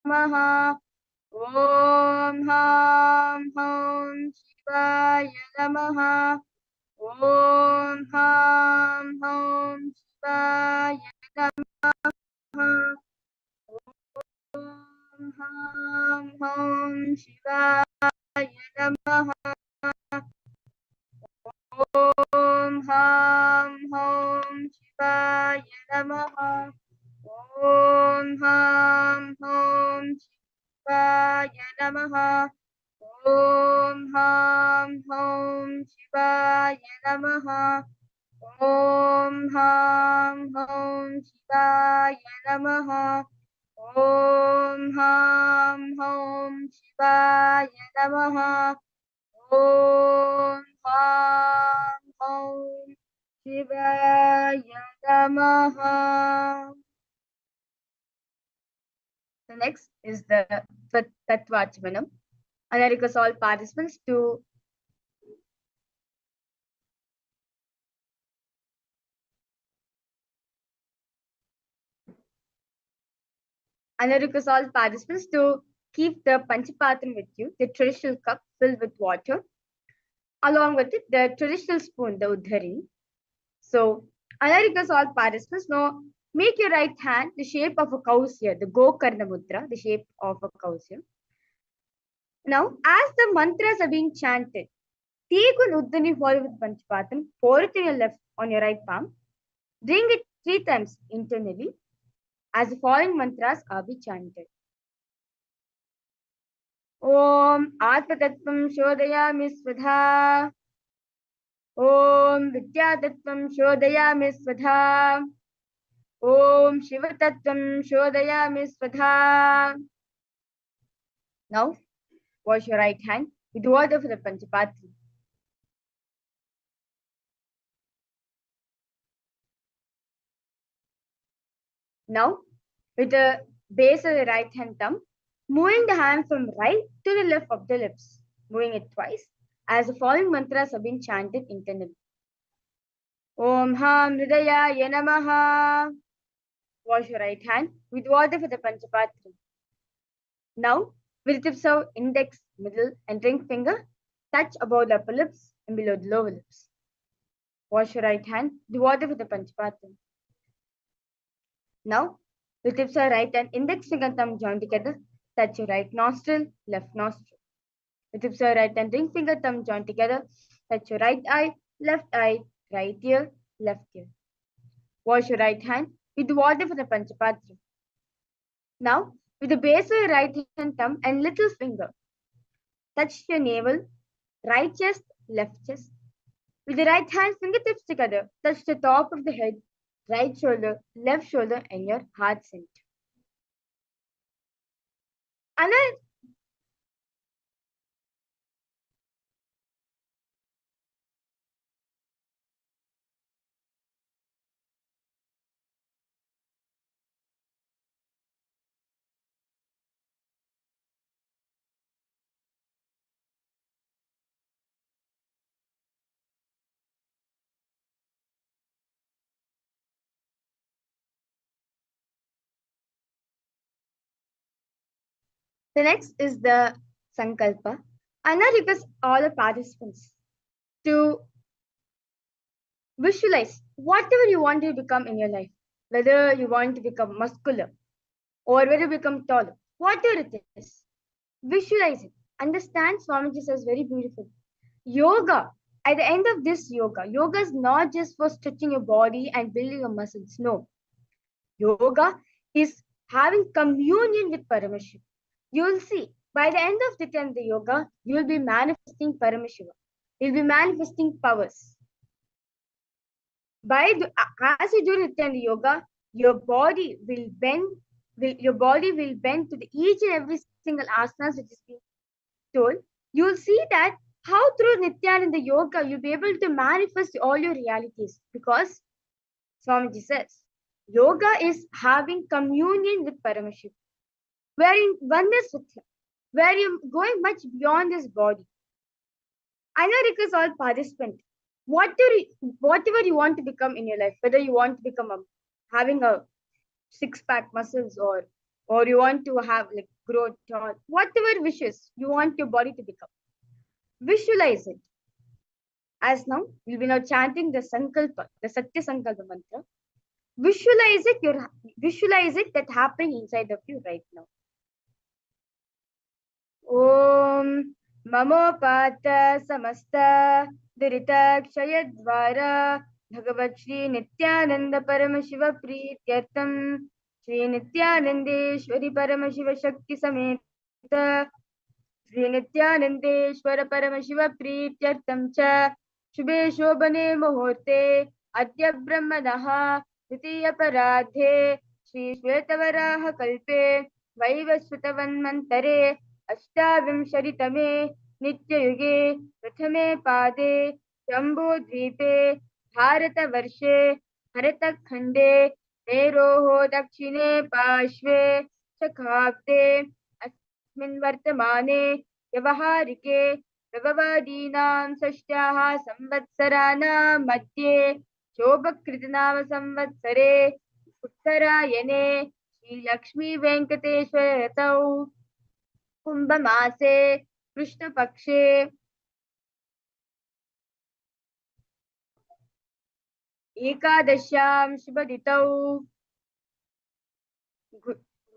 Namaha. Om Ham Hum Shivaya Namaha. Om Ham Hum Shivaya Namaha. Om Ham Hum Shivaya Namaha. Om Ham Hum Shivaya Namaha. Om Ham Hum Shivaya Namaha. Om Ham Hum Shivaya Namaha. Om Ham Hum Shivaya Namaha. Om Ham Hum Shivaya Namaha. Om Ham Hum Shivaya Namaha. The next is the Tattvachmanam. And I request all participants to keep the Panchapatram with you, the traditional cup filled with water, along with it, the traditional spoon, the Uddharini. So, I request all participants now, make your right hand the shape of a cow's ear, the Gokarna Mudra, the shape of a cow's ear. Now, as the mantras are being chanted, take one Uddharini followed with Panchapatram, pour it in your left on your right palm, bring it 3 times internally, as the following mantras are be chanted. Om Atmatattvam Shodayami Svadha. Om Vidyatattvam Shodayami Svadha. Om Shivatattvam Shodayami Svadha. Now, wash your right hand with water for the Panchapatram. Now, with the base of the right hand thumb, moving the hand from right to the left of the lips, moving it twice, as the following mantras have been chanted internally. Om Ham Hridayaya Namaha. Wash your right hand with water for the Panchapatram. Now, with the tips of index, middle, and ring finger, touch above the upper lips and below the lower lips. Wash your right hand with water for the Panchapatram. Now, with the tips of right and index finger thumb joined together, touch your right nostril, left nostril. With the tips of right and ring finger thumb joined together, touch your right eye, right ear, left ear. Wash your right hand with water for the Panchapatram. Now, with the base of your right hand thumb and little finger, touch your navel, right chest, left chest. With the right hand fingertips together, touch the top of the head, right shoulder, left shoulder, and your heart center. The next is the Sankalpa. And I request all the participants to visualize whatever you want to become in your life, whether you want to become muscular or whether you become taller, whatever it is, visualize it. Understand, Swamiji says very beautiful. Yoga, at the end of this yoga is not just for stretching your body and building your muscles. No. Yoga is having communion with Paramashiva. You'll see, by the end of the yoga, you'll be manifesting Paramashiva. You'll be manifesting powers. As you do Nityanda yoga, your body will bend to each and every single asanas which is being told. You'll see that how through Nityananda yoga you'll be able to manifest all your realities, because Swamiji says yoga is having communion with Paramashiva, wherein oneness with him, where you're going much beyond this body. I now request all participants, whatever you want to become in your life, whether you want to become having a six-pack muscles or you want to have like grow tall, whatever wishes you want your body to become. Visualize it. As now, we'll be now chanting the Sankalpa, the Satya Sankalpa mantra. Visualize it that happening inside of you right now. Om Mamopata Samasta Durita Kshayadvara Bhagavat Sri Nityananda Paramashiva Prityartam Sri Nityanandeshwari Paramashiva Shakti Sameta Sri Nityanandeshwara Paramashiva Prityartam Cha Shubhe Shobhane Muhurte Adya Brahmanaha Titiya Paradhe Sri Shvetavaraha Kalpe Vaivasvatavanmantare अष्टाविंशतितमे नित्ययुगे प्रथमे पादे जम्बूद्वीपे भारतवर्षे भरतखण्डे मेरोः दक्षिणे पार्श्वे शखाब्दे अस्मिन् वर्तमाने व्यवहारिके प्रभवादीनां षष्ट्याः संवत्सराणां मध्ये शोभकृतनाम संवत्सरे उत्तरायणे श्रीलक्ष्मीवेङ्कटेश्वर ऋतौ कुंभमासे कृष्णपक्षे एकादश्यां शुभदितौ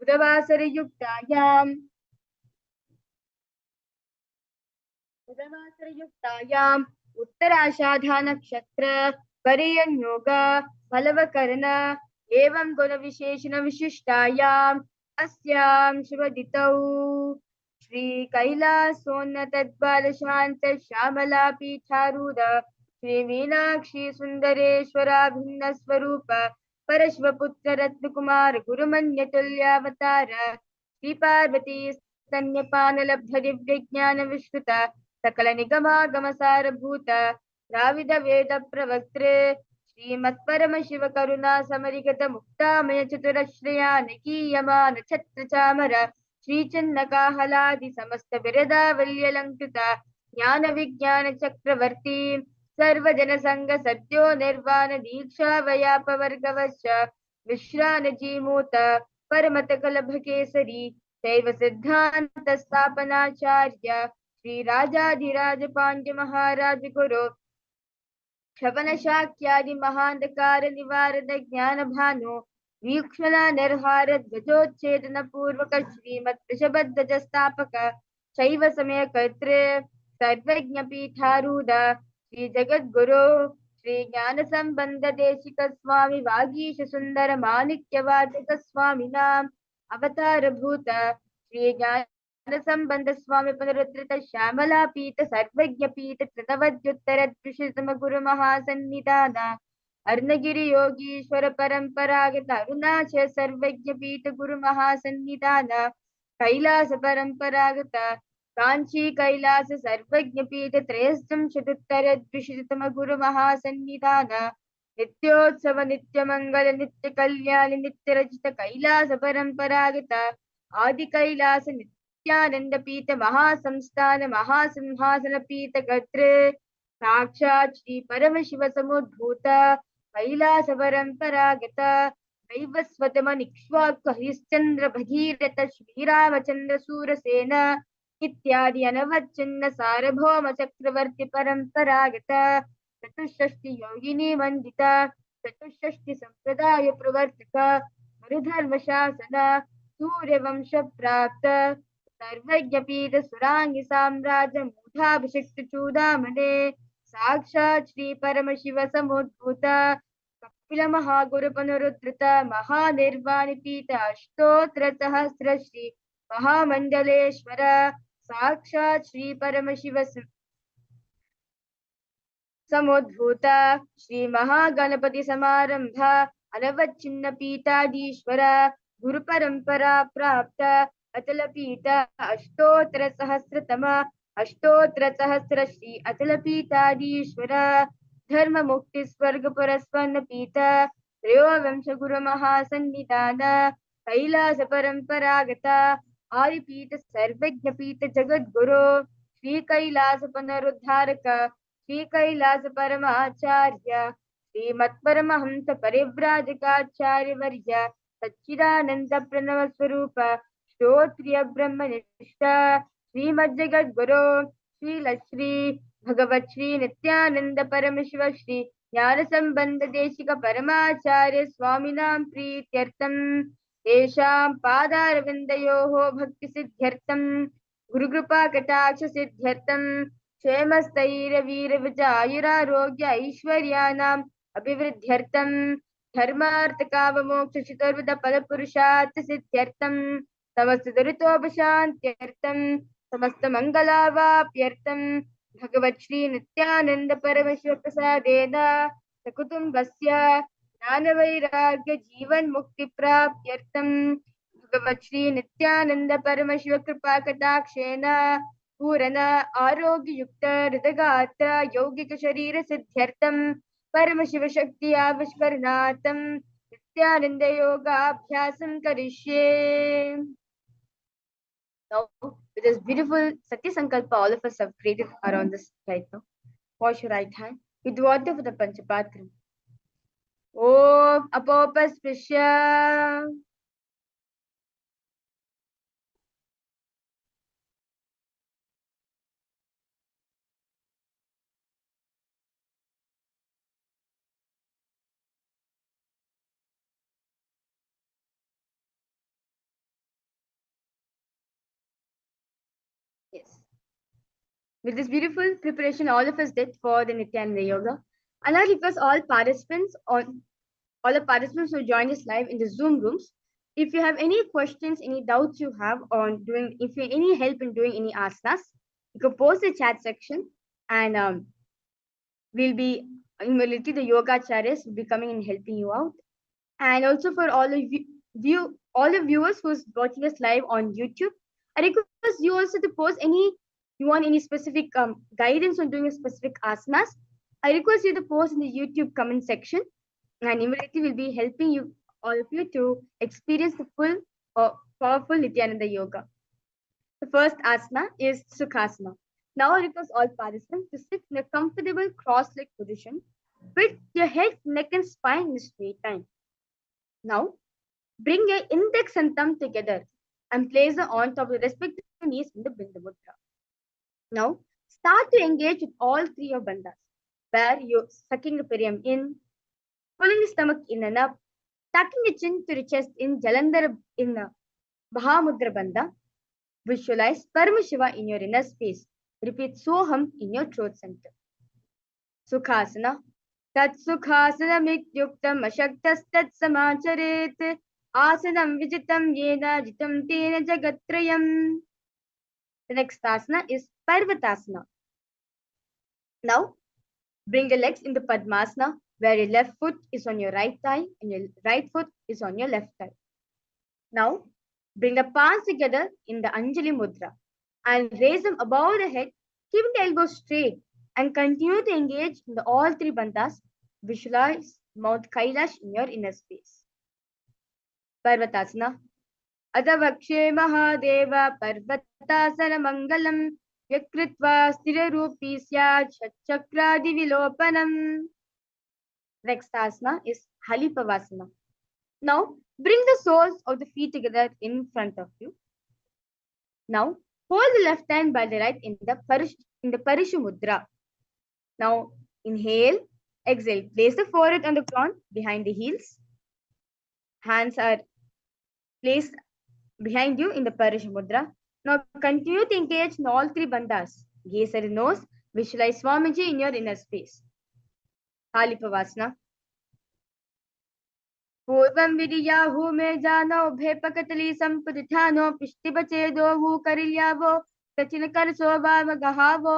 बुधवासरयुक्तायाम् उत्तराषाढा नक्षत्र परियन्योग फलवकरण एवं गुणविशेषण विशिष्टायाम् अस्यां शुभदितौ श्री कैलासोन्नतद्वार शांत श्यामला पीठारूढ़ श्री मीनाक्षी सुंदरेश्वराभिन्न स्वरूप परश्वपुत्र रत्न कुमार गुरुमन्य तुल्यावतार श्री पार्वती स्तन्यपान लब्ध दिव्य ज्ञान विश्रुत सकल निगमागम सारभूत द्राविड वेद प्रवक्त्रे श्रीमत्परम शिव करुणा समरिगत मुक्तामय चतुरश्रयानकीयमान छत्र चामर श्रीचन्नकाहलादि समस्त बिरदावल्यलंकृत ज्ञान विज्ञान चक्रवर्ती सर्वजन संग सद्यो निर्वाण दीक्षा वयापवर्गवश्च विश्रान जीमूत परमत कलभ केसरी शैव सिद्धांत स्थापनाचार्य श्री राजाधिराज पांड्य महाराज गुरु श्रवण शाक्यादि महांधकार निवारद ज्ञान भानु वीक्षणा निर्हार ध्वजोच्छेदन पूर्वक श्रीमत् वृषभध्वज स्थापक शैव समय कर्तृ सर्वज्ञ पीठारूढ़ श्री जगद्गुरु श्री ज्ञान संबंध देशिक स्वामी वागीश सुंदर माणिक्य वाचक स्वामिनां अवतार भूत श्री ज्ञान संबंध स्वामी पुनरुद्धृत श्यामला पीठ सर्वज्ञ पीठ तृणवद्युत्तर द्विशतम गुरु महासन्निधान अर्णगिरि योगीश्वर परंपरागत अरुणाचल सर्वज्ञ पीठ गुरु महासन्निधान कैलास परंपरागत कांची कैलास सर्वज्ञ पीठ त्रयस्थम चतुत्तर द्विशतम गुरु महासन्निधान नित्योत्सव नित्य मंगल नित्य कल्याण नित्य रचित कैलास परंपरागत आदि कैलास नित्यानंद पीठ महासंस्थान महासिंहासन पीठ कर्तृ साक्षात् श्री परमशिव समुद्भूत कैलास परंपरागत वैवस्वतम निक्ष्वाक हरिश्चंद्र भगीरथ श्रीरामचंद्र सूरसेन इत्यादि अनवच्छिन्न सार्वभौम चक्रवर्ती परंपरागत चतुष्षष्टि योगिनी मंडित चतुष्षष्टि संप्रदाय प्रवर्तक गुरुधर्म शासन सूर्यवंश प्राप्त सर्वज्ञ पीठ सुरांगी साम्राज्य मूढ़ाभिषिक्त चूड़ामणे साक्षात् श्री परमशिव समुद्भूत कपिल महागुरु पुनरुद्धृत महानिर्वाण पीठ अष्टोत्तर सहस्र श्री महामंडलेश्वर साक्षात् श्री परमशिव समुद्भूत श्री महागणपति समारंभ अनवच्छिन्न पीठाधीश्वर गुरु परंपरा प्राप्त अचल पीठ अष्टोत्तर सहस्र श्री अचल पीठाधीश्वर धर्म मुक्ति स्वर्ग पुरस्पन्न पीठ त्रयोवंश गुरु महासन्निधान कैलास परंपरागत आदिपीठ सर्वज्ञ पीठ जगद्गुरु श्री कैलास पुनरुद्धारक श्री कैलास परमाचार्य श्रीमत्परमहंस परिव्राजकाचार्य वर्य सच्चिदानंद प्रणव स्वरूप Shrotriya Brahmanishta Srimad Jagat Guru Sri Lashri Bhagavat Shri Nityananda Paramashivam Shri Jnana Sambandha Deshika Paramacharya Swaminam Preetyartham Tesham Padaravindayoho Bhakti Siddhyartham Guru Kripa Kataksha Siddhyartham Kshemasthairavira Vijayurarogya Aishwaryanam Abhivriddhyartham धर्मार्थकाममोक्षचितुर्विध फलपुरुषार्थ सिद्ध्यर्थम समस्त दुरितोपशान्त्यर्थम समस्त मंगलावाप्यर्थम भगवत् श्री नित्यानंद परमेश्वर प्रसादेन सकुटुम्बस्य ज्ञानवैराग्य जीवन मुक्ति प्राप्त्यर्थम भगवत् श्री नित्यानंद परमेश्वर कृपा कटाक्षेण पूर्ण आरोग्य युक्त हृदगात्र यौगिक शरीर सिद्ध्यर्थम परम शिव शक्ति आविष्करणार्थम नित्यानंद योगाभ्यासं करिष्ये. Now, with this beautiful Satya Sankalpa all of us have created around this right now. Wash your right hand with water for the Panchapatra. Om Apopasprisya. Yes. With this beautiful preparation all of us did for the Nityananda Yoga, and I request all the participants who joined us live in the Zoom rooms. If you have any questions, any doubts you have on doing, if you any help in doing any asanas, you can post the chat section, and we'll be in reality the yoga acharyas will be coming and helping you out. And also for all of all the viewers who's watching us live on YouTube, I request you also to post any you want any specific guidance on doing a specific asanas. I request you to post in the YouTube comment section, and immediately will be helping you all of you to experience the full powerful Nityananda Yoga. The first asana is Sukhasana. Now I request all participants to sit in a comfortable cross-leg position with your head, neck, and spine in a straight line. Now, bring your index and thumb together and place them on top of the respective knees in the Bindu Mudra. Now, start to engage with all three of bandhas, where you're sucking the perineum in, pulling the stomach in and up, tucking the chin to the chest in Jalandhara in the Mahamudra Bandha. Visualize Paramashiva in your inner space. Repeat Soham in your throat center. Sukhasana. Tat Sukhasana Mityuktam Ashaktastat Samacharet. Asanam Vijitam Yena Jitam Tena Jagatrayam. The next asana is Parvatasana. Now, bring the legs in the Padmasana, where your left foot is on your right thigh and your right foot is on your left thigh. Now, bring the palms together in the Anjali Mudra and raise them above the head, keeping the elbows straight, and continue to engage in all three bandhas. Visualize Mount Kailash in your inner space. Parvatasana. Adavakshe Mahadeva Parvatasana Mangalam Vyakritva Sthirarupi Syat Chakradi Vilopanam. Next asana is Halipavasana. Now, bring the soles of the feet together in front of you. Now, hold the left hand by the right in the Parishu Mudra. Now, inhale, exhale. Place the forehead on the ground behind the heels. Hands are placed behind you in the Parishu Mudra. Now, continue to engage in all three bandhas. Gaze at the nose. Visualize Swamiji in your inner space. Halipavasana. पूर्वं विरियाहु मे जानो भेपकतली संपदिठानो पिष्टिबचेदो हु करिल्यावो सचिन करसो वामगहावो.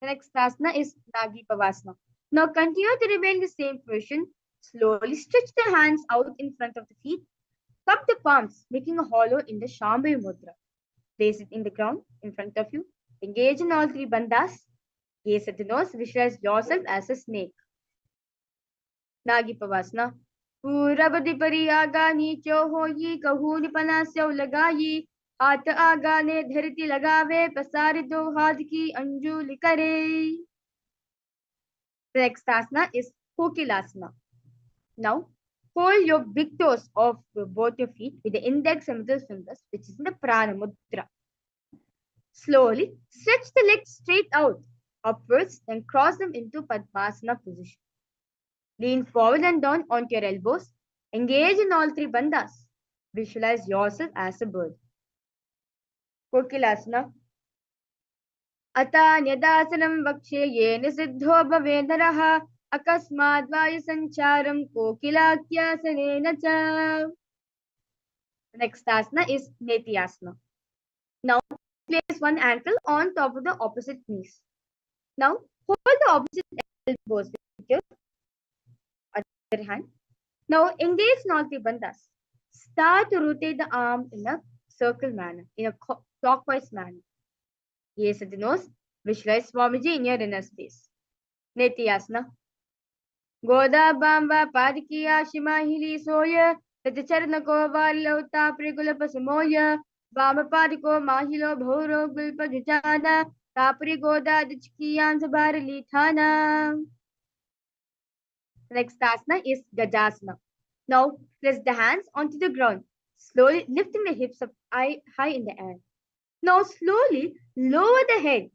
The next asana is Nagi Pavasana. Now continue to remain in the same position. Slowly stretch the hands out in front of the feet. Cup the palms, making a hollow in the Shambhavi Mudra. Place it in the ground in front of you. Engage in all three bandhas. Gaze at the nose. Visualize yourself as a snake. Nagi Pavasana. पूरबदि परि आगा नीचो हो ये कहू निपना स्यो लगाई हाथ आगा ने धरती लगावे पसारी दो हाथ की अंजुलि करे. The next asana is Kokilasana. Now, hold your big toes of both your feet with the index and middle fingers, which is in the Prana Mudra. Slowly stretch the legs straight out, upwards, then cross them into Padmasana position. Lean forward and down onto your elbows. Engage in all three bandhas. Visualize yourself as a bird. Kokilasana. Atanyadasanam vakshe yena siddho bhavedaraha akasmad vayu kokilakyasanena cha. The next asana is Nityasana. Now place one ankle on top of the opposite knees. Now hold the opposite elbows with your other hand. Now engage in all three bandhas. Start to rotate the arm in a circle manner, in a clockwise manner. Gaze at the nose. Visualize Swamiji in your inner space. Nityasana. Goda Bamba Padikiya Shimahili Soya Tacharnako Valota Prigula Pasamoya Bamba Padiko Mahilo Bhoro Gulpa Jujana Tapri Goda Dichkiyan Sabarali Thana. Next asana is Gajasana. Now place the hands onto the ground, slowly lifting the hips up high in the air. Now slowly lower the head,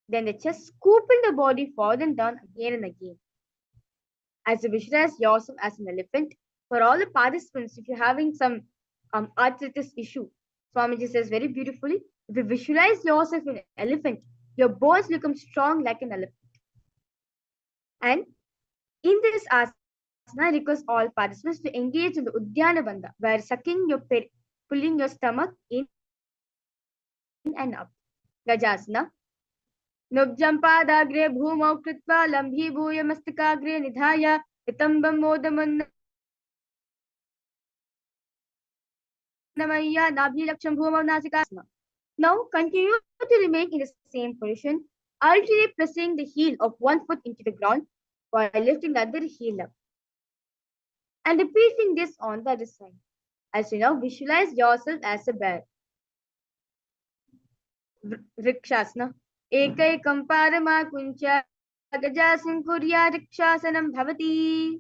then the chest, scooping the body forward and down again and again. As you visualize yourself as an elephant, for all the participants, if you're having some arthritis issue, Swamiji says very beautifully, if you visualize yourself as an elephant, your bones become strong like an elephant. And in this asana, I request all participants to engage in the Udyana Bandha, where sucking your pulling your stomach in and up. Gajasana. Nubjampādagre bhūmau kritva lambhi bhūya mastakagre nidhaya itambam modamanna namaya nabhi laksham bhūmau nasikasana. Now continue to remain in the same position, alternately pressing the heel of one foot into the ground while lifting the other heel up. And repeating this on the other side. As you now visualize yourself as a bear. Vrikshasana. Ekaikam parama kuncha gajasin kurya rikshasanam bhavati.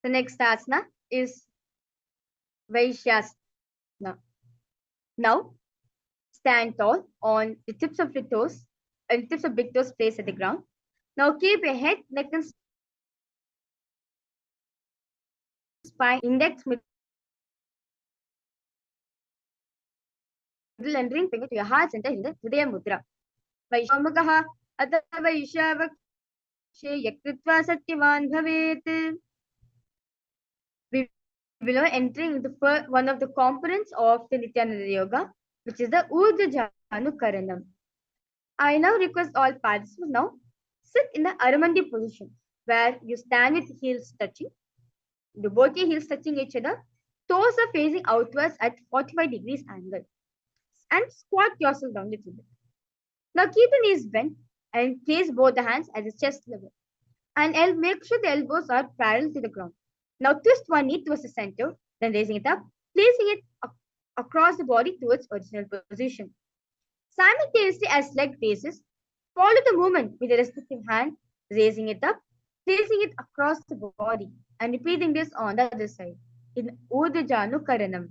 The next asana is Vaishyasana. Now, stand tall on the tips of your toes, and tips of big toes placed at the ground. Now, keep your head, neck, and spine, index, middle, and ring finger to your heart center in the Hridaya Mudra. Vaishvamakaha atha Vaishyavakshe yakritva satyavan bhavet. We will now entering into one of the components of the Nityananda Yoga, which is the Urdhva Janu Karanam. I now request all participants now sit in the Aramandi position, where you stand with heels touching, both your heels touching each other, toes are facing outwards at 45 degrees angle, and squat yourself down a little bit. Now keep the knees bent and place both the hands at the chest level, and make sure the elbows are parallel to the ground. Now twist one knee towards the center, then raising it up, placing it across the body towards original position. Simultaneously, as leg raises, follow the movement with the respective hand, raising it up, placing it across the body, and repeating this on the other side in Urdhva Janu Karanam.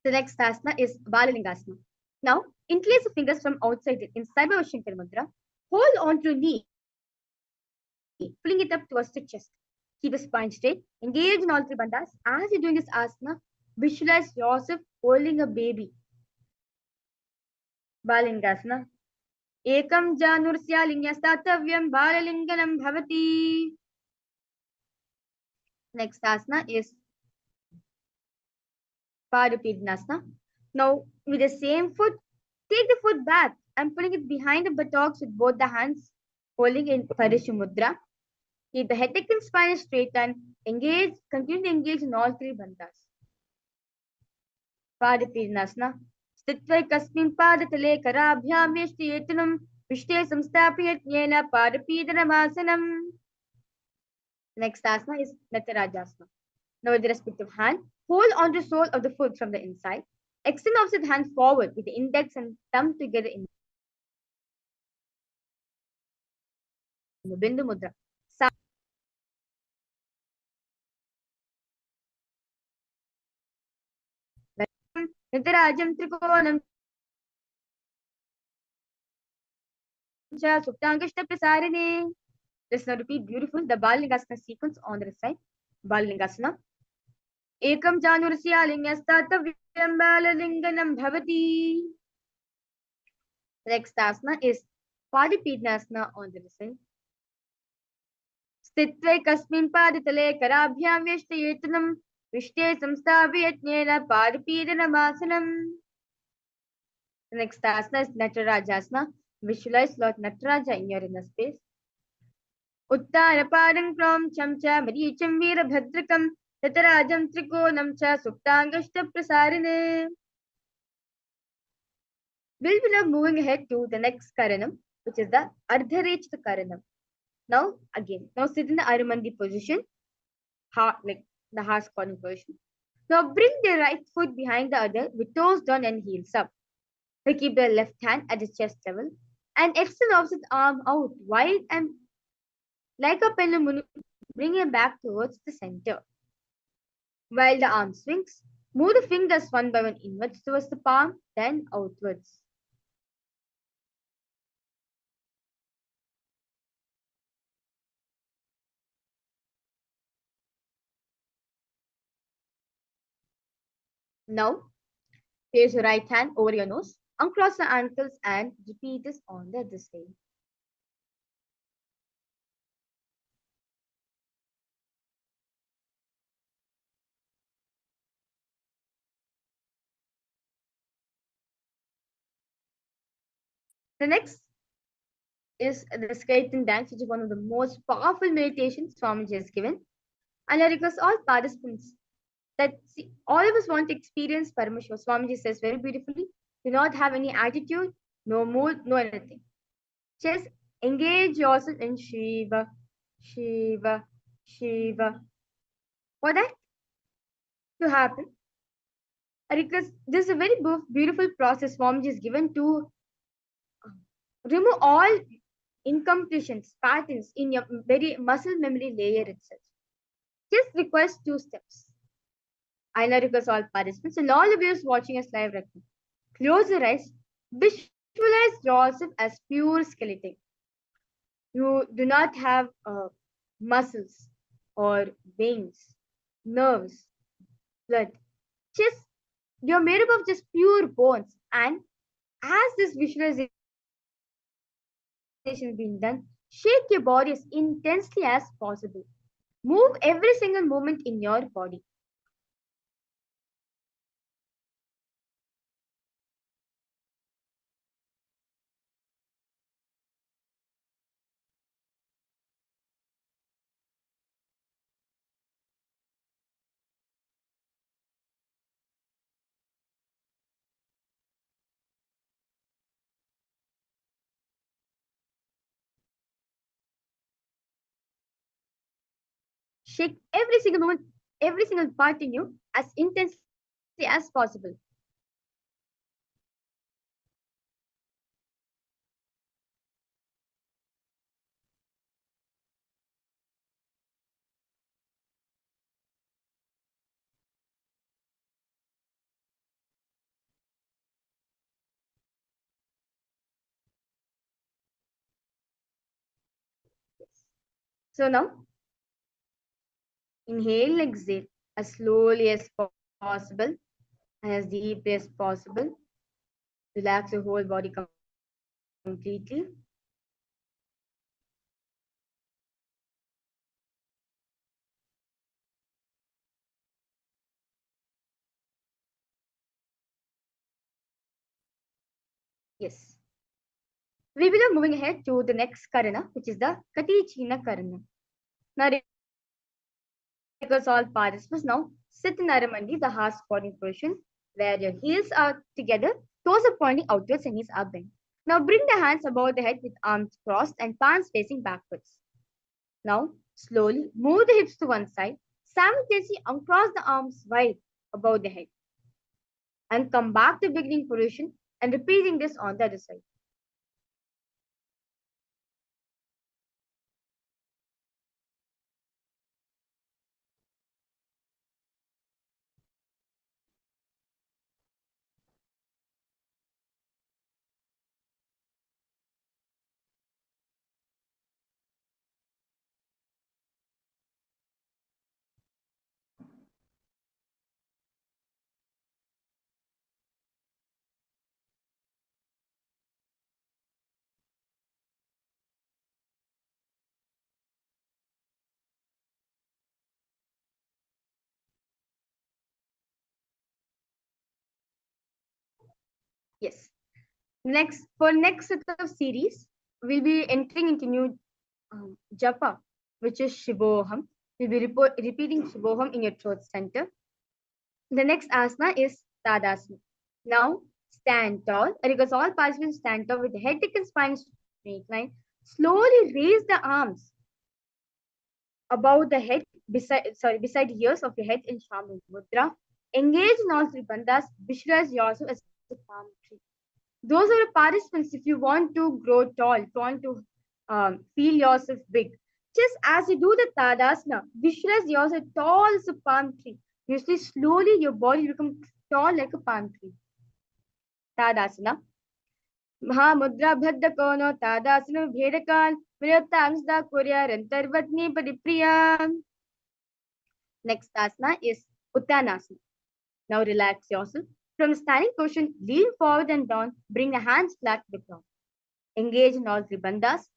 The next asana is Balalingasana. Now, interlace the fingers from outside in Sarva Shankar Mudra. Hold on to your knee, pulling it up towards the chest. Keep the spine straight. Engage in all three bandhas. As you're doing this asana, visualize yourself holding a baby. Balalingasana. Ekam janursya lingyastatavyam balalinganam bhavati. Next asana is Padupidnasana. Now, with the same foot, take the foot back and putting it behind the buttocks with both the hands, holding in Parishu Mudra. Keep the head, neck, and spine straight and continue to engage in all three bandhas. Padapidnasana. Sthitva kasmin padatale karabhyam yeshtiyetanam vishte samstapyatnyena padapidanamasana. Next asana is Natarajasana. Now with the respective hand, hold on the sole of the foot from the inside. Extend opposite hand forward with the index and thumb together in the Bindu Mudra. Nitarajam Trikonam Cha Suptangashta Prasarine. Let's now repeat beautiful the Balingasana sequence on the side. Balingasana. Ekam Janurasya Lingastatavim Balalinganam Bhavati. Next asana is Padipidnasana on the side. स्थित्वे कस्मिन् पादतले कराभ्यां व्यष्टयेतनं विष्टे संस्थाप्यज्ञेन पादपीडनमासनम्. The next asana is Natarajasana. Visualize Lord Nataraja in your inner space. Uttarapadam krom chamcha maricham veerabhadrakam Natarajam trikonam cha suptangashta prasarine. We'll be now moving ahead to the next Karanam, which is the Ardharechta Karanam. Now sit in the Arumandi position, like the horse calling position. Now bring the right foot behind the other with toes down and heels up. Now keep the left hand at the chest level and extend opposite arm out wide and like a pendulum, bring it back towards the center. While the arm swings, move the fingers one by one inwards towards the palm, then outwards. Now, place your right hand over your nose, uncross the ankles and repeat this on the other side. The next is the skeleton dance, which is one of the most powerful meditations Swamiji has given. And I request all participants that all of us want to experience Paramashiva. Swamiji says very beautifully, do not have any attitude, no mood, no anything. Just engage yourself in Shiva, Shiva, Shiva. For that to happen, I request this is a very beautiful process Swamiji is given to remove all incompletions, patterns in your very muscle memory layer itself. Just request 2 steps. I now request all participants and all the viewers watching us live right now. Close your eyes. Visualize yourself as pure skeleton. You do not have muscles or veins, nerves, blood. Just you're made up of just pure bones. And as this visualization is being done, shake your body as intensely as possible. Move every single movement in your body. Shake every single moment, every single part in you as intensely as possible. So now, inhale and exhale as slowly as possible and as deeply as possible. Relax your whole body completely. Yes. We will be moving ahead to the next Karana, which is the Kati China Karana. Now request all participants now sit in Aramandi, the half squatting position, where your heels are together, toes are pointing outwards and knees are bent. Now bring the hands above the head with arms crossed and palms facing backwards. Now slowly move the hips to one side, simultaneously uncross the arms wide above the head and come back to beginning position and repeating this on the other side. Yes. Next set of series, we'll be entering into new japa, which is Shivoham. We'll be repeating Shivoham in your throat center. The next asana is Tadasana. Now stand tall. Because all participants stand tall with the head, neck, and spine straight line. Slowly raise the arms above the head, beside the ears of your head in Shaman Mudra. Engage in all three bandhas. Visualize yourself as a palm tree. Those are the participants. If you want to grow tall, if you want to feel yourself big, just as you do the Tadasana, visualize yourself tall as a palm tree. You see, slowly your body becomes tall like a palm tree. Tadasana. Mahamudra Bhadda Kono Tadasana Bhedakan Virattamsda Kuryarantarvatni Padipriya. Next asana is Uttanasana. Now relax yourself. From standing position, lean forward and down. Bring the hands flat to the ground. Engage in all three bandhas.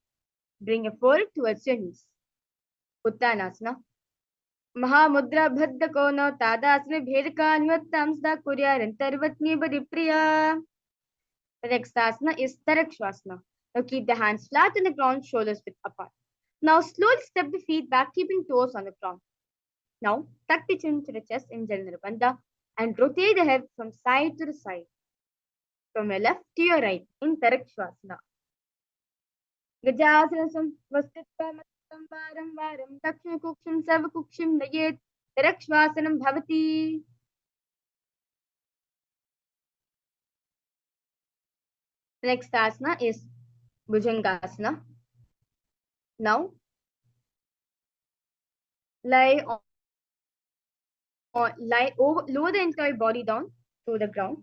Bring your forehead towards your knees. Uttanasana. Mahamudra Bhadda Kono Tadasana Bhedakan Virattamsda Kuryarantarvatni Padipriya. The next asana is Tarakshasana. Now keep the hands flat on the ground, shoulders width apart. Now slowly step the feet back, keeping toes on the ground. Now tuck the chin to the chest in Janarabandha and rotate the head from side to the side. From your left to your right in Tarakshasana. Gajasanasam Vastitva Matam Varam Varam Dakshina Kukshim Sarva Kukshim Nayet Tarakshvasanam Bhavati. The next asana is Bhujangasana. Now lie lower the entire body down to the ground.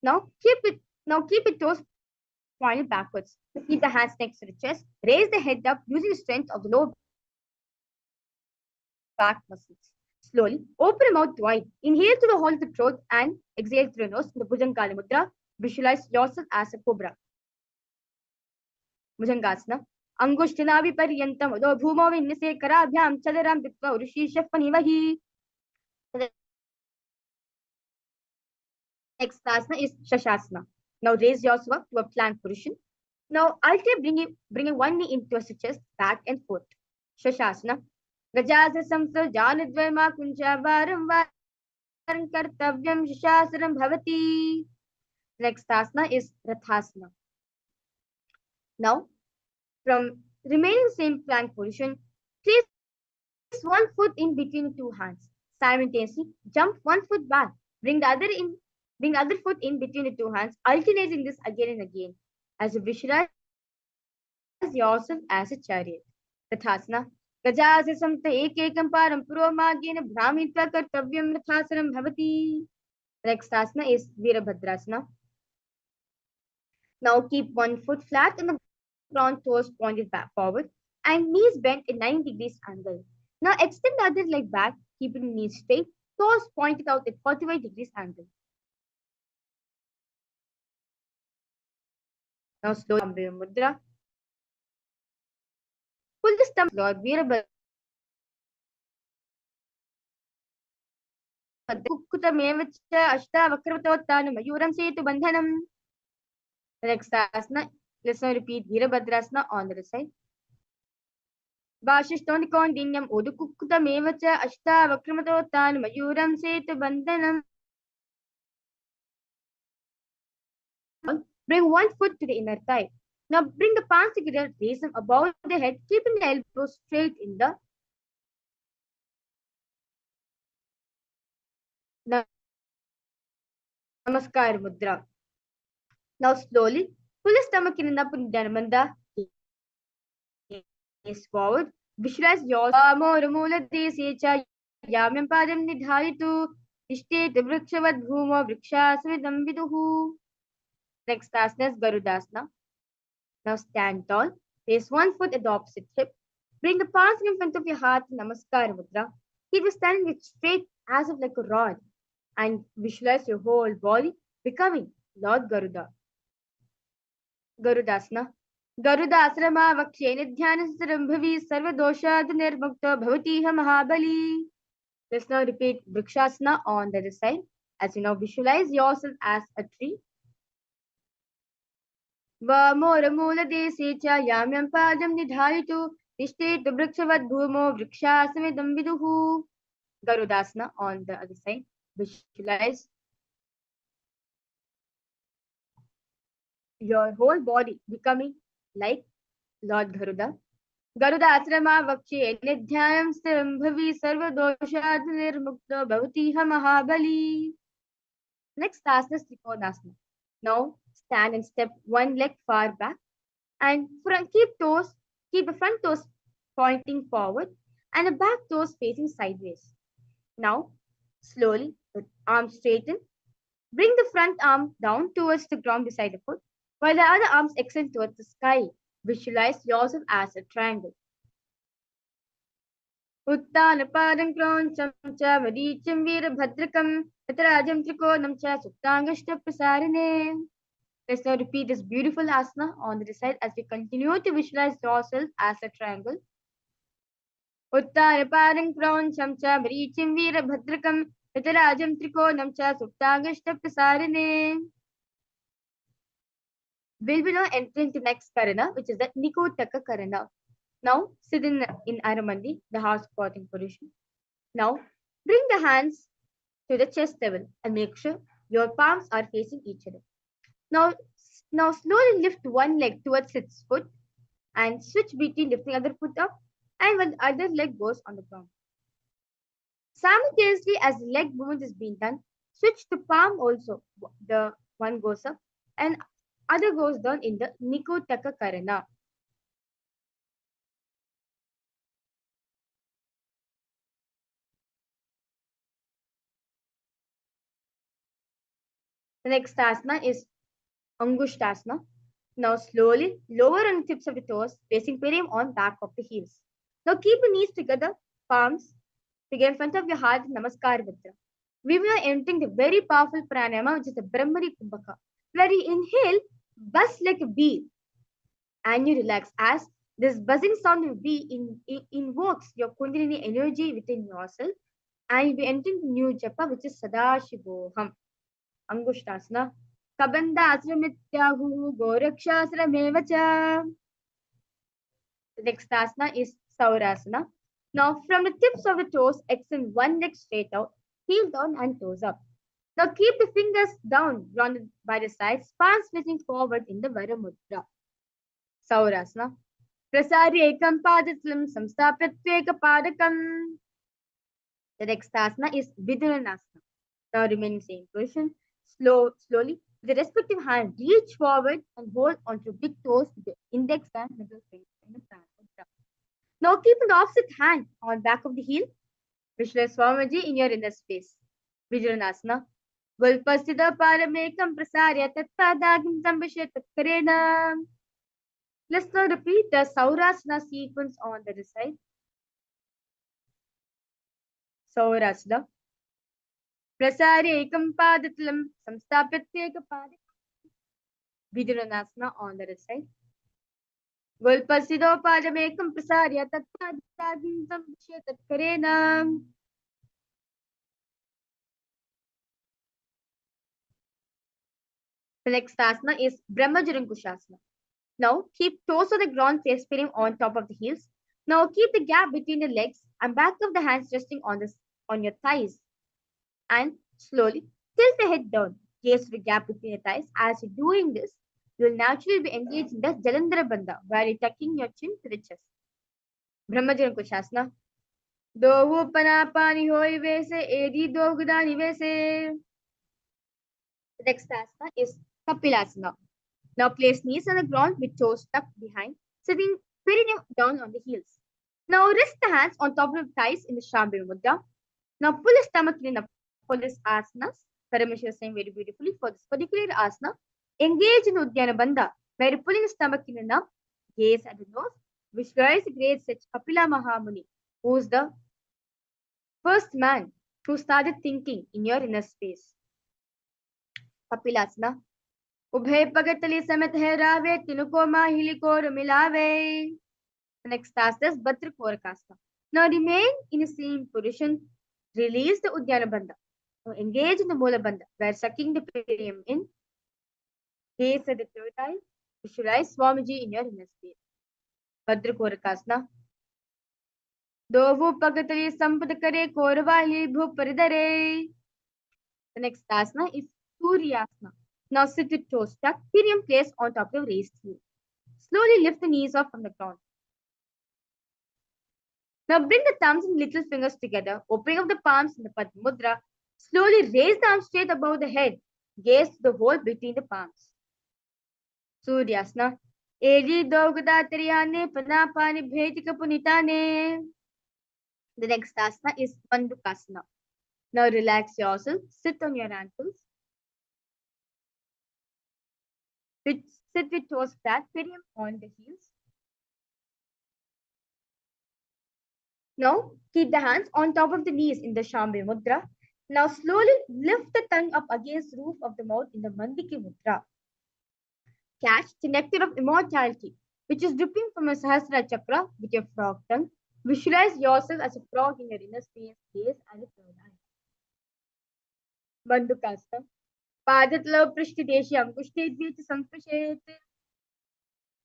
Now keep it toes pointed backwards. Keep the hands next to the chest. Raise the head up using the strength of the lower back muscles. Slowly open the mouth wide. Inhale through the hole of the throat and exhale through the nose in the Bhujangali Mudra. Visualize yourself as a cobra. Bhujangasana. Angushthinavi paryantam udo bhumo vinnise karabhyam chadaram ditva urushishya panivahi. Next asana is Shashasana. Now raise yourself up to a plank position. Now alternate bringing one knee into a chest, back and forth. Shashasana. Gajasa samsa janadvayma kuncha varam varam kartavyam shashasaram bhavati. Next asana is Rathasana. Now, from remaining same plank position, place one foot in between two hands. Simultaneously, jump one foot back. Bring the other foot in between the two hands, alternating this again and again as you visualize yourself as a chariot. Rathasana. Gajasa samta ekekam param puromagena brahmitva kartavyam rathasanam bhavati. Next asana is Virabhadrasana. Now keep one foot flat on the ground, toes pointed back forward, and knees bent in 90 degrees angle. Now extend the other leg back, keeping knees straight, toes pointed out at 45 degrees angle. Now slowly Mudra. Pull the stomach, Lord Virabhadrasana. कुक्कुटमेव च अष्टावक्रतोत्थानं मयूरं सेतुबन्धनम्. The next asana, let's now repeat Virabhadrasana on the other side. Vashishtonikondinyam Udukukkutameva cha Ashtavakramatotan Mayuram Setubandhanam. Bring one foot to the inner thigh. Now bring the palms together, raise them above the head, keeping the elbows straight in the Namaskar Mudra. Now slowly pull the stomach in and up in Dhanamanda. Gaze forward. Visualize your Amora Desecha Yamyam Padam Nidharitu Ishte Vrikshavad Bhumo Vrikshasvidam Viduhu. Next asana is Garudasana. Now stand tall. Place one foot at the opposite hip. Bring the palms in front of your heart in Namaskar Mudra. Keep your standing straight as if like a rod. And visualize your whole body becoming Lord Garuda. Garudasana. Garudasrama Vakshene Dhyanasarambhavi Sarvadoshad Nirmukta Bhavatiha Mahabali. Let's now repeat Vrikshasana on the other side. As you now visualize yourself as a tree. Vamoramooladese cha yamyam padam nidharitu tishtet vrikshavad bhumo vrikshasvidam viduhu. Garudasana on the other side. Visualize your whole body becoming like Lord Garuda. Garuda asrama vakshe nidhyayam stambhavi sarvadoshad nirmukta bhavatiha mahabali. Next asana is Trikonasana. Now stand and step one leg far back and keep the front toes pointing forward and the back toes facing sideways. Now slowly with arms straighten. Bring the front arm down towards the ground beside the foot while the other arms extend towards the sky. Visualize yourself as a triangle. Uttanapadam kroncham cha madicam virabhadrakam tatrajam trikonam cha suktangashta prasarane. Let's now repeat this beautiful asana on the side as we continue to visualize yourself as a triangle. Uttanapadam kroncham cha madicam virabhadrakam tatrajam trikonam cha suktangashta prasarane. We'll be now entering the next karana, which is the Nikotaka karana. Now sit in Aramandi, the half squatting position. Now bring the hands to the chest level and make sure your palms are facing each other. Now slowly lift one leg towards its foot and switch between lifting other foot up and when the other leg goes on the ground. Simultaneously, as the leg movement is being done, switch to palm also. The one goes up and other goes down in the Nikotaka karana. The next asana is Angushtasana. Now slowly lower on the tips of the toes, placing perineum on back of the heels. Now keep the knees together, palms together in front of your heart, Namaskar Mudra. We are entering the very powerful Pranayama, which is the Brahmari Kumbhaka, where you inhale, buzz like a bee, and you relax as this buzzing sound of a bee invokes your Kundalini energy within yourself, and you'll be entering the new japa, which is Sadashivoham. Angushtasana. Kabanda asramityahu gorakshasrameva cha. The next asana is Saurasana. Now from the tips of the toes, extend one leg straight out, heel down and toes up. Now keep the fingers down, rounded by the sides, palms facing forward in the Varamudra. Saurasana. Prasari ekam padatlam samstapyatveka padakam. The next asana is Viduranasana. Now remaining same position. Slowly, with the respective hand, reach forward and hold onto big toes with the index and middle finger in the Pranayama. Now keep the opposite hand on back of the heel. Visualize Swamiji in your inner space. Vijayanasana. Gulpasida paramekam prasarya tatpadagam sambhasya tatkarena. Let's now repeat the Saurasana sequence on the other side. Saurasana. Prasarya ekam padatlam samstapyatyeka padakam. Vijayanasana on the other side. Gulpasido padamekam prasarya tatpadagam sambhasya tatkarena. The next asana is Brahmajarankushasana. Now keep toes of the ground face on top of the heels. Now keep the gap between the legs and back of the hands resting on your thighs. And slowly tilt the head down. Gaze to the gap between your thighs. As you're doing this, you will naturally be engaged in the Jalandhara Bandha, where you're tucking your chin to the chest. Brahmajarankushasana. Dovu panapani hoi vese edi dogudani vese. The next asana is Kapilasana. Now place knees on the ground with toes tucked behind, sitting perineum down on the heels. Now rest the hands on top of the thighs in the Shambhavi Mudra. Now pull the stomach in up for this asanas. Paramashiva is saying very beautifully for this particular asana. Engage in Uddiyana Bandha, where you're pulling the stomach in and up, gaze at the nose, visualize the great sage Kapila Mahamuni, who is the first man who started thinking in your inner space. Kapilasana. उभय पगतली समेत है रावे तिनको माहिली core मिलावे. The next task is Bhadra Korakasana. Now remain in the same position. Release the Uddiyana Bandha. Now engage in the Moola Bandha, where sucking the perineum in. Gaze at the third eye. Visualize Swamiji in your inner space. Bhadra Korakasana. Dovu pagatali sampad kare korvali bhu paridare. The next asana is Suryasana. Now sit with toes tucked, perineum placed on top of the raised heel. Slowly lift the knees off from the ground. Now bring the thumbs and little fingers together, opening up the palms in the Padma Mudra. Slowly raise the arms straight above the head. Gaze to the hole between the palms. Suryasana. Eri dogada teriyane panapani bhetika punitane. The next asana is Mandukasana. Now relax yourself. Sit on your ankles. Sit with toes flat, perineum on the heels. Now keep the hands on top of the knees in the Shambhavi Mudra. Now slowly lift the tongue up against the roof of the mouth in the Mandiki Mudra. Catch the nectar of immortality, which is dripping from your Sahasrara Chakra with your frog tongue. Visualize yourself as a frog in your inner space, gaze and the third eye. Mandukasana. Padatlav Prishtideshi Ankushtedvit Sanspashet.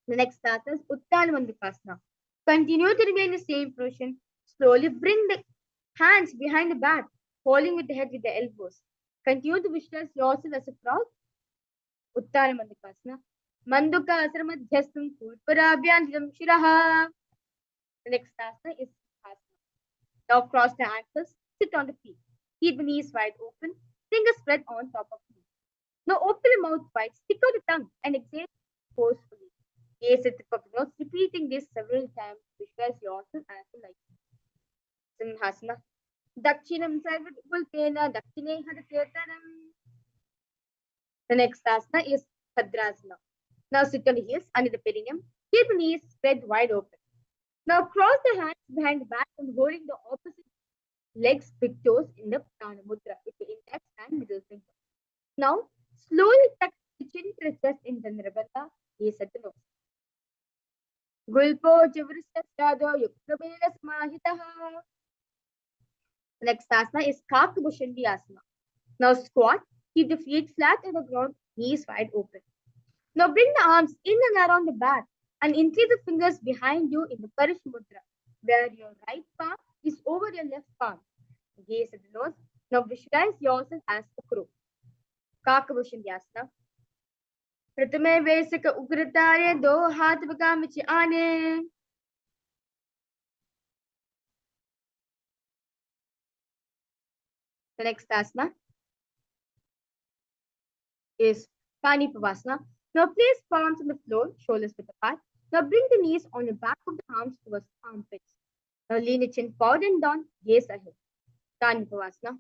The next asana is Uttan Mandukasana. Continue to remain in the same position. Slowly bring the hands behind the back, holding with the head with the elbows. Continue to visualize yourself as a frog. Uttara Mandukasana. Manduka Asramadhyastam Purparabhyandam Shiraha. The next asana is Asana. Now cross the ankles, sit on the feet. Keep the knees wide open, fingers spread on top of the knees. Now open the mouth wide, stick out the tongue and exhale forcefully. Gaze at the tip of the nose, repeating this several times. Visualize yourself as a light. Simhasana. Dakshinam Sarvadulpena Dakshine Hadaketanam. The next asana is Bhadrasana. Now sit on the heels under the perineum. Keep the knees spread wide open. Now cross the hands behind the back and holding the opposite legs with toes in the Prana Mudra with the index and middle finger. Now slowly tuck the chin to the chest in Chandra Bandha. Gaze at the nose. Gulpo Javristado Yukrabela Samahitaha. The next asana is Kakabhushandi Asana. Now squat, keep the feet flat on the ground, knees wide open. Now bring the arms in and around the back and increase the fingers behind you in the Parish Mudra, where your right palm is over your left palm. Gaze at the nose. Now visualize yourself as a crow. Kakabhushandi Asana. प्रथमे वैसक उग्रतारे दो हाथ बकामिच आने. The next asana is Pani Pavasana. Now place palms on the floor, shoulders width apart. Now bring the knees on the back of the arms towards the armpits. Now lean the chin forward and down, gaze ahead. Pani Pavasana.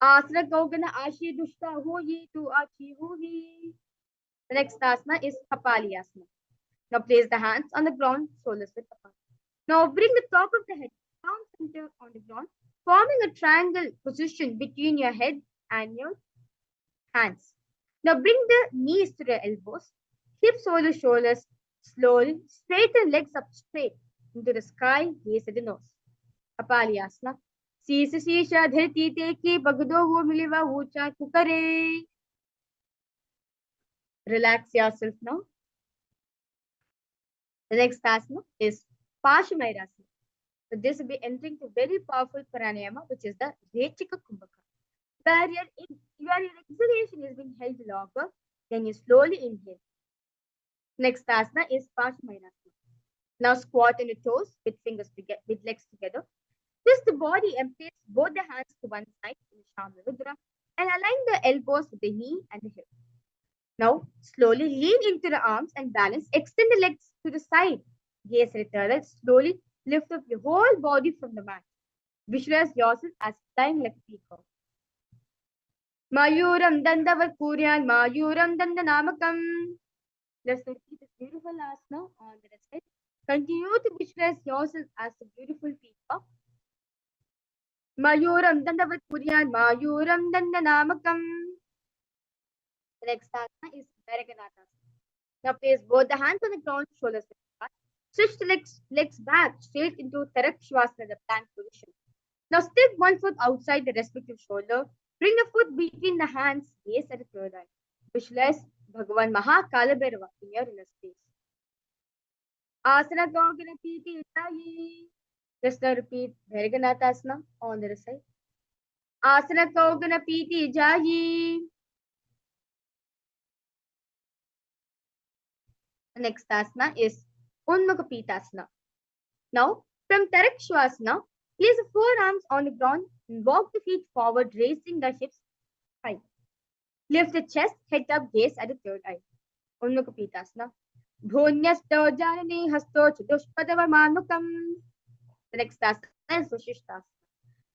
Asana Kaugana Ashi Dushta Hoyi to Achi Hoyi. The next asana is Kapali Asana. Now place the hands on the ground, shoulders width apart. Now bring the top of the head down center on the ground, forming a triangle position between your head and your hands. Now bring the knees to the elbows, hips over the shoulders, slowly straighten legs up straight into the sky, gaze at the nose. Kapali Asana. Sisa Sisha Dhirti Teki Bagdo Miliva Ucha Kukare. Relax yourself now. The next asana is Parsvamayurasana. So this will be entering to very powerful pranayama, which is the Rechika Kumbhaka, where your exhalation is being held longer, then you slowly inhale. Next asana is Parsvamayurasana. Now squat on your toes with fingers together, with legs together. Twist the body and place both the hands to one side in Shamla Mudra and align the elbows with the knee and the hip. Now slowly lean into the arms and balance. Extend the legs to the side. Gaze return. Slowly lift up your whole body from the mat. Visualize yourself as flying like a peacock. Mayuram dandavat kuryan mayuram dandanamakam. Let's repeat this beautiful asana on the side. Continue to visualize yourself as a beautiful peacock. Mayuram dandavat kuryan mayuram dandanamakam. The next asana is Bhairaganatha. Now place both the hands on the ground, shoulders apart. Switch the legs back straight into Tarakshvasana, the plank position. Now step one foot outside the respective shoulder. Bring the foot between the hands, gaze at the third eye. Visualize Bhagavan Mahakalabhairava in your inner space. Asana Kongana Piti Itayi. Let's now repeat Bhairaganatha Asana on the other side. Asana Kongana Piti Jayi. The next asana is Unmukapitasana. Now, from Tarakshvasana, place the forearms on the ground and walk the feet forward, raising the hips high. Lift the chest, head up, gaze at the third eye. Unmukapitasana. Bhunyasto janani hasto chadushpadavarmanukam. The next asana is Vashishtasana.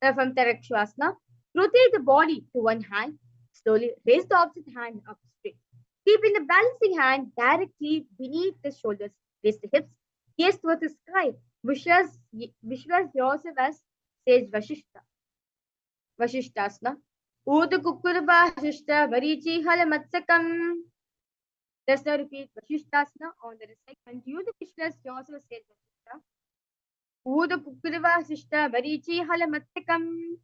Now, from Tarakshvasana, rotate the body to one hand. Slowly raise the opposite hand up straight. Keeping the balancing hand directly beneath the shoulders. Raise the hips. Gaze towards the sky. Visualize yourself as sage Vashishta. Vashishtasana. Uda kukurva Vashishta Varichi Halamatsakam. Let's now repeat Vashishtasana on the side. Continue to visualize yourself as sage Vashishta. Uda kukurva Vashishta Varichi Halamatsakam.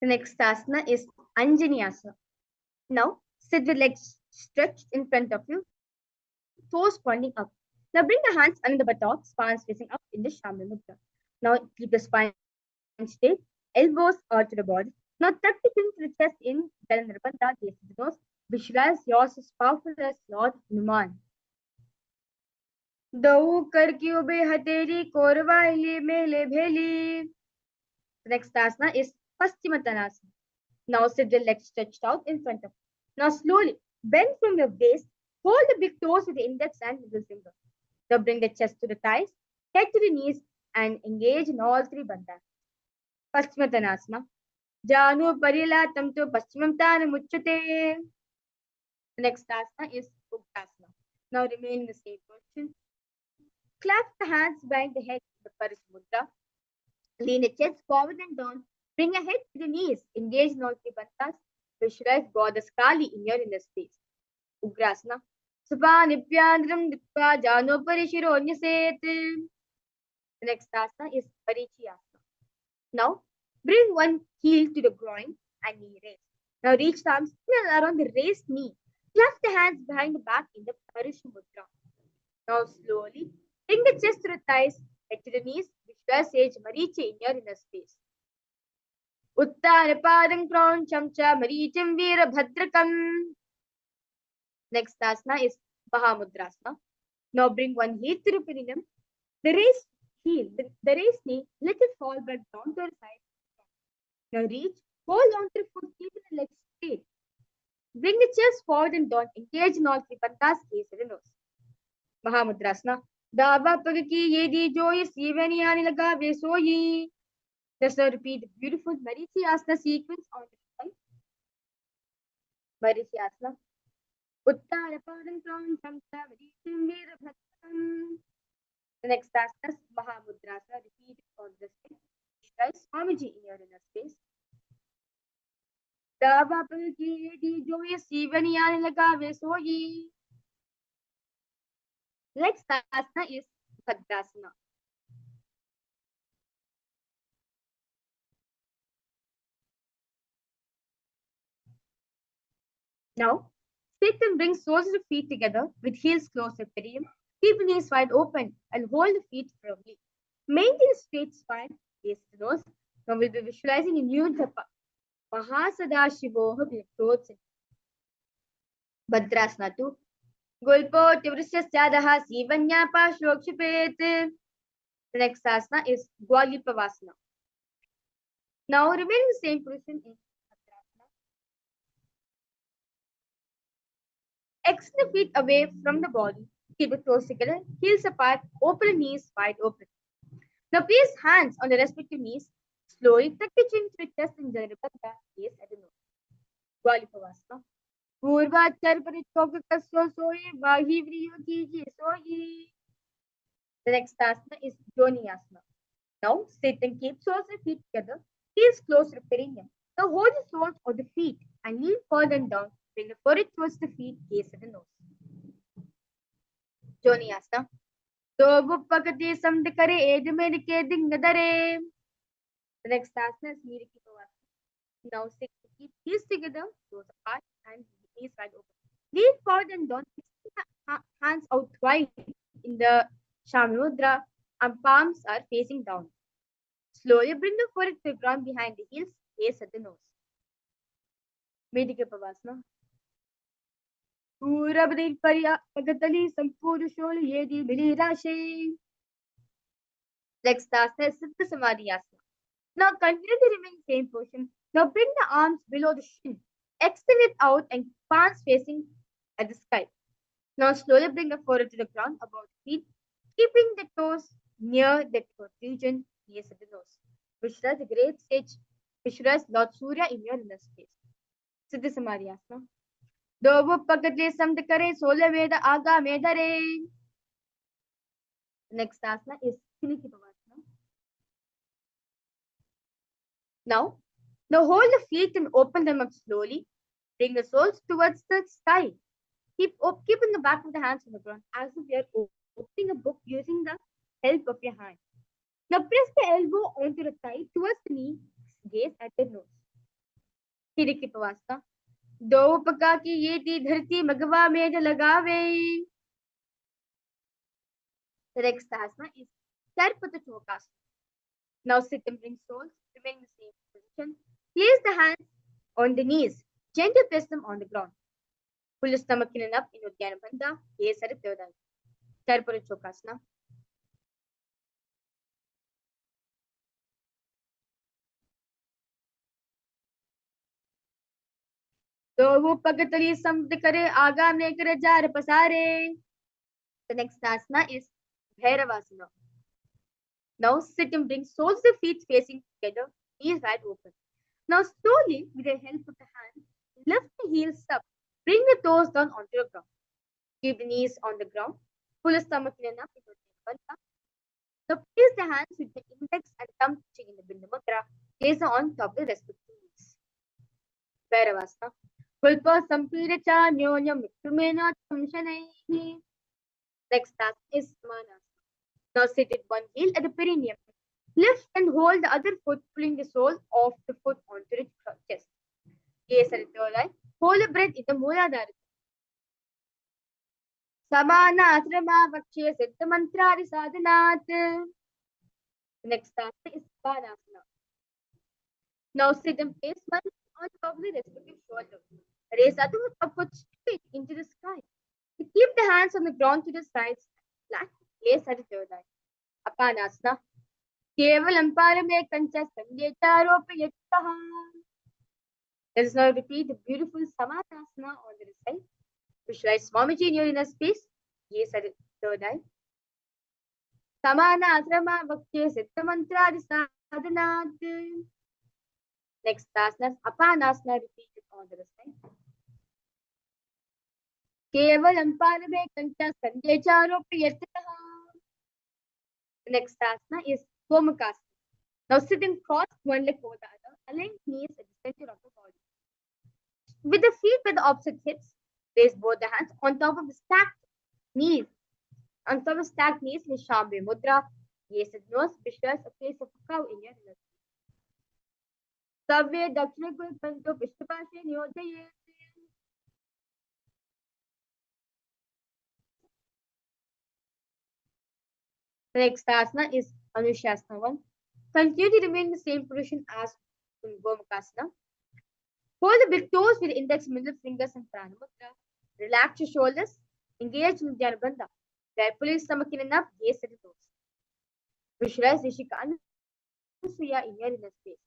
The next asana is Anjaneyasana. Now, sit with legs stretched in front of you, toes pointing up. Now, bring the hands under the buttocks, palms facing up in the Shamla Mudra. Now, keep the spine straight, elbows out to the body. Now, tuck the chin to the chest in Jalanarabandha, gaze to the nose. Visualize yourself as powerful as Lord Hanuman. Dau karki ube hateri korva ili mele bheli. The next asana is Paschimottanasana. Now sit the legs stretched out in front of you. Now slowly bend from your waist. Hold the big toes with the index and middle finger. Now bring the chest to the thighs, head to the knees, and engage in all three bandhas. Paschimottanasana. Janu parilatam tu paschimam tanam uchyate. The next asana is Uttanasana. Now remain in the same position. Clasp the hands behind the head in the Paramudra. Lean the chest forward and down. Bring your head to the knees. Engage in all three bandhas. Visualize Goddess Kali in your inner space. Ugrasana. Supanipyandram ditva jano parishiro nyaset. The next asana is Parichiyasana. Now, bring one heel to the groin and knee raise. Now, reach the arms around the raised knee. Clasp the hands behind the back in the Parishamudra. Now, slowly bring the chest to the thighs, head to the knees. Visualize Sage Marichi in your inner space. Uttarapadam Kroncham cha Maricham Veerabhadrakam. Next asana is Mahamudrasana. Now bring one heel to the perineum. The raised heel. The raised knee, let it fall back down to the side. Now reach, hold on to the foot, keeping the legs straight. Bring the chest forward and down. Engage in all three bandhas, gaze at the nose. Mahamudrasana. Dava pagaki yedi joy sivani ani laga vesoyi. Let's now repeat the beautiful Marichi Asana sequence on the side. Marichi Asana. Uttara padam from samsa marichim veerabhatam. The next asana is Mahamudrasana. Repeat it on the side. Visualize Swamiji in your inner space. Dava pagaki yedi joy sivani ani laga vesoyi. Next asana is Bhadrasana. Now, sit and bring soles of the feet together with heels close to the perineum. Keep the knees wide open and hold the feet firmly. Maintain a straight spine, gaze to the nose. Now we'll be visualizing a new japa. Mahasadaashivoham Level-1. Bhadrasana 2. Gulpo Tivrishyasyadaha Sivanyapa Shokshipet. The next asana is Gwalipavasana. Now remain in the same position in Bhadrasana. Extend the feet away from the body. Keep the toes together, heels apart, open the knees wide open. Now place hands on the respective knees. Slowly tuck the chin to the chest and Janabandha, gaze at the nose. Gwalipavasana. Purvachar parithoka kasyo soye vahivriyo kiji soye. The next asana is Yoni Asana. Now sit and keep soles and feet together, heels close to the perineum. Now hold the soles of the feet and kneel forward and down. Bring the forehead towards the feet, gaze at the nose. Yoni Asana. Dobupakati samdikare edumedike dingadare. The next asana is Miriki Pavasana. Now sit and keep heels together, toes apart, and knees wide open. Lean forward and down, hands out wide in the Shamudra, and palms are facing down. Slowly bring the forehead to the ground behind the heels, gaze at the nose. Medika Pavasana. Purabdil Parya Pagatali Sampurushol Yedi Bilirashe. Next asana is Siddha Samadhi Asana. Now continue to remain in the same position. Now bring the arms below the shin. Extend it out and palms facing at the sky. Now slowly bring the forehead to the ground above the feet, keeping the toes near the protrusion, gaze at the nose. Visualize the great sage. Visualize Lord Surya in your inner space. Siddha Samadhi Asana. Dovu Pagati Samdakare Sola Veda Aga Medare. Next asana is Kiniki Pavasana. Now hold the feet and open them up slowly. Bring the soles towards the sky. Keep in the back of the hands on the ground as if you are opening a book using the help of your hand. Now press the elbow onto the thigh towards the knee. Gaze at the nose. Kiriki Pavasana. Do paka ki yeti dharti magwa med lagave. The next asana is Sarpata Chokasana. Now sit and bring soles. Remain in the same position. Place the hands on the knees. Gently press them on the ground. Pull the stomach in and up in Uddiyana Bandha. Gaze at the third eye. Sarpata Chokasana. तो वो पगतली समुद्र करे आगा में करे jar pasare. The next asana is Bhairavasana. Now sit and bring soles of the feet facing together, knees wide open. Now slowly, with the help of the hand, lift the heels up. Bring the toes down onto the ground. Keep the knees on the ground. Pull the stomach in and up into the bandha. Now place the hands with the index and thumb touching in the Bindu Mudra. Place them on top of the respective knees. Bhairavasana. Kulpa sampiracha nyonyam mikrumena tamshanaihi. Next task is Manasana. Now sit with one heel at the perineum. Lift and hold the other foot, pulling the sole of the foot onto the chest. Gaze at the third eye. Hold the breath in the Mooladhara. Samana Asrama Vakshe Siddha Mantrari Sadhanat. The next task is Banasana. Now sit and place one on top of the respective shoulder. Raise other foot upward straight into the sky. Keep the hands on the ground to the sides. Flat. Gaze at the third eye. Apanasana. Kevalam paramekancha sandecharopayaktaha. Let us now repeat the beautiful Samanasana on the side. Visualize Swamiji in your inner space. Yes, at the third eye. Samana asrama vakye siddha mantradi sadhanat. Next asana, Apanasana, repeated on the side. Kevalam paramekancha sandecharopayaktaha. The next asana is Gomakasana. Now sit in cross, one leg over the other, align knees at the center of the body. With the feet by the opposite hips, place both the hands on top of the stacked knees. On top of stacked knees in Shambhi Mudra. Yes, it knows, visualize a place of a cow in your inner. Savve Dakshina Gulpanto Vishtapashe Nyodaye. The next asana is Anushasana 1. Continue to remain in the same position as in Gomakasana. Hold the big toes with the index, middle fingers and Pranayama. Relax your shoulders. Engage in Dhyana Bandha. Carefully stomach in enough, gaze at the toes. Visualize Rishika Anusaya in your inner space.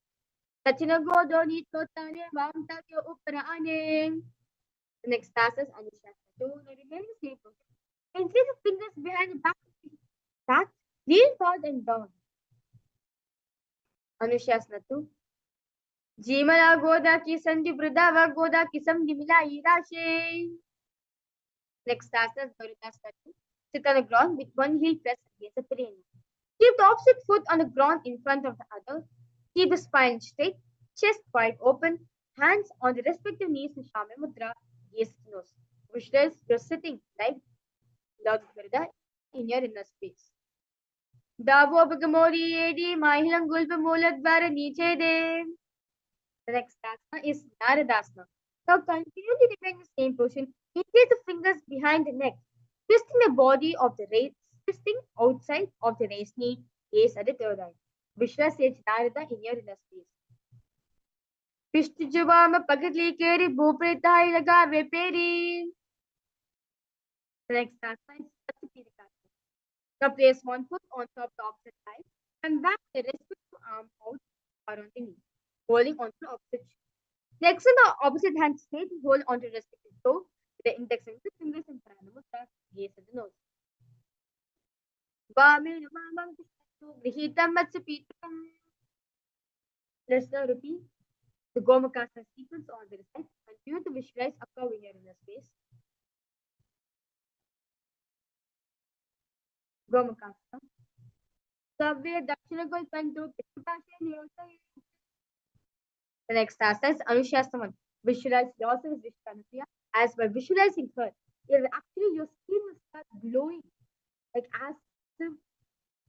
Tachina Godo Nito Tane Vam Takyo Upparane. The next task is Anushasana 2. Now remain in the same position. Increase the fingers behind the back. Lean forward and down. Anushasana 2. Jimala Goda Kisandi Bridava Goda Kisam Dimila Irashe. Next asana is Garutasana 2. Sit on the ground with one heel pressed against the terrain. Keep the opposite foot on the ground in front of the other. Keep the spine straight, chest wide open, hands on the respective knees in Shama Mudra, gaze to nose. Visualize you're sitting like Lord Garda in your inner space. Davo Bagamori Edi Mahilam Gulba Muladvara Niche De. The next asana is Naradasana. Now continue to remain in the same position. Increase the fingers behind the neck, twisting the body of the raised, twisting outside of the raised knee, gaze at the third eye. Visualize Sage Narada in your inner space. Pishtujuvama Pagatli Keri Bhupretai Laga Veperi. The next asana is Satipirikasana. Now place one foot on top of the opposite thigh and back the respective arm out or on the knee, holding onto the opposite shoe. Next, on the opposite hand straight, hold onto the respective toe with the index and the fingers and Pranayama, gaze at the nose. Let's now repeat the Gomakasana sequence on the side. Continue to visualize a cow in your inner space. Gomakasana. Savve Dakshina Gulpanto Pitapashe Nyodaye. The next asana is Anushasana 1. Visualize yourself as Vishwanupriya. As by visualizing her, your skin will start glowing, like as if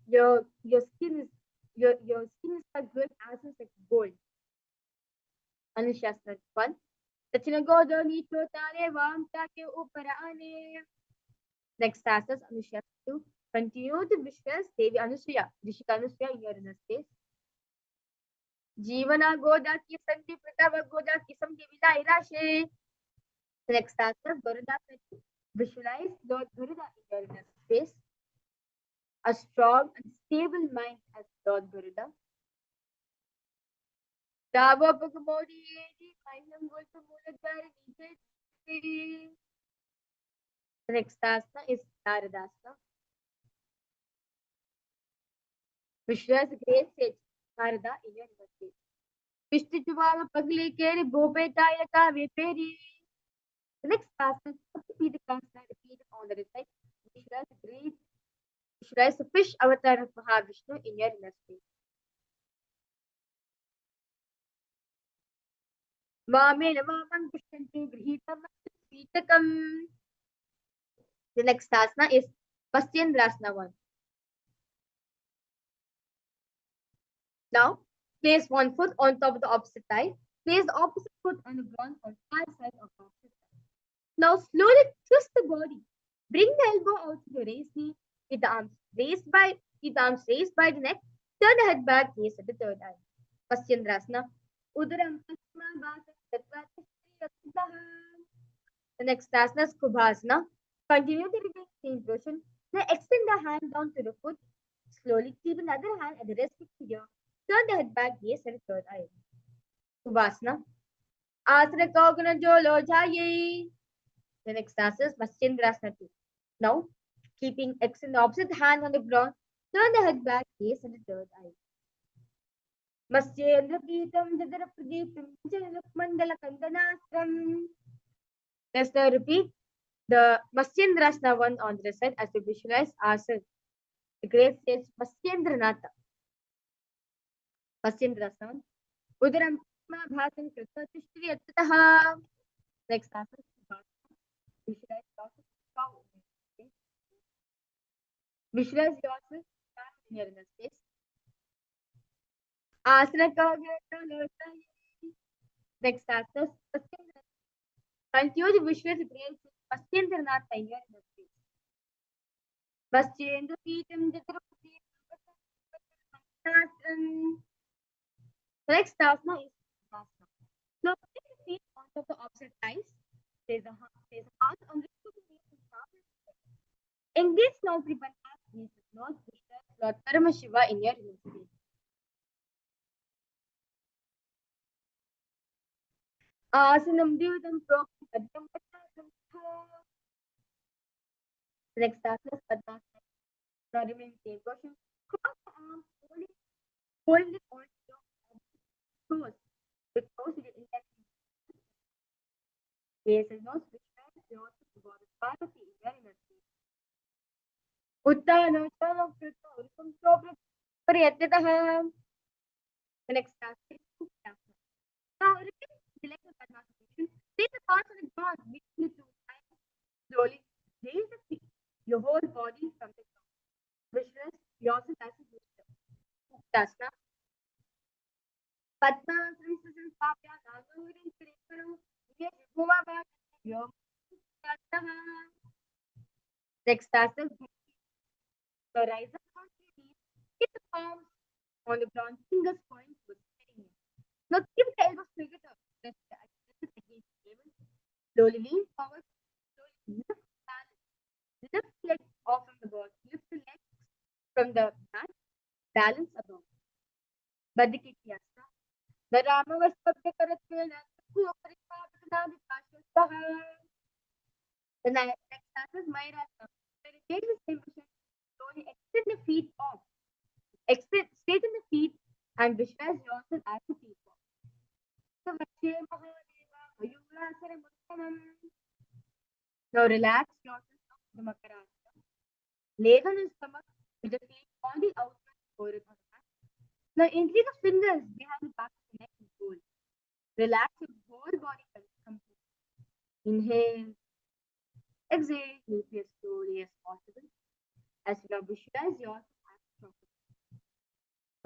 your skin is start glowing as if like gold. Anushasana 1. Tachina Godo Nito Tane Vam Take Upparane. Next asana is Anushasana 2. Continue to visualize Devi Anusuya, Rishika Anusuya in your inner space. Jivana Goda Kisanti Pratava Goda Kisam Divila Irashe. The next asana is Garuda. Visualize Lord Garuda in your inner space. A strong and stable mind as Lord Garuda. Dava Pagamodi Edi Mainam Golpa Muladari Niche. The next asana is Naradasana. Visualize the great sage Narada in your inner space. Vishtuvala Pagli Keri Bhopetayaka Viperi. The next asana is Satipirikasana, repeated on the side. Visualize the fish avatar of Mahavishnu in your inner space. Vame Navamam Pushyanti Grihitam Pitakam. The next asana is Vastyendrasana 1. Now, place one foot on top of the opposite thigh. Place the opposite foot on the ground on far side of the opposite thigh. Now, slowly twist the body. Bring the elbow out to the raised knee. Keep the arms raised by the neck. Turn the head back, gaze at the third eye. Vastyendrasana. Udaram The next asana is Kubhasana. Continue to repeat the same position. Now extend the hand down to the foot. Slowly keep another hand at the rest of the ear. Turn the head back, gaze at the third eye. Subhasana. Asana Kogana Jolo Jaye. The next asana is Matsyendrasana 2. Now, keeping X in the opposite hand on the ground, turn the head back, gaze at the third eye. Masyendra Pitam Jadara Pradeepam Jalak Mandala Kandanastram. Let's now repeat the Matsyendrasana 1 on the side as we visualize ourselves. The great sage Matsyendranatha. Matsyendrasana 1. Udaram Bhatam Krita Tishtri Attataha. Next asana. Visualize yourself cow. Visualize yourself in your inner space. Asana Kogana. Next asana. Continue to visualize the great Matsyendranath in your inner space. Masyendra Pitam Jadara Pradeepam. The next asana is Asana. Now, put your feet on top of the opposite thighs. There's a heart on the two knees. Engage nostril and ask Jesus, Lord Krishna, Lord Paramashiva in your inner space. Asanam Dividam Prokti Padam Patam. The next asana is Padmasana. Now remain same position. Cross the arms, hold it on your toes. With toes you index. Gaze and nose, visualize yourself to Goddess Parvati in your inner space. Uttana Chala Krita Urkum Sobra Pariyatataha. The next asana is Uttana. Now repeat select the Padmasana position. Place the thoughts on the ground between the two thighs. Slowly raise the feet, your whole body from the ground. Visualize yourself as a booster. Uttasana. Padmasana Susan Papya Nagahurin Kirikaru. Yeshua Bhat. Yom. Next asana. So rise up on your knees. Keep the palms on the ground. Fingers point towards the head. Now keep the elbows together. Press the against the table. Slowly lean forward. Slowly lift balance. Lift legs off from the body. Lift the legs from the mat. Balance above. Badikikiyasana. The Rama was Karatana. The next asana is Mayurasana. Take the same position. Slowly extend the feet off. Straighten the feet and visualize yourself as a peacock. Now relax yourself from the Makarasana. Lay on your stomach with the feet on the outside forehead on the mat. Now increase the fingers behind the back of the neck and fold. Relax your whole body completely. Inhale. Exhale. Move as slowly as possible. As you now visualize yourself as a crocodile.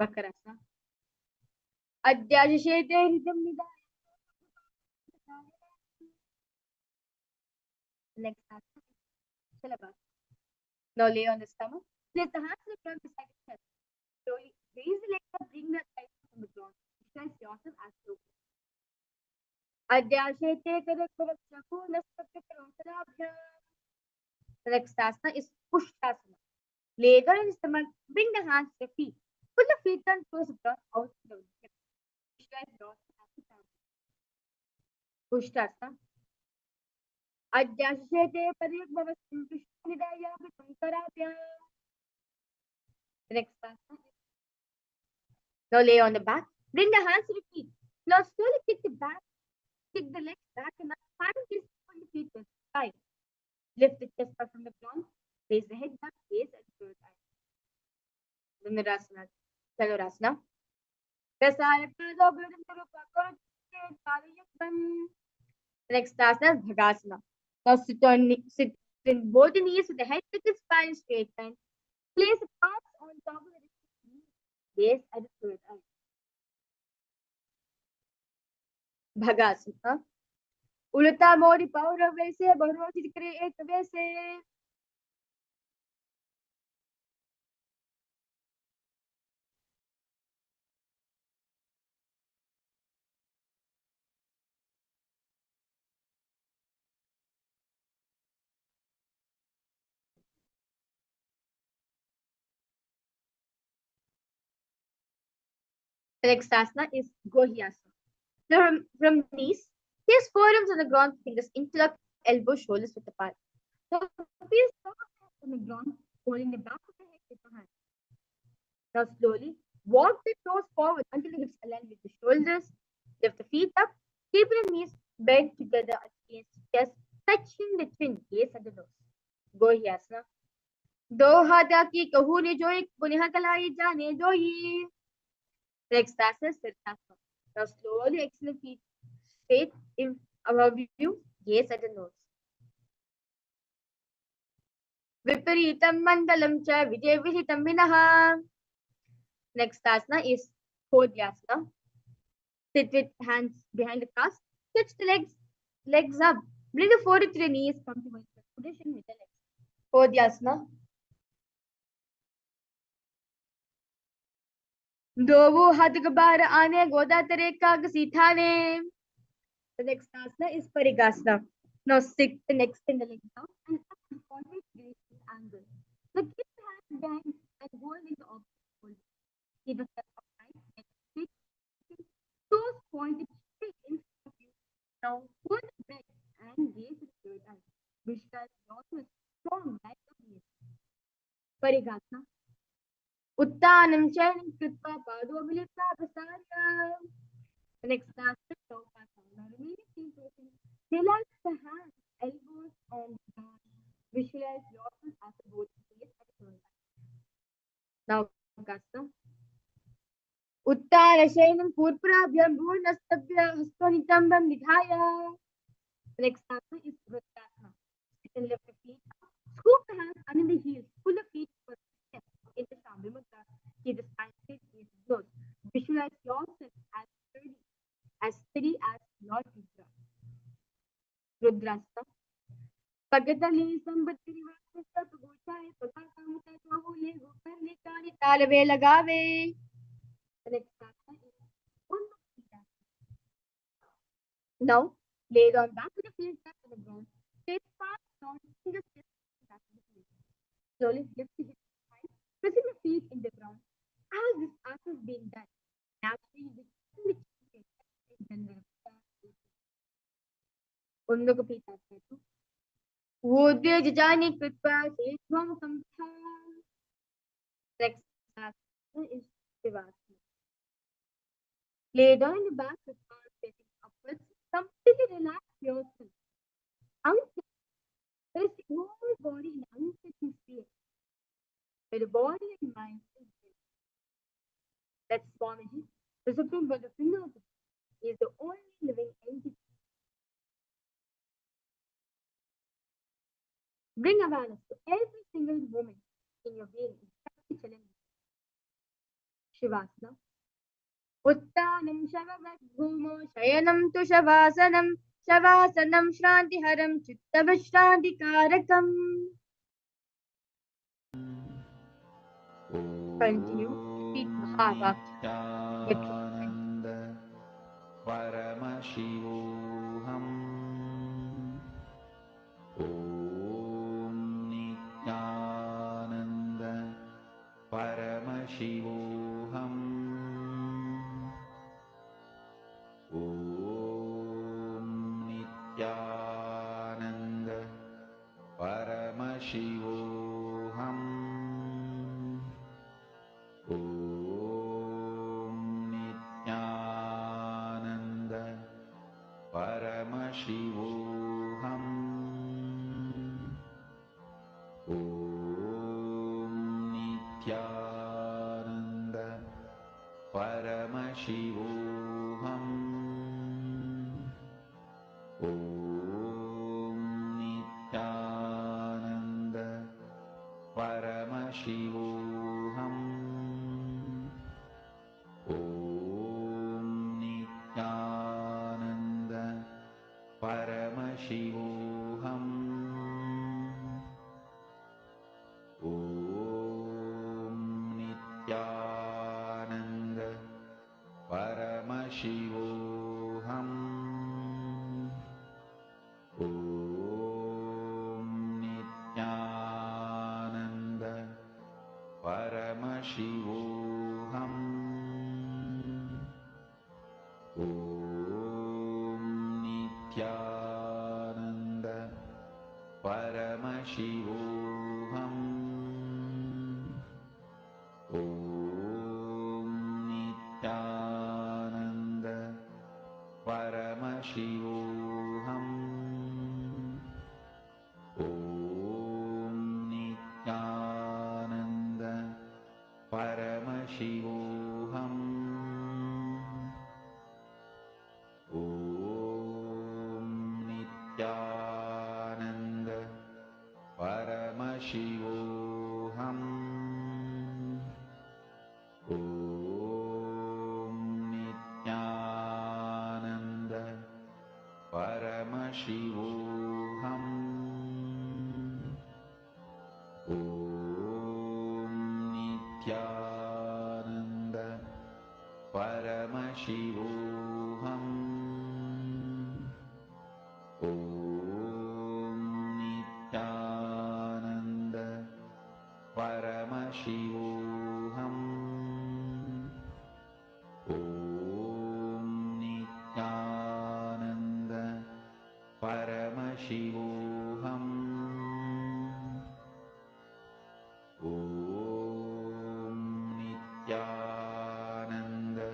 Makarasana. Adhyajashete hridam nidaya. Next asana is Shalabhasana. Now lay on the stomach. Place the hands on the ground beside the chest. Slowly raise the legs up, bring the thighs from the ground. Visualize yourself as slow. Adhyashete karakarakshaku naspakakaramsarabhyam. The next asana is Pushtasana. Lay down on the stomach, bring the hands to the feet. Pull the feet down towards the ground out to the hip. Visualize yourself as a family. Pushtasana. Adhyashete parikbhavastam krishnidaya vitamkarabhyam. The next asana. Now lay on the back. Bring the hands to the feet. Now slowly kick the legs back and up. Finally, pull the feet to the side. Lift the chest up from the ground. Raise the head back. Gaze at the third eye. The Nirasana. Chanurasana. The next asana is Bhagasana. Now sit in both the knees with the head with the spine straight line. Place the palms on top of the knee. Gaze at the third eye. Bhagasana. Ulata modi paura vese bharoti kre ek vese. The next asana is Gohyasana. From knees, place forearms on the ground, fingers interlock, elbows, shoulders width apart. Now place on the ground, holding the back of the head with your hand. Now slowly walk the toes forward until the hips align with the shoulders. Lift the feet up, keep the knees bent together against the chest, touching the chin, gaze at the nose. Gohyasana. दो हाथा की कहू ने जो एक पुनः कलाई जाने दो ही. Next asana is Sirsasana. Now slowly exhale the feet straight in above you, gaze at the nose. Viparitam mandalam cha vijay vihitam minaha. Next asana is Kodhyasana. Sit with hands behind the calves. Stretch the legs up. Bring the forehead to the knees. Come to one position with the legs. Kodhyasana. दो हाथ गबार आने गोदा तेरे कागसी थाने. The next asana is Parigasana. Now sit the next in the leg down and up the forward gaze with angle. Now keep the hands behind and hold in the opposite shoulder. Keep the step upright, neck straight, toes pointed straight in front of you. Now hold the breath and gaze with the third eye. Visualize yourself strong like a beast. Parigasana. Uttanam chanting Kripa Pado Milita Prasarya. The next asana is Saukasana. Now remain in position. Relax the hands, elbows on the ground. Visualize yourself as a boat face at the third eye. Now Saukasana. Uttara Shainam Purpurabhyam Bhurnastabhya Hastonitam Nidhaya. The next asana is Vritsasana. You can lift the feet up. Scoop the hands under the heels. Pull the feet first step in the Shambhi Mudra. Keep the spine straight, gaze close. Visualize yourself as steady as Lord Rudra. Rudrasana. Pagatali Sambati Rivasa Pagusai Pagakamuta Kahule Gopani Kani Talave Lagave. The next asana is Unclutching. Now, lay on back with the feet back on the ground. Face fast down, fingers back to the feet. Slowly lift the hips high, pressing the feet in the ground. As this asana is being done, naturally the chin उन लोगों को पीता है तो वो दे जाने कृपा से हम संथा. Next asana is Shivasana. Lay down in the back with arms facing upwards. Completely relax yourself. Place the whole body in unclutching state, where the body and mind is built. That's Swamiji. The Supreme Point of Hinduism is the only living entity. Bring awareness to every single moment in your being. Shivasana. Uttanam Shavavadbhumo Shayanam tu Shavasanam Shavasanam Shrantiharam Chittavashrantikarakam. Continue. Repeat Nityananda Paramashivoham. Om Nityananda Paramashivoham. Om Nityananda Paramashivoham. Om Nityananda Paramashivoham. Om Nityananda Paramashivoham. Om Nityananda Paramashivoham. Om Nityananda Paramashivoham. Om Nityananda Paramashivoham. Om Nityananda Paramashivoham. Paramashivoham. Om Nityananda Paramashivoham. Om Nityananda Paramashivoham. Om Nityananda Paramashivoham. Om Nityananda Paramashivoham. Om Nityananda Paramashivoham. Om Nityananda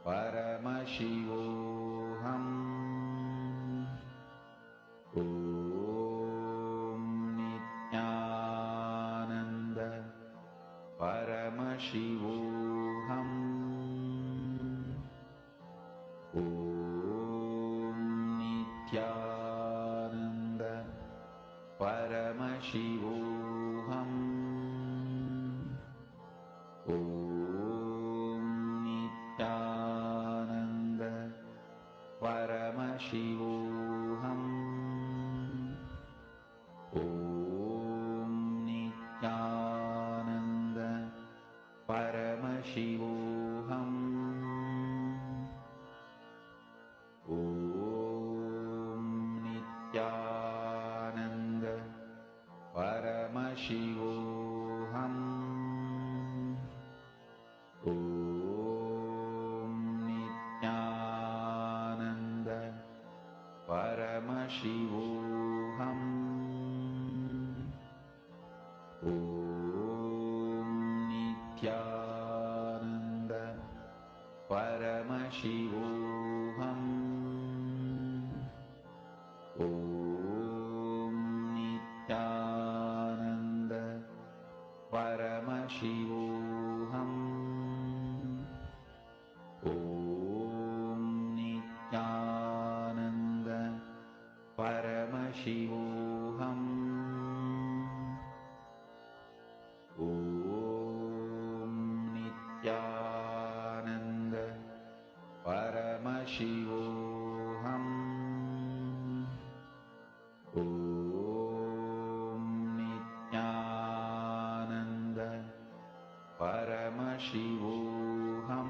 Paramashivoham. Om Nityananda Paramashivoham. Om Nityananda Paramashivoham. Om Nityananda Paramashivoham. Om Nityananda Paramashivoham. Om Nityananda Paramashivoham. Om Nityananda Paramashivoham. Om Nityananda Paramashivoham. Om Nityananda Paramashivoham. Om Nityananda Paramashivoham. Om Nityananda Paramashivoham. Om Nityananda Paramashivoham.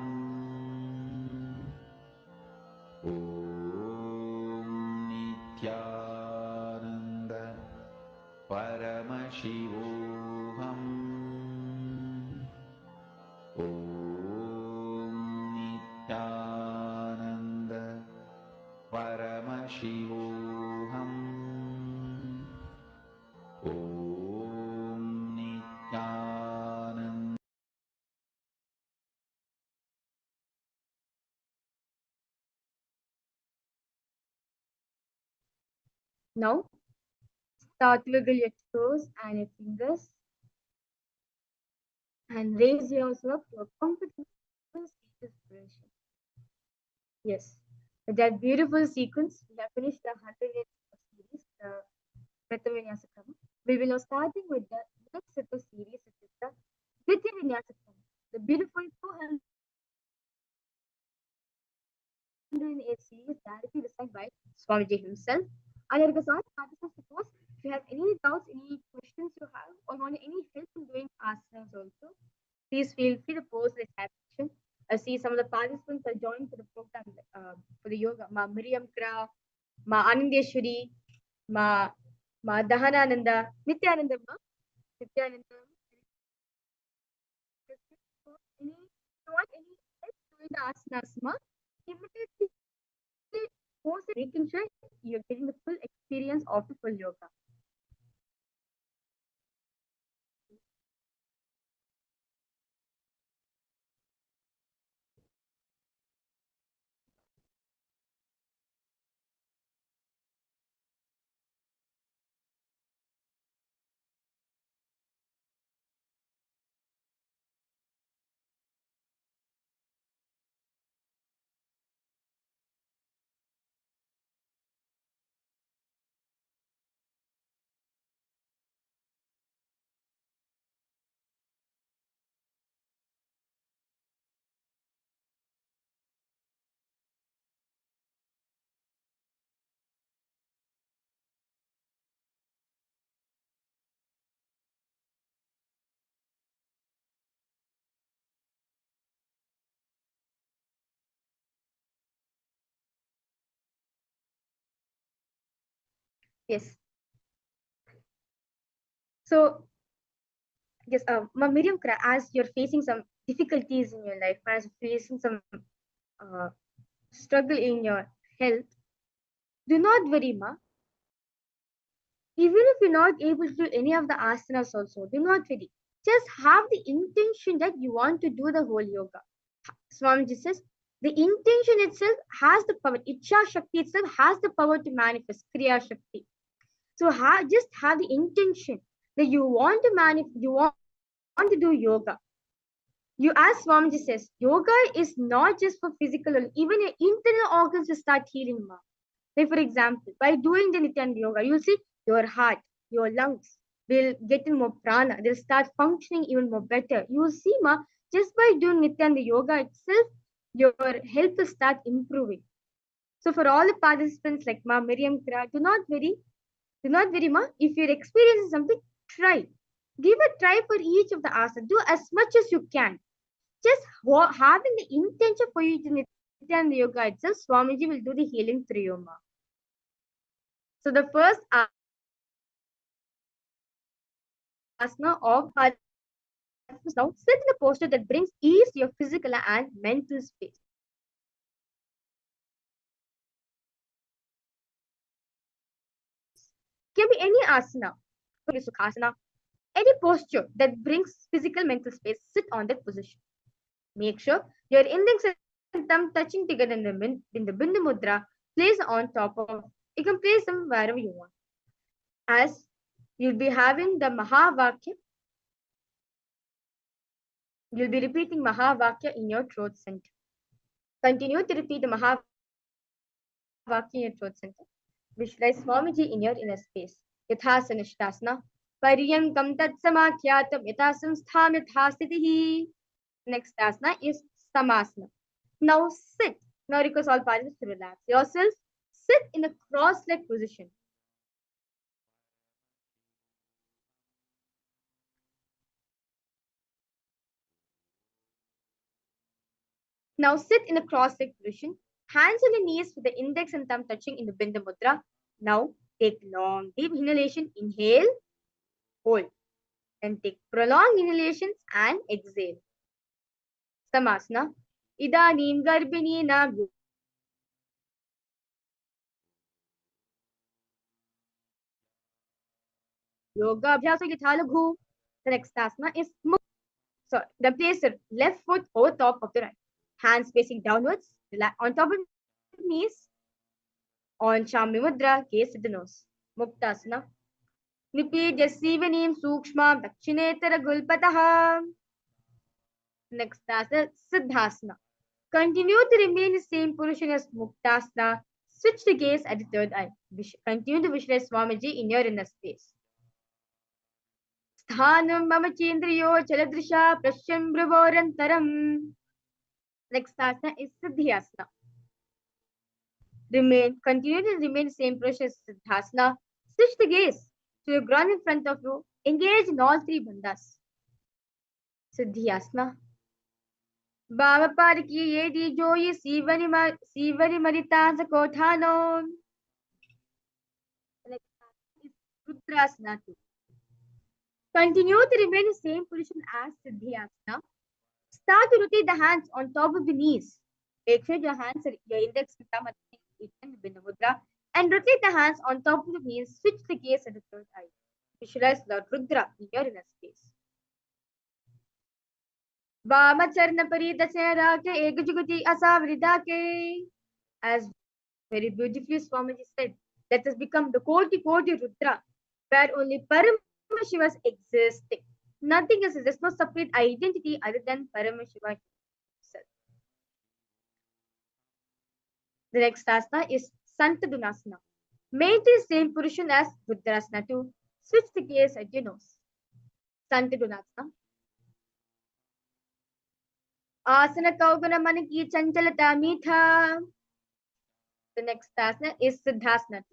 Om Nityananda Paramashivoham. Om Nityananda Paramashivoham. Om Nityananda. Now, start to wiggle your toes and your fingers and raise yourself to a comfortable seated position. Yes, with that beautiful sequence, we have finished the 100th series, the Prithvi Vinyasa Krama. We will now starting with the next set of series, which is the Nitya Vinyasa Krama, the beautiful 208 series directly designed by Swamiji himself. And Argasad, participants, suppose if you have any doubts, any questions you have, or want any help in doing asanas also, please feel free to post the chat section. I see some of the participants are joined for the program for the yoga. Ma Miriam Kra, Ma Anandeshwari, Ma Dahanananda, Nityananda, Ma Nityananda. Any, you want any help doing the asanas, Ma? Immediately post it, making sure you're getting the full experience of the full yoga. Yes. So, yes, Miriam, as you're facing some difficulties in your life, as you're facing some uh, struggle in your health, do not worry, ma. Even if you're not able to do any of the asanas also, do not worry. Just have the intention that you want to do the whole yoga. Swamiji says, the intention itself has the power. Ichha Shakti itself has the power to manifest Kriya Shakti. So just have the intention that you want to you want to do yoga. You, as Swamiji says, yoga is not just for physical, even your internal organs will start healing. Ma. Like for example, by doing the Nityananda yoga, you'll see your heart, your lungs will get in more prana. They'll start functioning even more better. You'll see, ma, just by doing Nityananda yoga itself, your health will start improving. So for all the participants like Ma, Miriam, Kra, do not worry, ma. If you're experiencing something, try. Give a try for each of the asanas. Do as much as you can. Just having the intention for you to Nityananda yoga itself, Swamiji will do the healing through you, ma. So the first asana of now sit in a posture that brings ease to your physical and mental space. Can be any asana, sukhasana, any posture that brings physical mental space. Sit on that position. Make sure your index and thumb touching together in the Bindu Mudra. Place on top of. You can place them wherever you want. As you'll be having the Mahavakya, you'll be repeating Mahavakya in your throat center. Continue to repeat the Mahavakya in your throat center. Visualize Swamiji in your inner space. Yathasana Shtasana. Paryankam tat samakyatam yathasam stham yathasitihi. Next asana is Samasana. Now sit. Now request all participants to relax yourself. Sit in a cross-leg position. Now sit in a cross-leg position. Hands on your knees with the index and thumb touching in the Bindu Mudra. Now take long, deep inhalation. Inhale, hold. And take prolonged inhalations and exhale. Samasana. Idanim garbini na yoga abhyaso yathalaghu. The next asana is so the place the left foot over top of the right. Hands facing downwards, on top of knees, on Shami Mudra, gaze at the nose. Muktasana. Repeat Yasivanim Sukshma Dakshinetara Gulpataha. Next asana, Siddhasana. Continue to remain the same position as Muktasana. Switch the gaze at the third eye. Continue to visualize Swamiji in your inner space. Sthanam mama chendriyo chaladrisha prashyam bravorantaram. Next asana is Siddhyasana. Continue to remain same position as Siddhasana. Switch the gaze to the ground in front of you. Engage in all three bandhas. Siddhyasana. Baba Pariki Yedi Joyi Sivari Marita Sakotano. Next asana is Rudrasana. Continue to remain in same position as Siddhyasana. Start to rotate the hands on top of the knees. Make sure your hands are your index and thumb at the Bindu Mudra and rotate the hands on top of the knees. Switch the gaze at the third eye. Visualize Lord Rudra in your inner space. Vamacharna Paridasena Rake Ekajugati Asavridake. As very beautifully Swamiji said, let us become the Koti Rudra, where only Paramashiva is existing. Nothing else. There's no separate identity other than Paramashiva himself. The next asana is Santadunasana. Maintain the same position as Rudrasana to switch the gaze at your nose. Santadunasana. Asana Kaugana Maniki Chanchalata Mitha. The next asana is Siddhasana.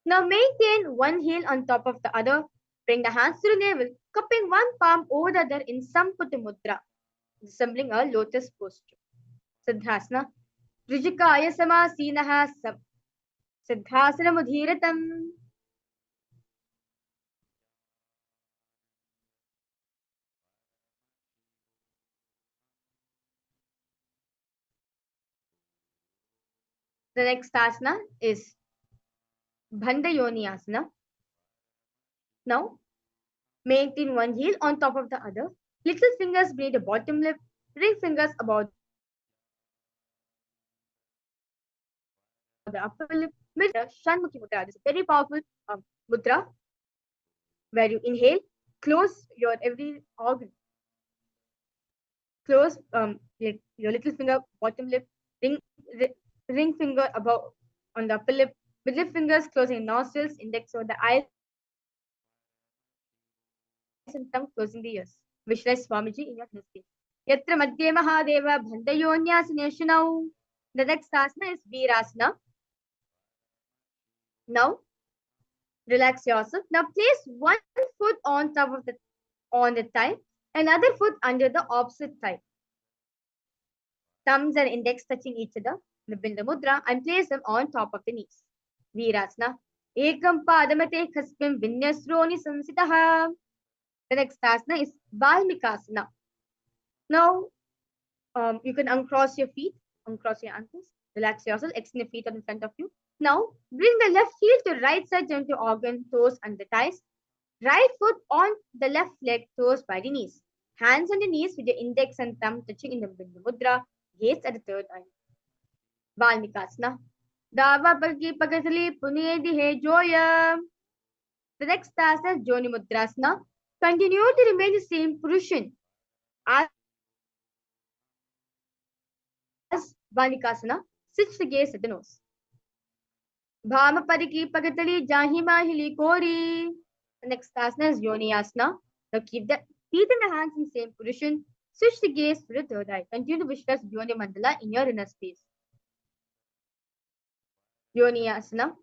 Now maintain one heel on top of the other. Bring the hands to the navel, cupping one palm over the other in Samputa Mudra, resembling a lotus posture. Siddhasana. Rijikaya Samasinaha Siddhasana Mudhiratam. The next asana is Bandayoni asana. Now, maintain one heel on top of the other. Little fingers beneath the bottom lip, ring fingers above the upper lip, mid Shanmukhi mudra. This is a very powerful mudra where you inhale, close your every organ, close your little finger, bottom lip, ring, ring finger above on the upper lip, middle fingers closing nostrils, index over the eyes, and thumb closing the ears. Visualize Swamiji in your headspace. Yatra Madhye Mahadeva Bhandayonyasana. The next asana is Virasana. Now, relax yourself. Now, place one foot on top of the thigh, another foot under the opposite thigh. Thumbs and index touching each other. Nibinda Mudra and place them on top of the knees. Virasana. Ekam padamate khasmim vinyasroni sansitaha. The next asana is Valmikasana. Now, you can uncross your feet, uncross your ankles, relax yourself, extend your feet in front of you. Now, bring the left heel to right side, join to organ, toes, and the thighs. Right foot on the left leg, toes by the knees. Hands on the knees with your index and thumb touching in the Bindu Mudra, gaze at the third eye. Valmikasana. Dava Palki Pagatali Punedi He Joya. The next asana is Joni Mudrasana. Continue to remain the same position as Valmikasana. Switch the gaze at the nose. Bhama Pariki Pagatali Jahima Hili Kori. The next asana is Yoni Asana. Now keep the feet and the hands in the same position. Switch the gaze to the third eye. Continue to visualize Yoni Mandala in your inner space. Yoni Asana.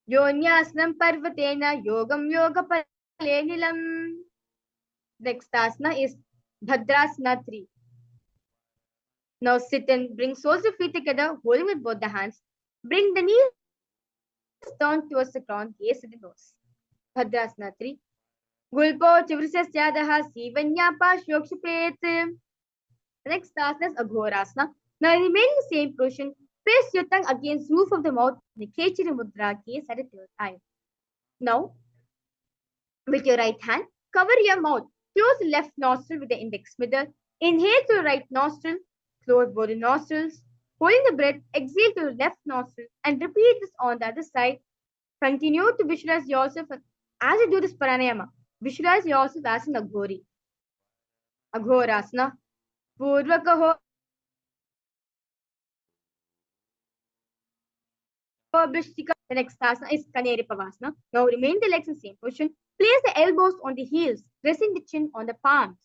Yoni Asanam Parvatena Yogam Yoga Palenilam. Next asana is Bhadrasana 3. Now sit and bring soles of feet together, holding with both the hands. Bring the knees down towards the ground, gaze at the nose. Bhadrasana 3. Gulpo Chivrisasyadaha Sivanyapa Shokshapet. The next asana is Aghorasana. Now remain in the same position. Press your tongue against the roof of the mouth. Nikechiri Mudra, gaze at the third eye. Now, with your right hand, cover your mouth. Close the left nostril with the index finger. Inhale through the right nostril. Close both the nostrils. Holding the breath, exhale through the left nostril and repeat this on the other side. Continue to visualize yourself as you do this pranayama. Visualize yourself as an Aghori. Aghorasana. Purvakaho. The next asana is Kaneri Pavasana. Now remain the legs in the same position. Place the elbows on the heels, resting the chin on the palms.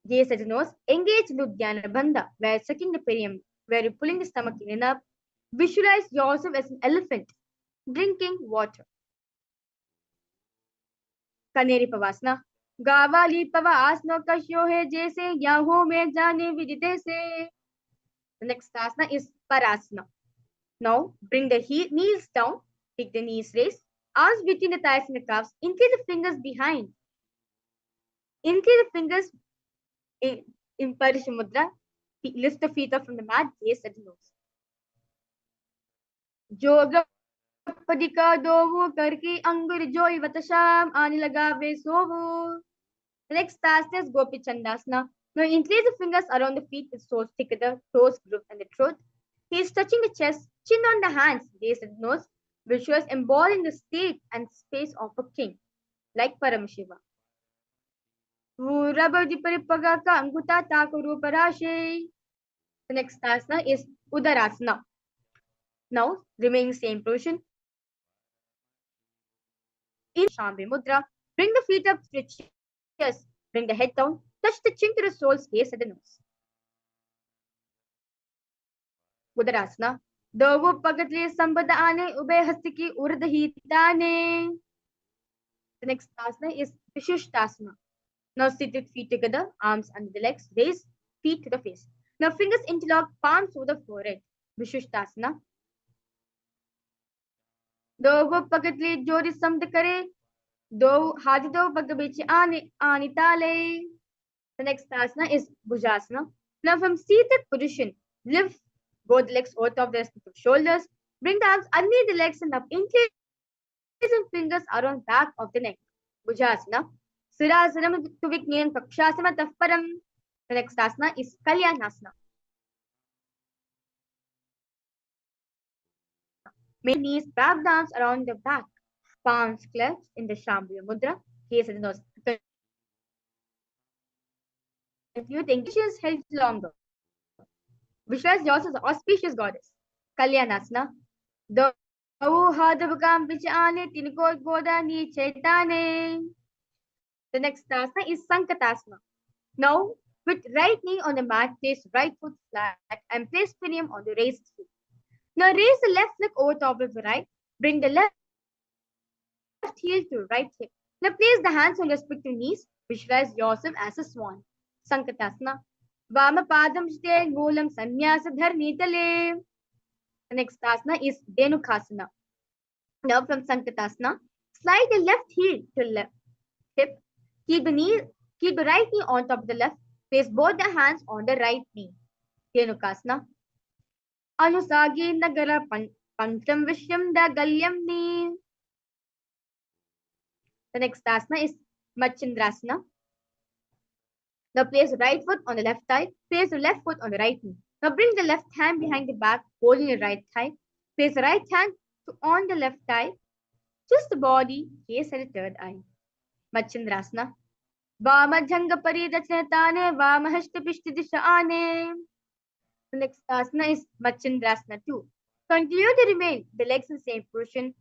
Gaze at the nose. Engage Ludhyana Bandha, where sucking the perineum, where you're pulling the stomach in and up. Visualize yourself as an elephant drinking water. Kaneri Pavasana. Gavali Pava Asna Kashyo He Jese Yaho Me Jane Vidite Se. The next asana is Parasana. Now, bring the knees down, take the knees raised, arms between the thighs and the calves, incline the fingers behind. Incline the fingers in Parishamudra, lift the feet up from the mat, gaze at the nose. Yoga Padika Dovu Karki Angur Joy Vatasham Anilagave Sovu. The next asana is Gopi Chandasana. Now, incline the fingers around the feet with toes together, toes grouped and the throat. He is touching the chest, chin on the hands, gaze at the nose, visuals embodying the state and space of a king, like Paramashiva. The next asana is Udarasana. Now, remain in the same position. In Shambhi Mudra, bring the feet up to the chest, bring the head down, touch the chin to the soles, gaze at the nose. Udarasana. Dovu Pagatli Sambadane Ube Hastiki Urdahitane. The next asana is Vishishtasana. Now sit with feet together, arms under the legs, raise feet to the face. Now fingers interlock, palms over the forehead. Vishishtasana. Dovu Pagatli Jodi Samdakare. Do Hadido Bagabichi Anitale. The next asana is Bhujasana. Now from seated position, lift both legs over top the respective shoulders. Bring the arms underneath the legs and up, increasing fingers around back of the neck. Bhujasana. Sirasanam tuviknyan pakshasana tafparam. The next asana is Kalyanasana. Make knees, wrap the arms around the back. Palms clenched in the Shambhu Mudra. Gaze at the nose. Conclude the engagement is held longer. Visualize yourself as an auspicious goddess. Kalyanasana. Hadabakam Vichane Tiniko Godani Chaitane. The next asana is Sankatasana. Now, with right knee on the mat, place right foot flat and place perineum on the raised foot. Now raise the left leg over top of the right. Bring the left heel to right hip. Now place the hands on respective knees. Visualize yourself as a swan. Sankatasana. Vama padam shte moolam sannyasa dharnitale. The next asana is Dhenukasana. Now from Sankatasana, slide the left heel to left hip. Keep the right knee on top of the left. Place both the hands on the right knee. Dhenukasana. Anusagi nagara pancham vishyam da galyam ni. The next asana is Machindrasana. Now place the right foot on the left thigh. Place the left foot on the right knee. Now bring the left hand behind the back, holding the right thigh. Place the right hand on the left thigh. Twist the body, gaze at the third eye. Machindrasana. Vamajhanga paridachanatane, Vamahashtapishti dishane. The next asana is Machindrasana 2. Continue to remain the legs in the same position.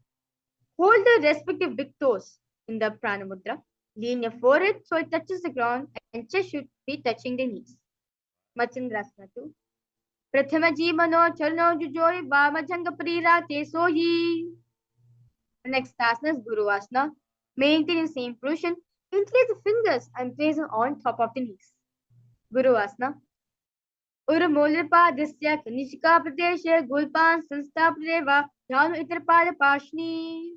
Hold the respective big toes in the Prana Mudra. Lean your forehead so it touches the ground and chest should be touching the knees. Machindrasana 2. Prathama Jimano Charno Jujoi Vamajhanga Parirate Sohi. The next asana is Guru Asana. Maintain in the same position. Increase the fingers and place them on top of the knees. Guru Asana. Urmulpadisya Kanishka Pradesha Gulpan Sansthapadeva Dhanu Itarpada Pashni.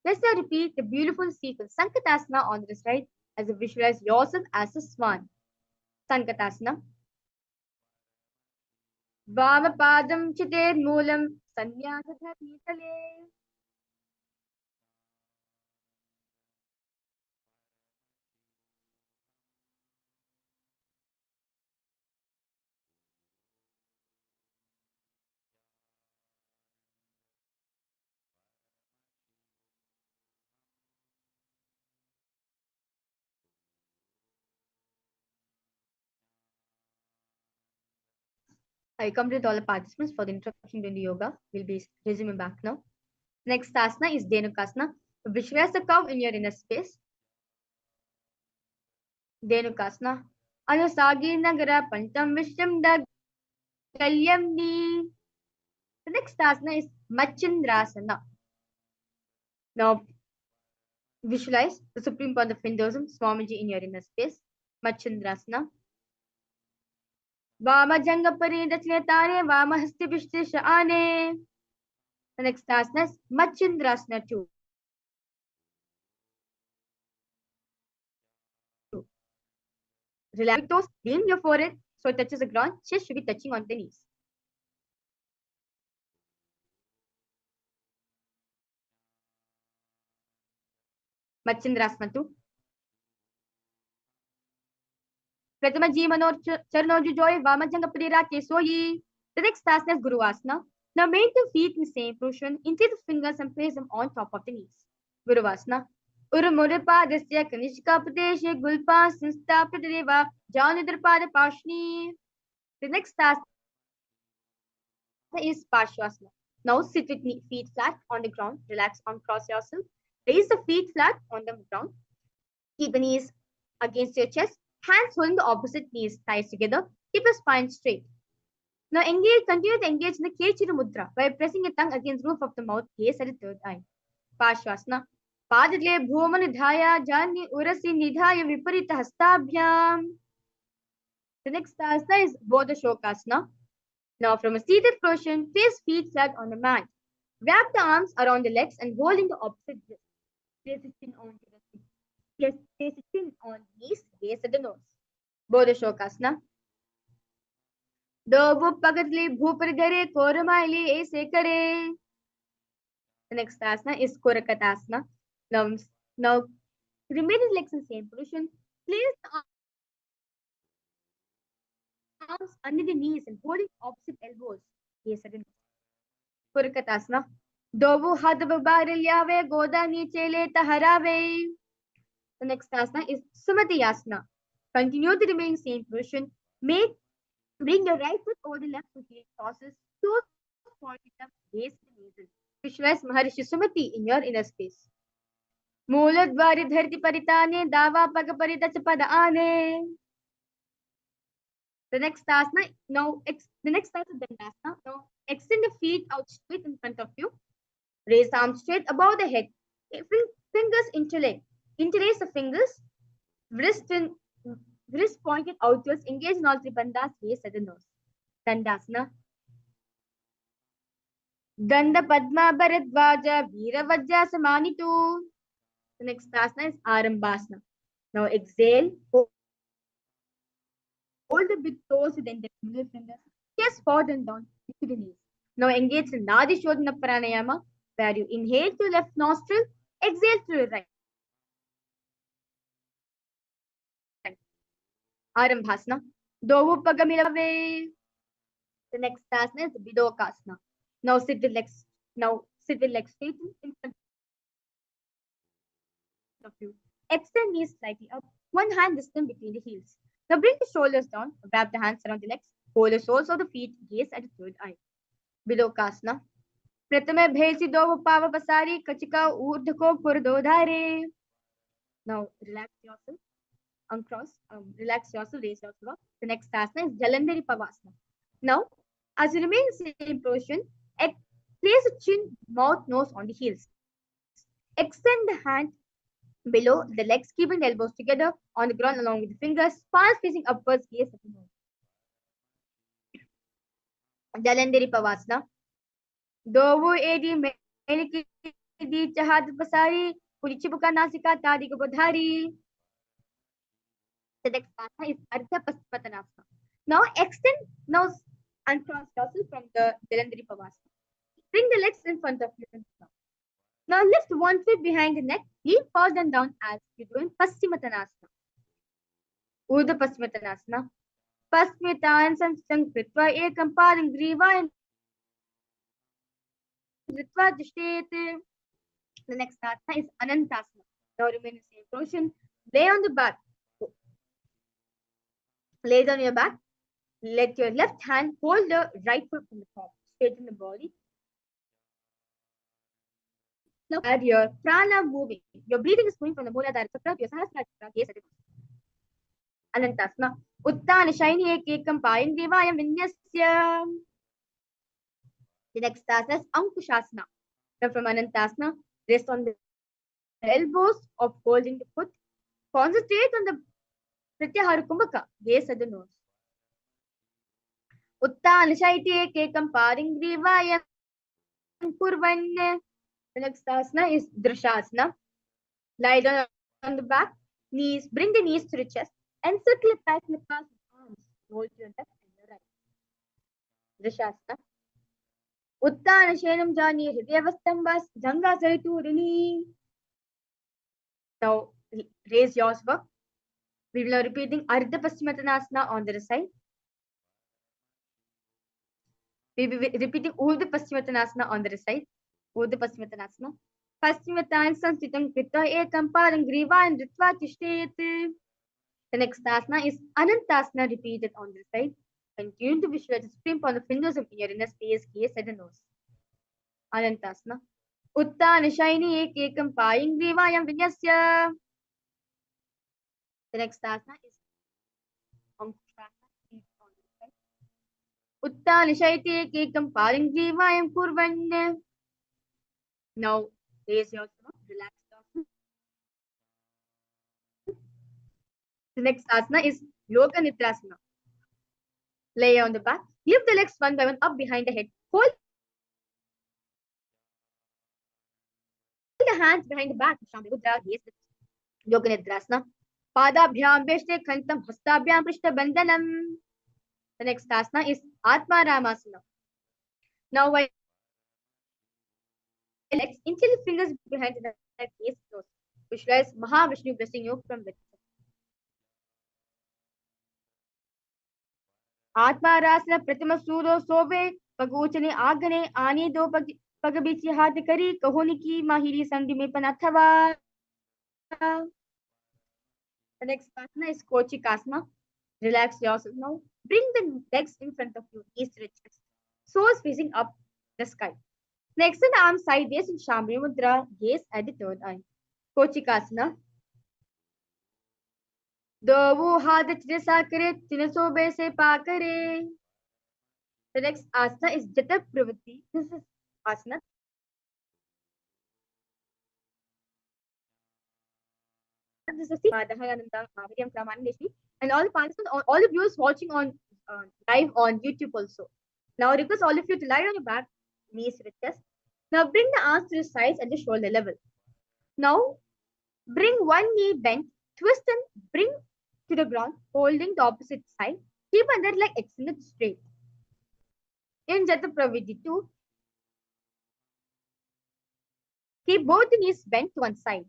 Let's now repeat the beautiful sequence Sankatasana on this right as you visualize yourself as a swan. Sankatasana. Vamapadam Chite Moolam Sanyasa Dharmitale. I complete all the participants for the introduction to the yoga. We'll be resuming back now. Next asana is Dhenukasana. Visualize the cow in your inner space. Dhenukasana. Anusagi Nagara Pantam Vishyam Da Galyam Ni. The next asana is Machindrasana. Now visualize the Supreme Point of Hinduism, Swamiji in your inner space. Machindrasana. Vamajhanga paridachanatane, Vamahasti Vishtishaane. The next asana is Machindrasana 2. Relax your toes, lean your forehead so it touches the ground. Chest should be touching on the knees. Machindrasana 2. Pratama Jimanor Charnoju Joy Vamajhanga Parira Kesoyi. The next asana is Guru Asana. Now make the feet in the same position. Increase the fingers and place them on top of the knees. Guru Asana. Urmuripadasya Kanishka Pradeshe Gulpa Sansthapadeva Janidrapada Pashni. The next asana is Parshvasana. Now sit with feet flat on the ground. Relax and cross yourself. Raise the feet flat on the ground. Keep the knees against your chest. Hands holding the opposite knees, thighs together. Keep your spine straight. Now continue to engage in the Kechira Mudra by pressing your tongue against the roof of the mouth, gaze at the third eye. Parshvasana. Padadle Bhoma Nidhaya Jani Urasi Nidhaya Viparita Hastabhyam. The next asana is Bodha Shokasana. Now from a seated position, place feet flat on the mat. Wrap the arms around the legs and hold in the opposite wrist. Place the chin on the Place the chin on knees, gaze at the nose. Bodha Shokasana. दोवु पगतले भूपर गरे कोरमाइले ऐसे करे. The next asana is Korakatasana. Now remain in legs in same position. Place the arms under the knees and holding opposite elbows. Yes, again. Korakatasana. Dovu hadva barilyave goda niche le taharave. The next asana is Sumatiyasana. Continue the remaining same position. Bring your right foot over the left foot heel tosses. Toes pointed up, gaze the navel. Visualize Maharishi Sumati in your inner space. मूलद्वारि धरति परिताने दावा पग परितच पद आने. The next asana is Dandasana. Now extend the feet out straight in front of you. Raise the arms straight above the head. Fingers interlace. Interlace the fingers. Wrist pointed outwards. Engage in all three bandhas. Gaze at the nose. Dandasana. Danda Padma Bharadvaja Veeravajja Samanitu. The next asana is Arambhasana. Now exhale. Hold the big toes with the middle fingers. Chest forward and down to the knees. Now engage in Nadi Shodhana Pranayama, where you inhale through left nostril, exhale through right. Arambhasana. Dovu Pagamilave. The next asana is Vidokasana. Now sit with legs straight in front of you. Extend knees slightly up. One hand distant between the heels. Now bring the shoulders down. Wrap the hands around the legs. Hold the soles of the feet. Gaze at the third eye. Vidokasana. Pratame bhesi dovu pava pasari kachika urdhako purdodhare. Now relax yourself. Uncross. Relax yourself. Raise yourself up. The next asana is Jalandhari Pavasana. Now, as you remain in the same position, place the chin, mouth, nose on the heels. Extend the hand below the legs, keeping the elbows together on the ground along with the fingers, palms facing upwards, gaze at the nose. Jalandhari Pavasana. Dovu edi meliki di chahat pasari pulichibuka nasika tadi gobodhari. The next asana is Ardha Paschimottanasana. Now uncross yourself from the Jalandhari Pavasana. Bring the legs in front of you. Now lift one foot behind the neck, lean forward and down as you do in Paschimottanasana. Urdhva Paschimottanasana. Paschimitan Sankritva Ekam Padam Griva Ritva Dishtete. The next asana is Anantasana. Now remain in the same position. Lay on the back. Lay down your back. Let your left hand hold the right foot from the top. Straighten the body. Now add your prana moving. Your breathing is moving from the Mooladhara Chakra to your Sahasrara Chakra. Gaze at it. Anantasana. Uttana Shaini Ekam Payam Devayam Vinyasya. The next asana is Ankushasana. Now from Anantasana, rest on the elbows of holding the foot. Concentrate on the Pratyahara Kumbhaka. Gaze at the nose. Uttana Shaiti Ekam Payam Devayam Kurvan. The next asana is Drishasana. Lie down on the back, knees, bring the knees to the chest, and circle it back in the past arms. Roll to your left and your right. Drishasana. Uttana Shenam Jani Hridayavastambas Janga Saiturini. Now raise yours up. We will be repeating Ardha Paschimottanasana on the other side. We will be repeating Urdhva Paschimottanasana on the other side. Urdhva Paschimottanasana. Paschimatan Sanstitam Krita Ekam Padam Grivan Ritva Tishtet. The next asana is Anantasana, repeated on this side. Continue to visualize the supreme point of Hinduism in your inner space, gaze at the nose. Anantasana. Uttana Shaini Ekam Payam Grivayam Vinyasya. The next asana is Ankushasana, on this side. Uttana Shaiti Ekam Payam Grivayam Kurvan. Now raise yourself, relax yourself. The next asana is Yoga Nidrasana. Lay on the back. Lift the legs one by one up behind the head. Hold the hands behind the back. Yoga Nidrasana. Padabhyam Veshte Khantam Hastabhyam Prishta Bandhanam. The next asana is Atmaramasana. Now, while legs, initially fingers behind the gaze close. Visualize Mahavishnu blessing you from within. आत्मारासना प्रथम सूरो सोवे पगोचने आगने आने दो पग बीच हाथ करी कहोनी की माहिरी संधि में पन अथवा. The next asana is Kochikasana. Relax yourself now. Bring the legs in front of you, knees to the chest. Soles facing up the sky. Next, extend the arms sideways in Shambhavi Mudra. Gaze at the third eye. Kochikasana. दो वो हाथ जैसा करे तीन सोबे से पा करे. The next asana is Jata Pravritti. This is asana. This is Dahananda and all the participants, all the viewers watching on live on YouTube also. Now I request all of you to lie on your back, knees to the chest. Now bring the arms to the sides at the shoulder level. Now bring one knee bent, twist and bring to the ground, holding the opposite side. Keep another leg extended straight. In Jata Pravritti 2, keep both the knees bent to one side.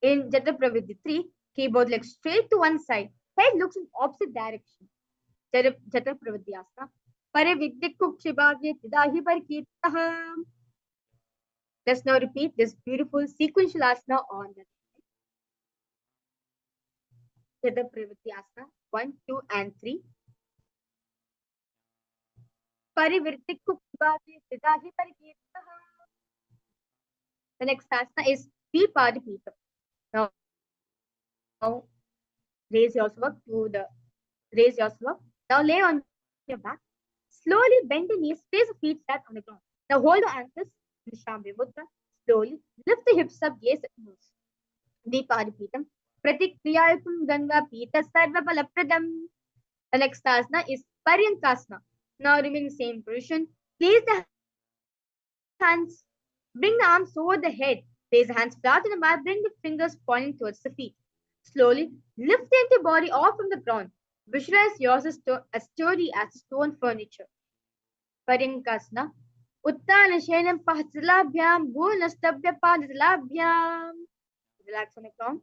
In Jata Pravritti 3, keep both legs straight to one side. Head looks in opposite direction. Jata Pravritti asana. Pare Vidyakuk Shibhagye Tidahi Parkitaham. Let's now repeat this beautiful sequential asana on the Jata Pravritti asana 1, 2, and 3. Pare Vidyakuk Shibhagye Tidahi Parkitaham. The next asana is Deepening. Now raise yourself up. Now lay on your back. Slowly bend the knees, place the feet flat on the ground. Now hold the ankles in the Shambhavi Mudra. Slowly lift the hips up, gaze at the nose. Deepening. Pratikriyayakam Ganga Pita Sarva Balapradam. The next asana is Paryankasana. Now remain in the same position. Place the hands. Bring the arms over the head. Place the hands flat on the mat. Bring the fingers pointing towards the feet. Slowly lift the entire body off from the ground. Visualize yourself as sturdy as stone furniture. Paryankasana. Uttana Shenam Pahasalabhyam Bhunastabhya Padasalabhyam. Relax on the ground.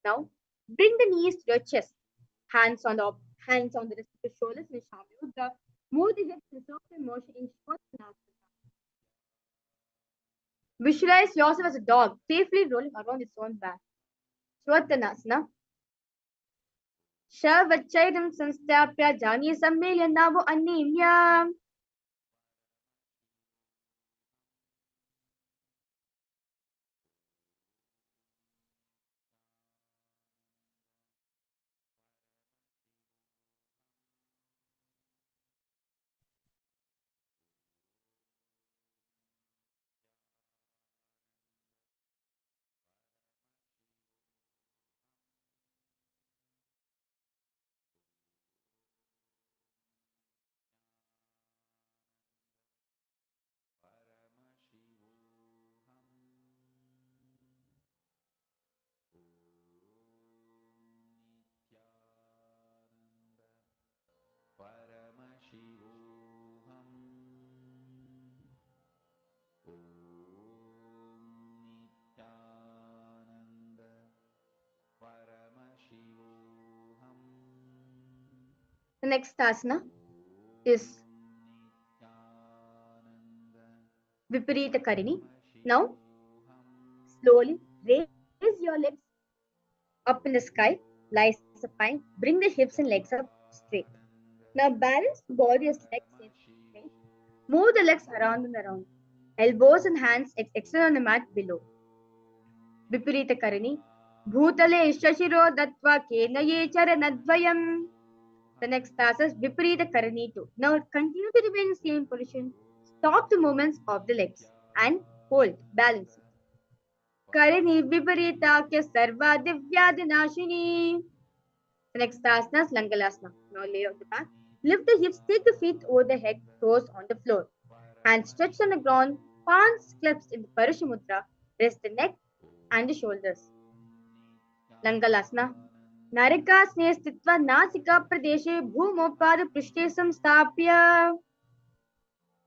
Now bring the knees to your chest. Hands on the rest of the shoulders in Shambhavi Mudra. Move the hips in circular motion in Svanasana. Visualize yourself as a dog safely rolling around its own back. Svanasana. Shavachairam Sanstapya Jani Sammelya Navo Animya. Paramashivoham. Om Nithyananda Paramashivoham. The next asana is Viparita Karini. Now slowly raise your legs up in the sky, lie supine, bring the hips and legs up straight. Now balance the body as legs straight. Move the legs around and around. Elbows and hands extend on the mat below. Viparita Karini. Bhutale Shashiro Datva Kenaye Charanadvayam. The next asana is Viparita Karini 2. Now continue to remain in the same position. Stop the movements of the legs and hold, balance. Karini Viparitaka Sarva Divyadinashini. The next asana is Langalasana. Now lay on the back. Lift the hips, take the feet over the head, toes on the floor. Hands stretched on the ground, palms clasped in the Parasha Mudra. Rest the neck and the shoulders. Langalasana. नरकासने स्थित्वा नासिका प्रदेशे भूमौ पादपृष्ठे संस्थाप्य.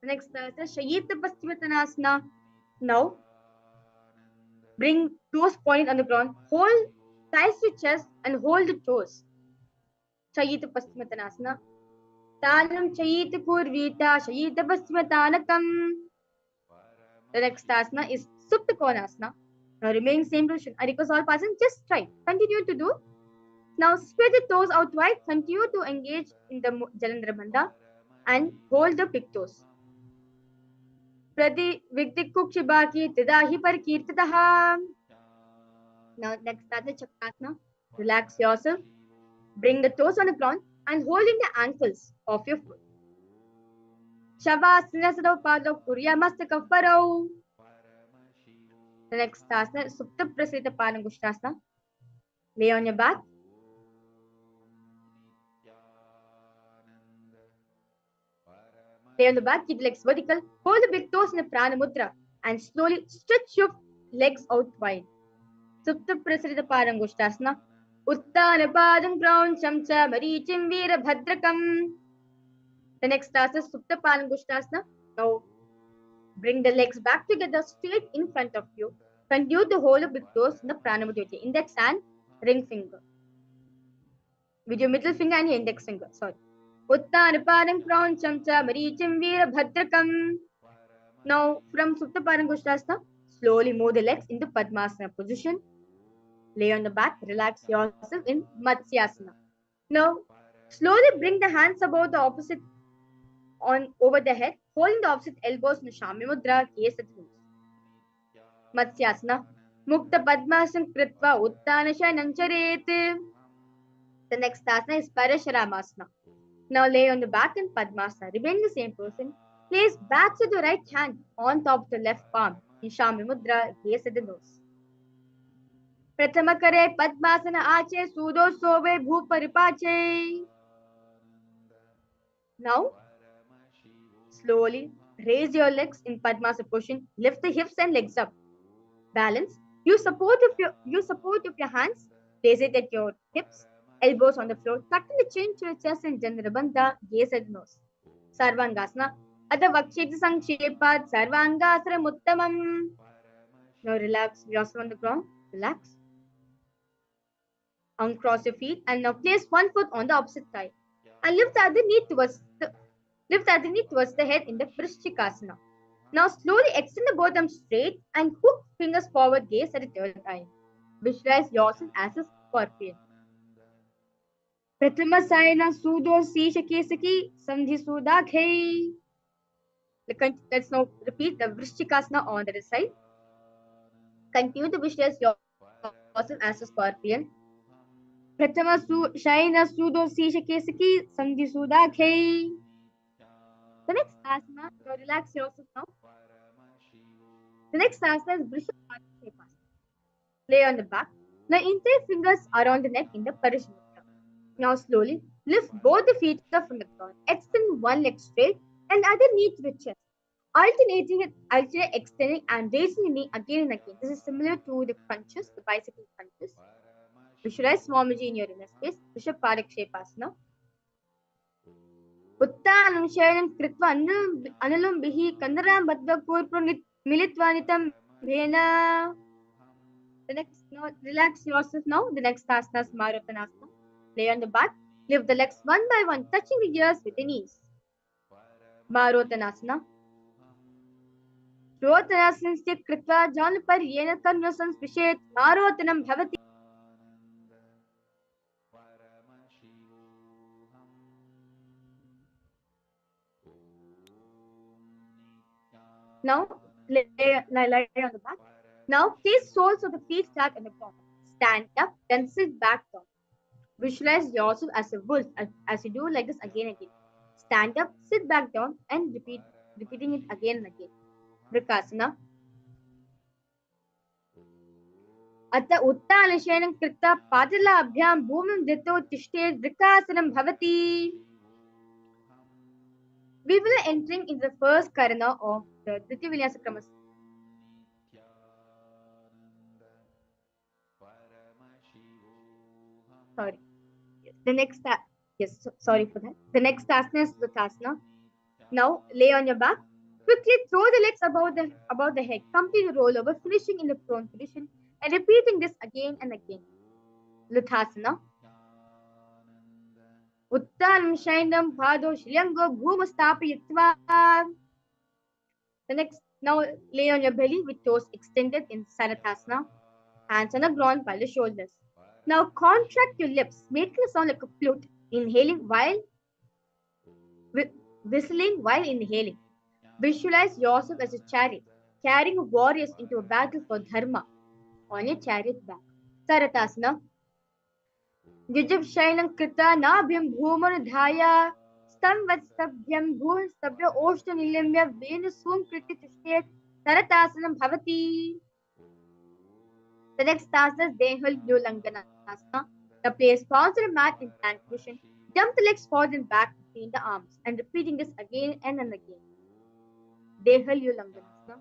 Next, Shayita Paschimottanasana. Now, bring toes pointed on the ground. Hold thighs to chest and hold the toes. Shayita Paschimottanasana. Tanam Shayita Purvita Shayita Paschimotanakam. The next asana is Supta Konasana. Now, remain same position. I request all persons just try. Continue to do. Now, spread the toes out wide. Continue to engage in the Jalandhara Bandha and hold the big toes. Prati Viktikukshibaki Tidahi Parkirtataha. Now, next that's the Chakasana. Relax yourself. Bring the toes on the ground and holding the ankles of your foot. Shavasana Sadao Padao Kurya Mastaka Parao. The next asana is Supta Prasita Palangushtasana. Lay on your back. Lay on the back, keep the legs vertical. Hold the big toes in the Prana Mudra and slowly stretch your legs out wide. Supta Prasita Palangushtasana. Uttana Padam Ground Chamcha Marichim Veera Bhadrakam. The next asana is Supta Palangushtasana. Now bring the legs back together straight in front of you. Continue to hold the big toes in the Pranamudra, index and ring finger. With your middle finger and your index finger. Sorry. Uttana Padam Crown Chamcha Marichim Veera Bhadrakam. Now from Supta Palangushtasana, slowly move the legs into Padmasana position. Lay on the back, relax yourself in Matsyasana. Now slowly bring the hands above the opposite on over the head, holding the opposite elbows in the Shamya Mudra, Kesatru. Matsyasana. Mukta Padmasana Kritva Uttana Shanancharet. The next asana is Parasharamasana. Now lay on the back in Padmasana. Remain the same person. Place back of the right hand on top of the left palm in Shamya Mudra, gaze at the nose. Prathamakare Padmasana Ache Sudo Sove Bhuparipache. Now slowly raise your legs in Padmasana position. Lift the hips and legs up. Balance. Use support of your hands. Place it at your hips. Elbows on the floor. Tucking the chin to your chest in Jandhara Bandha. Gaze at the nose. Sarvangasana. Adha Vaksheta Sankshepat. Sarvangasara Muttamam. Now relax yourself on the ground. Relax. Uncross your feet and now place one foot on the opposite thigh. And lift the other knee towards the head in the Vrishchikasana. Now slowly extend the both arms straight and hook fingers forward, gaze at the third eye. Visualize yourself as a scorpion. Prathama Sayana Sudo Sisha Kesaki Sandhi Sudakhe. Let's now repeat the Vrishchikasana on the other side. Continue to visualize yourself as a scorpion. Prathama Sayana Sudo Sisha Kesaki Sandhi Sudakhe. The next asana, now relax yourself now. The next asana is Vrishchikasana. Lay on the back. Now insert fingers around the neck in the Parashimudra. Now slowly lift both the feet up from the ground. Extend one leg straight and other knee to the chest. Alternate extending and raising the knee again and again. This is similar to the crunches, the bicycle crunches. Visualize Swamiji in your inner space. Vrishchikasana. Uttanam Shayanam Kritva Analum Bihi Kandaram Badva Purpro Militvanitam Bhena. The next, now relax yourself now. The next asana is Marottanasana. Lay on the back. Lift the legs one by one, touching the ears with the knees. Marottanasana. Marottanasana sthit Kritva Janupar Yena Karnasam Spishet Marottanam Bhavati. Now lay on the back. Now place soles of the feet flat on the ground. Stand up, then sit back down. Visualize yourself as a wolf as you do like this again and again. Stand up, sit back down, and repeating it again and again. Vrikasana. Atta Uttana Shayanam Kritta Padala Abhyam Bhumim Dito Tishte Vrikasanam Bhavati. We will be entering in the first karana of the Dritya Vinyasa Krama. Sorry. The next, yes, sorry for that. The next asana is Utthasana. Now lay on your back. Quickly throw the legs above the head. Complete the rollover, finishing in the prone position, and repeating this again and again. Luthasana. Uttanam Shainam Pado Shilyango Bhumastapayitva. The next, now lay on your belly with toes extended in Sanatasana, hands on the ground by the shoulders. Now contract your lips, making a sound like a flute, inhaling while whistling while inhaling. Visualize yourself as a chariot, carrying warriors into a battle for dharma on your chariot back. Saratasana. Jujub Shainam Krita Nabhyam Bhumanadhaya Stamvatstabyam Bhunstabya Oshtanilimya Venusum Kriti Tushnet Saratasanam Bhavati. The next asana is Dehal Yulanganasana. The place falls on a mat in plank position. Jump the legs forward and back between the arms and repeating this again and again. Dehal Yulanganasana.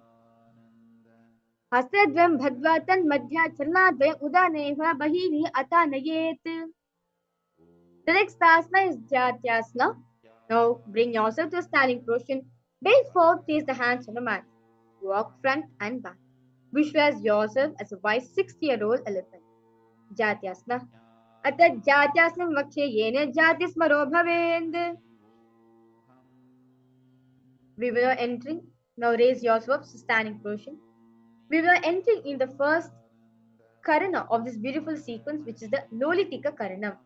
Hastadvam Bhadva Tan Madhya Charnadvayam Udaneva Bahini Atanayet. The next asana is Jatyasana. Now bring yourself to a standing position. Bend forward, place the hands on the mat. Walk front and back. Visualize yourself as a wise 60-year-old elephant. Jatyasana. Atta Jatyasana Vakshe Yene Jatismaro Bhavend. We will be entering. Now raise yourself to standing position. We will be entering in the first karana of this beautiful sequence, which is the Lolitika Karanam.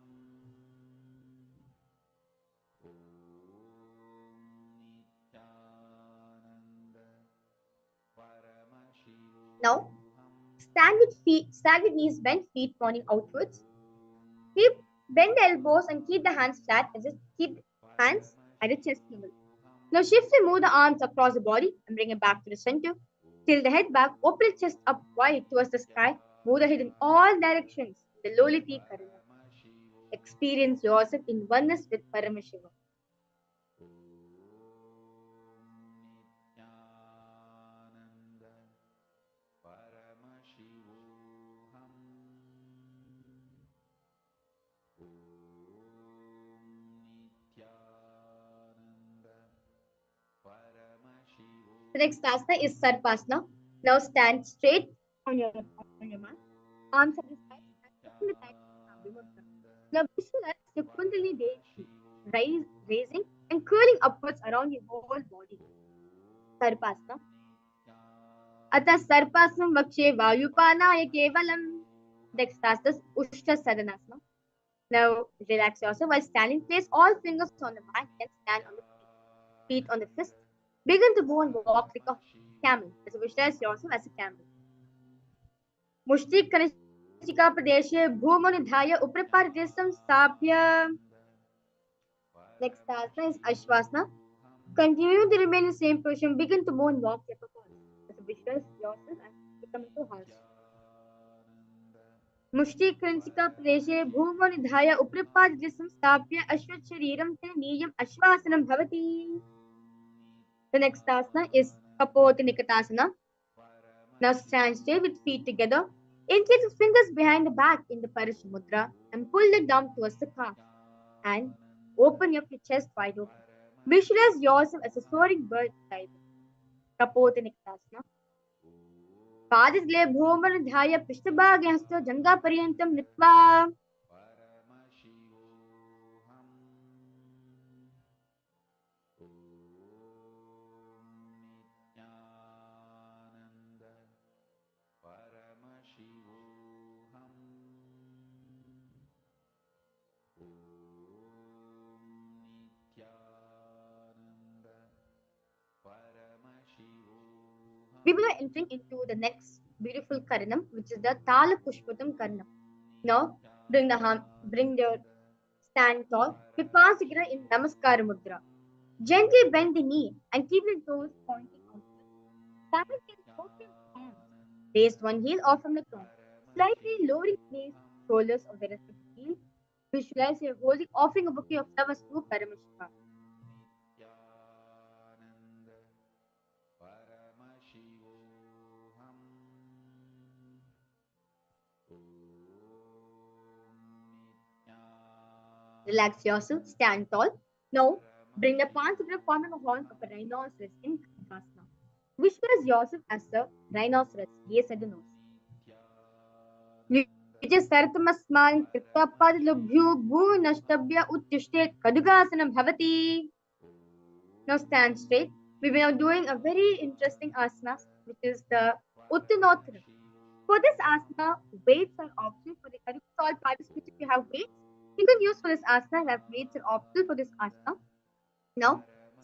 Now, stand with knees bent, feet pointing outwards. Bend the elbows and keep the hands flat as if keep hands at the chest level. Now shift and move the arms across the body and bring it back to the center. Tilt the head back, open the chest up wide towards the sky, move the head in all directions. The Loliti Karana. Experience yourself in oneness with Paramashiva. The next asana is Sarpasana. Now stand straight on your mat. Arms at the sides and open the tight mudra. Now visualize the Kundalini Devi raising and curling upwards around your whole body. Sarpasana. Ata Sarpasana Vakshe Vayupanaya Kevalam. Next asana is Ushta Sadanasana. Now relax yourself while standing. Place all fingers on the mat and stand on the feet on the fist. Begin to go and walk like a camel. As visualize yourself as a camel. Mushti Kanishika Pradeshe Bhumanidhaya Upraparadesam Sapya. Next asana is Ashwasana. Continue to remain in the same position. Begin to move and walk like a horse. As visualize yourself as becoming a horse. Mushti Kanishika Pradeshe Bhumanidhaya Upraparadesam Sapya Ashwat Shariram Te Niyam Ashwasanam Bhavati. The next asana is Kapoti Nikatasana. Now stand straight with feet together. Increase the fingers behind the back in the Parish Mudra and pull it down towards the calf. And open up your chest wide open. Visualize yourself as a soaring bird rising. Kapoti Nikatasana. Padisle Bhuman Dhaya Pishtabhagyasto Janga Pariyantam Nitva. We will be entering into the next beautiful Karanam, which is the Tala Pushpatam Karanam. Now, bring your stand tall. Vipasika in Namaskara Mudra. Gently bend the knee and keep the toes pointing outward. Stand in open hands. Raise one heel off from the ground. Slightly lowering knees, shoulders of the respective heel. Visualize you're holding offering a bouquet of flowers to Paramashiva. Relax yourself, stand tall. Now, bring the palms to the form of a horn of a rhinoceros in Asana. Visualize yourself as a rhinoceros, gaze at the nose. निजसर्तमस्मान् कृत्वा पादलभ्यो भूनष्टभ्य उत्तिष्ठेत् खड्गासनं भवति. Now stand straight. We were now doing a very interesting asana, which is the Uttanottanam. For this asana, weights are optional for the all participants. If you have weights, you can use for this asana. Have weights are optional for this asana. Now,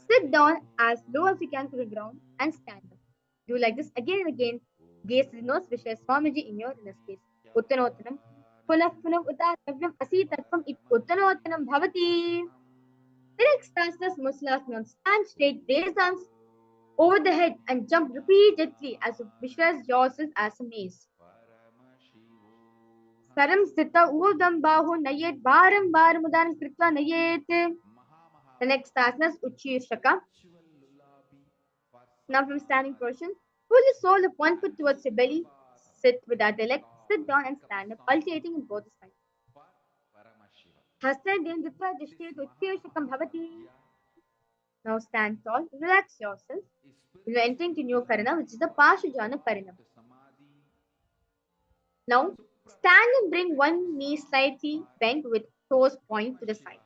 sit down as low as you can to the ground and stand up. Do like this again and again. Gaze to the nose, visualize Swamiji in your inner space. Uttanottanam. Punah punah uttatavyam asitattvam it uttanottanam bhavati. The next asana is Musalasana. Stand straight, raise arms over the head and jump repeatedly as you visualize yourself as a maze. Saram sthita urdham bahu nayet baram baram udaram kritva nayet. The next asana is Uchirshaka. Now from standing position, pull the sole of one foot towards your belly. Sit without the leg. Sit down and stand up, alternating in both sides. Hastanam ditva dishtet Uchirshakam bhavati. Now stand tall. Relax yourself. You are entering to new karana, which is the Pashujana Parinam. Now, stand and bring one knee slightly bent with toes point to the side.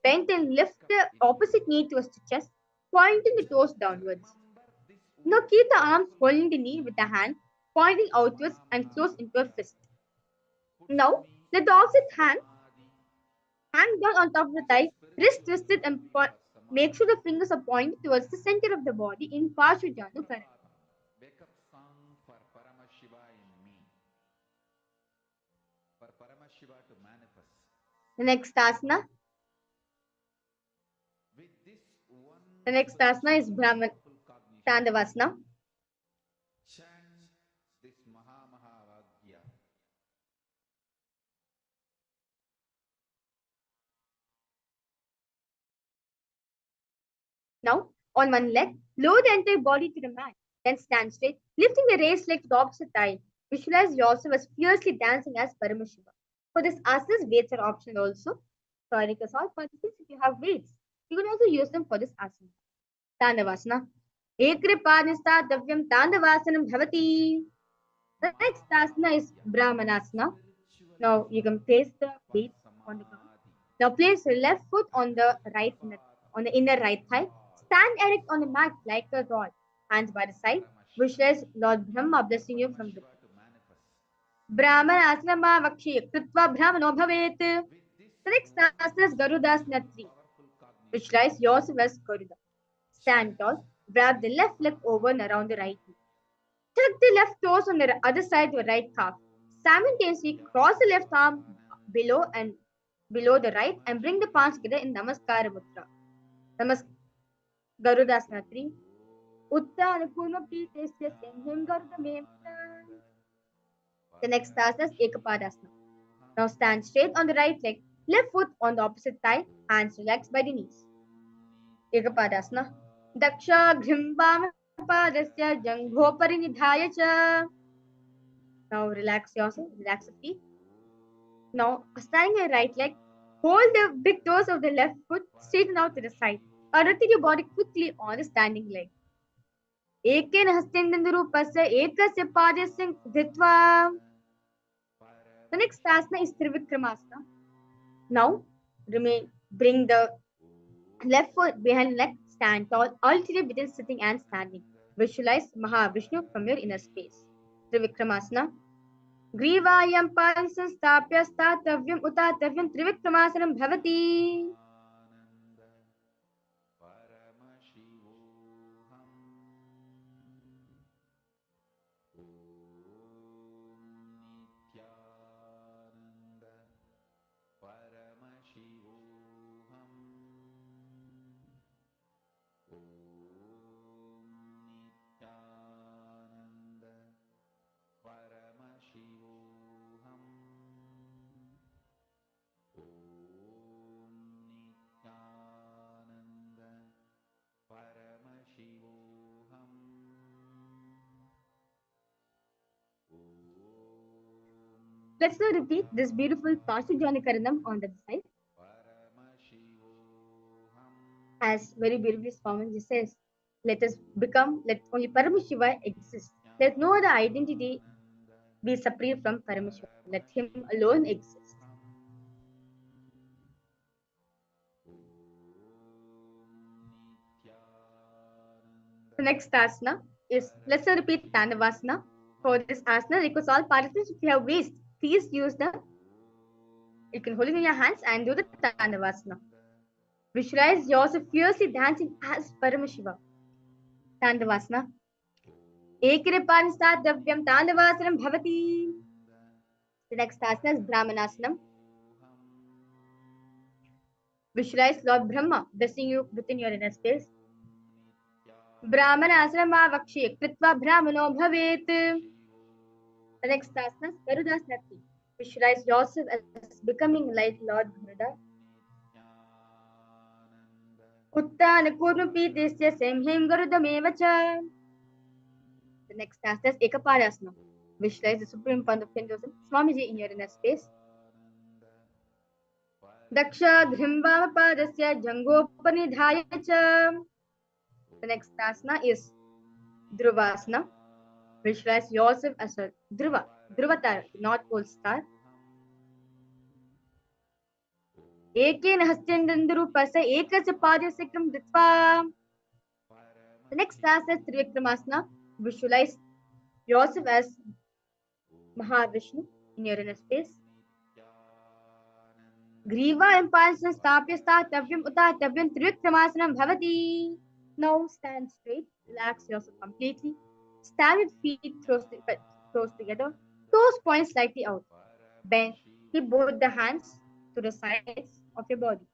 Bend and lift the opposite knee towards the chest, pointing the toes downwards. Now, keep the arms holding the knee with the hand pointing outwards and close into a fist. Now, let the opposite hand hang down on top of the thigh, wrist twisted and make sure the fingers are pointed towards the center of the body in Pashujana Parinam. Wake up song for Paramashiva in me. For Paramashiva to manifest. The next asana. With this one The next asana is Brahman Tandavasana. chant this Mahavagya. Now, on one leg, lower the entire body to the mat. Then stand straight, lifting the raised leg to the opposite thigh. Visualize yourself as fiercely dancing as Paramashiva. For this asana, weights are optional also. So, I request all participants, if you have weights, you can also use them for this asana. Tandavasana. Ekripadnista davyam Tandavasanam bhavati. The next asana is Brahmanasana. Now, you can place the weights on the ground. Now, place your left foot on the inner right thigh. Stand erect on the mat like a rod. Hands by the side. Visualize Lord Brahma blessing you from the Brahmanasana vakshi kritva brahmano bhavet. The next asana is Garudasana 3. Visualize yourself as Garuda. Stand tall. Wrap the left leg over and around the right knee. Tuck the left toes on the other side of the right calf. Simultaneously cross the left arm below the right and bring the palms together in Namaskara Mudra. Garudasana 3. Uttana Purma Pitesya Sinhim Garudamem. The next asana is Ekapadasana. Now stand straight on the right leg, left foot on the opposite thigh, hands relaxed by the knees. Ekapadasana. Daksha Ghimbam Padasya Jangho Parinidhaya Cha. Now relax yourself, relax the feet. Now standing your right leg, hold the big toes of the left foot, straighten out to the side. Or rotate your body quickly on the standing leg. Eken Hastendandarupasya Ekasya Padasya Dhitva. The next asana is Trivikramasana. Now bring the left foot behind leg, stand tall, alternate between sitting and standing. Visualize Mahavishnu from your inner space. Trivikramasana. Grivayam parisastapya statavyam utatavyam Trivikramasana bhavati. Let's now repeat this beautiful Pashujana Karanam on the side. As very beautifully Swamiji says, let us become, let only Paramashiva exist. Let no other identity be separate from Paramashiva. Let him alone exist. The next asana is, let's repeat Tandavasana. For this asana, request all participants, if you have waist, please use you can hold it in your hands and do the Tandavasana. Visualize yourself fiercely dancing as Paramashiva. Tandavasana. Ekripan Sadavyam Tandavasanam Bhavati. The next asana is Brahmanasanam. Visualize Lord Brahma blessing you within your inner space. Brahmanasanam avakshe kritva brahmano bhavet. The next asana is Garudasnati. Visualize yourself as becoming like Lord Garuda. Uttana kurmapitesya semhim garudameva cha. The next asana is Ekapadasana. Visualize the supreme point of Hinduism, Swamiji, in your inner space. Daksha Dhrimvamadasya Jangopanidhaya cha. The next asana is Dhruvasana. Visualize yourself as a Dhruvatar, not pole star. Eken Hastendandrupasa Ekasya Padasya Kram Ditva. The next asana is Trivikramasana. Visualize yourself as Mahavishnu in your inner space. Griva impulsion stapya statavyam utatavyam Trivikramasana bhavati. Now stand straight, relax yourself completely. Stand with feet close together, toes point slightly out. Bend, keep both the hands to the sides of your body.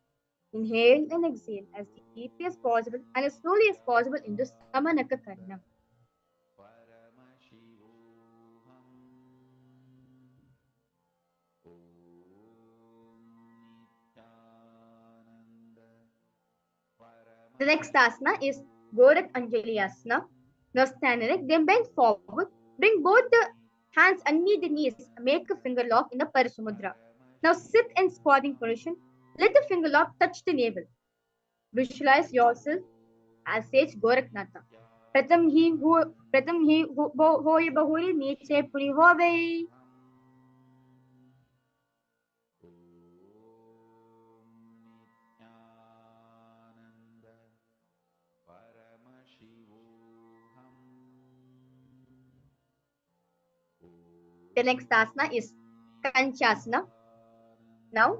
Inhale and exhale as deeply as possible and as slowly as possible into Samanaka Karna. The next asana is Gorak Anjali Asana. Now stand erect, then bend forward. Bring both the hands underneath the knees. Make a finger lock in the Parasamudra. Now sit in squatting position. Let the finger lock touch the navel. Visualize yourself as sage Goraknatha. Pratham hi hoye bahuri niche puri hove. The next asana is Kanchasana. Now,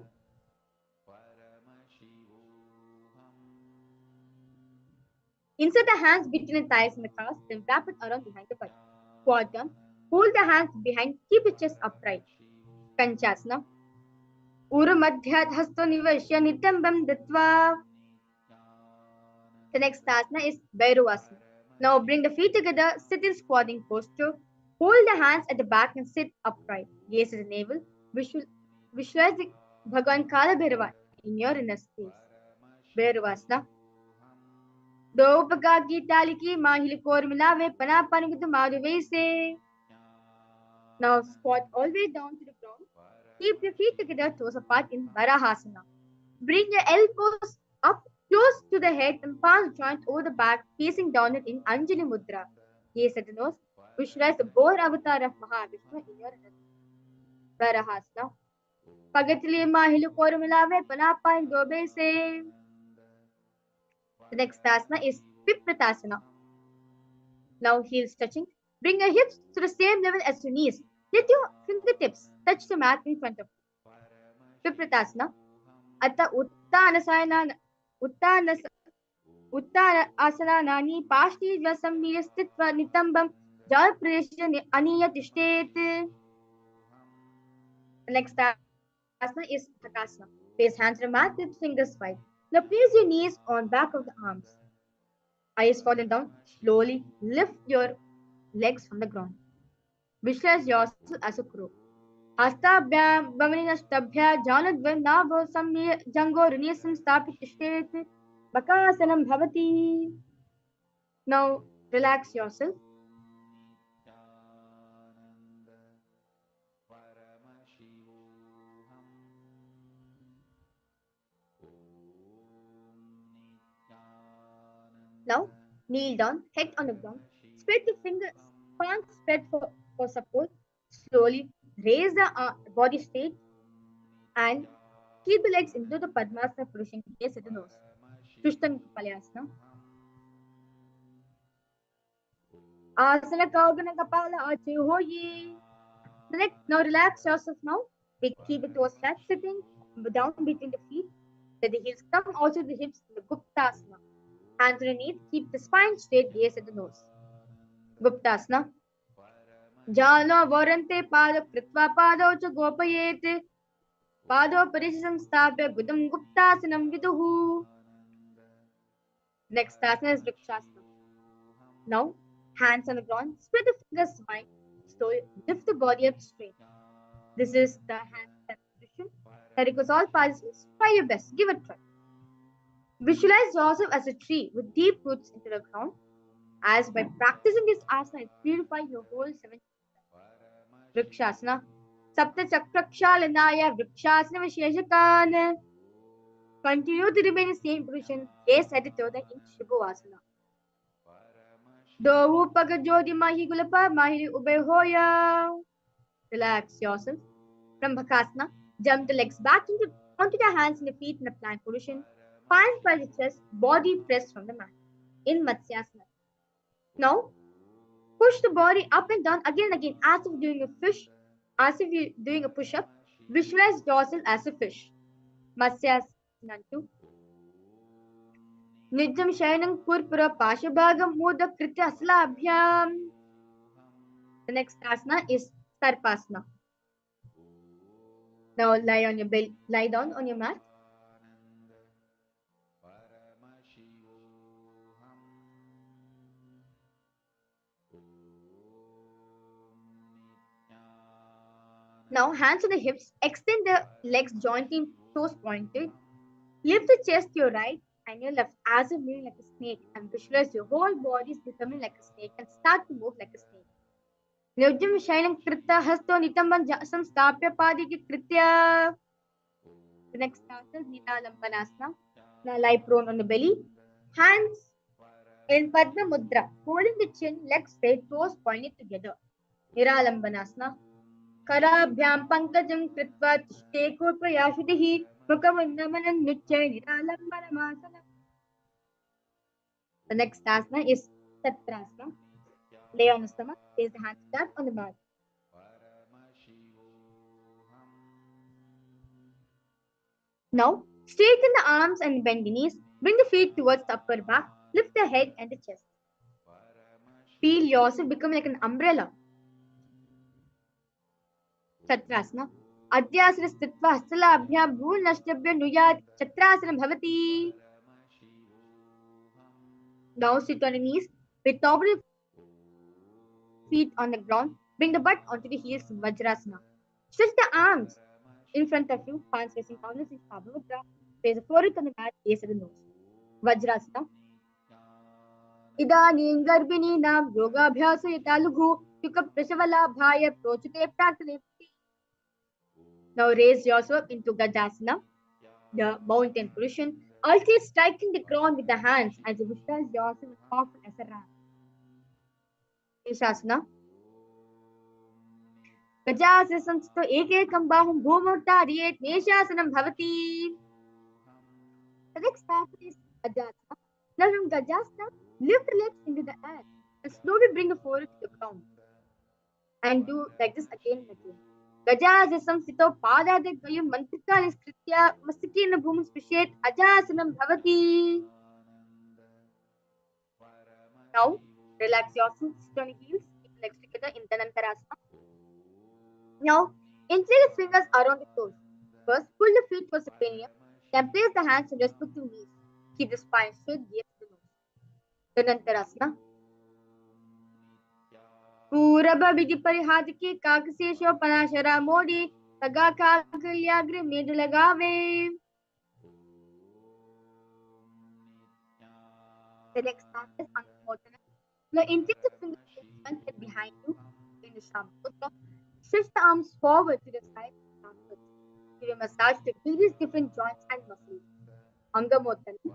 insert the hands between the thighs and the calves, then wrap it around behind the body. Squat down. Hold the hands behind. Keep the chest upright. Kanchasana. Uru madhyat hasto nivashya nitambam ditva. The next asana is Bhairuvasana. Now bring the feet together, sit in squatting posture. Hold the hands at the back and sit upright. Gaze at the navel. Visualize the Bhagavan Kala Bhairava in your inner space. Bhairuvasana. Do pagagi taliki mahili kormilave panapanigutu madhuvese. Now squat all the way down to the ground. Keep your feet together, toes apart in Varahasana. Bring your elbows up close to the head and palms joint over the back, facing downward in Anjali Mudra. Gaze at the nose. Visualize the boar avatar of Mahavishnu in your Varahasana. Pagatli mahilu kormilave panapa in dobese. The next asana is Vipratasana. Now heels touching. Bring your hips to the same level as your knees. Let your fingertips touch the mat in front of you. Vipratasana. Atta Uttana asanani pashti dvasam stitva nitambam jal pradesh aniya tishtet. The next asana is Hakasana. Place hands on the mat with fingers wide. Now place your knees on back of the arms. Eyes fallen down. Slowly lift your legs from the ground. Visualize yourself as a crow. Hastabhyam Bhamanastabhya Janadvam Navo Samya Jango Runisam Stapit Ishtet Bakasanam Bhavati. Now relax yourself. Kneel down, head on the ground. Spread the fingers, palms spread for support. Slowly raise the body straight and keep the legs into the Padmasana position, gaze at the nose. Krishna Palyasana. Asana Kaugana Kapala Achihoyi. Now relax yourself now. We keep it towards flat sitting, down between the feet. Let the heels come out of the hips in the Guptasana. Hands underneath, keep the spine straight, gaze at the nose. Guptasana. Jano Varante Pada Kritva Pado Cha Gopayete. Pado Parisam Stapya Gudam Guptasanam Viduhu. Next asana is Vrikshasana. Now, hands on the ground, spread the fingers wide, slowly lift the body up straight. This is the handstand position. That requires all participants, try your best, give it a try. Visualize yourself as a tree with deep roots into the ground, as by practicing this asana, it purifies your whole seven. Vrikshasana. Sapta Chakrakshalanaya Vrikshasana Visheshakan. Continue to remain in the same position, gaze at the third in Shibhavasana. Do Pagajodi Mahi Gulapa Mahi Ube Hoya. Relax yourself. From Bhakasana, jump the legs back onto the hands and the feet in a plank position. Spine by the chest, body pressed from the mat. In Matsyasana. Now, push the body up and down again and again as if doing a fish, as if you're doing a push-up. Visualize yourself as a fish. Matsyasana 2. Nijam Shayanam Purpura Pashabhagam Moda Kritya Aslabhyam. The next asana is Sarpasana. Now lie on your belly, lie down on your mat. Now hands on the hips, extend the legs jointly, toes pointed. Lift the chest to your right and your left as if moving like a snake, and visualize your whole body is becoming like a snake and start to move like a snake. Nirjam Shainam Krita Hasto Nitamban Jasam Stapya Padiki Kritya. The next asana is Niralambanasana. Now lie prone on the belly. Hands in Padma Mudra, holding the chin, legs straight, toes pointed together. Niralambanasana. Karabhyam Pankajam Kritva Tishte Kurprayashutihi Mukhamandamanam Nichya Niralambanasana. The next asana is Tatrasana. Lay on the stomach, place the hands flat on the mat. Now, straighten the arms and bend the knees. Bring the feet towards the upper back. Lift the head and the chest. Feel yourself become like an umbrella. Chatrasana. Adyasana stitva hastalabhyam bhul nashtabhya nuyat chatrasana bhavati. Now sit on the knees with top of the feet on the ground. Bring the butt onto the heels in Vajrasana. Stretch the arms in front of you, palms facing downwards in Pavamudra. Place the forehead on the mat, gaze at the nose. Vajrasana. Idanim garbhininaam yogabhyasayata lughu yuka prashavalabhaya prochute praktane. Now raise yourself into Gajasana, the mountain position. Alternate striking the ground with the hands as you visualize yourself soft as a ram. Shasana. Gajasana samstho ekekam bahum bhumurtariyet neshasanam bhavati. The next path is Gajasana. Now from Gajasana, lift the legs into the air and slowly bring the forehead to the ground. And do like this again and again. Gajasana sito padadagayam mantrika niskritya masakina bhumim sprishet ajasanam bhavati. Now, relax yourself, sit on your heels, keep the legs together in Dhanantarasana. Now, inside the fingers around the toes. First, pull the feet towards the cranium, then place the hands on respective knees. Keep the spine straight, gaze to the nose. Dhanantarasana. Purabha Vidi Parihadiki Kakasesho Panashara Modi Taga Kakalyagri Medulagave. The next part is Angamotana. Now increase the fingers strengthen behind you in the Shambhutra. Stretch the arms forward to the side. Give a massage to various different joints and muscles. Angamotana.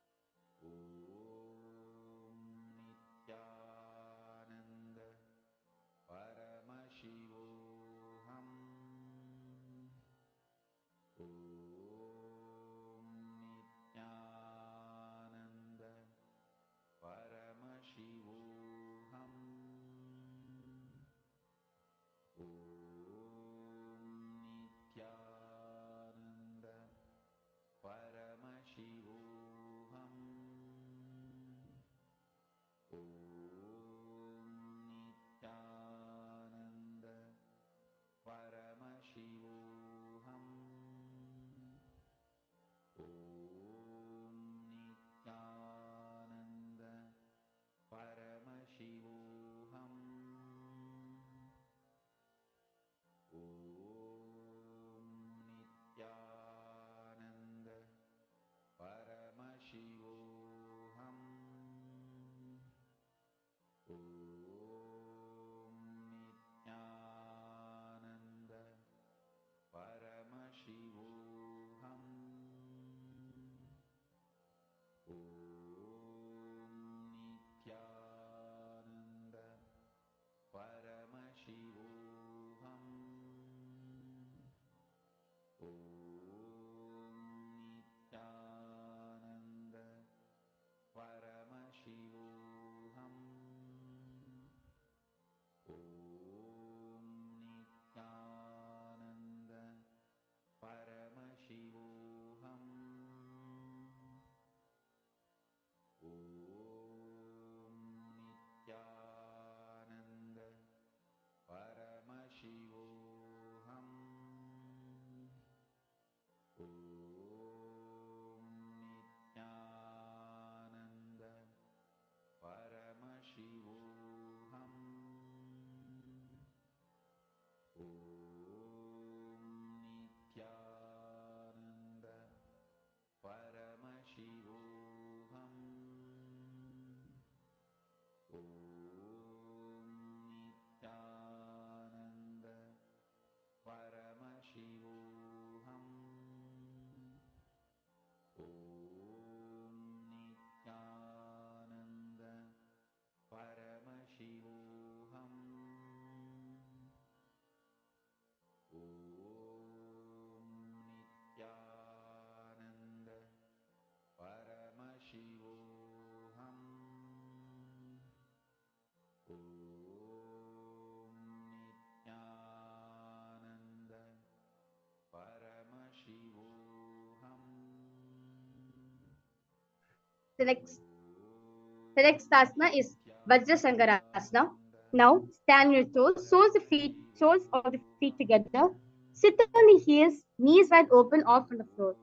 The next asana is Vajrasangarasana. Now stand on your toes, soles of the feet together. Sit on the heels, knees wide open off on the floor.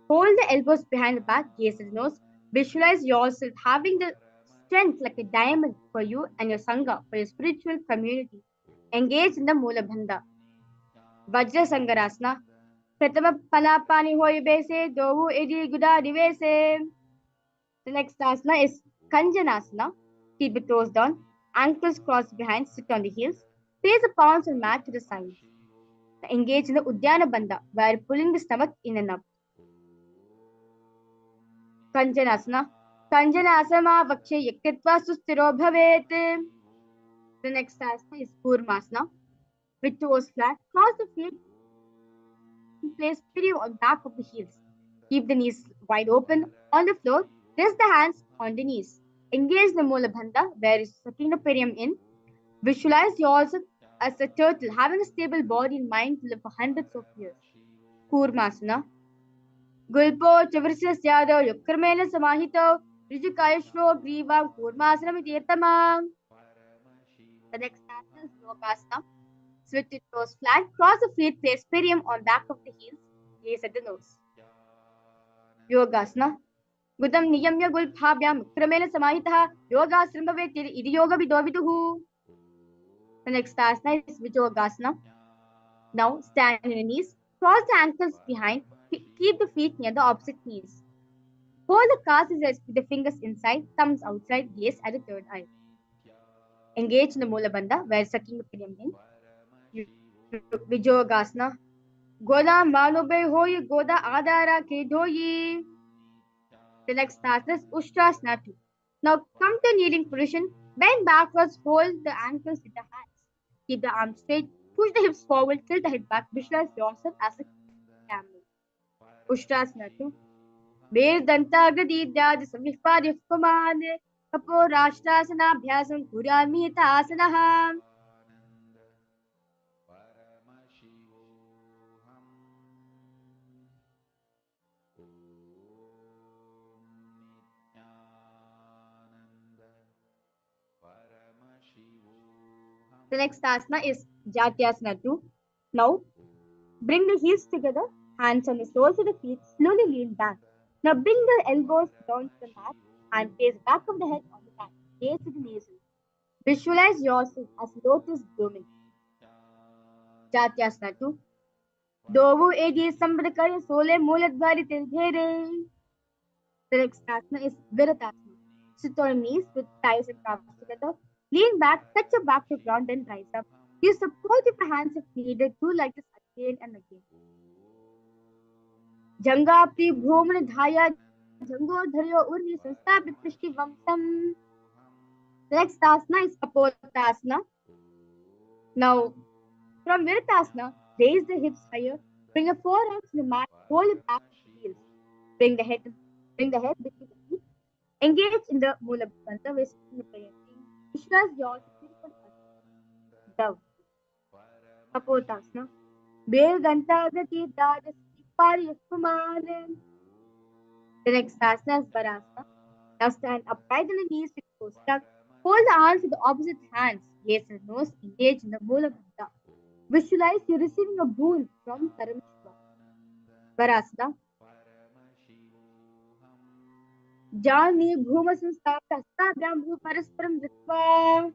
Hold the elbows behind the back, gaze at the nose. Visualize yourself having the strength like a diamond for you and your Sangha, for your spiritual community. Engage in the Mula Bandha. Vajrasangarasana. Pratama Palapani Hoy Bese, Dovu Edi Guda Divese. The next asana is Kanjanasana. Keep the toes down, ankles crossed behind, sit on the heels. Place the palms on mat to the sides. Engage in the Uddiyana Bandha, where pulling the stomach in and up. Kanjanasana. Kanjanasana vakshe yaktitva sustiro bhavet. The next asana is Kurmasana. With toes flat, cross the feet and place period on back of the heels. Keep the knees wide open on the floor. Rest the hands on the knees. Engage the Mula Bandha, where is sucking the perineum in. Visualize yourself as a turtle having a stable body and mind to live for hundreds of years. Kurmasana. Gulpo Chavrsis Yado Yukramen Samahito Rijukayashro Griva Kurmasana Vidyatama. The next asana is Yogasana. Switch your toes flat, cross the feet, place perineum on back of the heels, gaze at the nose. Yogasana. Gudam Niyamya Gulphabhyam Ukramena Samahitaha Yogasrambhave Idi Yoga Vidoviduhu. The next asana is Vijogasana. Now stand on your knees, cross the ankles behind, keep the feet near the opposite knees. Hold the calves with the fingers inside, thumbs outside, gaze at the third eye. Engage in the Mula Bandha, where sucking the perineum in. Vijogasana. Goda Manube Hoyi Goda Adara Kedoyi. The next asana is Ushtrasana 2. Now come to kneeling position, bend backwards, hold the ankles with the hands. Keep the arms straight, push the hips forward, tilt the head back, visualize yourself as a camel. Ushtrasana 2. Veer Dantagadi Dad Samihpadi Kumane Kapo Rashtrasana Bhyasam Kuramita Asanaha. The next asana is Jatyasana 2. Now, bring the heels together, hands on the soles of the feet, slowly lean back. Now, bring the elbows down to the mat and place back of the head on the mat, gaze to the navel. Visualize yourself as lotus blooming. Jatyasana 2. Dovu Edi Sambrakaya Sole Muladvari Tilbhere. The next asana is Viratasana. Sit on your knees with thighs and calves together. Lean back, touch your back to ground, then rise up. Use support with your hands if needed. Do like this again and again. Jangapri Bhuman Dhaya Jango Dharyo Urni Sanstapit Prishti Vamsam. The next asana is Kapotasana. Now, from Viratasana, raise the hips higher. Bring your forearms to the mat. Hold it back to the heels. Bring the head between the feet. Engage in the Mula Bandha with the prayer. Visualize your beautiful dove. Kapotasana. Bear Gantagati Dadas Pari Kuman. The next asana is Varasana. Now stand upright on the knees with toes tucked. Hold the arms with the opposite hands. Gaze and nose. Engage in the Mula Bandha. Visualize you receiving a boon from Paramashiva. Varasana. Jani Bhuma Sanstapta Stabhyam Bhu Parasparam Ritva.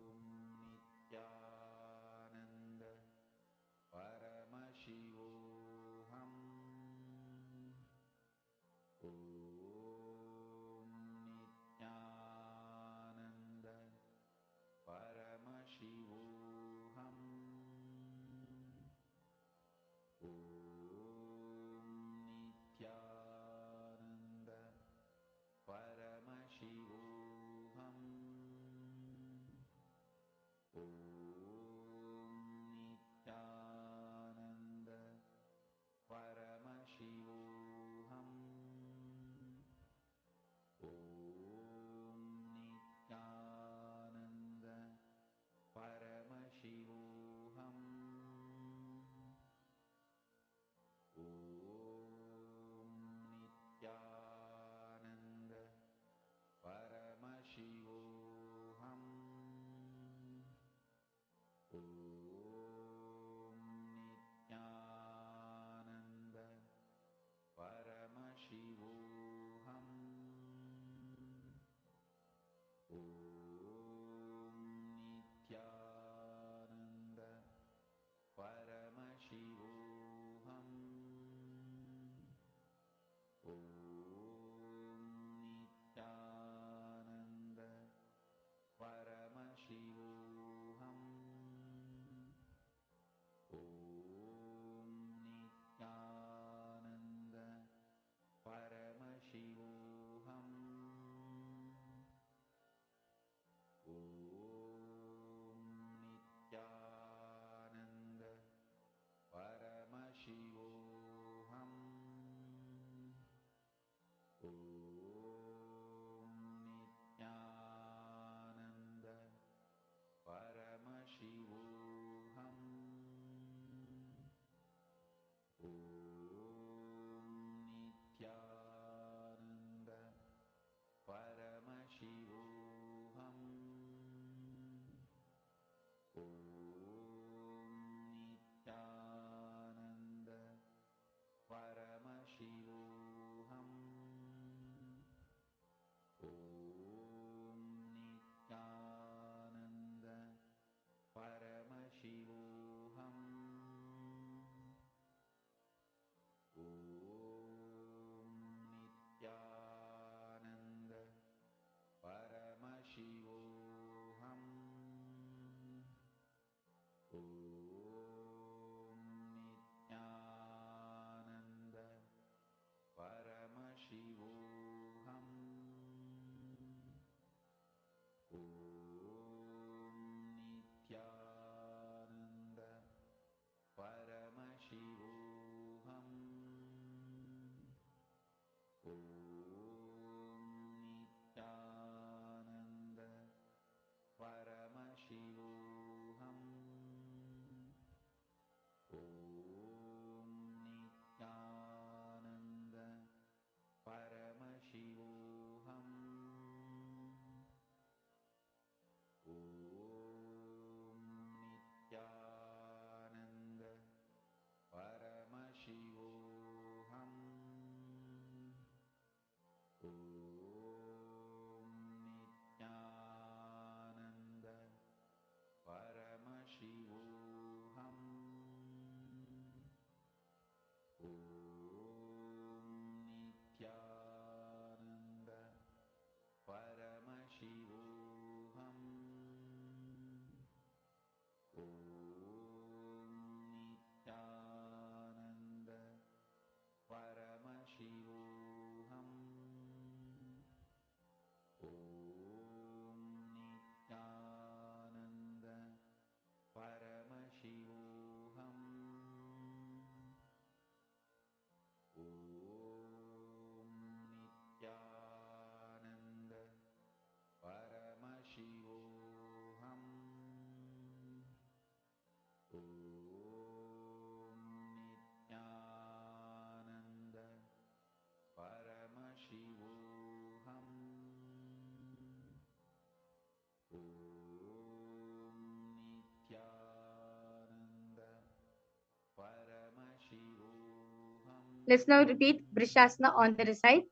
Let's now repeat Vrishasana on the other side.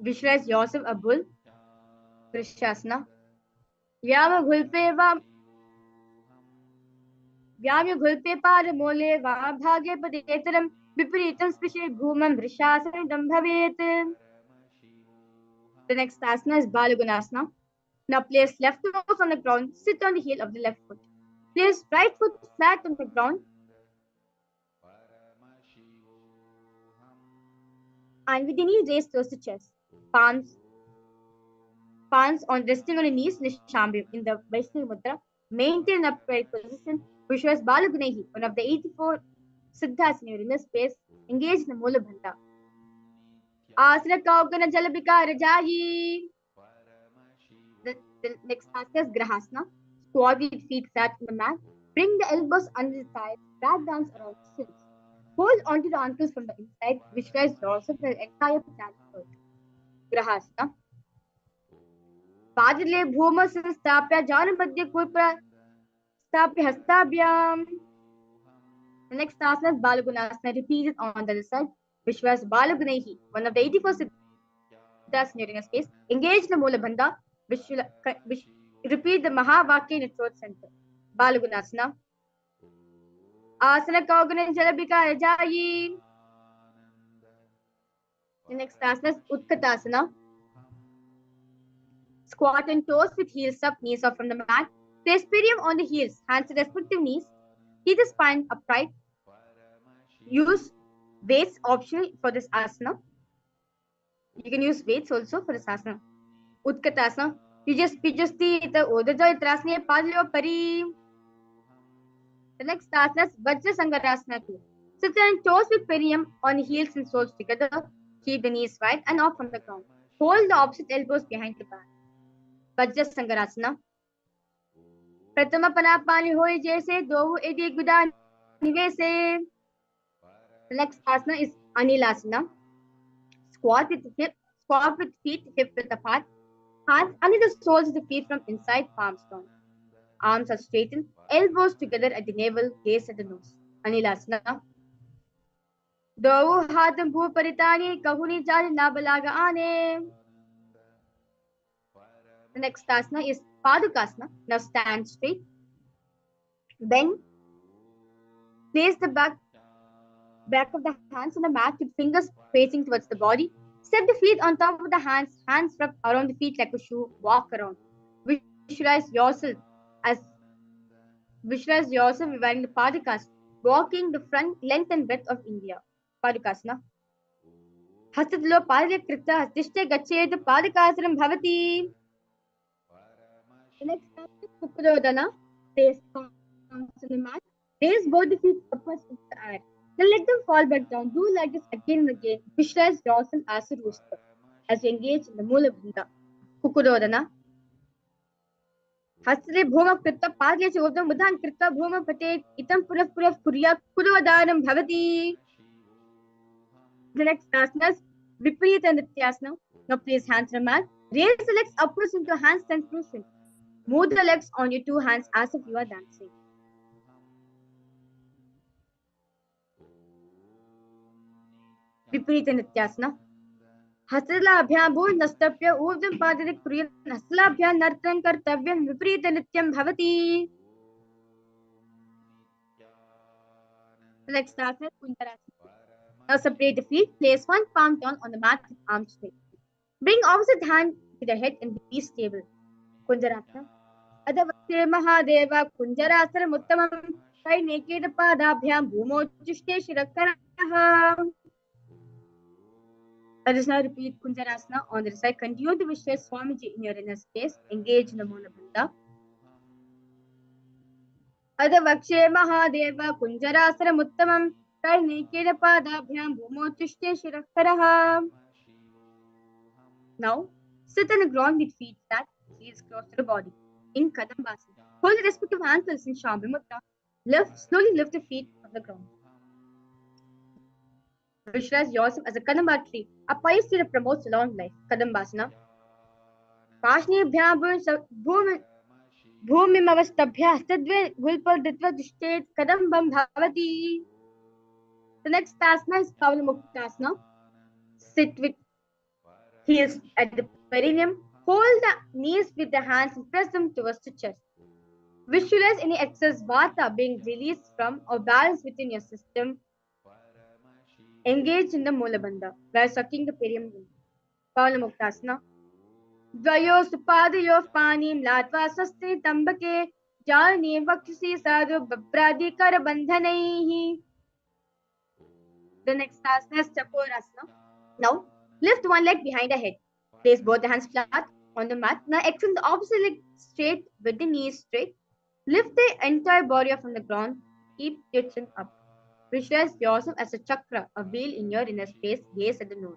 Visualize yourself a bull. Vrishasana. Vyama घुल्पे पारमूले वा भागे पदेतरं विपरीतं स्पृशे भूमं वृषासनिदं भवेत्. The next asana is Balagunasana. Now place left toes on the ground, sit on the heel of the left foot. Place right foot flat on the ground and with the knee raised towards the chest. Palms on resting on the knees in the Shambhav in the Vaishnavi Mudra. Maintain an upright position. Visualize Balagunehi, one of the 84 Siddhasana in this space. Engage in the Mula Bandha. Asana Kaugana Jalabika Rajayi. The next asana is Grahasana. Squat with feet flat on the mat. Bring the elbows under the thighs. Back dance around the shins. Hold onto the ankles from the inside. Visualize yourself the entire planet Earth. Grahasana. पादले Bhoom संस्थाप्य जानपद्य कुप्र स्थाप्य हस्ताभ्याम. The next asana is Balagunasana. Repeat it on the other side. Vishwas Balagunehi, one of the 84 Siddhasana during a space. Engage the Mula Bandha. Repeat the Mahavakya in its throat center. Balagunasana. Asana Kaugana Jalabika Rajayi. The next asana is Utkatasana. Squat and toes with heels up, knees off from the mat. Place perium on the heels, hands to respective knees. Keep the spine upright. Use weights optional for this asana. You can use weights also for this asana. Utkatasana. Pijasti the Odajoy Trasne Padlyo Pari. The next asana is Vajra Sangarasana 2. Sit on toes with perium on the heels and soles together. Keep the knees wide and off from the ground. Hold the opposite elbows behind the back. Vajra Sangarasana. Pratama Panapani Hoy Jese Dovu Edi Guda Nivese. The next asana is Anilasana. Squat with feet hip width apart. Hands under the soles of the feet from inside, palms down. Arms are straightened, elbows together at the navel, gaze at the nose. Anilasana. Dovu Hatam Bhu Paritani Kahuni Jari Nabalaga Ane. The next asana is Padukasana. Now stand straight. Then place the back of the hands on the mat with fingers facing towards the body. Set the feet on top of the hands wrapped around the feet like a shoe. Walk around. Visualize yourself wearing the Padukasana, walking the front length and breadth of India. Padukasana. Hastadlo Padale Krita Hastishte Gached Padukasana Bhavati. The next step is Kukurodana. Place palms on the mat. Raise both the feet upwards into the air. Then let them fall back down. Do like this again and again. Visualize yourself as a rooster as you engage in the Mula Bandha. Kukurodana. Hastade Bhoma Krita Padle Chodam Buddhan Krita Bhoma Pate Itam Puraf Kurya Kurodanam Bhavati. The next asana is Viparita Nityasana. Now place hands on the mat. Raise the legs upwards into handstand position. Move the legs on your two hands as if you are dancing. Viparita Nityasana. Hastalabhyam bhu nastapya urdham padade kuryan hastalabhyam nartam kartavyam viparita nityam bhavati. The next asana is Kundarasana. Now separate the feet. Place one palm down on the mat with arms straight. Bring opposite hand to the head and be stable. Kundarasana. Adavakse Mahadeva Kunjarasana Muttamam Kai Neked Padabhyam Bhumo Jushte Shirakaraha. Let us now repeat Kunjarasana on the other side. Continue to visualize Swamiji in your inner space. Engage in the Mula Bandha. Adavakshe Mahadeva Kunjarasana Muttamam Kai Neked Padabhyam Bhumo Jushte Shirakaraha. Now, sit on the ground with feet flat, heels close to the body. In Kadambasana, hold the respective ankles in Shambhav Mudra. Slowly lift the feet off the ground. Visualize yourself as a Kadamba tree. A pious tree that promotes long life. Kadambasana. Pashnibhyam Bhumimavastabhya Hastadve Gulpal Ditva Dushtet Kadambam Bhavati. The next asana is Kavanamuktasana. Sit with heels at the perineum. Hold the knees with the hands and press them towards the chest. Visualize any excess vata being released from or balanced within your system. Engage in the Mulabandha by sucking the perineum. Kavanamuktasana. Dvayostu padayof panim latva sasti tambake jani vakshi sadhu babradi karabandhanaihi. The next asana is Chakorasana. Now, lift one leg behind the head. Place both the hands flat on the mat. Now, extend the opposite leg straight with the knees straight. Lift the entire body from the ground. Keep your chin up. Visualize yourself as a chakra, a wheel in your inner space. Gaze at the nose.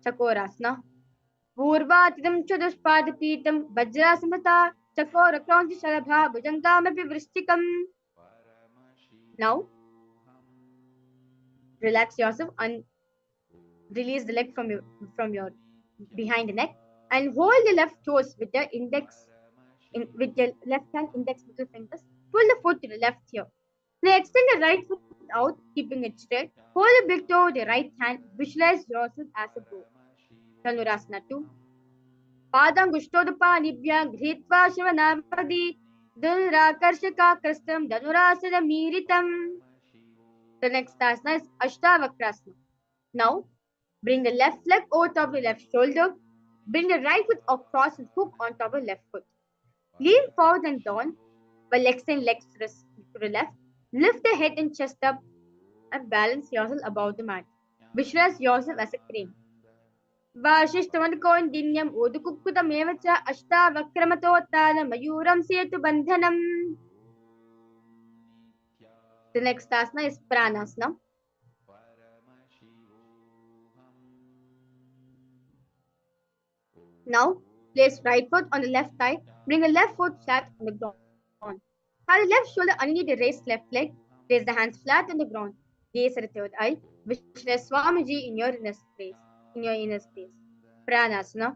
Chakorasana. Purvatidam chadushpadapitam vajrasamata chakora kranti shalabha bhujangamapi vrishtikam. Now, relax yourself and release the leg from your behind the neck and hold the left toes with the with the left hand index middle fingers. Pull the foot to the left here. Now extend the right foot out, keeping it straight. Hold the big toe with the right hand. Visualize yourself as a bow. Dhanurasana 2. Padangushtodupa nibhya ghrhitva shivanavadi dhunurakarshaka kristam dhanurasana miritam. The next asana is Ashtavakra. Now, bring the left leg over top of the left shoulder. Bring the right foot across and hook on top of the left foot. Lean forward and down while extend legs to the left. Lift the head and chest up and balance yourself above the mat. Visualize yourself as a crane. Vashishtavanakondinyam udukukkutam evacha ashtavakramato mayuram setu bandhanam. The next asana is Pranasana. Now, place right foot on the left thigh. Bring the left foot flat on the ground. Have the left shoulder underneath the raised left leg. Place the hands flat on the ground. Gaze at the third eye. Visualize Swamiji in your inner space. Pranasana.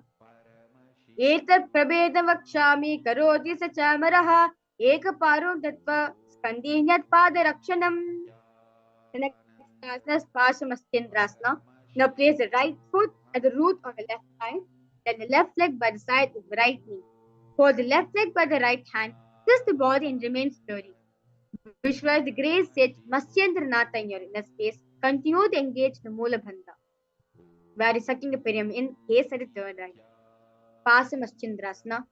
Etat prabedam vakshami karoti sachamaraha ekaparum tatva skandinyat padarakshanam. The next asana is Paramashivoham. Now place the right foot at the root of the left thigh. Then the left leg by the side of the right knee. Hold the left leg by the right hand. Twist the body and remain sturdy. Visualize the grey sage Matsyendranatha in your inner space. Continue to engage the Mulabandha. Where is sucking the perineum in, gaze at the third eye. Paramashivoham.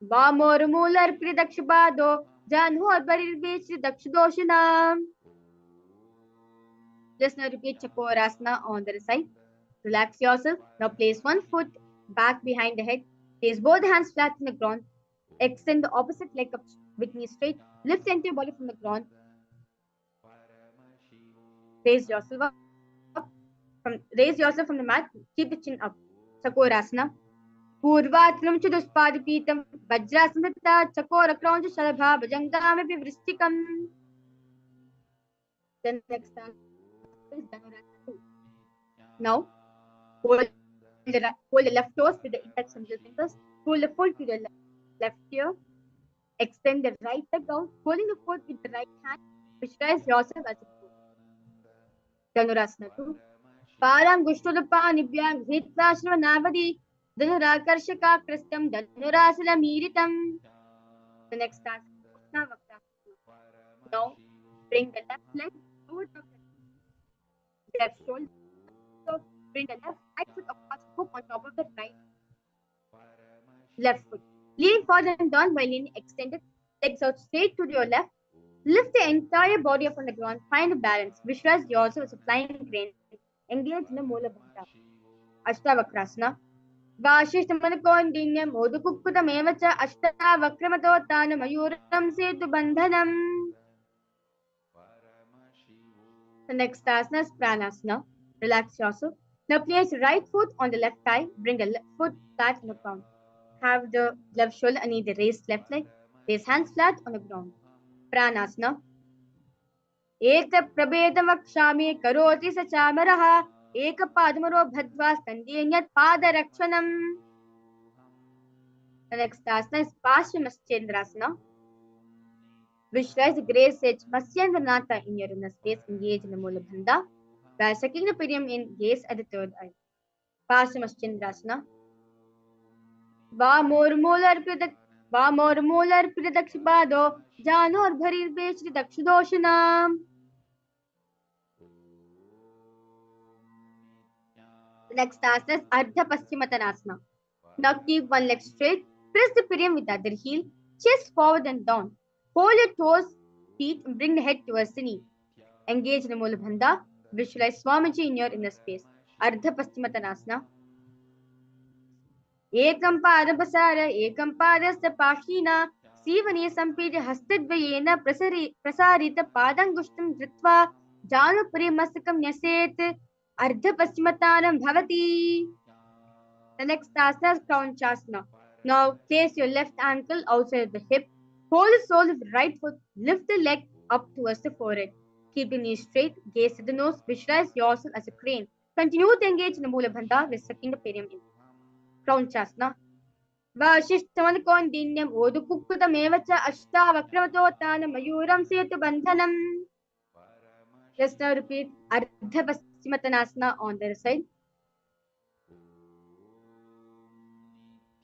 Vamor mular pridakshbado janhor barirvechri dakshadoshana. Let's now repeat Chakorasana on the other side. Relax yourself. Now place one foot back behind the head. Place both hands flat on the ground. Extend the opposite leg up with knee straight. Lift the entire body from the ground. Raise yourself from the mat. Keep the chin up. Chakorasana. Purvatram chadushpadapitam vajrasamrita chakora krancha shalabha bhujangamapi vrishtikam. The next time is Dhanurasana 2. Now, hold the left toes with the index and middle fingers. Pull the foot to the left ear. Extend the right leg out, holding the foot with the right hand. Visualize yourself as a bow. Dhanurasana 2. Parangushtodupa nibhyam ghrhitva shivanavadi dhanurakarshaka kristam dhanurasana miritam. The next task is Ashtavakra. Now, bring the left leg over the left shoulder. Bring the right foot across, hook on top of the left foot. Lean forward and down while leaning extended. Legs out straight to your left. Lift the entire body up on the ground. Find a balance. Visualize yourself as a flying crane. Engage in the Mulabandha. Ashtavakrasana. Vashishtavanakondinyam udukukkutam evacha ashtavakramato mayuram setu bandhanam. The next asana is Pranasana. Relax yourself. Now place the right foot on the left thigh. Bring the left foot flat on the ground. Have the left shoulder underneath the raised left leg. Place hands flat on the ground. Pranasana. Eta prabedam vakshami karoti sachamaraha ekapadamaro bhadva skandinyat padarakshanam. The next asana is Paramashivoham. Visualize the grey sage Matsyendranatha in your inner space. Engage in the Mulabandha. By sucking the perineum in, gaze at the third eye. Parshamaschindrasana. वामोर्मूलर Daksha पादो जानोर्भरिर्वेश्रि दक्षदोषणाम्. The next asana is Ardha Paschimottanasana. Now keep one leg straight, press the perineum with the other heel, chest forward and down. Hold your toes, feet, and bring the head towards the knee. Engage in the Mula Bandha. Visualize Swamiji in your inner space. Ardha Paschimottanasana. एकं पादपसार एकं पादस्य पाशीना सीवने सम्पीड्य हस्तद्वयेन प्रसारित पादङ्गुष्ठं धृत्वा जानुपुरी मस्तकं न्यसेत् अर्धपश्चिमतानं भवति. The next asana is Kranchasana. Now place your left ankle outside the hip. Hold the sole of the right foot. Lift the leg up towards the forehead. Keep the knees straight. Gaze at the nose. Visualize yourself as a crane. Continue to engage in the Mula Bandha with sucking the perineum in. Kranchasana. Vashishthamankondinyam odukukkutamev cha ashtavakramatotanam mayuram setu bandhanam. Let's now repeat Ardha Paschimottanasana on the other side.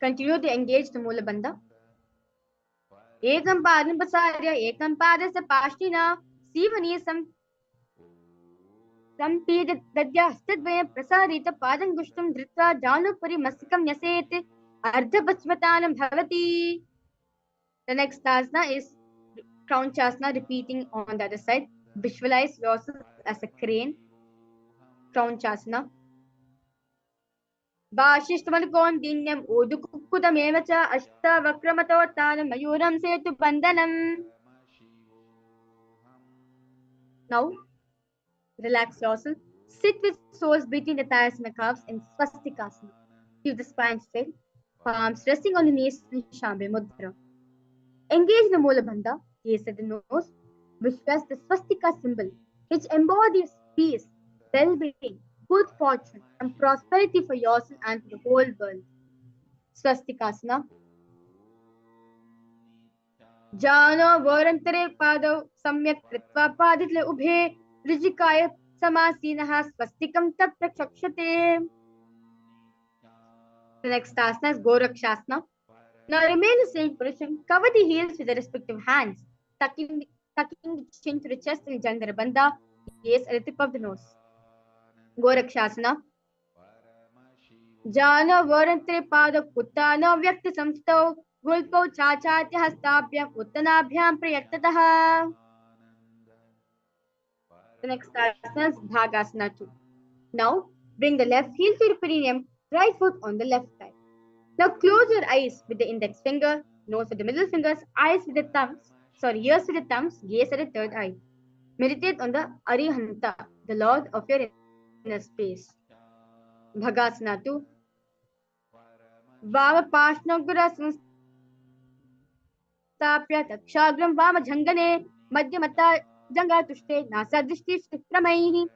Continue to engage the Mula Bandha. Ekam padam pasarya ekam padasya pashtina sivani sampidadya hastadvaya prasarita padangushtam dhritva janupari masakam nyaset ardha paschimottanam bhavati. The next asana is Kranchasana, repeating on the other side. Visualize yourself as a crane. Kranchasana. Vashishthamankondinyam odukukkutamev cha ashtavakramatotanam mayuram setu bandhanam. Now, relax yourself. Sit with soles between the thighs and the calves in Swastikasana. Keep the spine straight. Palms resting on the knees in Shambhi Mudra. Engage the Mula Bandha. Gaze at the nose. Visualize the Swastika symbol, which embodies peace, well-being, good fortune, and prosperity for yourself and for the whole world. Swastikasana. Jano varantare padau samyak kritva paditla ubhe rijikaya samasinaha swastikam tat prakshakshate. The next asana is Gorakshasana. Now remain in the same position. Cover the heels with the respective hands, tucking the chin to the chest and Jandhara Bandha. Gaze at the tip of the nose. Gorakshasana. Jana varantare pada kuttana vyakta samstau gulpau chachatya hastabhyam uttanabhyam prayaktataha. The next asana is Bhagasana 2. Now bring the left heel to your perineum, right foot on the left thigh. Now close your eyes with the index finger, nose with the middle fingers, ears with the thumbs, gaze at the third eye. Meditate on the Arihanta, the Lord of your inner space. Bhagasana 2. Vama Pashnagura Sanstapya Takshagram Vama Jangane Madhyamata Janga Tushte Nasa Drishti Shukramaihi.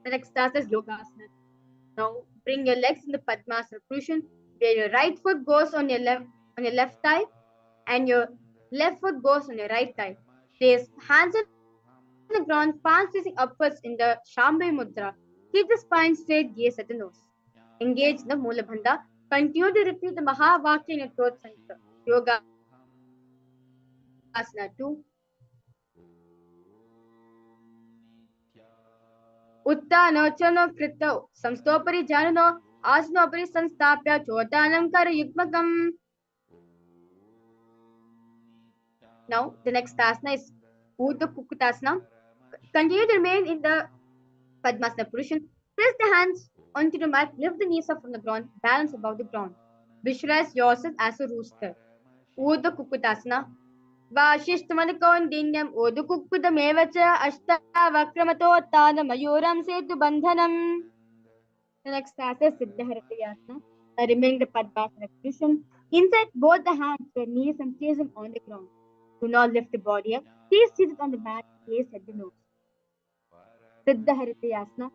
The next asana is Yogasana. Now bring your legs in the Padmasana position, where your right foot goes on your left thigh and your left foot goes on your right thigh. Place hands on the ground, palms facing upwards in the Shambhi Mudra. Keep the spine straight, gaze at the nose. Engage in the Mula Bandha. Continue to repeat the Mahavakya in your throat center. Yoga Asana 2. Uttano chano krito samstopari janano asnopari sanstapya chotanam karayukmakam. Now the next asana is Urdhva Kukutasana. Continue to remain in the Padmasana position. Press the hands onto the mat, lift the knees up from the ground, balance above the ground. Visualize yourself as a rooster. Urdhva Kukutasana. Vashishthamankondinyam odukukkutamev cha ashtavakramatotanam mayuram setu bandhanam. The next asana is Siddharatayasana. Remain the Padmasana position. Insert both the hands, your knees, and place them on the ground. Do not lift the body up. Stay seated on the mat, gaze at the nose. Siddharatayasana.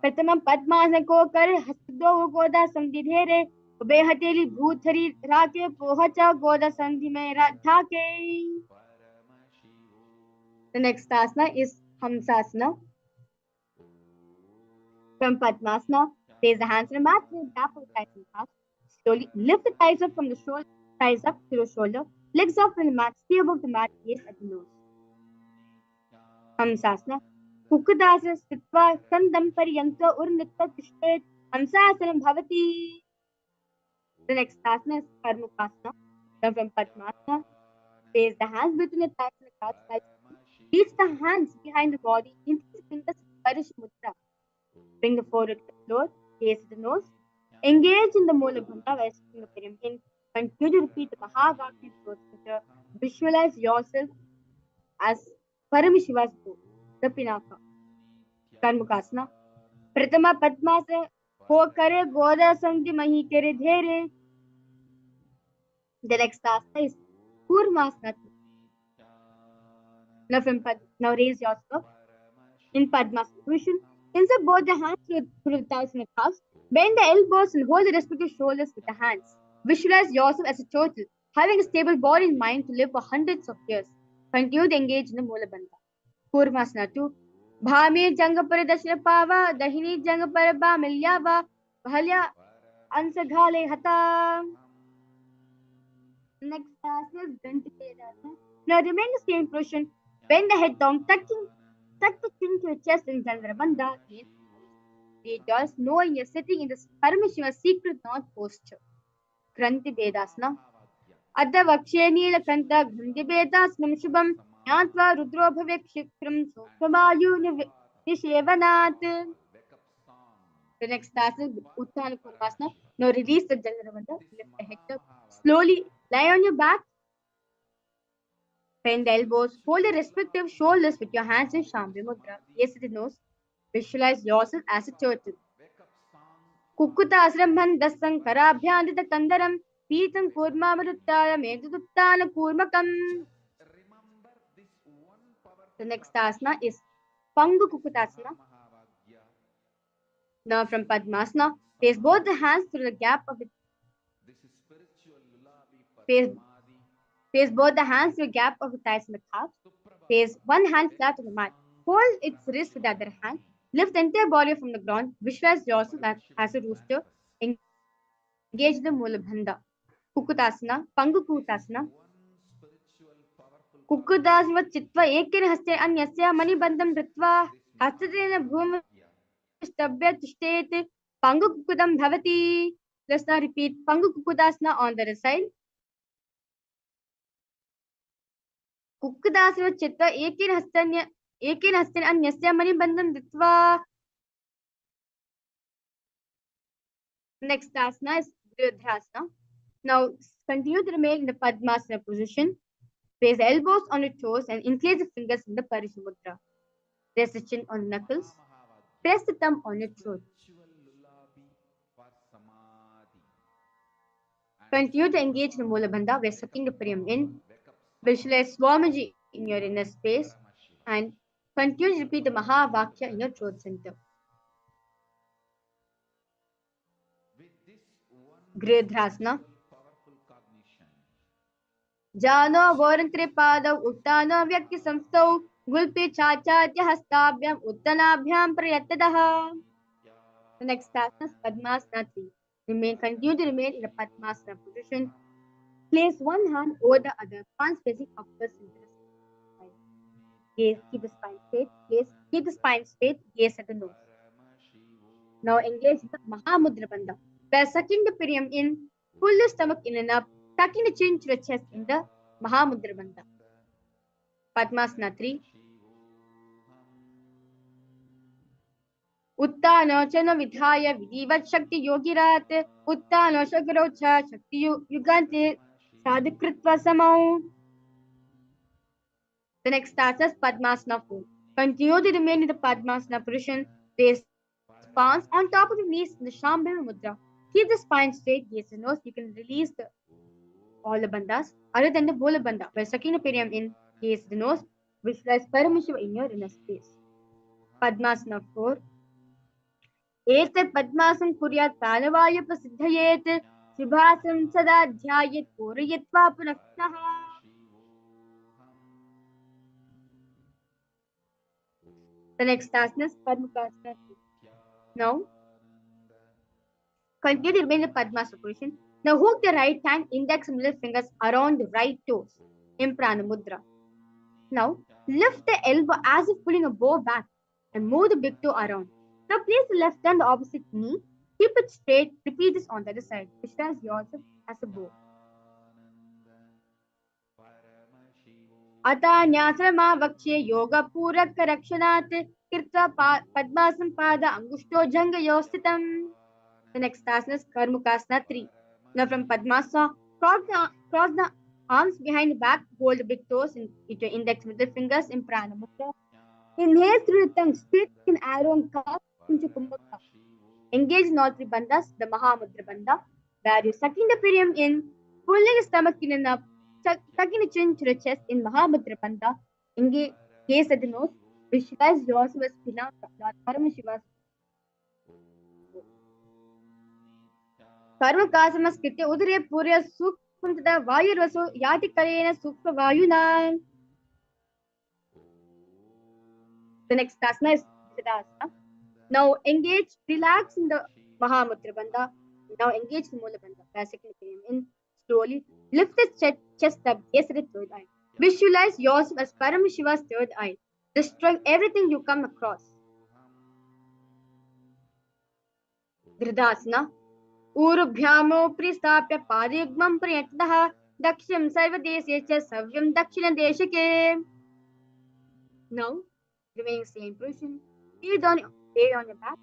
प्रथमं पद्मासन को कर हस्तदो गोदा संधि धेरे ube हथेली भूत हरी राके पोहचा गोदा संधि में ढाके. The next asana is Hamsasana. From Padmasana, place the hands on the mat with the gap of the thighs and calves. Slowly lift the thighs up from the shoulder, thighs up to the shoulder, legs up from the mat, stay above the mat, gaze at the nose. Hamsasana. Kukudasana stitva kandam paryanto urnitta tishtet. Hamsasanam bhavati. The next asana is Karmukasana. Then from Padmasana, place the hands between the thighs and the calves. Reach the hands behind the body into the fingers of Parishamudra. Bring the forehead to the floor, gaze at the nose. Engage in the Mula Bandha by sitting the pyramid. Continue to repeat the Mahavakya Center. Visualize yourself as Paramashiva's boat, the Pinaka. Karmukasana. Pratama Padmasana. Ho kare Goda Sangti Mahi Kere Dhere. The next asana is Kurmasana. Now raise yourself in Padmasana position. Insert both the hands through the thighs and the calves. Bend the elbows and hold the respective shoulders with the hands. Visualize yourself as a turtle, having a stable body and mind to live for hundreds of years. Continue to engage in the Mula Bandha. Kurmasana 2. Bhami Janga Paradashna Pava, Dahini Janga Paraba Milyava, Bhalya Ansagale Hata. Next asana is Dantikeda. Now remain the same position. Bend the head down, tuck the chin to your chest in Chandrabandha. Read yours, knowing you're sitting in the Paramashiva secret north posture. Kranti Vedasana. Adha Vakshe Nila Kanta Granti Vedasnam Shubham Yatva Rudro Bhavek Shikram Sokamayu Nishevanat. The next asana is Uttana Kurmasana. Now release the Chandrabandha. Lift the head up. Slowly lie on your back. Bend the elbows, hold the respective shoulders with your hands in Shambhi Mudra. Gaze at the nose. Visualize yourself as a turtle. Kukutasram Bandasam Karabhyandita Kandaram Pitam Kurma Maruttaya Meduttana Kurmakam. The next asana is Pangu Kukutasana. Now from Padmasana, place both the hands through the gap of the Place both the hands through the gap of the thighs and the calves. Place one hand flat on the mat. Hold its wrist with the other hand. Lift the entire body from the ground. Visualize yourself as a rooster. Engage the Mula Bandha. Kukutasana, Pangu Kukutasana. Kukudasana Chitva Ekin Haste Anyasya Mani Bandham Ritva Hasatena Bhuma Stabya Tishtet Pangu Kukudam Bhavati. Let's now repeat Pangu Kukudasana on the other side. Kukkudasana Chitta Ekin Hastan Anyasya Mani Bandham Ritva. Next asana is Virudhrasana. Now continue to remain in the Padmasana position. Place the elbows on your toes and increase the fingers in the Parishamudra. Press the chin on the knuckles. Press the thumb on your throat. Continue to engage in the Mula Bandha by sucking the Priyam in. Visualize Swamiji in your inner space and continue to repeat the Mahavakya in your throat center. Virudhrasana. Jano Vorantre Pada Uttana Vyakti Samstau Gulpi Chachatya Hastabhyam Uttanabhyam Prayatadaha. The next asana is Padmasana 3. Continue to remain in the Padmasana position. Place one hand over the other, palms facing upwards into the spine. Keep the spine straight. Keep the spine straight. Gaze at the nose. Now engage in the Mahamudra Bandha. By sucking the perineum in, pull the stomach in and up, tucking the chin to the chest in the Mahamudra Bandha. Padmasana 3. Uttana Chana Vidhaya Vidivat Shakti Yogirat Uttana Shakarocha Shakti Yugante Sadhikritva Samau. The next asana is Padmasana 4. Continue to remain in the Padmasana position. Place palms on top of the knees in the Shambhavi Mudra. Keep the spine straight, gaze the nose. You can release all the bandhas other than the Bola Bandha by sucking the perineum in, gaze the nose. Visualize Paramashiva in your inner space. Padmasana 4. Etat Padmasana Kuryat Pranavaya Prasiddhayet Shibhasam Sada Dhyayet Purayatva Punaknaha. The next asana is Padmakasana 2. Now, continue to remain in Padmasana position. Now, hook the right hand, index and middle fingers around the right toes in Pranamudra. Now, lift the elbow as if pulling a bow back and move the big toe around. Now, place the left hand on the opposite knee. Keep it straight. Repeat this on the other side. Visualize yourself as a bow. अतान्यासमावक्ष्ये योगपूरकरक्षणात् कृत्वा पद्मासनं पाद अंगुष्ठो जङ्घयोः स्थितम्. The next asana is Karmukasana 3. Now from Padmasana, cross the arms behind the back, hold the big toes with your index middle fingers in Pranamudra. Inhale through the tongue, split an arrow and cup into Kumbhaka. Engage in all three bandhas, the Mahamudra bandha, where you're sucking the perineum in, pulling the stomach in and up, tucking the chin to the chest in Mahamudra bandha. Engage, gaze at the nose, visualize yourself as Pinaka, Lord Paramashiva's कर्मकासमस्कृत्य उदरे पूर्य सूक्ष्म तथा वायुरसो याति करेण सूक्ष्म वायुना. The next asana is Siddhasana. Now engage, relax in the Mahamudra bandha. Now engage the Mula bandha. Basically, in slowly lift the chest up, gaze at the third eye. Visualize yourself as Paramashiva's third eye, destroying everything you come across. Dridhasana. ऊरुभ्यामोपरि स्थाप्य पादयुग्मं प्रयत्नः दक्षिणं सर्वदेशे च सव्यं दक्षिणदेशके. Now, remaining same position, lay on your back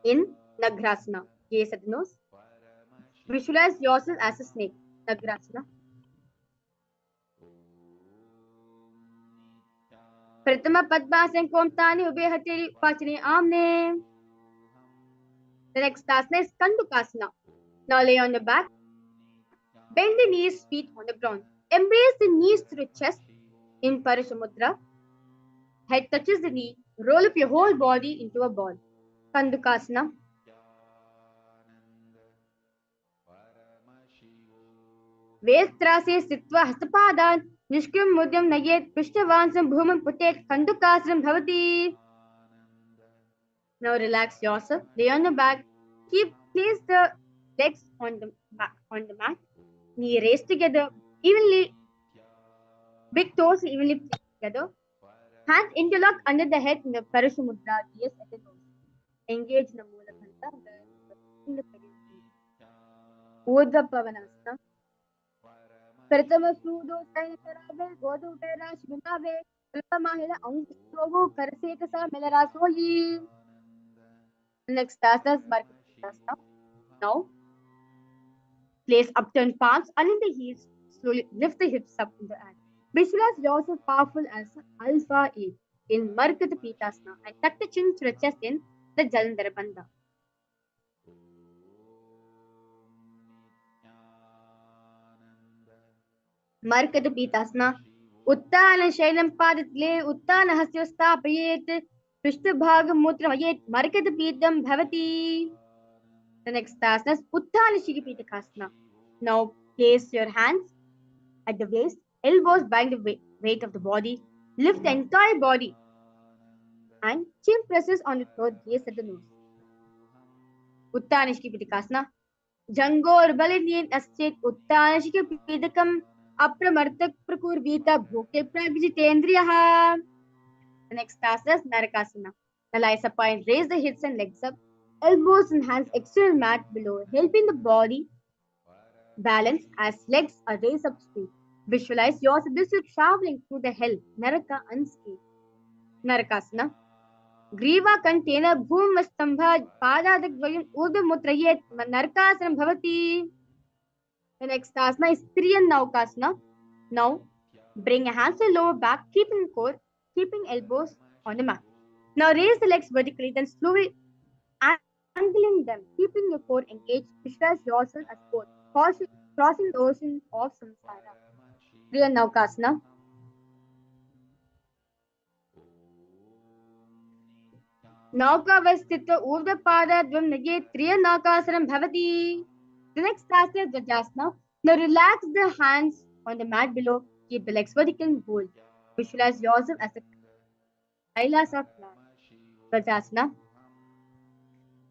in Nagrasana. Gaze at the nose. Visualize yourself as a snake. Nagrasana. Pratama Padmasana Komtani Ube Hatiri Pachini Amne. The next asana is Kandukasana. Now lay on your back. Bend the knees, feet on the ground. Embrace the knees to the chest in Parashamudra. Head touches the knee. Roll up your whole body into a ball. Kandukasana. Vestrase Sitva Hastapadan. Nishkim Mudyam Nayet Prishtavansam Bhumam Putek Kandukasana Bhavati. Now relax yourself. Lay on your back. Place the legs on the mat. Knee raised together. Evenly. Big toes evenly placed together. Hands interlock under the head in the Parashamudra. Yes, at the nose. Engage in the Mula Bandha. In the Urdhva Pavanasana. Pratama Sudo Sainakarave. Godu Tera Shvinave. Prathamahila Angstovu Karasekasa Melarasoyi. Next asana is Markasana. Now, place upturned palms under the heels. Slowly lift the hips up in the air. Visualize yourself powerful as Alpha 8 in Markata Pitasana and tuck the chin to the chest in the Jalandhara Bandha. Markata Pitasana. Uttana Shailam Padatle Uttana Hasya Stapayet Prishthabhagam Mutravayet Markata Pitam Bhavati. The next asana is Uttana Shikipitakasana. Now place your hands at the waist, elbows bind the weight of the body, lift the entire body, and chin presses on the throat, gaze at the nose. Uttana Shikipitakasana. Jangor Balinien Aschet Uttana Shikipitakam Apramartak Prakurvita Bhoke Prabhijitendriyaha. The next asana is Narakasana. Now lie supine, raise the hips and legs up, elbows and hands external mat below, helping the body balance as legs are raised up straight. Visualize yourself as you're traveling through the hell, Naraka unscathed. Narakasana. Griva container Bhumastambha Padadagvayam Udumutrayet Narakasanam Bhavati. The next asana is Triyan Naukasana. Now bring your hands to the lower back, keeping elbows on the mat. Now raise the legs vertically, then slowly angling them, keeping your core engaged. Visualize yourself as both crossing the ocean of samsara. Triyan Naukasana. Naukavastitva Urdhvala Dvam Nage Triyan Naukasanam Bhavati. The next asana is Vajrasana. Now relax the hands on the mat below. Keep the legs vertical and hold. Visualize yourself as a KAILASA flag. Vajrasana.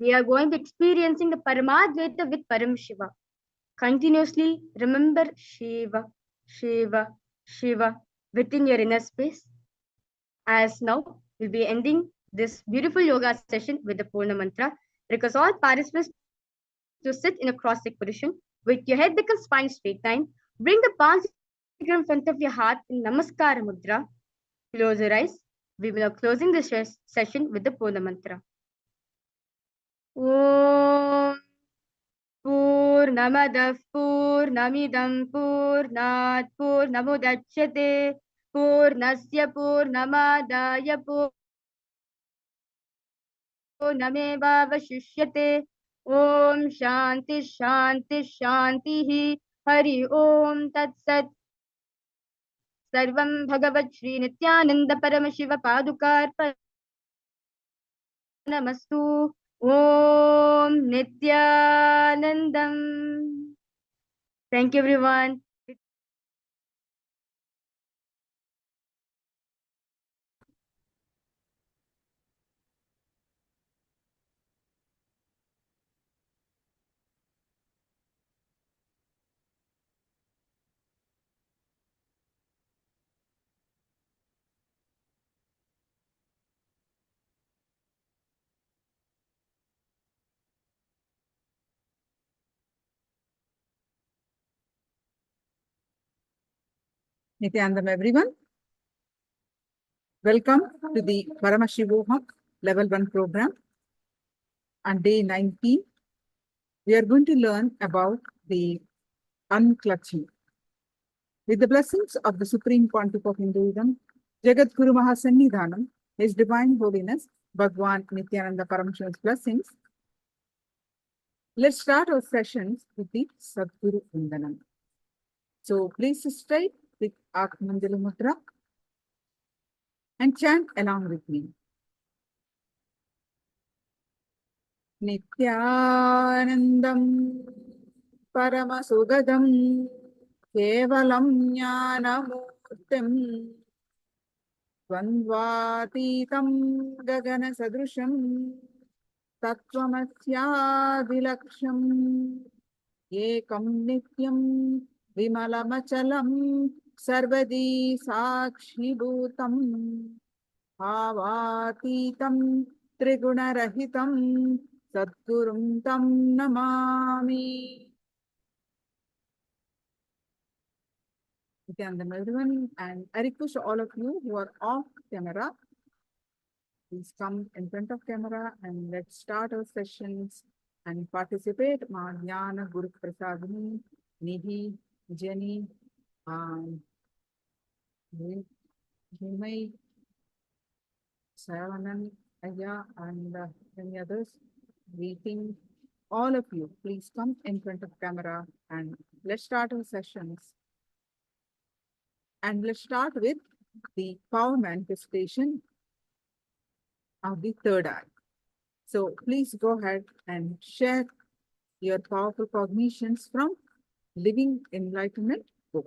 We are going to experiencing the Paramadvaita with Param-Shiva. Continuously remember Shiva, Shiva, Shiva within your inner space. As now, we'll be ending this beautiful yoga session with the Purna Mantra. Request all participants to sit in a cross-legged position with your head become spine straight line. Bring the palms together in front of your heart in Namaskara Mudra. Close your eyes. We will be closing this session with the Purna Mantra. Om Purnamadah Purnamidam Purnat Purnamudachyate Purnasya Purnamadaya Purnamevavashishyate Om Shanti Shanti Shanti Hari Om Tat Sat Sarvam Bhagavat Sri Nityananda Paramashiva Padukarpanamastu Om Nityanandam. Thank you, everyone. Nithyanandam, everyone. Welcome to the Paramashivoham Level-1 program. On day 19, we are going to learn about the unclutching. With the blessings of the Supreme Pontiff of Hinduism, Jagat Guru Mahasannidhanam, His Divine Holiness, Bhagavan Nithyananda Paramashivam's blessings, let's start our sessions with the Sadguru Vandanam. So please straight with Atmanjali Mudra and chant along with me. Nithyanandam Paramashugadam Kevalam Jnanamurtim Dvandvatitam Gagana Sadrusham Tattvamasyaadilaksham Ekam Nityam Vimalamachalam Sarvadi Sakshibhutam Bhavatitam Trigunarahitam Sadgurum Tam Namami. Nithyanandam, everyone, and I request all of you who are off camera, please come in front of camera and let's start our sessions and participate. Jnana Guru Prasadini, Nidhi, Jenny, Himai, Savanan, Aya, and many others. Greeting all of you. Please come in front of camera and let's start our sessions. And let's start with the power manifestation of the third eye. So please go ahead and share your powerful cognitions from Living Enlightenment book.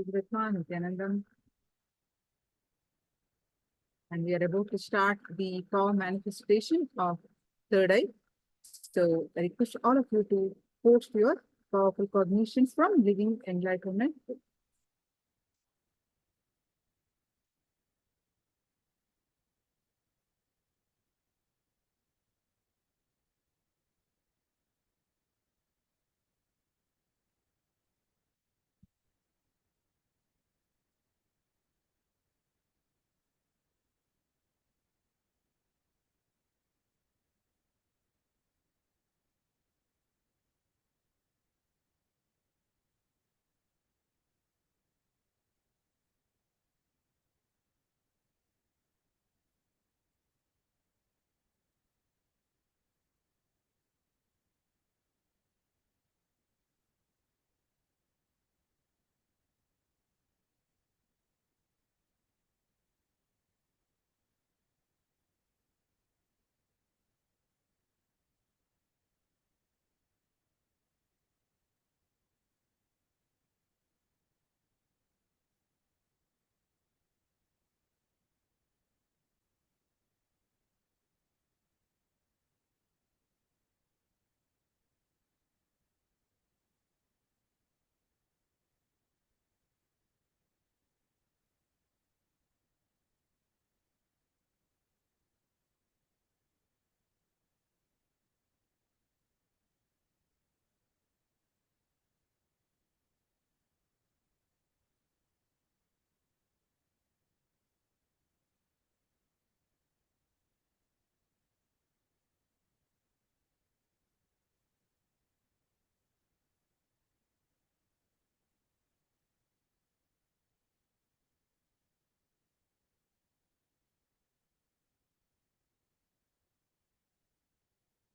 Nithyanandam. And we are about to start the power manifestation of third eye. So I request all of you to post your powerful cognitions from Living Enlightenment book.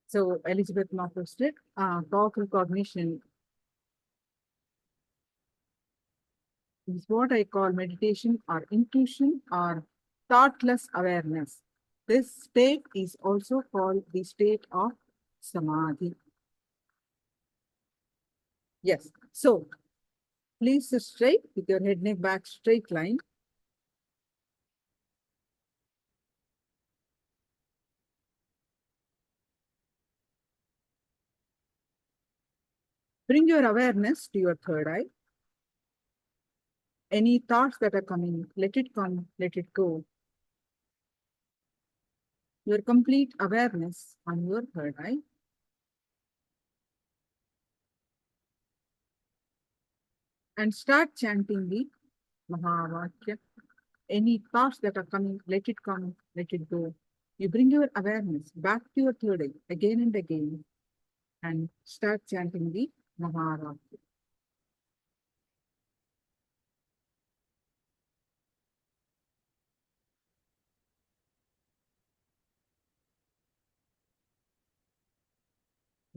So Elizabeth Moore posted, powerful cognition is what I call meditation or intuition or thoughtless awareness. This state is also called the state of samadhi. Yes, so please sit straight with your head, neck, back, straight line. Bring your awareness to your third eye. Any thoughts that are coming, let it come, let it go. Your complete awareness on your third eye. And start chanting the Mahavakya. Any thoughts that are coming, let it come, let it go. You bring your awareness back to your third eye again and again and start chanting the Mahavakya.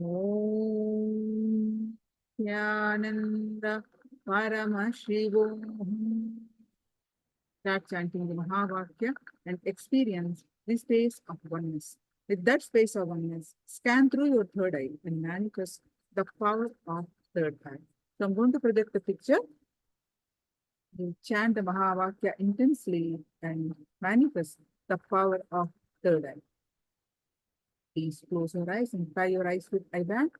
Om Nityananda Paramashivoham. Start chanting the Mahavakya and experience the space of oneness. With that space of oneness, scan through your third eye and manifest the power of third eye. So I'm going to project the picture. You chant the Mahavakya intensely and manifest the power of third eye. Please close your eyes and tie your eyes with eye band.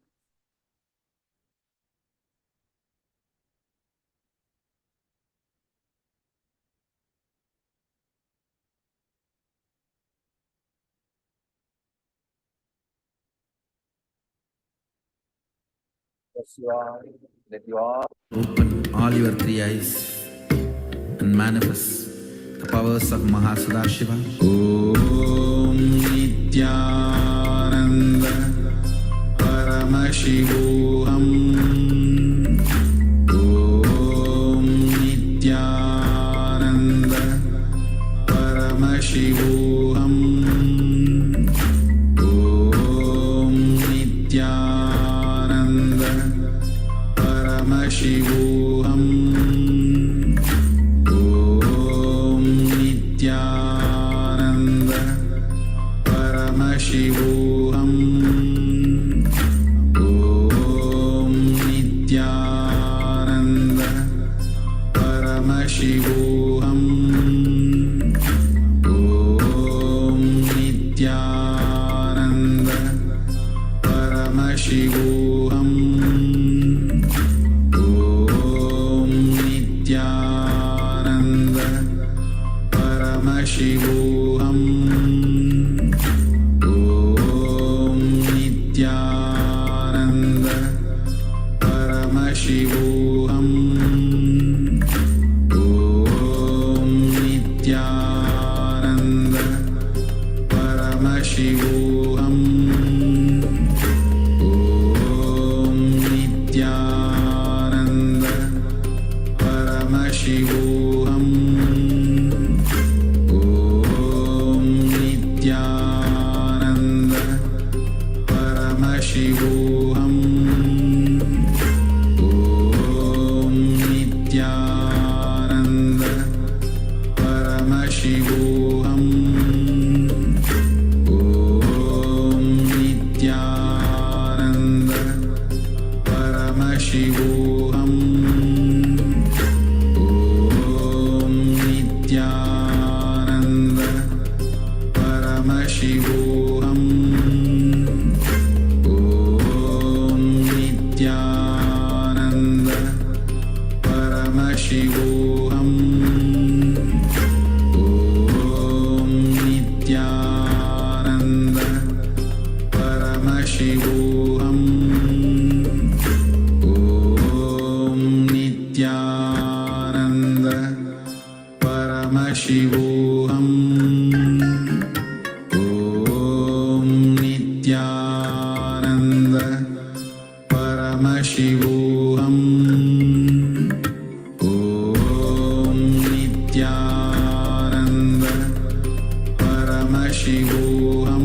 Let you all open all your three eyes and manifest the powers of Mahasudashiva. Om Nityananda Paramashivoham. Om Nityananda Paramashivoham. Om Nityananda Paramashivoham. Om Nityananda Paramashivoham. Om Nityananda Paramashivoham. Om Nityananda Paramashivoham. Om Nityananda Paramashivoham. Om Nityananda Paramashivoham. Om Nityananda Paramashivoham. Om Nityananda Paramashivoham. Om Nityananda Paramashivoham. Om Nityananda Paramashivoham. Om Nityananda Paramashivoham. Om Nityananda Paramashivoham. Om Nityananda Paramashivoham. Om Nityananda Paramashivoham. Om Nityananda Paramashivoham. Om Nityananda Paramashivoham. Om Nityananda Paramashivoham.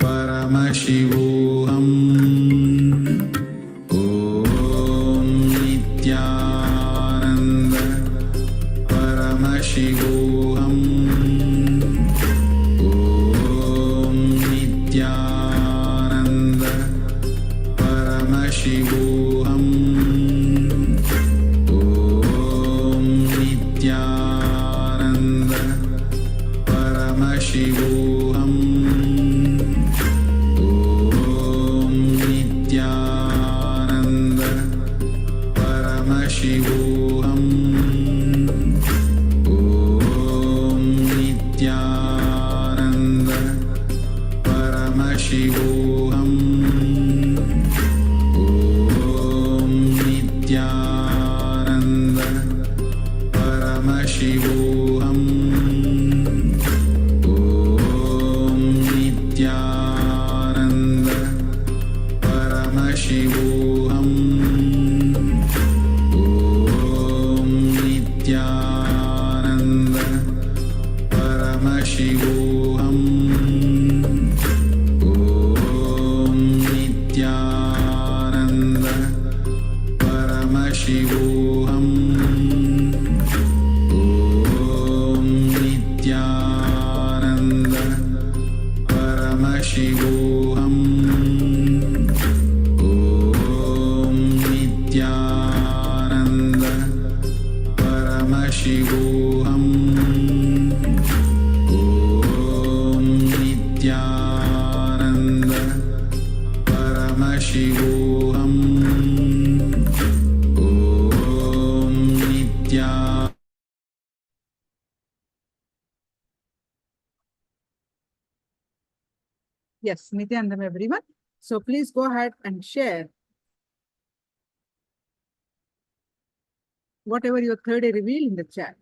Paramashivoham. Om Nityananda Paramashivoham. Om Nityananda Paramashivoham. Om Nityananda Paramashivoham. Om Nityananda Paramashivoham. Om Nityananda Paramashivoham. Om Nityananda Paramashivoham. Om Nityananda Paramashivoham. Om Nityananda Paramashivoham. Om Nityananda Paramashivoham. Om Nityananda Paramashivoham. Om Nityananda Paramashivoham. Om Nityananda Paramashivoham. Om Nityananda. Yes, Nityanandam, everyone. So please go ahead and share whatever your third day reveal in the chat.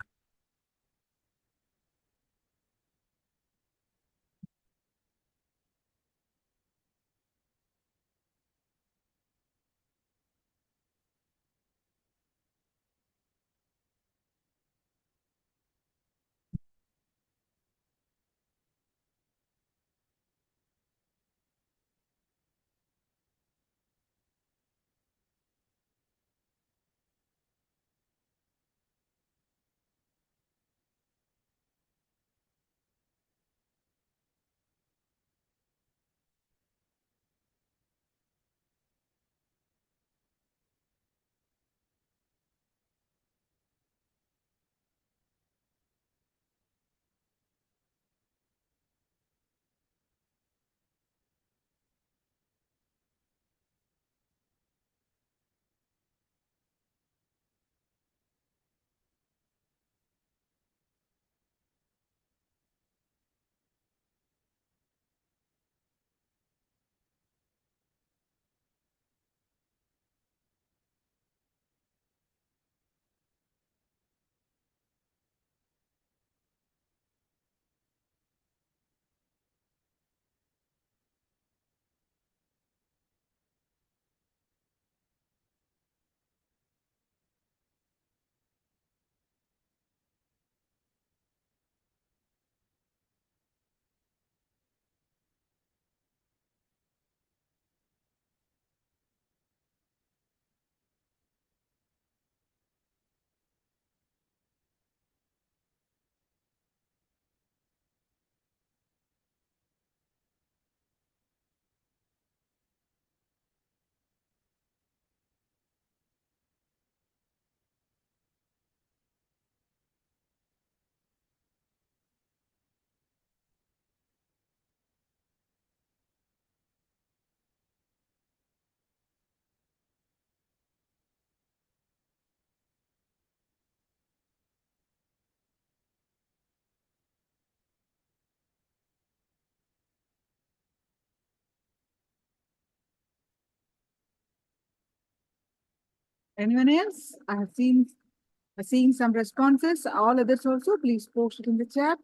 Anyone else? I have seeing some responses. All others also, please post it in the chat.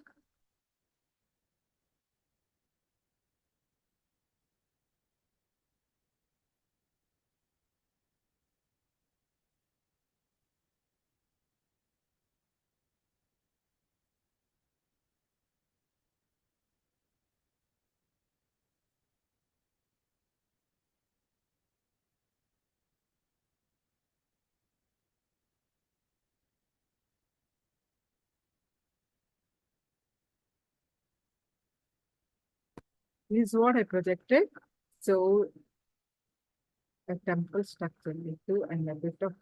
This is what I projected. So a temple structure into and a bit of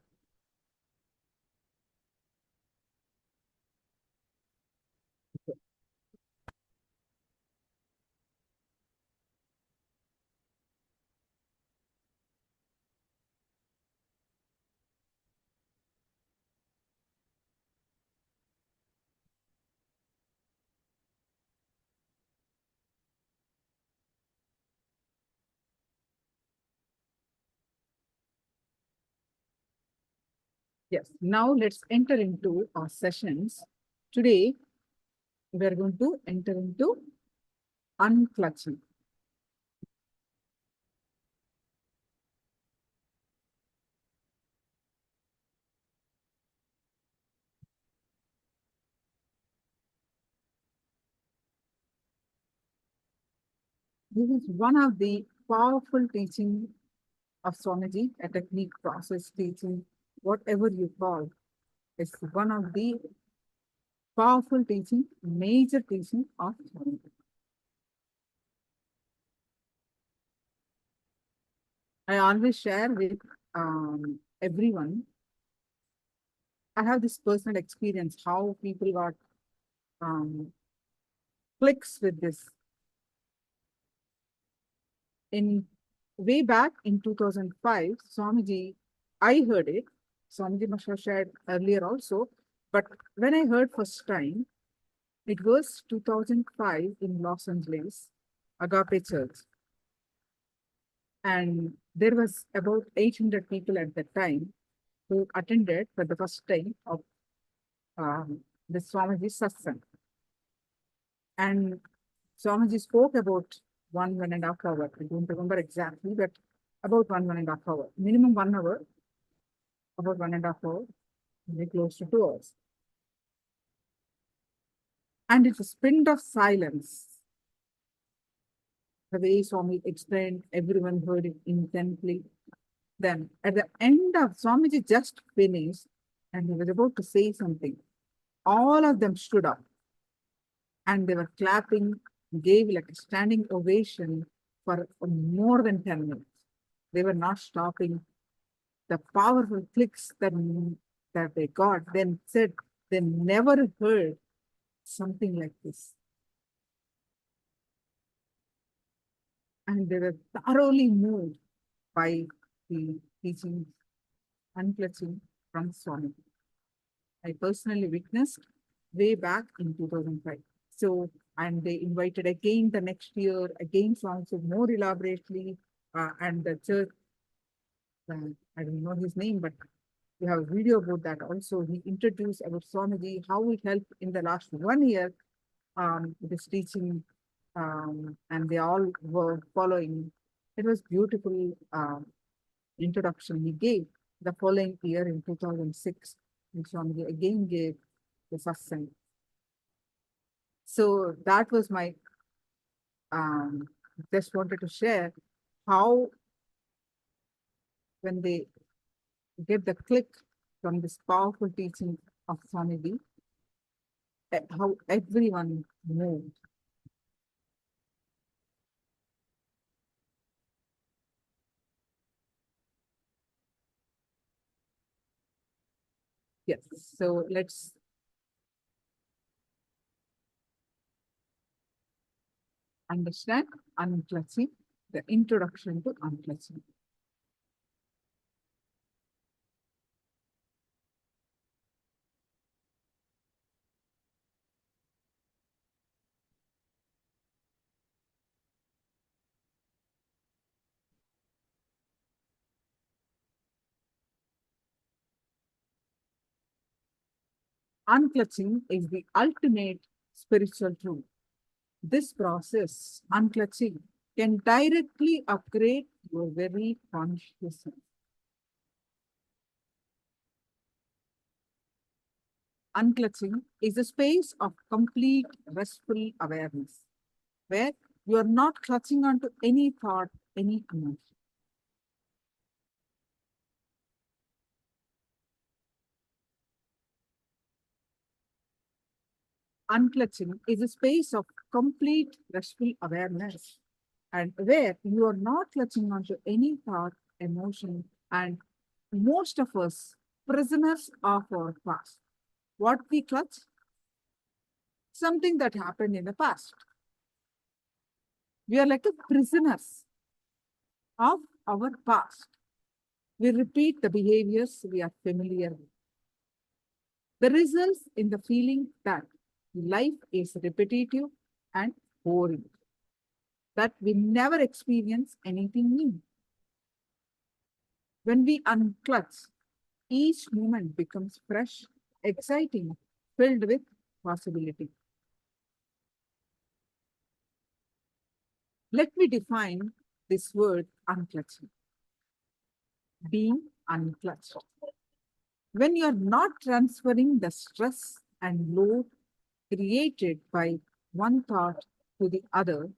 yes. Now let's enter into our sessions. Today we are going to enter into unclutching. This is one of the powerful teaching of Swamiji, a technique, process, teaching, whatever you call. It's one of the powerful teaching, major teaching of Swamiji. I always share with everyone. I have this personal experience, how people got clicks with this. In way back in 2005, Swamiji, I heard it. Swamiji must have shared earlier also, but when I heard first time, it was 2005 in Los Angeles, Agape Church. And there was about 800 people at that time who attended for the first time of the Swamiji Satsang. And Swamiji spoke about 1.5 hours. I don't remember exactly, but about 1.5 hours. Minimum 1 hour, about 1.5 hours, very close to 2 hours. And it's a sprint of silence. The way Swami explained, everyone heard it intently. Then at the end of Swamiji just finished and he was about to say something. All of them stood up and they were clapping, gave like a standing ovation for more than 10 minutes. They were not stopping. The powerful clicks that they got, then said they never heard something like this. And they were thoroughly moved by the teachings, unclutching from Swami. I personally witnessed way back in 2005. So, and they invited again the next year, again Swami said more elaborately, and the church, I don't know his name, but we have a video about that also. He introduced about Swamiji, how it helped in the last 1 year, this teaching, and they all were following. It was beautiful introduction he gave. The following year in 2006, Swamiji again gave the satsang. So that was my, just wanted to share how when they get the click from this powerful teaching of Swamiji, how everyone moved. Yes, so let's understand unclutching, the introduction to unclutching. Unclutching is the ultimate spiritual truth. This process, unclutching, can directly upgrade your very consciousness. Unclutching is a space of complete restful awareness, where you are not clutching onto any thought, any emotion. Unclutching is a space of complete restful awareness, and where you are not clutching onto any thought, emotion, and most of us prisoners of our past. What we clutch? Something that happened in the past. We are like the prisoners of our past. We repeat the behaviors we are familiar with. The results in the feeling that life is repetitive and boring, that we never experience anything new. When we unclutch, each moment becomes fresh, exciting, filled with possibility. Let me define this word unclutching. Being unclutched. When you are not transferring the stress and load created by one thought to the other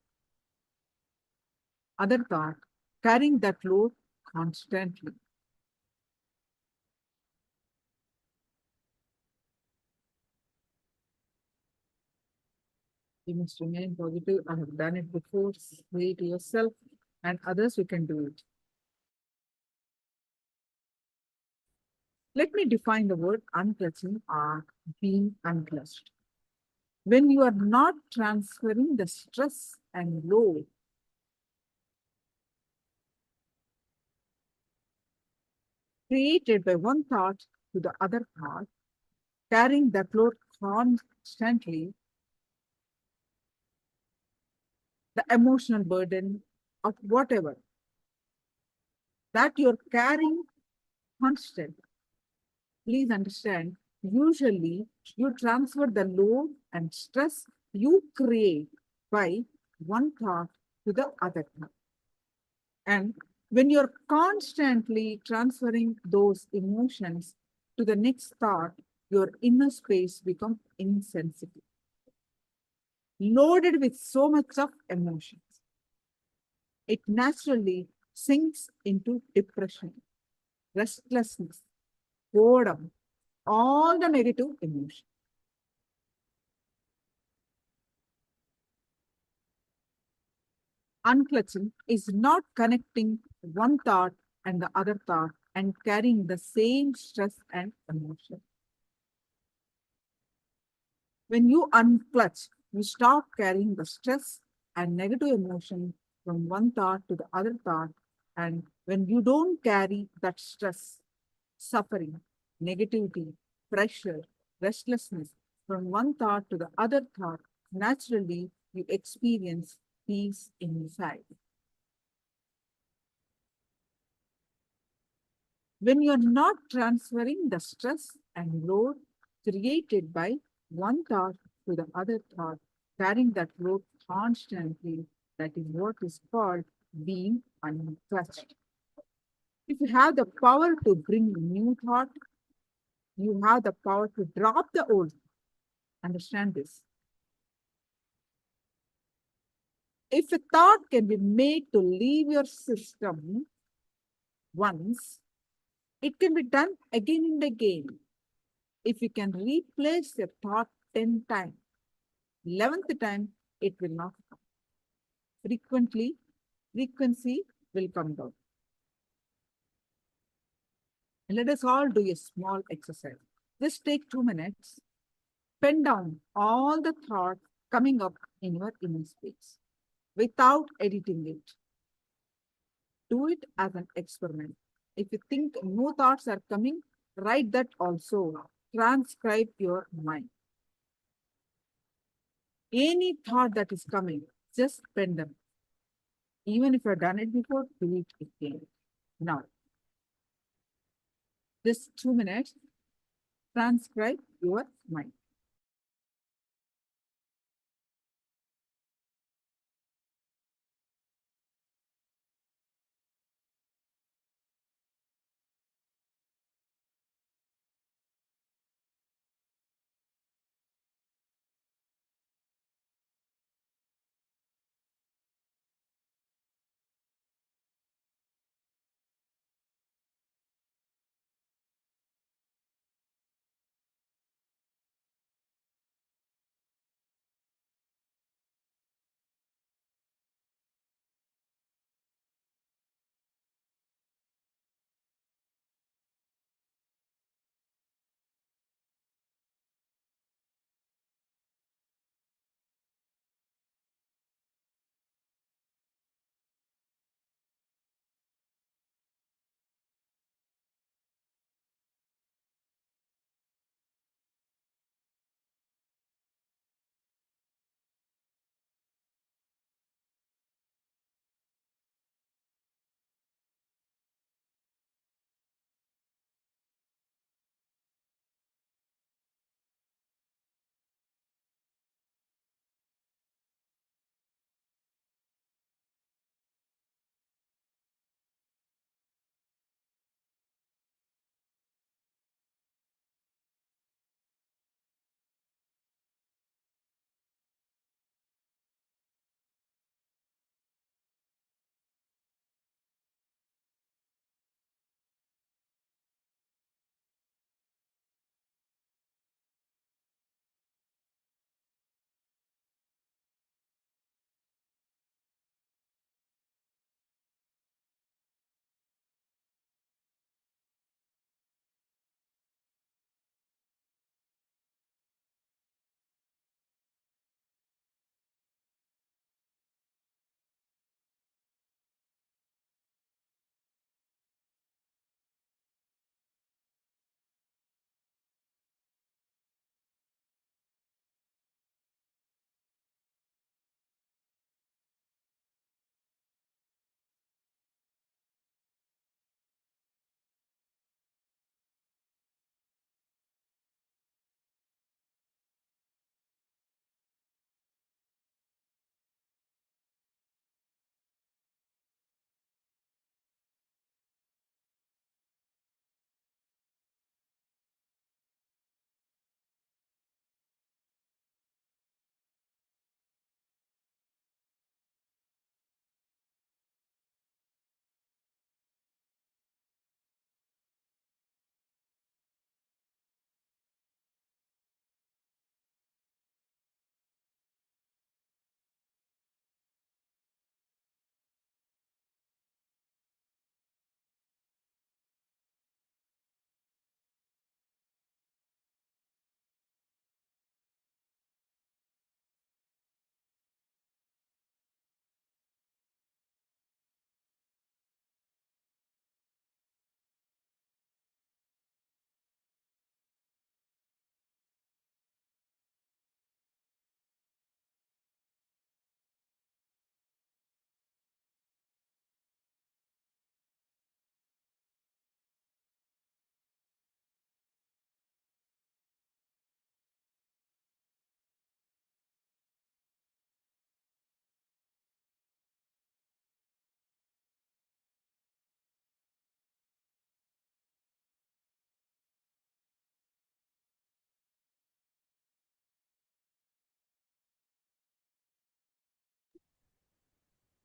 thought, carrying that load constantly. You must remain positive. I have done it before. Say to yourself and others, you can do it. Let me define the word unclutching or being unclutched. When you are not transferring the stress and load created by one thought to the other thought, carrying that load constantly, the emotional burden of whatever that you're carrying constant. Please understand, usually you transfer the load and stress you create by one thought to the other thought. And when you're constantly transferring those emotions to the next thought, your inner space becomes insensitive, loaded with so much of emotions. It naturally sinks into depression, restlessness, boredom, all the negative emotions. Unclutching is not connecting one thought and the other thought and carrying the same stress and emotion. When you unclutch, you stop carrying the stress and negative emotion from one thought to the other thought. And when you don't carry that stress, suffering, negativity, pressure, restlessness from one thought to the other thought, naturally you experience peace inside. When you're not transferring the stress and load created by one thought to the other thought, carrying that load constantly, that is what is called being untouched. If you have the power to bring new thought, you have the power to drop the old. Understand this. If a thought can be made to leave your system once, it can be done again and again. If you can replace the thought 10 times, 11th time, it will not come. Frequency will come down. And let us all do a small exercise. Just take 2 minutes, pen down all the thoughts coming up in your inner space without editing it. Do it as an experiment. If you think no thoughts are coming, write that also. Transcribe your mind. Any thought that is coming, just pen them. Even if you've done it before, do it again. Now, just 2 minutes, transcribe your mind.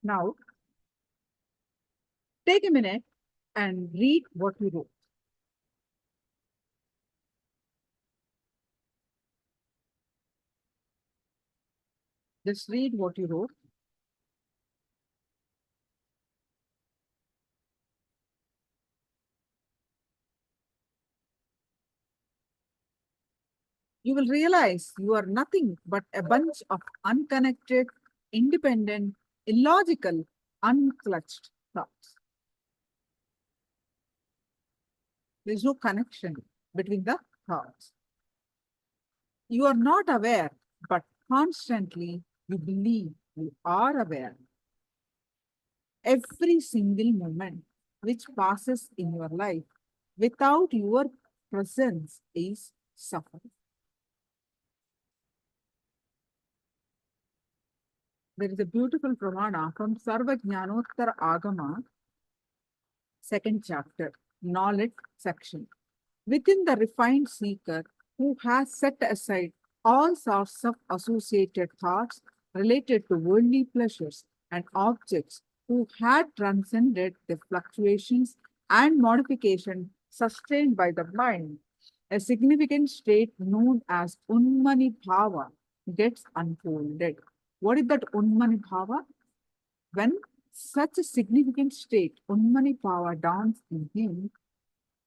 Now, take a minute and read what you wrote. Just read what you wrote. You will realize you are nothing but a bunch of unconnected, independent, illogical, unclutched thoughts. There is no connection between the thoughts. You are not aware, but constantly you believe you are aware. Every single moment which passes in your life without your presence is suffering. There is a beautiful pramana from Sarva Jnanottara Agama, second chapter, knowledge section. Within the refined seeker who has set aside all sorts of associated thoughts related to worldly pleasures and objects, who had transcended the fluctuations and modification sustained by the mind, a significant state known as Unmani Bhava gets unfolded. What is that Unmani Bhava? When such a significant state, Unmani Bhava, dawns in him,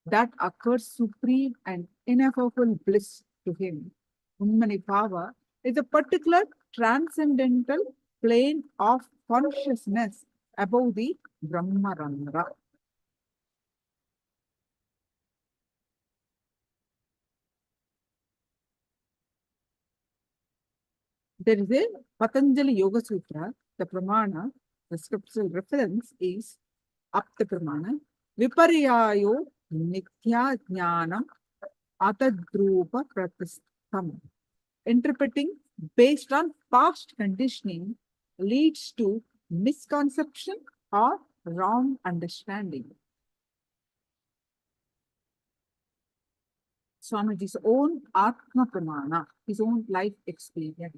that occurs supreme and ineffable bliss to him. Unmani Bhava is a particular transcendental plane of consciousness above the Brahmarandra. There is a Patanjali Yoga Sutra, the Pramana, the scriptural reference is Apta Pramana, Viparyayo Nithya Jnanam Atadrupa Pratistham. Interpreting based on past conditioning leads to misconception or wrong understanding. Swamiji's own Atma Pramana, his own life experience.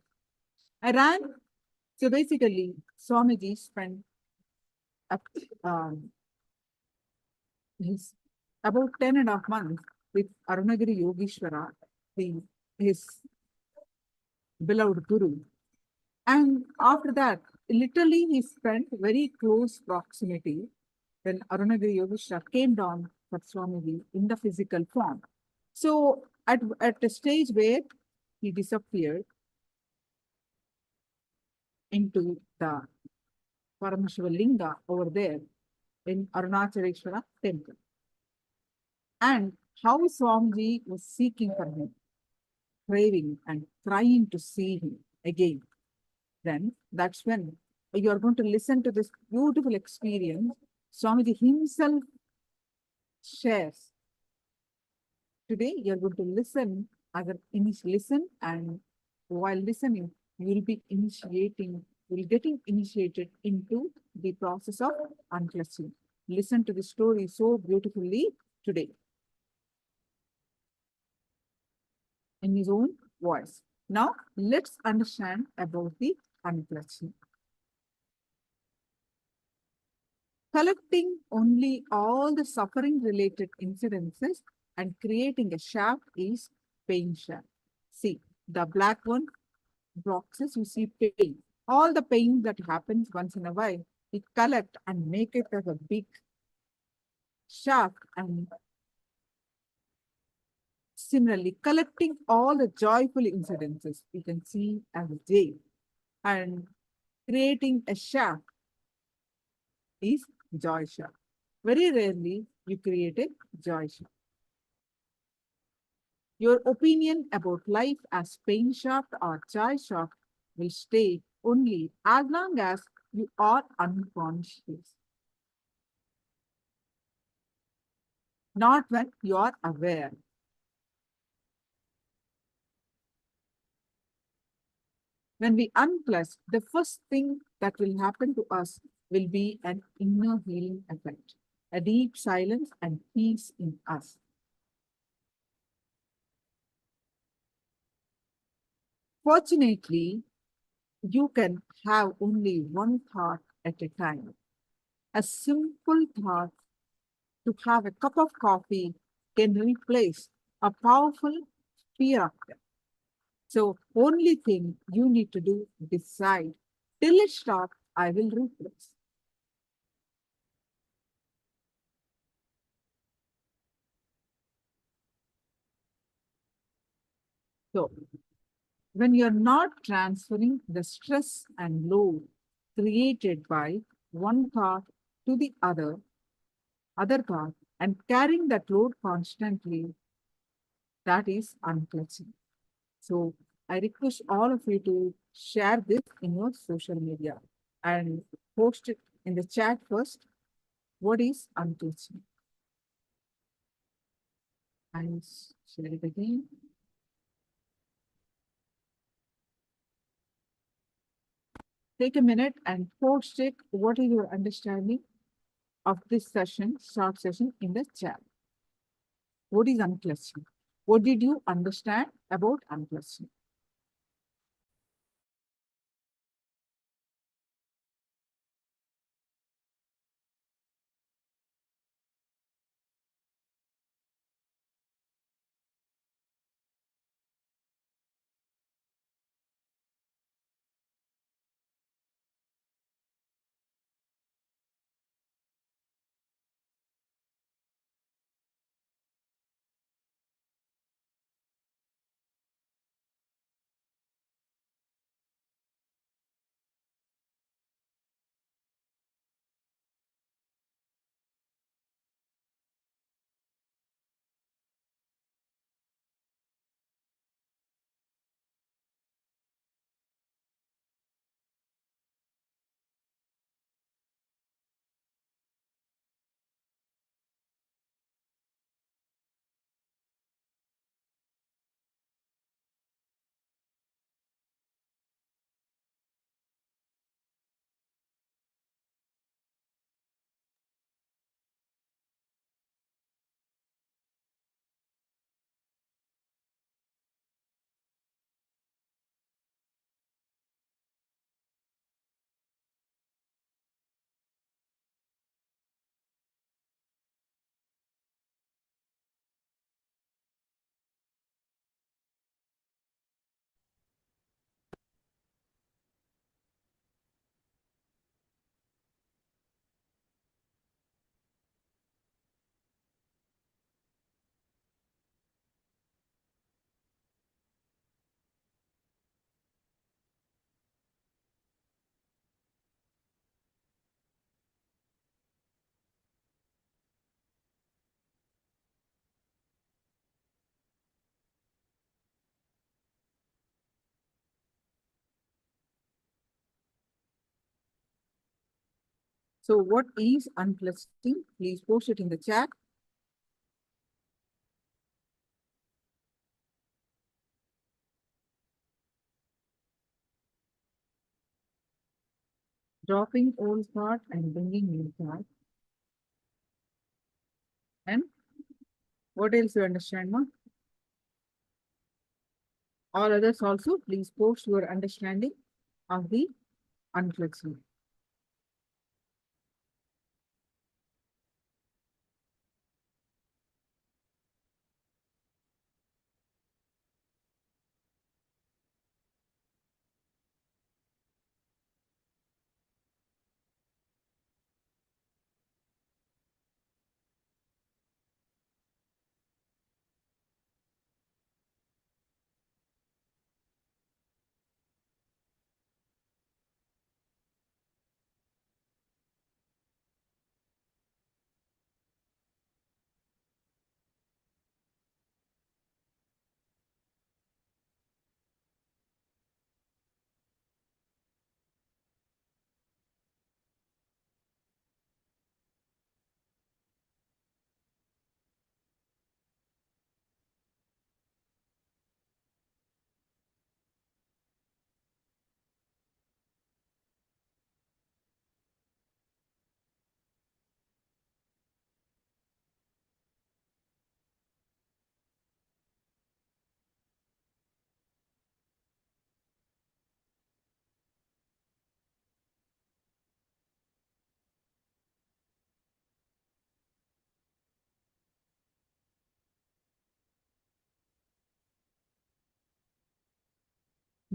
So basically, Swamiji spent his about 10.5 months with Arunagiri Yogeshwara, his beloved Guru. And after that, literally he spent very close proximity when Arunagiri Yogeshwara came down for Swamiji in the physical form. So at a stage where he disappeared into the Paramashivoham Linga over there in Arunachaleshwara temple. And how Swamiji was seeking for him, craving and trying to see him again. Then that's when you are going to listen to this beautiful experience. Swamiji himself shares. Today you are going to listen listen, and while listening, you will be getting initiated into the process of unclutching. Listen to the story so beautifully today in his own voice. Now let's understand about the unclutching. Collecting only all the suffering related incidences and creating a shaft is pain shaft. See, the black one boxes, you see pain. All the pain that happens once in a while, we collect and make it as a big shaft, and similarly, collecting all the joyful incidences, we can see as a jail, and creating a shaft is joy shaft. Very rarely you create a joy shaft. Your opinion about life as pain shaft or joy shaft will stay only as long as you are unconscious, not when you are aware. When we unclutch, the first thing that will happen to us will be an inner healing effect, a deep silence and peace in us. Fortunately, you can have only one thought at a time. A simple thought to have a cup of coffee can replace a powerful fear of death. So, only thing you need to do, decide till it stops, I will replace. So, when you're not transferring the stress and load created by one thought to the other thought, and carrying that load constantly, that is unclutching. So I request all of you to share this in your social media and post it in the chat first. What is unclutching? I'll share it again. Take a minute and post it. What is your understanding of this session, short session in the chat? What is unclutching? What did you understand about unclutching? So what is unclutching? Please post it in the chat. Dropping old thought and bringing new thought. And what else you understand, ma? All others also, please post your understanding of the unclutching.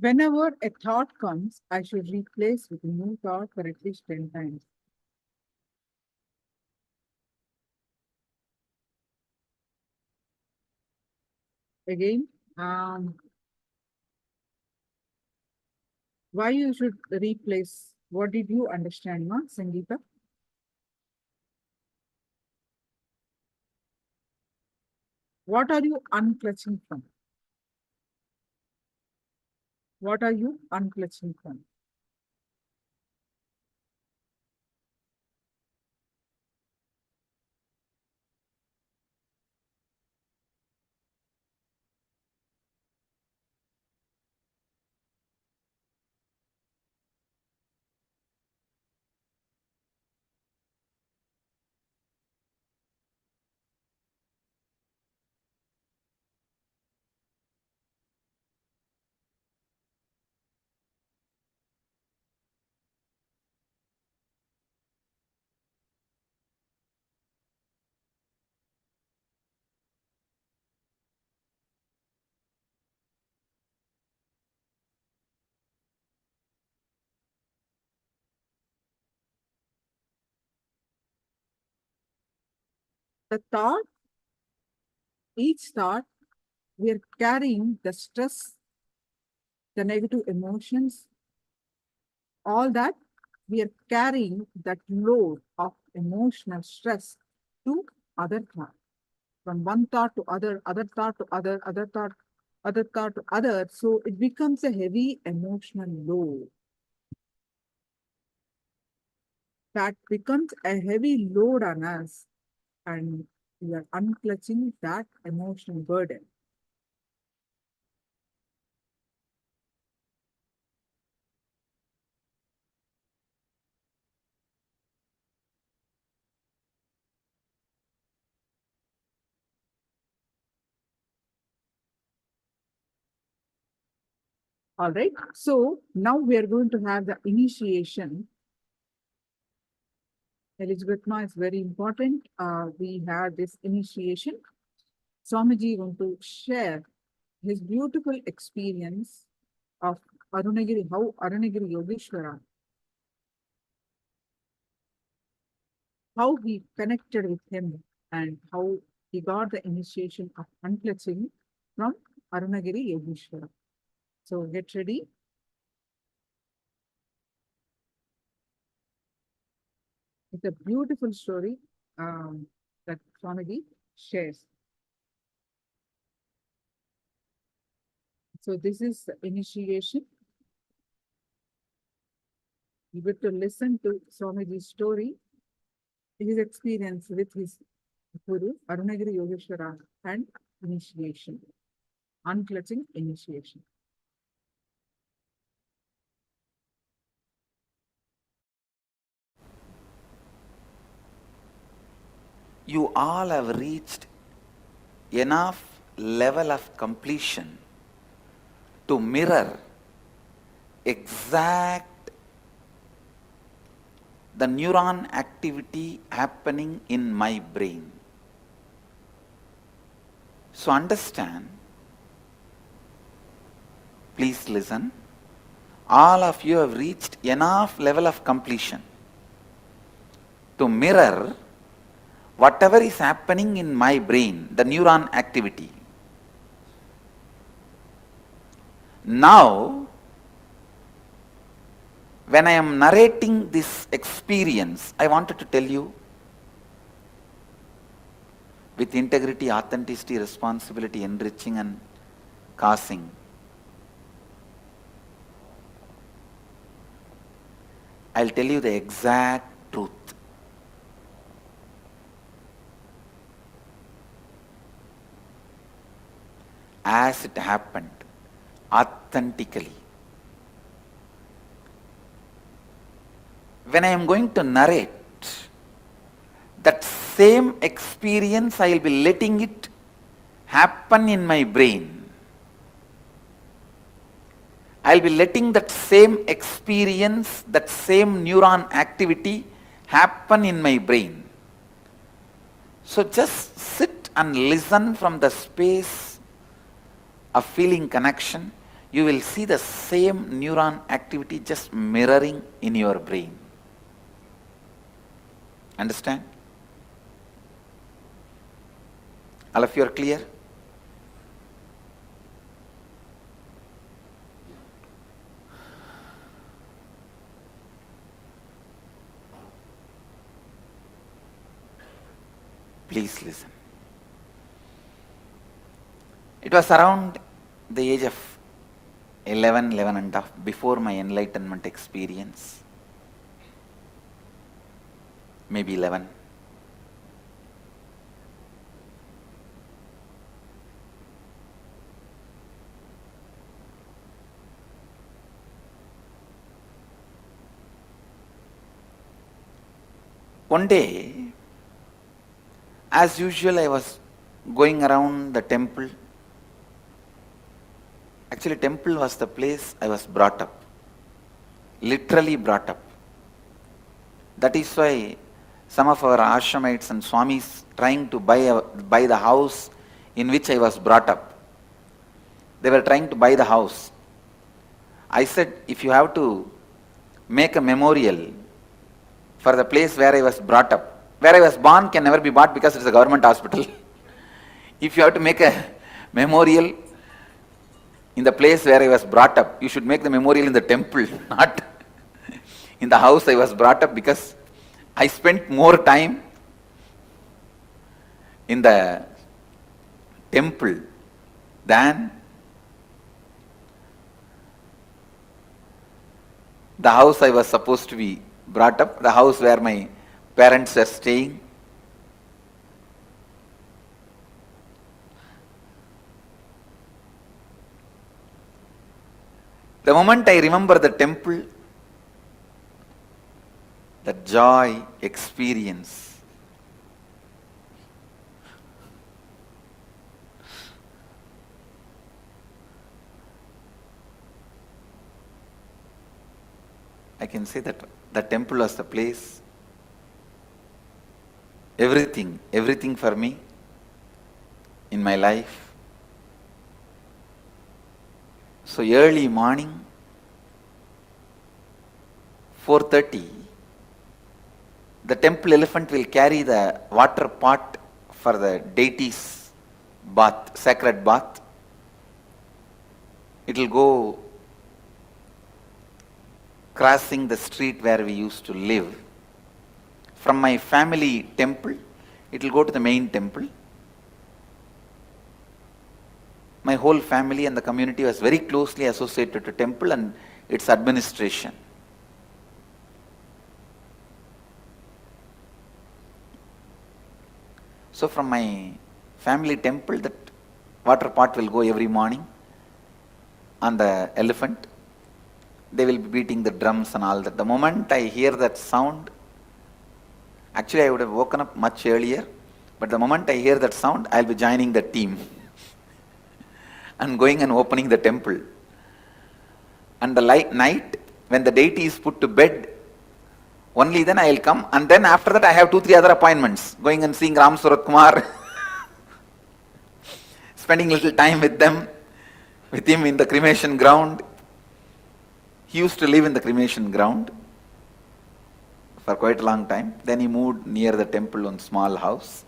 Whenever a thought comes, I should replace with a new thought for at least 10 times. Again, why you should replace? What did you understand, ma, Sangeeta? What are you unclutching from? What are you unclutching from? The thought, each thought, we are carrying the stress, the negative emotions, all that we are carrying that load of emotional stress to other thought, from one thought to other thought to other thought, other thought to other. So it becomes a heavy emotional load. That becomes a heavy load on us, and we are unclutching that emotional burden. All right. So now we are going to have the initiation. Elizabeth Ma is very important. We have this initiation. Swamiji want to share his beautiful experience of Arunagiri, how Arunagiri Yogeshwara, how he connected with him and how he got the initiation of unclutching from Arunagiri Yogeshwara. So get ready. It's a beautiful story that Swamiji shares. So this is the initiation. You get to listen to Swamiji's story, his experience with his Guru, Arunagiri Yogeshwara, and initiation, unclutching initiation. You all have reached enough level of completion to mirror exact the neuron activity happening in my brain. So understand, please listen, all of you have reached enough level of completion to mirror whatever is happening in my brain, the neuron activity. Now, when I am narrating this experience, I wanted to tell you with integrity, authenticity, responsibility, enriching and causing. I'll tell you the exact truth. As it happened, authentically. When I am going to narrate, that same experience I will be letting it happen in my brain. I will be letting that same experience, that same neuron activity happen in my brain. So just sit and listen from the space of feeling connection. you will see the same neuron activity just mirroring in your brain. Understand? All of you are clear? Please listen. It was around the age of 11 and a half, before my enlightenment experience, maybe 11. One day, as usual, I was going around the temple. Actually, temple was the place I was brought up, literally brought up. That is why some of our ashramites and swamis trying to buy the house in which I was brought up. They were trying to buy the house. I said, if you have to make a memorial for the place where I was brought up, where I was born can never be bought because it's a government hospital. If you have to make a memorial in the place where I was brought up, you should make the memorial in the temple, not in the house I was brought up, because I spent more time in the temple than the house I was supposed to be brought up, the house where my parents were staying. The moment I remember the temple, the joy experience, I can say that the temple was the place, everything for me in my life. So early morning, 4:30, the temple elephant will carry the water pot for the deity's bath, sacred bath. It will go crossing the street where we used to live. From my family temple, it will go to the main temple. My whole family and the community was very closely associated to temple and its administration. So from my family temple, that water pot will go every morning on the elephant. They will be beating the drums and all that. The moment I hear that sound, actually I would have woken up much earlier, but the moment I hear that sound, I will be joining the team and going and opening the temple. And the night, when the deity is put to bed, only then I will come, and then after that I have 2-3 other appointments, going and seeing Ram Surat Kumar, spending little time with him in the cremation ground. He used to live in the cremation ground for quite a long time. Then he moved near the temple on small house.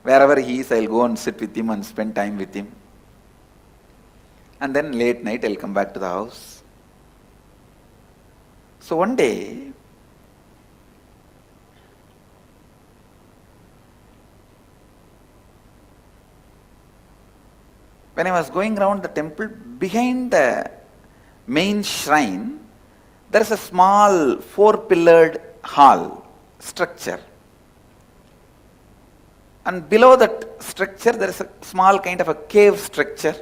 Wherever he is, I'll go and sit with him and spend time with him. And then late night, I'll come back to the house. So one day, when I was going around the temple, behind the main shrine, there is a small 4-pillared hall structure. And below that structure, there is a small kind of a cave structure.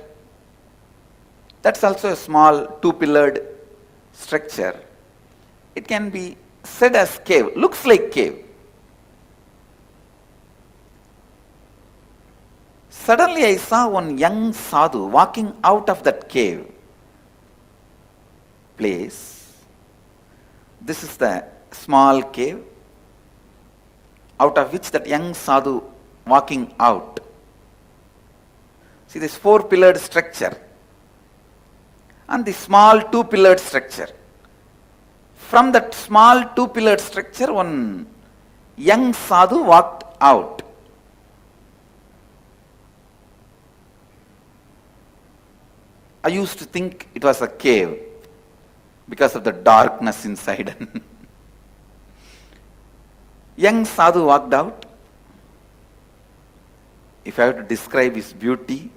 That's also a small 2-pillared structure. It can be said as cave, looks like cave. Suddenly I saw one young sadhu walking out of that cave place. This is the small cave out of which that young sadhu walking out. See this 4-pillared structure. and the small two-pillared structure. From that small two-pillared structure, one young sadhu walked out. I used to think it was a cave because of the darkness inside. Young sadhu walked out. If I have to describe his beauty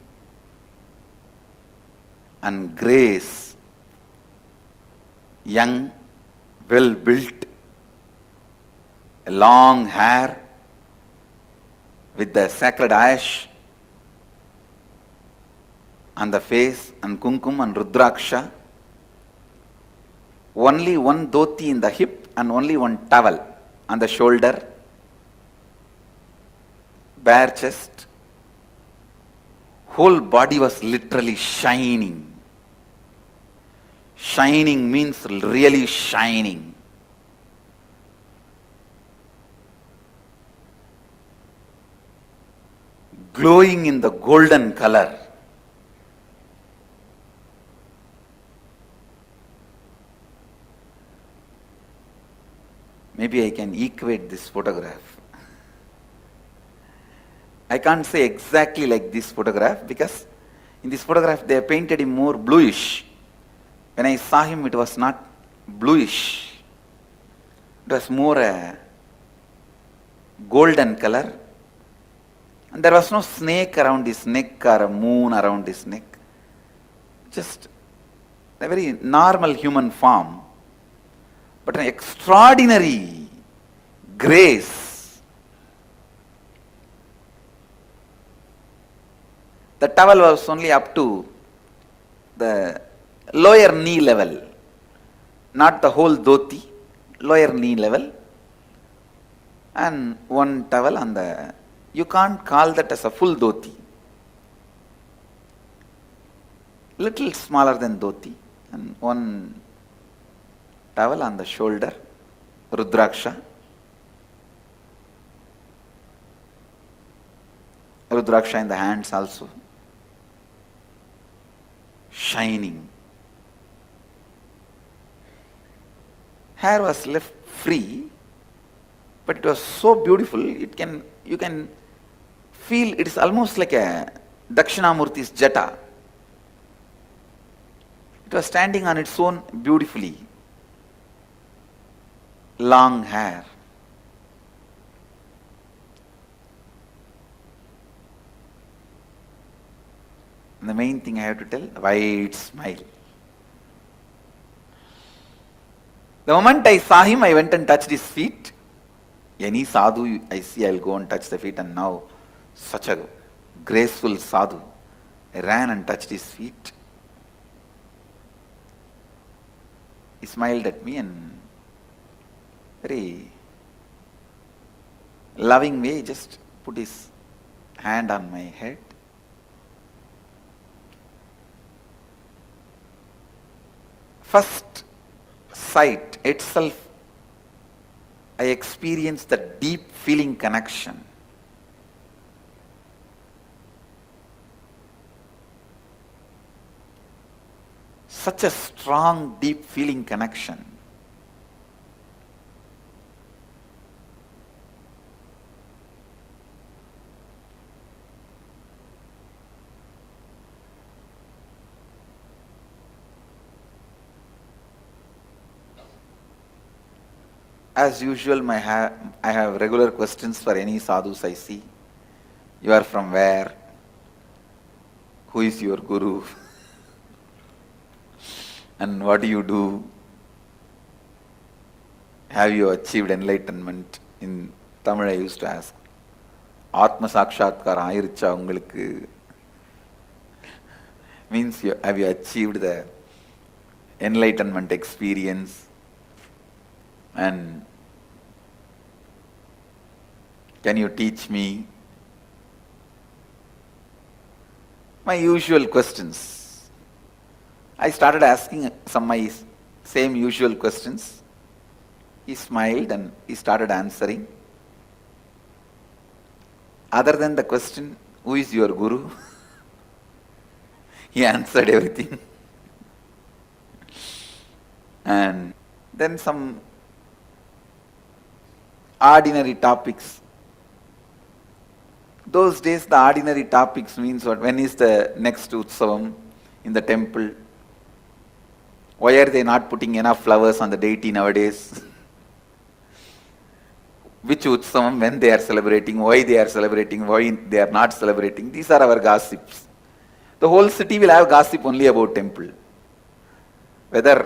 and grace, young, well built, long hair with the sacred ash on the face and kumkum and rudraksha, only one dhoti in the hip and only one towel on the shoulder, bare chest, whole body was literally shining. Shining means really shining. Glowing in the golden color. Maybe I can equate this photograph. I can't say exactly like this photograph because in this photograph they painted him more bluish. When I saw him, it was not bluish. It was more a golden color. And there was no snake around his neck or a moon around his neck. Just a very normal human form. But an extraordinary grace. The towel was only up to the lower knee level, not the whole dhoti, lower knee level, and one towel on the, you can't call that as a full dhoti. Little smaller than dhoti, and one towel on the shoulder, rudraksha. Rudraksha in the hands also. Shining. Hair was left free, but it was so beautiful, you can feel it is almost like a Dakshinamurti's jata. It was standing on its own beautifully. Long hair. And the main thing I have to tell, wide smile. The moment I saw him, I went and touched his feet. Any sadhu I see, I'll go and touch the feet, and now such a graceful sadhu. I ran and touched his feet. He smiled at me and very loving way just put his hand on my head. First sight itself, I experienced the deep feeling connection. Such a strong, deep feeling connection. As usual, I have regular questions for any sadhus I see. You are from where? Who is your guru? And what do you do? Have you achieved enlightenment? In Tamil I used to ask, Atma Sakshatkara Ayiricha Ungalukku? Means have you achieved the enlightenment experience? And can you teach me? My usual questions. I started asking some of my same usual questions. He smiled and he started answering. Other than the question, who is your guru? He answered everything. And then some ordinary topics. Those days the ordinary topics means what? When is the next Utsavam in the temple? Why are they not putting enough flowers on the deity nowadays? Which Utsavam, when they are celebrating, why they are celebrating, why they are not celebrating. These are our gossips. The whole city will have gossip only about temple. Whether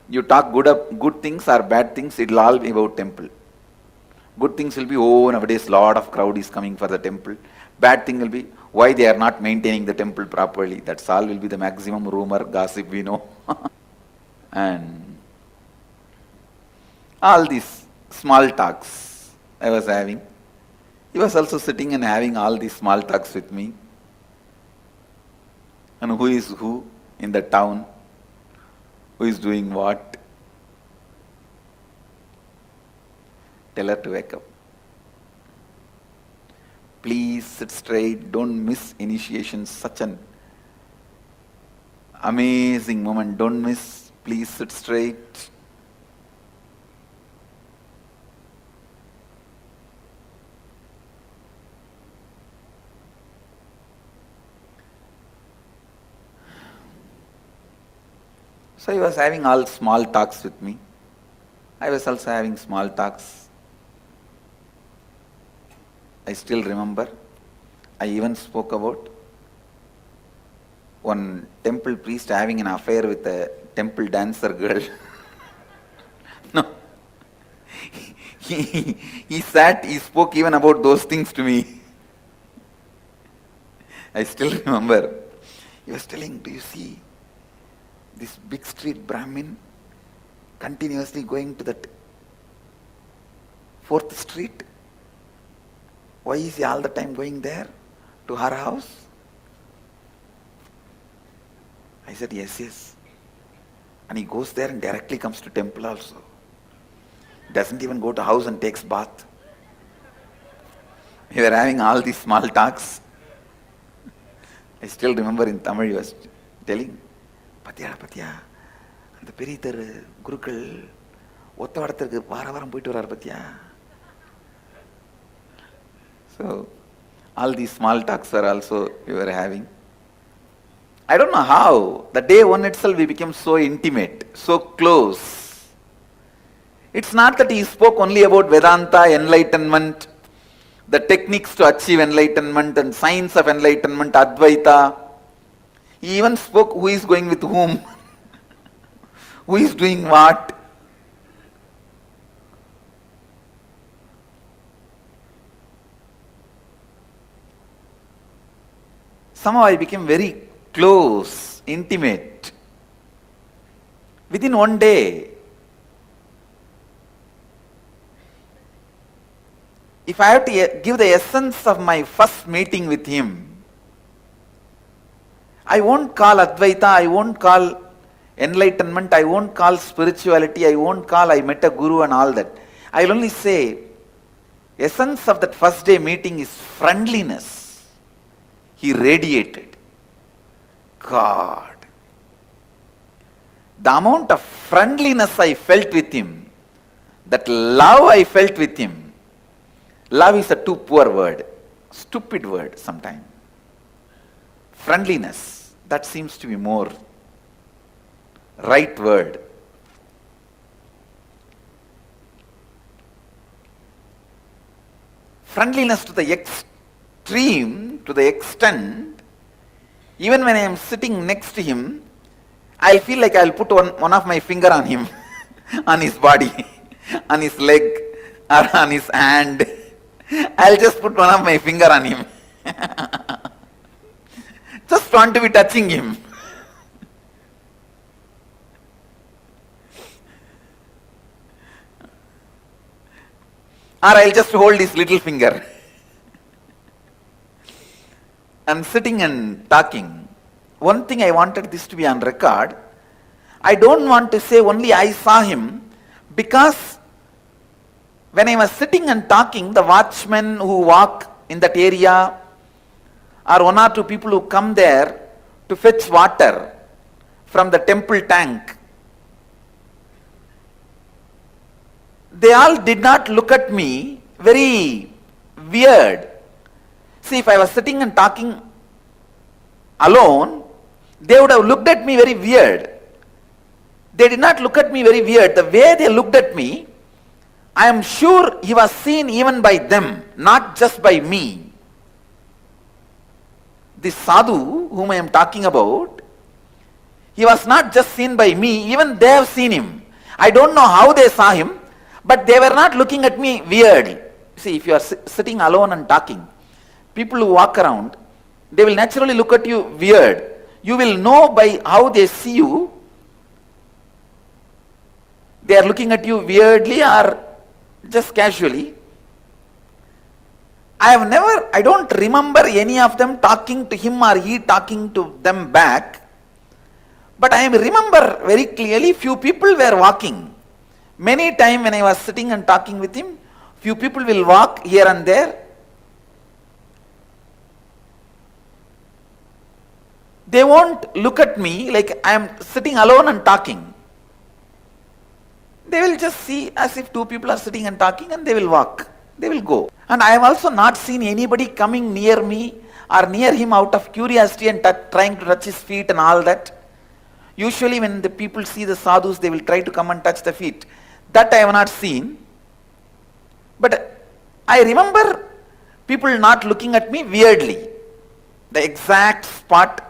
you talk good things or bad things, it will all be about temple. Good things will be, oh, nowadays lot of crowd is coming for the temple. Bad thing will be, why they are not maintaining the temple properly. That's all will be the maximum rumor, gossip we know. And all these small talks I was having. He was also sitting and having all these small talks with me. And who is who in the town, who is doing what. Tell her to wake up. Please sit straight, don't miss initiation, such an amazing moment, don't miss, please sit straight. So he was having all small talks with me. I was also having small talks. I still remember, I even spoke about one temple priest having an affair with a temple dancer girl. No. He sat, he spoke even about those things to me. I still remember. He was telling, do you see this big street Brahmin continuously going to that 4th street? Why is he all the time going there, to her house? I said, yes. And he goes there and directly comes to temple also. Doesn't even go to house and takes bath. We were having all these small talks. I still remember in Tamil he was telling, Patya, அந்த பெரிய தெரு குருக்கள் ஒத்த வடத்திற்கு வாரம் போயிட்டு வரார் பத்தியா. So, all these small talks are also we were having. I don't know how, the day one itself we became so intimate, so close. It's not that he spoke only about Vedanta, enlightenment, the techniques to achieve enlightenment and science of enlightenment, Advaita. He even spoke who is going with whom, who is doing what. Somehow I became very close, intimate. Within one day, if I have to give the essence of my first meeting with him, I won't call Advaita, I won't call enlightenment, I won't call spirituality, I won't call I met a guru and all that. I will only say, essence of that first day meeting is friendliness. He radiated. God. The amount of friendliness I felt with him, that love I felt with him. Love is a too poor word, stupid word sometimes. Friendliness, that seems to be more right word. Friendliness to the extreme, to the extent, even when I am sitting next to him, I'll feel like I'll put one of my finger on him, on his body, on his leg, or on his hand. I'll just put one of my finger on him. Just want to be touching him. Or I'll just hold his little finger. And sitting and talking. One thing I wanted this to be on record. I don't want to say only I saw him, because when I was sitting and talking, the watchmen who walk in that area, or one or two people who come there to fetch water from the temple tank, they all did not look at me very weird. See, if I was sitting and talking alone, they would have looked at me very weird. They did not look at me very weird. The way they looked at me, I am sure he was seen even by them, not just by me. This sadhu whom I am talking about, he was not just seen by me, even they have seen him. I don't know how they saw him, but they were not looking at me weird. See, if you are sitting alone and talking, people who walk around, they will naturally look at you weird. You will know by how they see you, they are looking at you weirdly or just casually. I don't remember any of them talking to him or he talking to them back. But I remember very clearly few people were walking. Many times when I was sitting and talking with him, few people will walk here and there. They won't look at me like I am sitting alone and talking. They will just see as if two people are sitting and talking and they will walk. They will go. And I have also not seen anybody coming near me or near him out of curiosity and trying to touch his feet and all that. Usually when the people see the sadhus, they will try to come and touch the feet. That I have not seen. But I remember people not looking at me weirdly. The exact spot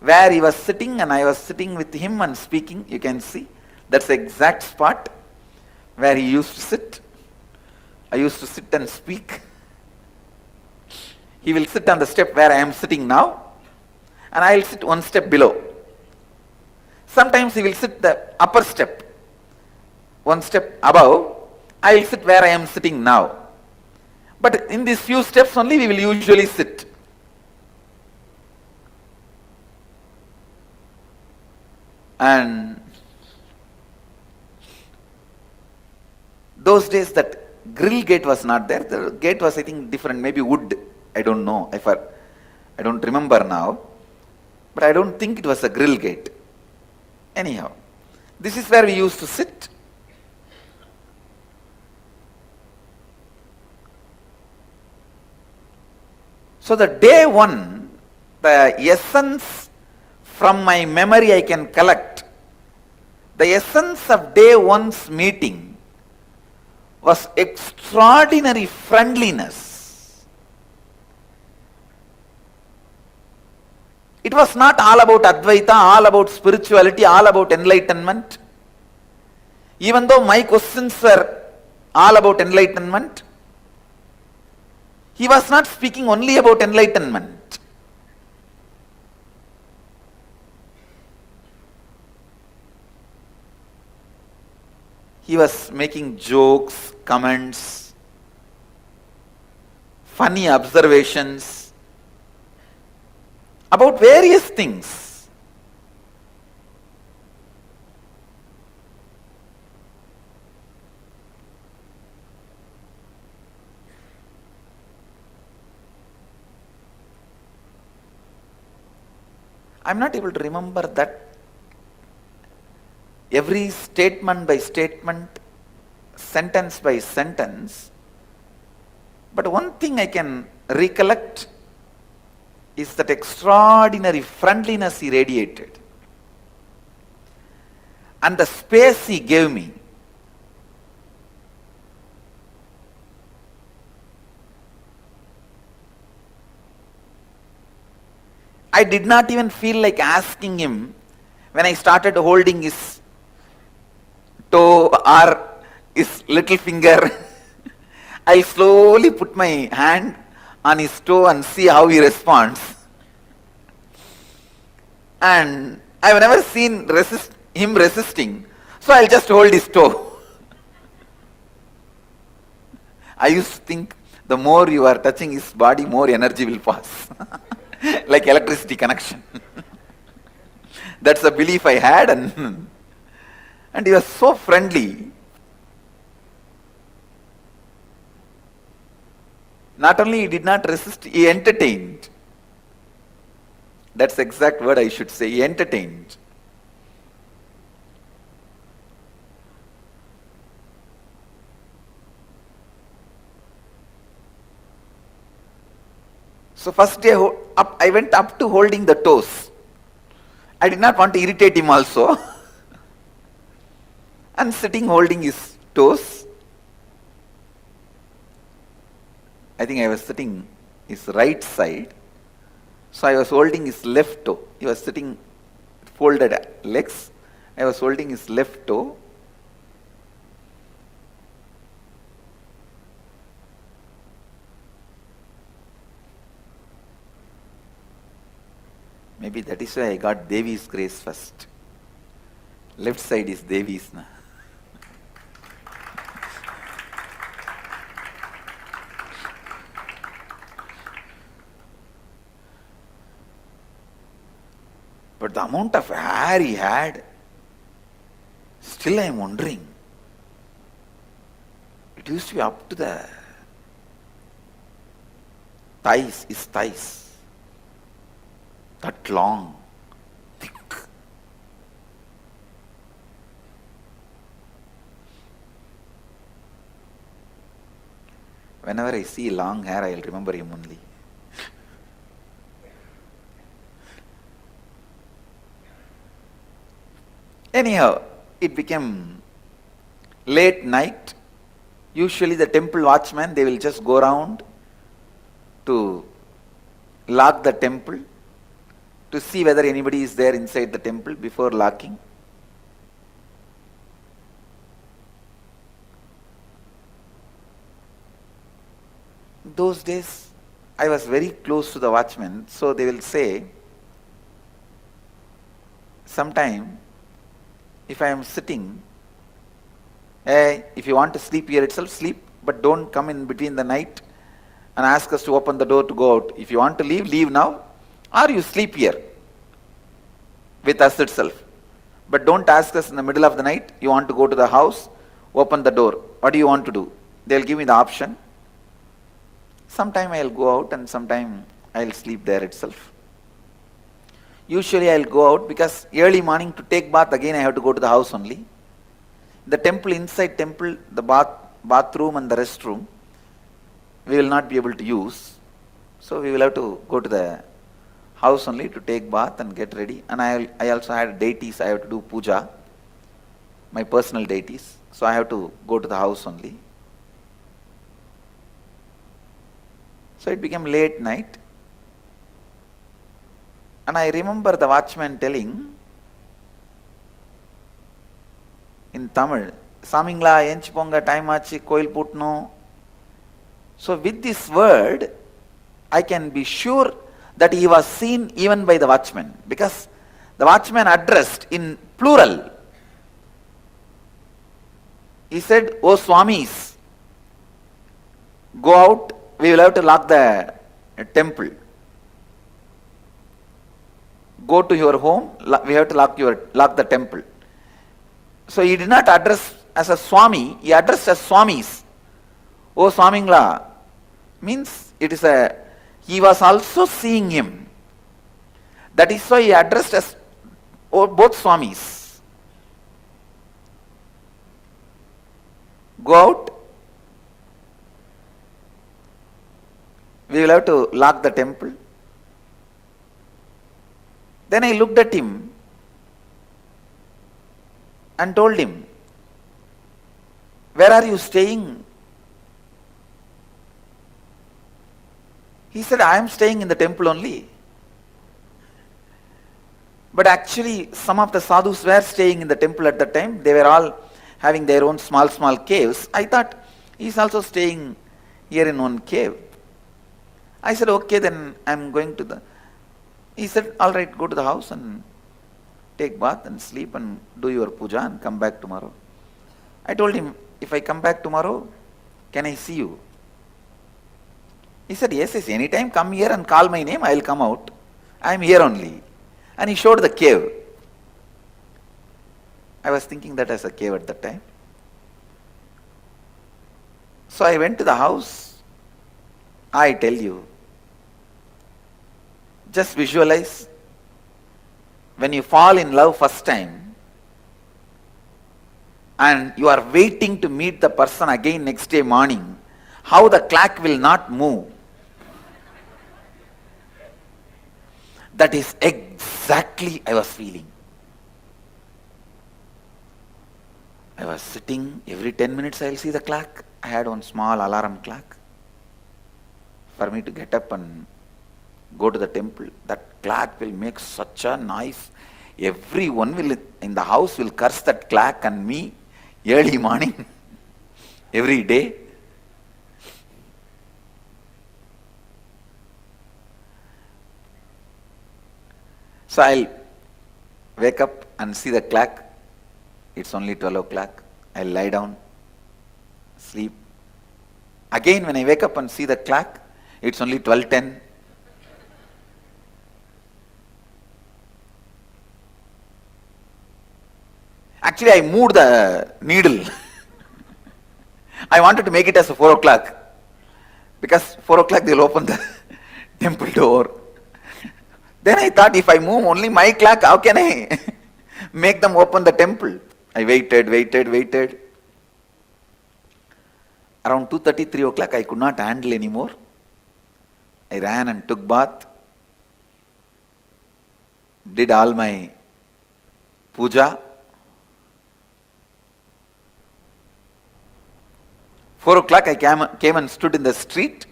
where he was sitting and I was sitting with him and speaking, you can see. That's the exact spot where he used to sit. I used to sit and speak. He will sit on the step where I am sitting now, and I will sit one step below. Sometimes he will sit the upper step, one step above. I will sit where I am sitting now. But in these few steps only we will usually sit. And those days that grill gate was not there. The gate was, I think, different, maybe wood. I don't know. I don't remember now. But I don't think it was a grill gate. Anyhow, this is where we used to sit. So the day one, the essence from my memory I can collect. The essence of day one's meeting was extraordinary friendliness. It was not all about Advaita, all about spirituality, all about enlightenment. Even though my questions were all about enlightenment, he was not speaking only about enlightenment. He was making jokes, comments, funny observations about various things. I am not able to remember that every statement by statement, sentence by sentence, but one thing I can recollect is that extraordinary friendliness he radiated and the space he gave me. I did not even feel like asking him when I started holding his toe or his little finger. I slowly put my hand on his toe and see how he responds. And I have never seen him resisting, so I'll just hold his toe. I used to think the more you are touching his body, more energy will pass. Like electricity connection. That's a belief I had, and he was so friendly. Not only he did not resist, he entertained. That's the exact word I should say. He entertained. So first day I went up to holding the toes. I did not want to irritate him also. And sitting holding his toes. I think I was sitting his right side. So I was holding his left toe. He was sitting folded legs. I was holding his left toe. Maybe that is why I got Devi's grace first. Left side is Devi's. Na. But the amount of hair he had, still I am wondering. It used to be up to the thighs, his thighs. That long, thick. Whenever I see long hair, I will remember him only. Anyhow, it became late night. Usually the temple watchman, they will just go around to lock the temple, to see whether anybody is there inside the temple before locking. Those days, I was very close to the watchman, so they will say, sometime, if I am sitting, hey, if you want to sleep here itself, sleep, but don't come in between the night and ask us to open the door to go out. If you want to leave, leave now, or you sleep here with us itself. But don't ask us in the middle of the night, you want to go to the house, open the door. What do you want to do? They'll give me the option. Sometime I'll go out and sometime I'll sleep there itself. Usually I'll go out because early morning to take bath, again I have to go to the house only. The temple, inside temple, the bathroom and the restroom, we will not be able to use. So we will have to go to the house only to take bath and get ready. And I also had deities, I have to do puja, my personal deities. So I have to go to the house only. So it became late night. And I remember the watchman telling in Tamil, Samingla, Enchiponga, time achi, koil putno. So with this word, I can be sure that he was seen even by the watchman, because the watchman addressed in plural. He said, "O Swamis, go out, we will have to lock the temple. Go to your home, we have to lock the temple." So he did not address as a Swami, he addressed as Swamis. "O Swamingla," means it is he was also seeing him. That is why he addressed as both Swamis. Go out, we will have to lock the temple. Then I looked at him and told him, "Where are you staying?" He said, "I am staying in the temple only." But actually, some of the sadhus were staying in the temple at that time. They were all having their own small caves. I thought, he is also staying here in one cave. I said, "Okay, then I am going to the..." He said, "All right, go to the house and take bath and sleep and do your puja and come back tomorrow." I told him, "If I come back tomorrow, can I see you?" He said, yes, anytime come here and call my name, I will come out. I am here only. And he showed the cave. I was thinking that as a cave at that time. So I went to the house. I tell you, just visualize when you fall in love first time and you are waiting to meet the person again next day morning, how the clock will not move. That is exactly I was feeling. I was sitting, every 10 minutes I'll see the clock. I had one small alarm clock for me to get up and go to the temple. That clock will make such a noise. Everyone will in the house will curse that clock and me early morning every day. So I'll wake up and see the clock. It's only 12 o'clock. I'll lie down, sleep. Again, when I wake up and see the clock, it's only 12:10. Actually, I moved the needle. I wanted to make it as a 4 o'clock. Because 4 o'clock they'll open the temple door. Then I thought, if I move only my clock, how can I make them open the temple? I waited. Around 2:30, 3 o'clock, I could not handle anymore. I ran and took bath, did all my puja. 4 o'clock, I came and stood in the street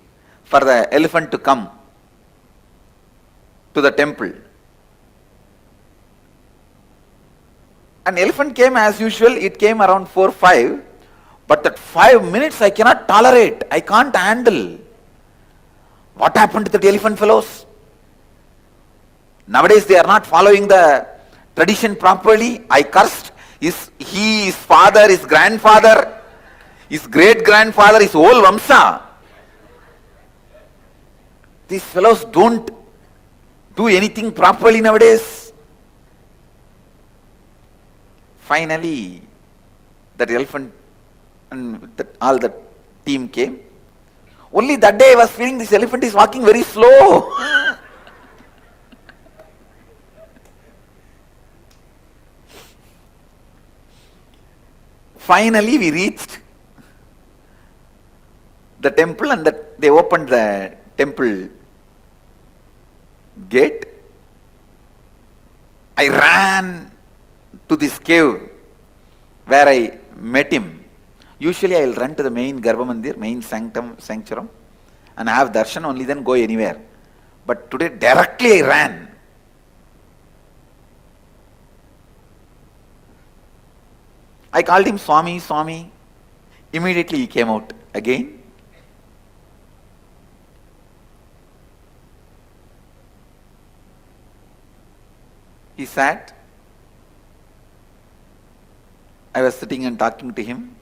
for the elephant to come to the temple. An elephant came as usual. It came around 4, 5. But that 5 minutes I cannot tolerate. I can't handle. What happened to the elephant fellows? Nowadays they are not following the tradition properly. I cursed his father, his grandfather, his great-grandfather, his whole Vamsa. These fellows don't do anything properly nowadays. Finally, that elephant and all the team came. Only that day I was feeling this elephant is walking very slow. Finally, we reached the temple and they opened the temple gate. I ran to this cave where I met him. Usually I will run to the main Garbha Mandir, main sanctuary, and have darshan, only then go anywhere. But today directly I ran. I called him Swami, Swami. Immediately he came out again. He sat. I was sitting and talking to him.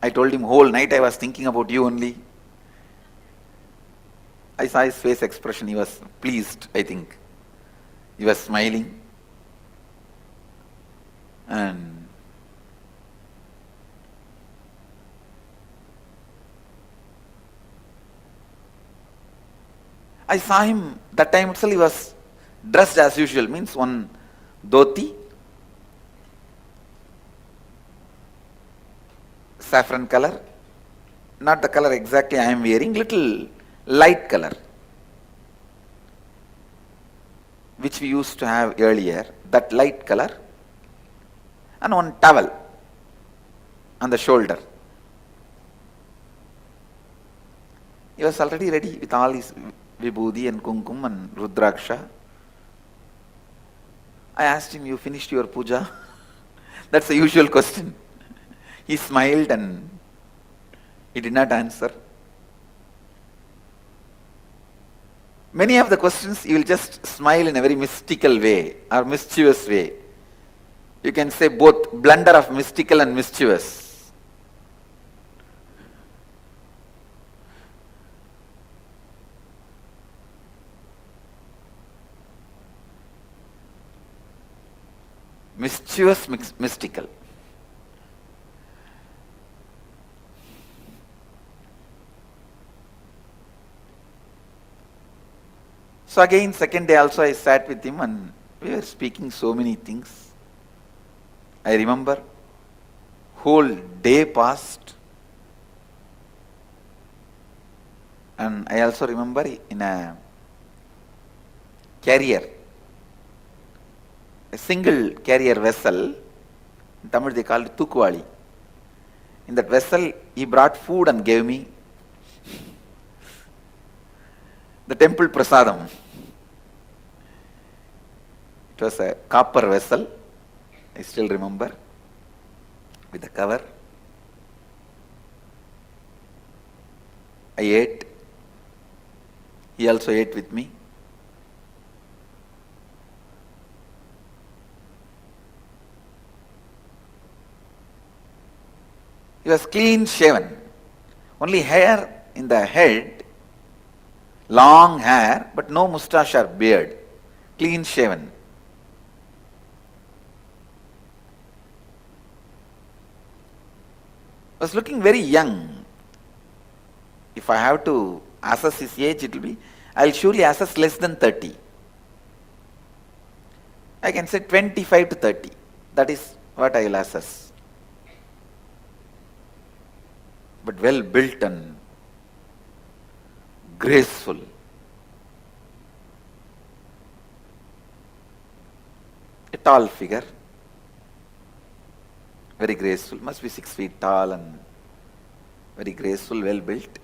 I told him whole night I was thinking about you only. I saw his face expression. He was pleased, I think. He was smiling. And I saw him, that time itself he was dressed as usual, means one dhoti, saffron color, not the color exactly I am wearing, little light color, which we used to have earlier, that light color, and one towel on the shoulder. He was already ready with all his vibhudi and kumkum and rudraksha. I asked him, you finished your puja? That's the usual question. He smiled and he did not answer. Many of the questions you will just smile in a very mystical way or mischievous way. You can say both blunder of mystical and mischievous. Mischievous, mystical. So again, second day also I sat with him and we were speaking so many things. I remember whole day passed, and I also remember in a carrier, a single carrier vessel. In Tamil they call it Tukuvali. In that vessel, he brought food and gave me the temple prasadam. It was a copper vessel, I still remember, with the cover. I ate. He also ate with me. He was clean shaven. Only hair in the head, long hair, but no moustache or beard. Clean shaven. Was looking very young. If I have to assess his age, it will be, I will surely assess less than 30. I can say 25 to 30. That is what I will assess. But well built and graceful. A tall figure. Very graceful. Must be 6 feet tall and very graceful, well built.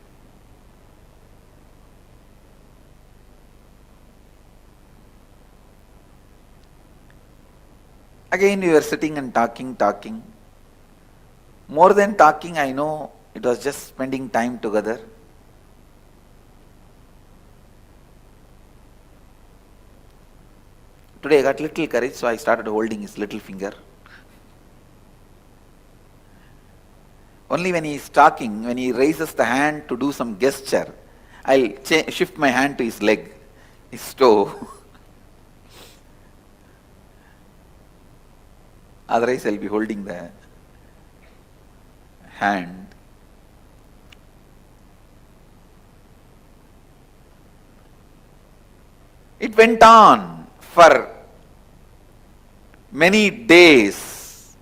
Again we were sitting and talking. More than talking, I know it was just spending time together. Today I got little courage, so I started holding his little finger. Only when he is talking, when he raises the hand to do some gesture, I'll shift my hand to his leg, his toe. Otherwise I'll be holding the hand. It went on for many days,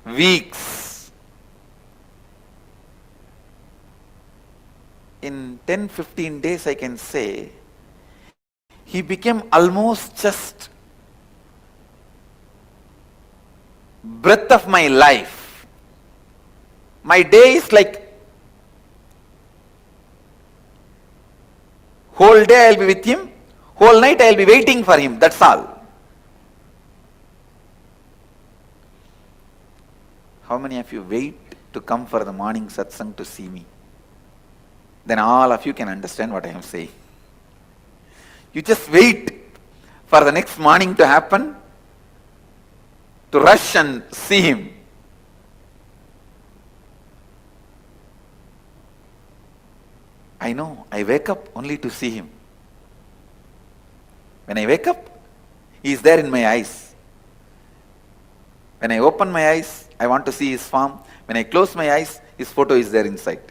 weeks. In 10-15 days, I can say, he became almost just breath of my life. My day is like whole day I'll be with him, whole night I'll be waiting for him, that's all. How many of you wait to come for the morning satsang to see me? Then all of you can understand what I am saying. You just wait for the next morning to happen, to rush and see him. I know, I wake up only to see him. When I wake up, he is there in my eyes. When I open my eyes, I want to see his form. When I close my eyes, his photo is there inside.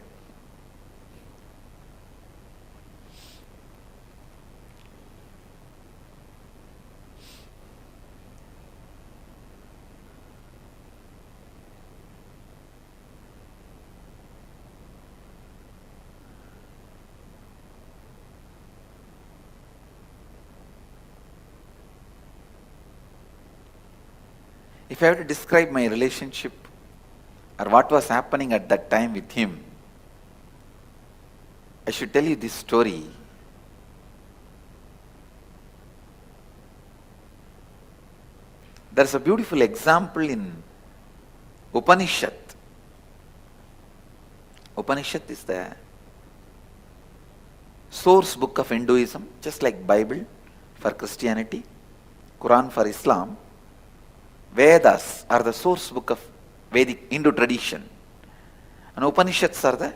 If I have to describe my relationship or what was happening at that time with him, I should tell you this story. There is a beautiful example in Upanishad. Upanishad is the source book of Hinduism, just like Bible for Christianity, Quran for Islam. Vedas are the source book of Vedic Hindu tradition, and Upanishads are the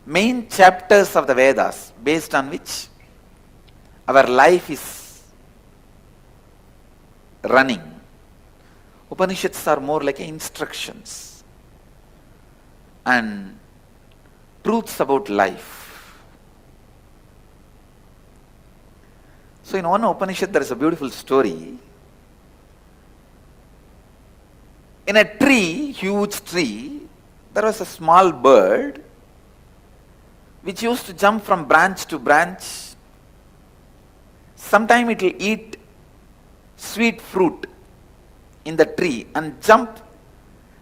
main chapters of the Vedas based on which our life is running. Upanishads are more like instructions and truths about life. So in one Upanishad there is a beautiful story. In a tree, huge tree, there was a small bird which used to jump from branch to branch Sometime it will eat sweet fruit in the tree and jump.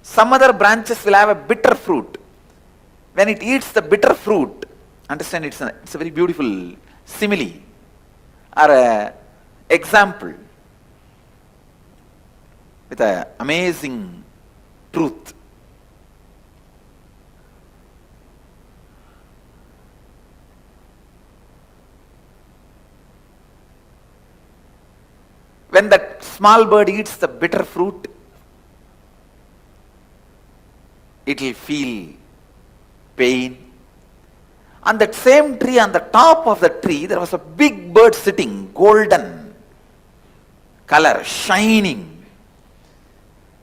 Some other branches will have a bitter fruit. When it eats the bitter fruit, understand, it's a very beautiful simile or a example with an amazing truth. When that small bird eats the bitter fruit, it will feel pain. On that same tree, on the top of the tree, there was a big bird sitting, golden color, shining.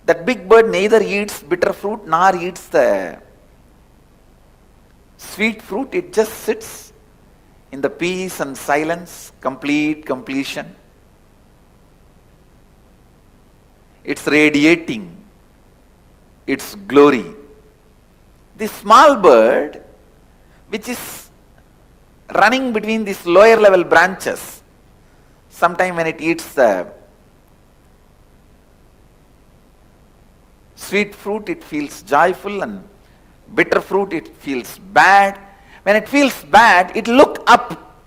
That big bird neither eats bitter fruit nor eats the sweet fruit. It just sits in the peace and silence, complete completion. It's radiating its glory. This small bird, which is running between these lower level branches, sometime when it eats the sweet fruit, it feels joyful, and bitter fruit, it feels bad. When it feels bad, it look up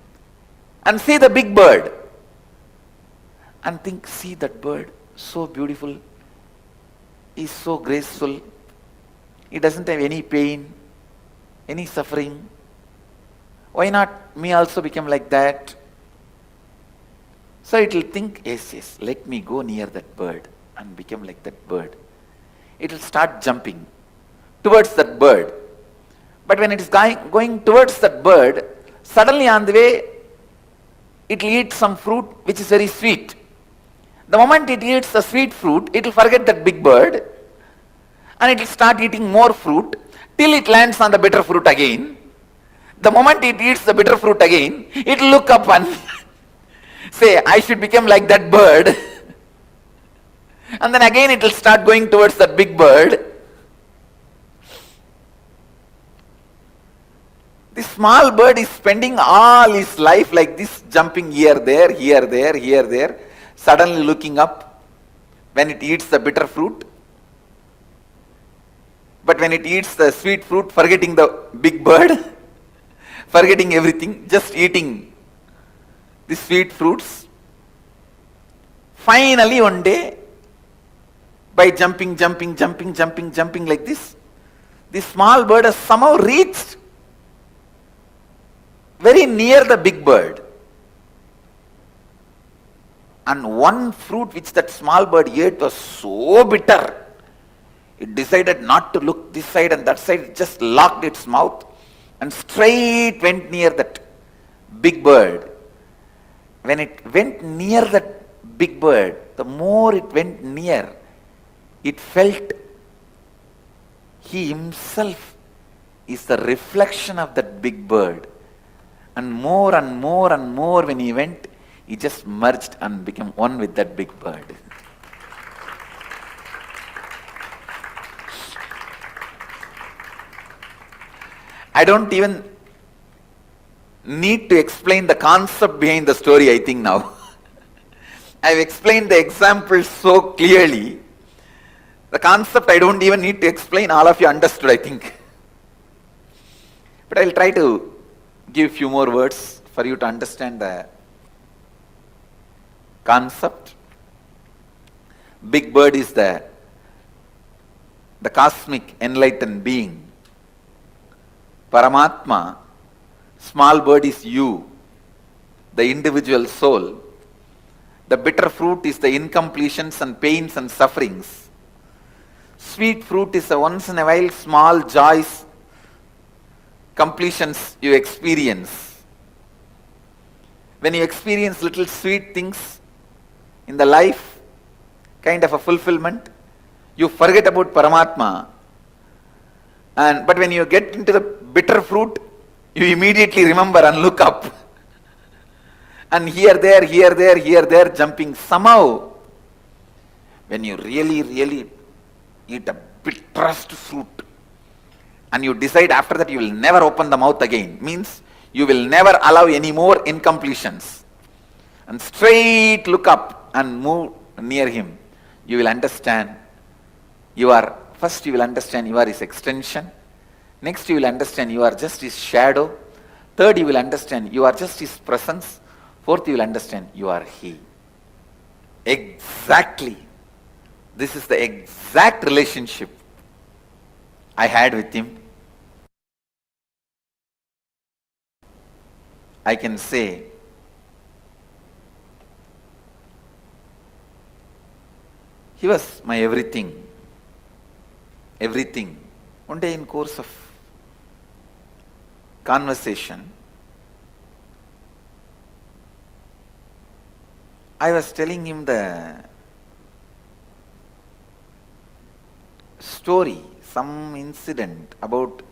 and see the big bird and think, see that bird, so beautiful, is so graceful, it doesn't have any pain, any suffering. Why not me also become like that? So it will think, yes, let me go near that bird and become like that bird. It will start jumping towards that bird. But when it is going towards that bird, suddenly on the way, it will eat some fruit which is very sweet. The moment it eats the sweet fruit, it will forget that big bird and it will start eating more fruit till it lands on the bitter fruit again. The moment it eats the bitter fruit again, it will look up and say, I should become like that bird. And then again it will start going towards that big bird. This small bird is spending all his life like this, jumping here, there, here, there, here, there, suddenly looking up when it eats the bitter fruit. But when it eats the sweet fruit, forgetting the big bird, forgetting everything, just eating the sweet fruits. Finally one day, by jumping like this small bird has somehow reached very near the big bird. And one fruit which that small bird ate was so bitter, it decided not to look this side and that side, it just locked its mouth and straight went near that big bird. When it went near that big bird, the more it went near, it felt he himself is the reflection of that big bird. And more when he went, he just merged and became one with that big bird. I don't even need to explain the concept behind the story, I think now. I've explained the example so clearly. The concept I don't even need to explain, all of you understood, I think. But I'll try to give a few more words for you to understand the concept. Big bird is the cosmic enlightened being. Paramatma. Small bird is you, the individual soul. The bitter fruit is the incompletions and pains and sufferings. Sweet fruit is the once in a while small joys, completions you experience. When you experience little sweet things in the life, kind of a fulfillment, you forget about Paramatma. But when you get into the bitter fruit, you immediately remember and look up. And here, there, jumping. Somehow, when you really eat a bitterest fruit, and you decide after that you will never open the mouth again, means you will never allow any more incompletions. and straight look up and move near him, you will understand first you will understand you are his extension. Next you will understand you are just his shadow. Third you will understand you are just his presence. Fourth you will understand you are he. Exactly. This is the exact relationship I had with him. I can say he was my everything. Everything. One day in course of conversation, I was telling him the story, some incident about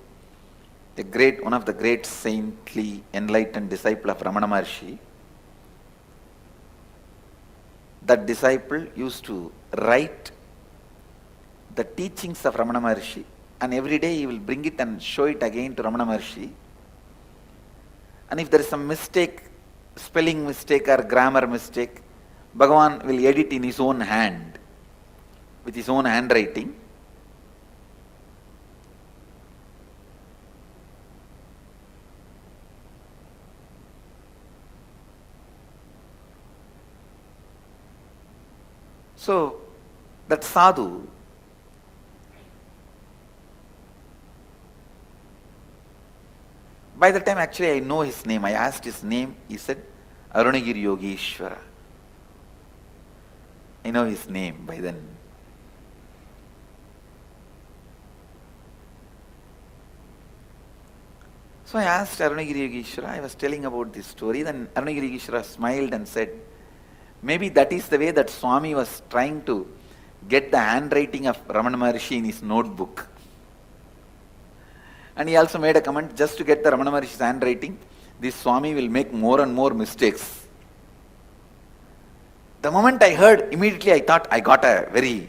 one of the great saintly enlightened disciple of Ramana Maharshi. That disciple used to write the teachings of Ramana Maharshi, and every day he will bring it and show it again to Ramana Maharshi. And if there is some mistake, spelling mistake or grammar mistake, Bhagavan will edit in his own hand, with his own handwriting. So, that sadhu, by the time actually I know his name, I asked his name, he said, Arunagiri Yogeshwara. I know his name by then. So I asked Arunagiri Yogeshwara, I was telling about this story, then Arunagiri Yogeshwara smiled and said, maybe that is the way that Swami was trying to get the handwriting of Ramana Maharshi in his notebook. And he also made a comment, just to get the Ramana Maharshi's handwriting, this Swami will make more and more mistakes. The moment I heard, immediately I thought I got a very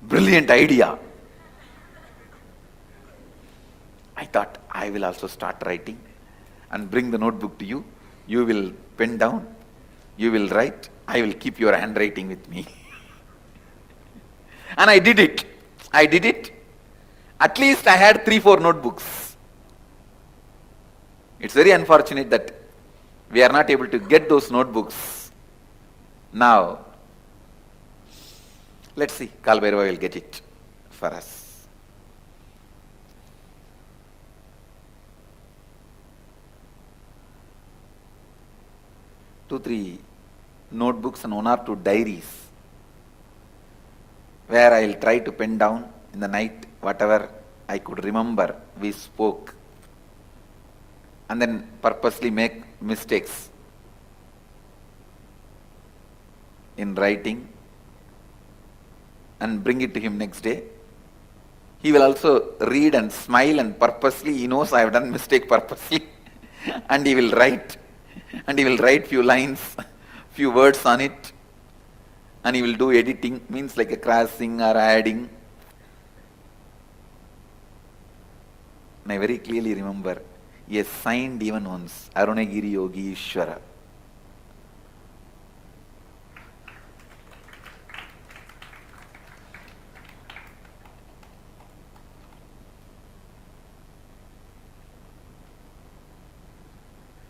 brilliant idea. I thought I will also start writing and bring the notebook to you. You will pen down, you will write, I will keep your handwriting with me. And I did it. At least I had 3-4 notebooks. It's very unfortunate that we are not able to get those notebooks. Now, let's see, Kalbhairava will get it for us. Two, 3 notebooks and 1 or 2 diaries, where I will try to pen down in the night whatever I could remember we spoke, and then purposely make mistakes in writing and bring it to him next day. He will also read and smile, and purposely he knows I have done mistake purposely and he will write few lines, few words on it, and he will do editing, means like a crossing or adding. And I very clearly remember he has signed even once, Arunagiri Yogeshwara.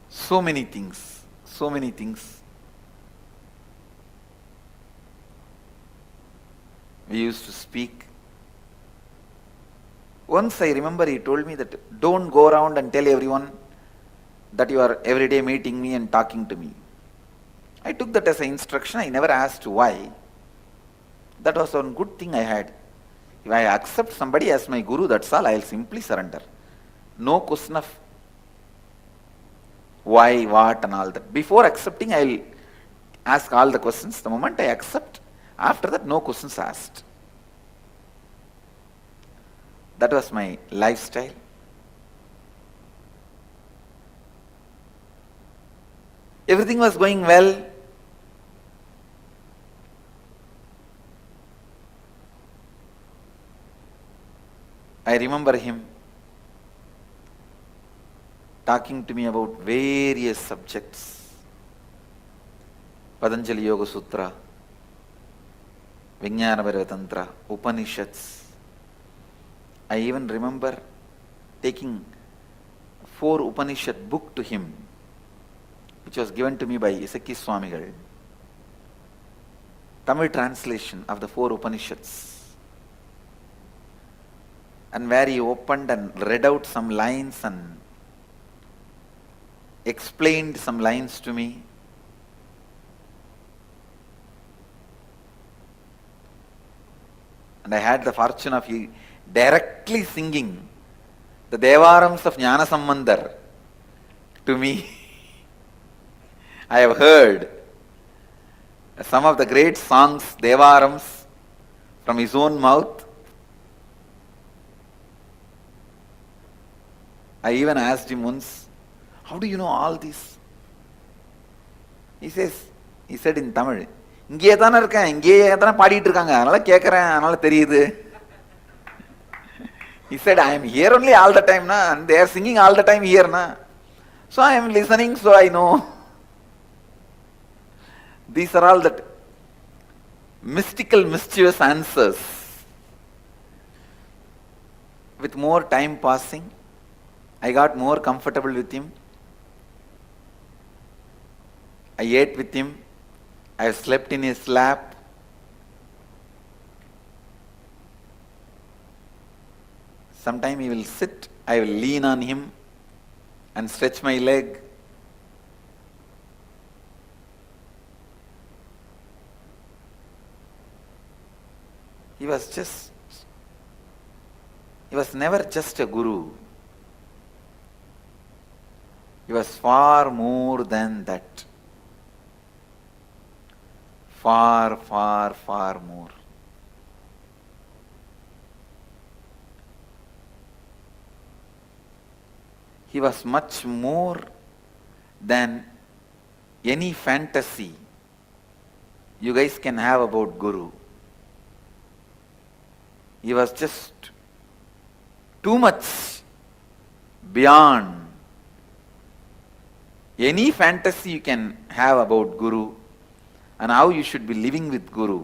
So many things. We used to speak. Once I remember he told me that don't go around and tell everyone that you are every day meeting me and talking to me. I took that as an instruction. I never asked why. That was one good thing I had. If I accept somebody as my guru, that's all. I will simply surrender. No question of why, what and all that. Before accepting, I will ask all the questions. The moment I accept, after that no questions asked. That was my lifestyle. Everything was going well. I remember him talking to me about various subjects. Patanjali Yoga Sutra, Vijnana Bhaiva Upanishads. I even remember taking 4 Upanishad book to him, which was given to me by Isaki Swamigal. Tamil translation of the 4 Upanishads. And where he opened and read out some lines and explained some lines to me. And I had the fortune of directly singing the Devarams of Jnana Sambandar to me. I have heard some of the great songs, Devarams, from his own mouth. I even asked him once, how do you know all this? He said in Tamil, இங்கேயே தானே இருக்கேன், இங்கேயே தானே பாடிட்டு இருக்காங்க, அதனால கேட்கறேன், அதனால தெரியுது. He said, I am here only all the time, na, and they are singing all the time here, na. So I am listening, so I know. These are all that mystical, mischievous answers. With more time passing, I got more comfortable with him. I ate with him. I slept in his lap. Sometime he will sit, I will lean on him and stretch my leg. He was never just a guru. He was far more than that. Far, far, far more. He was much more than any fantasy you guys can have about Guru. He was just too much beyond any fantasy you can have about Guru and how you should be living with Guru.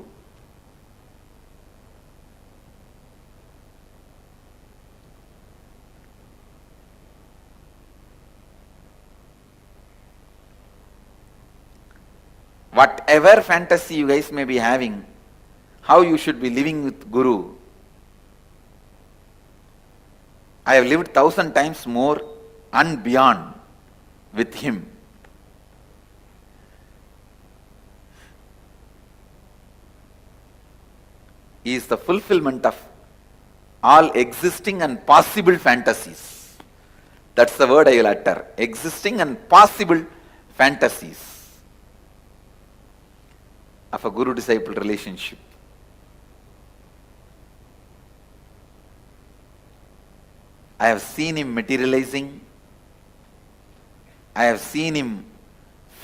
Whatever fantasy you guys may be having, how you should be living with Guru, I have lived 1,000 times more and beyond with him. He is the fulfillment of all existing and possible fantasies. That's the word I will utter. Existing and possible fantasies of a guru-disciple relationship. I have seen him materializing. I have seen him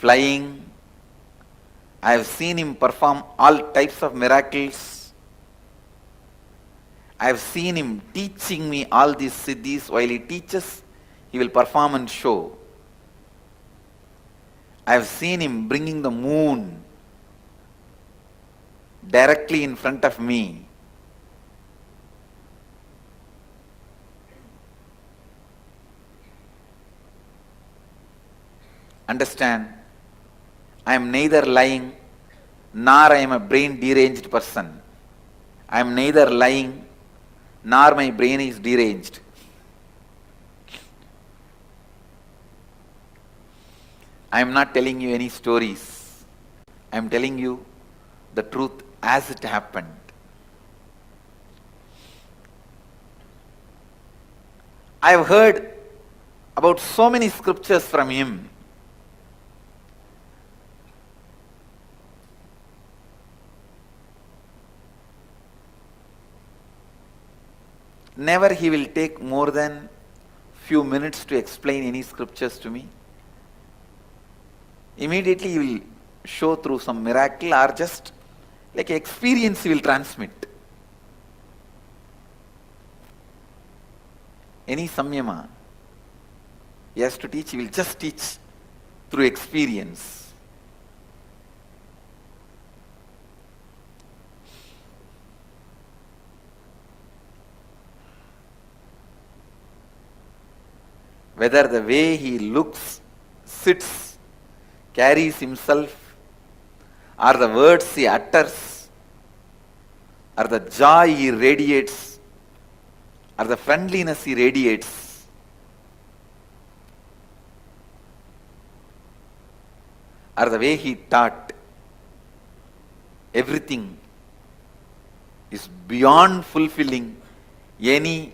flying. I have seen him perform all types of miracles. I have seen him teaching me all these siddhis. While he teaches, he will perform and show. I have seen him bringing the moon directly in front of me. Understand, I am neither lying nor I am a brain deranged person. I am neither lying nor my brain is deranged. I am not telling you any stories. I am telling you the truth as it happened. I have heard about so many scriptures from him. Never he will take more than few minutes to explain any scriptures to me. Immediately he will show through some miracle or just like experience he will transmit. Any samyama he has to teach, he will just teach through experience. whether the way he looks, sits, carries himself, or the words he utters, or the joy he radiates, or the friendliness he radiates, or the way he taught, everything is beyond fulfilling any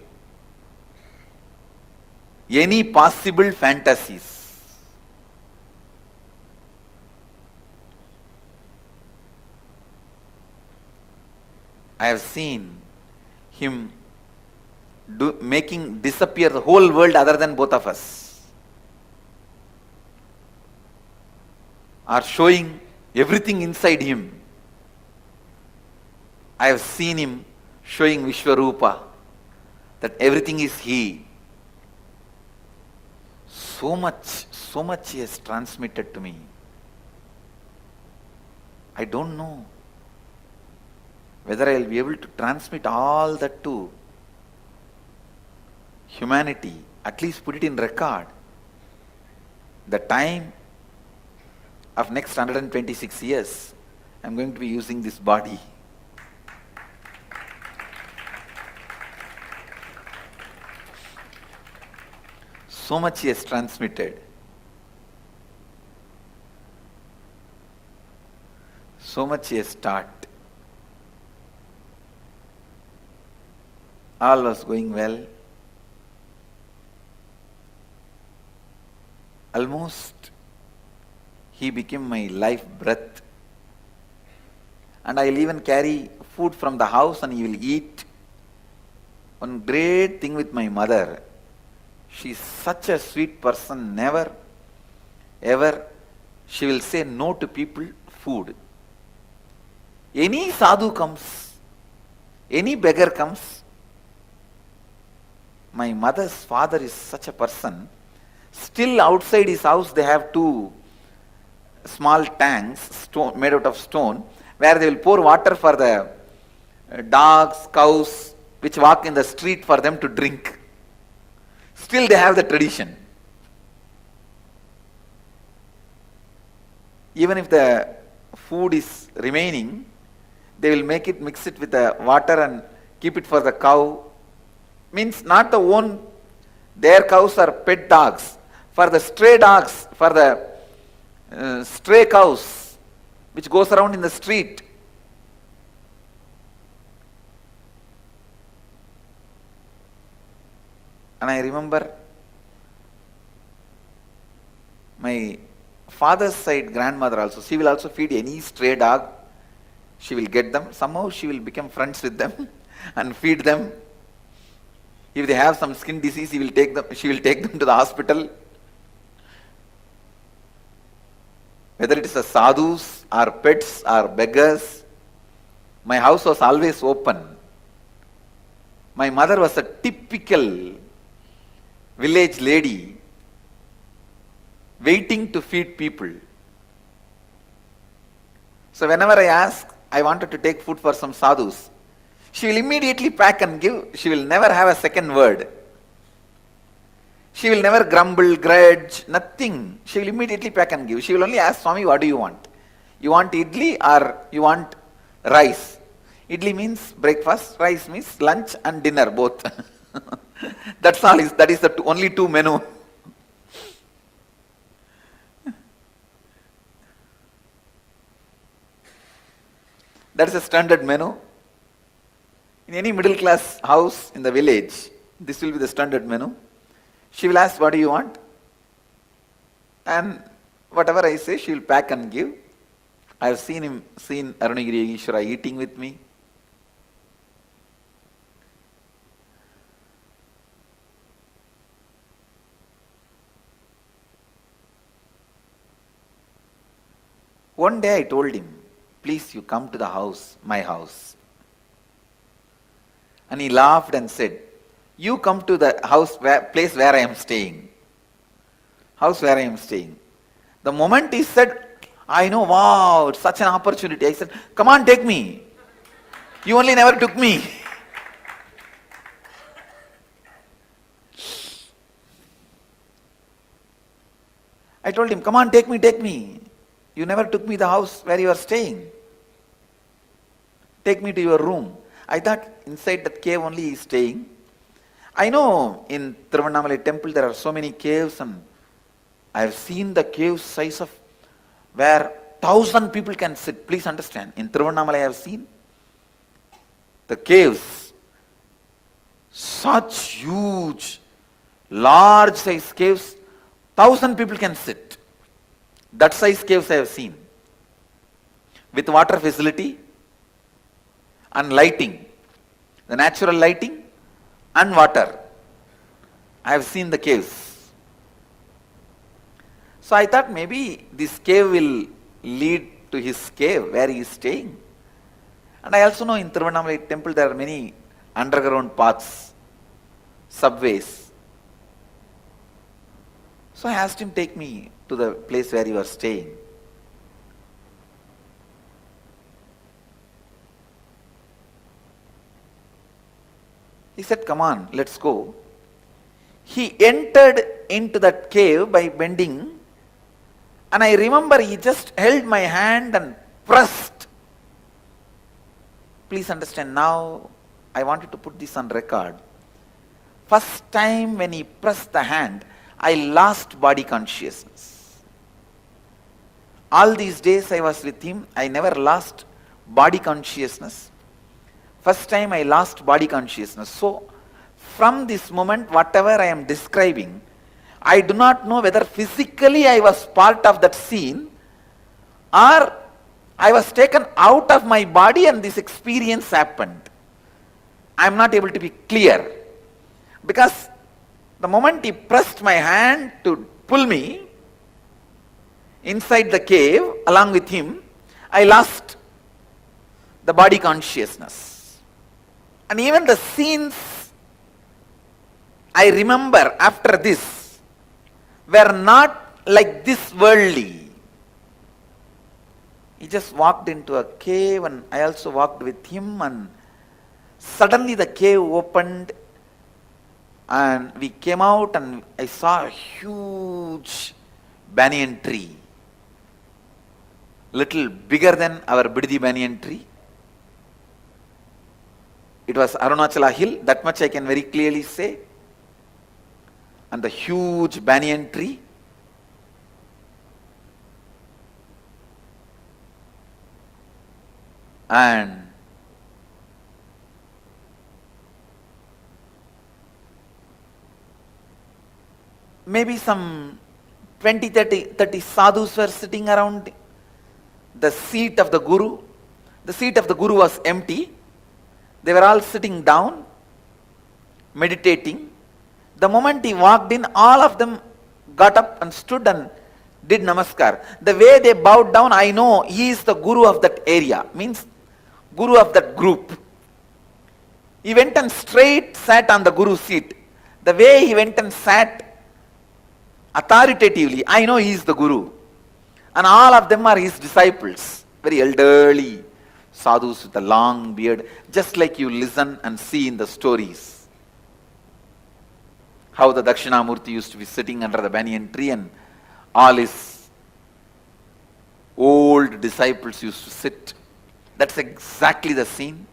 possible fantasies. I have seen him making disappear the whole world other than both of us, or showing everything inside him. I have seen him showing Vishwarupa, that everything is he. So much he has transmitted to me. I don't know whether I will be able to transmit all that to humanity, at least put it in record. The time of next 126 years, I am going to be using this body. So much he has transmitted. So much he has taught. All was going well. Almost he became my life breath. And I will even carry food from the house and he will eat. One great thing with my mother, she is such a sweet person, never, ever, she will say no to people, food. Any sadhu comes, any beggar comes. My mother's father is such a person. Still outside his house they have two small tanks made out of stone, where they will pour water for the dogs, cows, which walk in the street, for them to drink. Still they have the tradition. Even if the food is remaining, they will mix it with the water and keep it for the cow. Means not the own, their cows are pet dogs. For the stray dogs, for the stray cows, which goes around in the street. And I remember my father's side grandmother also, she will also feed any stray dog. She will get them. Somehow she will become friends with them and feed them. If they have some skin disease, she will take them to the hospital. Whether it is the sadhus or pets or beggars, my house was always open. My mother was a typical village lady, waiting to feed people. So whenever I ask, I wanted to take food for some sadhus, she will immediately pack and give. She will never have a second word. She will never grumble, grudge, nothing. She will immediately pack and give. She will only ask, Swami, what do you want? You want idli or you want rice? Idli means breakfast, rice means lunch and dinner, both. That's all. That is the only two menu. That is a standard menu. In any middle class house in the village, this will be the standard menu. She will ask, what do you want? And whatever I say, she will pack and give. I have seen Arunagiri Yogeshwara eating with me. One day I told him, please you come to the house, my house. And he laughed and said, you come to the place where I am staying. House where I am staying. The moment he said, I know, wow, it's such an opportunity. I said, come on, take me. You only never took me. I told him, come on, take me, take me. You never took me the house where you are staying. Take me to your room. I thought inside that cave only he is staying. I know in Tiruvannamalai temple there are so many caves, and I have seen the cave size of where 1,000 people can sit. Please understand, in Tiruvannamalai I have seen the caves, such huge, large size caves, 1,000 people can sit. That size caves I have seen, with water facility and lighting, the natural lighting and water. I have seen the caves. So I thought maybe this cave will lead to his cave where he is staying. And I also know in Tiruvannamalai temple there are many underground paths, subways. So I asked him, take me to the place where you are staying. He said, come on, let's go. He entered into that cave by bending, and I remember he just held my hand and pressed. Please understand, now I wanted to put this on record. First time when he pressed the hand, I lost body consciousness. All these days I was with him, I never lost body consciousness. First time I lost body consciousness. So, from this moment, whatever I am describing, I do not know whether physically I was part of that scene or I was taken out of my body and this experience happened. I am not able to be clear. Because the moment he pressed my hand to pull me inside the cave along with him, I lost the body consciousness. And even the scenes I remember after this were not like this worldly. He just walked into a cave and I also walked with him, and suddenly the cave opened and we came out and I saw a huge banyan tree, little bigger than our Biddi banyan tree. It was Arunachala hill, that much I can very clearly say. And the huge banyan tree. And maybe some 20-30 sadhus were sitting around the seat of the Guru. The seat of the Guru was empty. They were all sitting down, meditating. The moment he walked in, all of them got up and stood and did namaskar. The way they bowed down, I know he is the Guru of that area, means Guru of that group. He went and straight sat on the Guru's seat. The way he went and sat authoritatively, I know he is the Guru. And all of them are his disciples, very elderly sadhus with a long beard, just like you listen and see in the stories. How the Dakshinamurti used to be sitting under the banyan tree and all his old disciples used to sit. That's exactly the scene.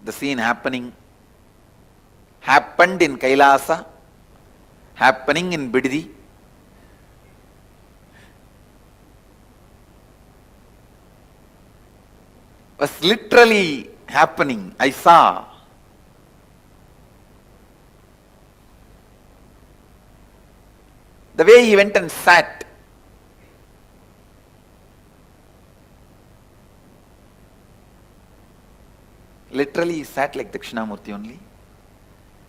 The scene happened in Kailasa, happening in Biddi. Was literally happening. I saw. The way he went and sat. Literally he sat like Dakshinamurti only.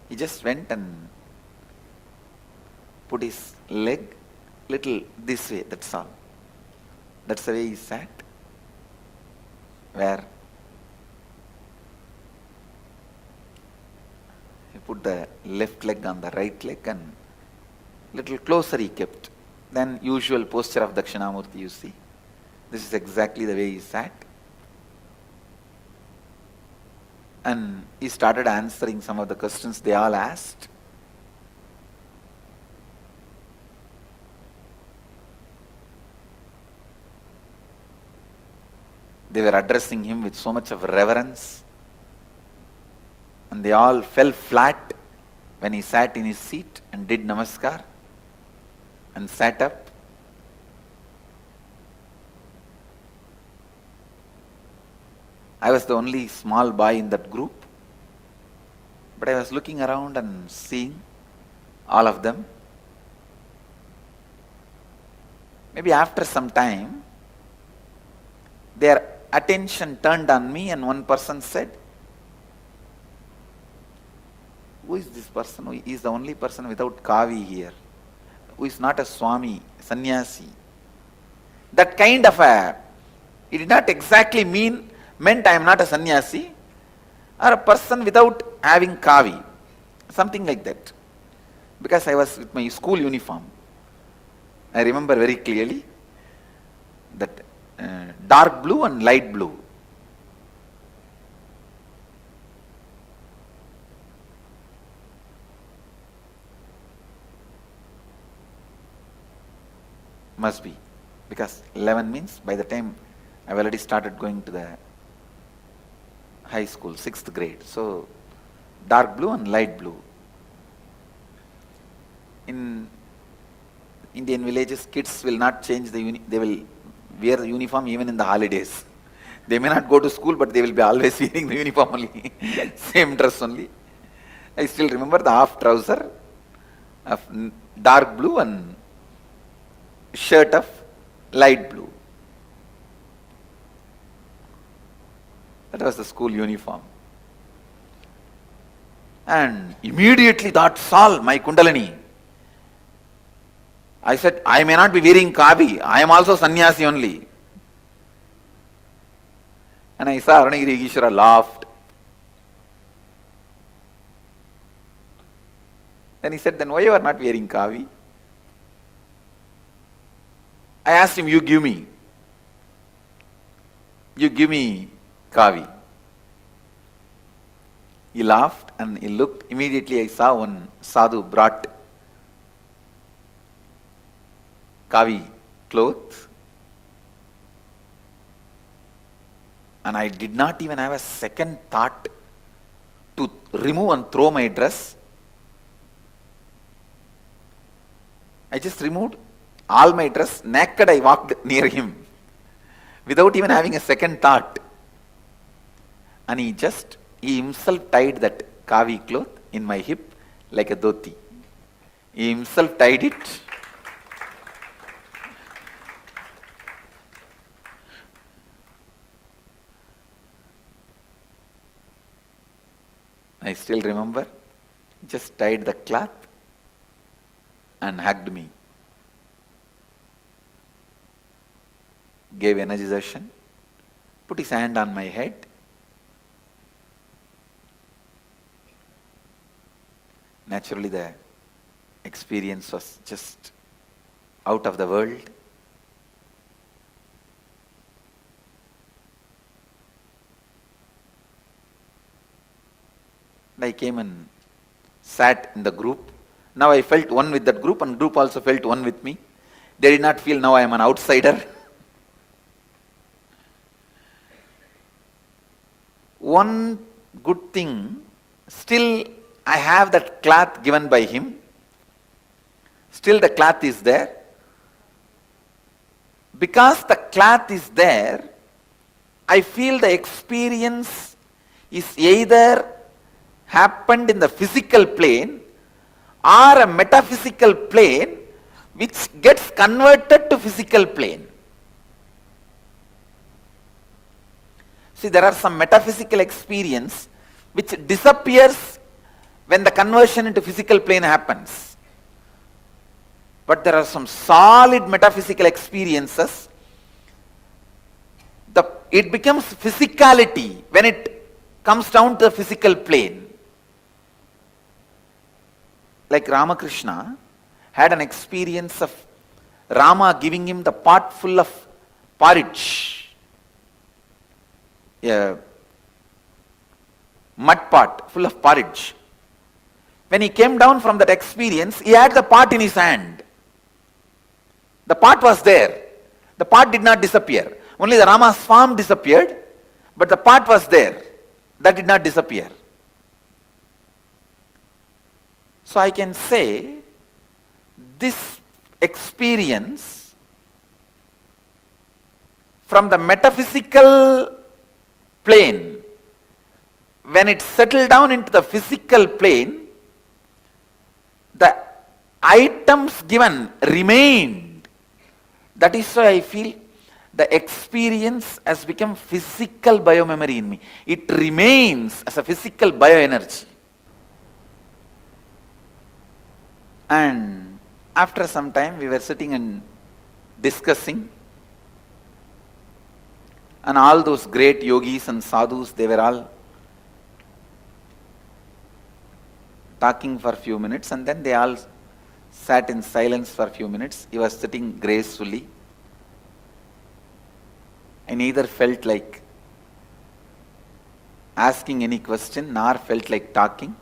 He just went and put his leg little this way, that's all. That's the way he sat. Where he put the left leg on the right leg and little closer he kept than usual posture of Dakshinamurti, you see. This is exactly the way he sat. And he started answering some of the questions they all asked. They were addressing him with so much of reverence, and they all fell flat when he sat in his seat and did namaskar and sat up. I was the only small boy in that group, but I was looking around and seeing all of them. Maybe after some time, their attention turned on me, and one person said, "Who is this person? He is the only person without kavi here, who is not a swami, sannyasi." That kind of it did not exactly meant I am not a sannyasi, or a person without having kavi, something like that. Because I was with my school uniform. I remember very clearly that dark blue and light blue. Must be, because 11 means by the time I've already started going to the high school, 6th grade. So dark blue and light blue. In Indian villages, kids will not change they will wear the uniform even in the holidays. They may not go to school, but they will be always wearing the uniform only, same dress only. I still remember the half trouser of dark blue and shirt of light blue. That was the school uniform. And immediately that saw my Kundalini. I said, I may not be wearing kavi, I am also sannyasi only. And I saw Aranagiri Ishvara laughed. Then he said, then why you are not wearing kavi? I asked him, you give me kavi. He laughed and he looked. Immediately I saw one sadhu brought kavi clothes, and I did not even have a second thought to remove and throw my dress. I just removed all my dress, naked I walked near him without even having a second thought. And he himself tied that kavi cloth in my hip like a dhoti. He himself tied it. I still remember, just tied the cloth and hugged me. Gave energization, put his hand on my head. Naturally, the experience was just out of the world. I came and sat in the group. Now I felt one with that group, and group also felt one with me. They did not feel now I am an outsider. One good thing, still I have that cloth given by him. Still the cloth is there. Because the cloth is there, I feel the experience is either happened in the physical plane or a metaphysical plane which gets converted to physical plane. See, there are some metaphysical experience which disappears when the conversion into physical plane happens. But there are some solid metaphysical experiences. It becomes physicality when it comes down to the physical plane. Like Ramakrishna had an experience of Rama giving him the pot full of porridge. A mud pot full of porridge. When he came down from that experience, he had the pot in his hand. The pot was there. The pot did not disappear. Only the Rama's form disappeared, but the pot was there. That did not disappear. So I can say, this experience from the metaphysical plane, when it settled down into the physical plane, the items given remained. That is why I feel the experience has become physical biomemory in me. It remains as a physical bioenergy. And after some time we were sitting and discussing, and all those great yogis and sadhus, they were all talking for a few minutes, and then they all sat in silence for a few minutes. He was sitting gracefully. I neither felt like asking any question nor felt like talking.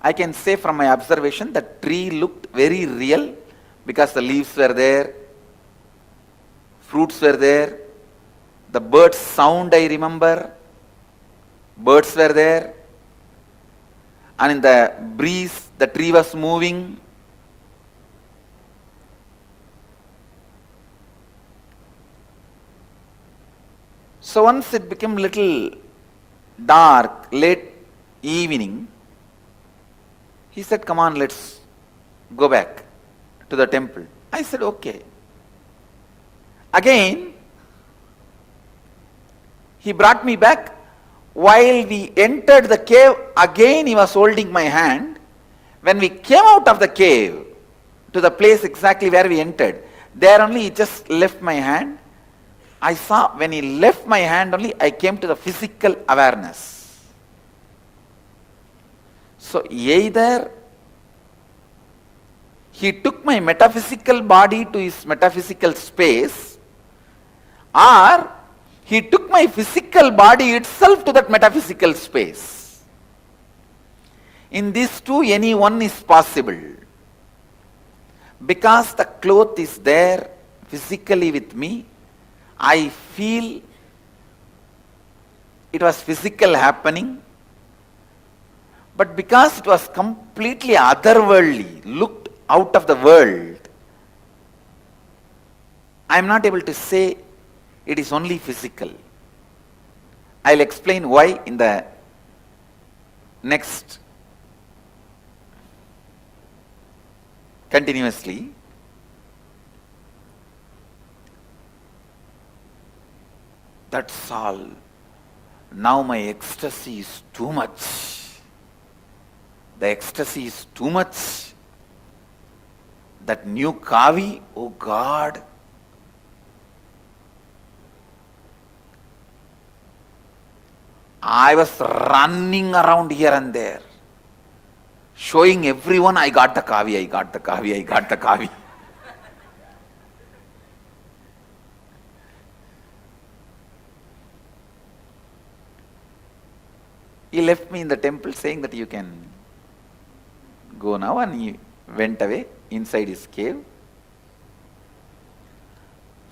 I can say from my observation that tree looked very real because the leaves were there, fruits were there, the bird's sound I remember, birds were there, and in the breeze the tree was moving. So once it became little dark, late evening, he said, "Come on, let's go back to the temple." I said, "Okay." Again, he brought me back. While we entered the cave, again he was holding my hand. When we came out of the cave to the place exactly where we entered, there only he just left my hand. I saw when he left my hand only, I came to the physical awareness. So either he took my metaphysical body to his metaphysical space, or he took my physical body itself to that metaphysical space. In these two, any one is possible. Because the cloth is there physically with me, I feel it was physical happening, but because it was completely otherworldly, looked out of the world, I am not able to say it is only physical. I will explain why in the next continuously. That's all. Now my ecstasy is too much. The ecstasy is too much. That new kavi, oh God. I was running around here and there, showing everyone I got the kavi, I got the kavi, I got the kavi. He left me in the temple saying that you can go now, and he went away inside his cave.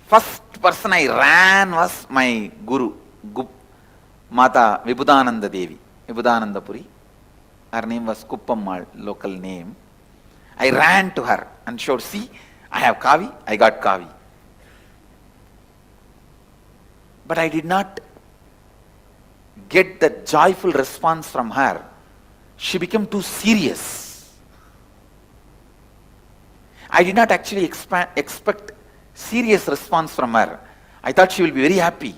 First person I ran was my guru, Mata Vibhudananda Devi, Vibhudananda Puri. Her name was Kuppammal, local name. I ran to her and showed, "See, I have kavi, I got kavi." But I did not get that joyful response from her. She became too serious. I did not actually expect serious response from her. I thought she will be very happy.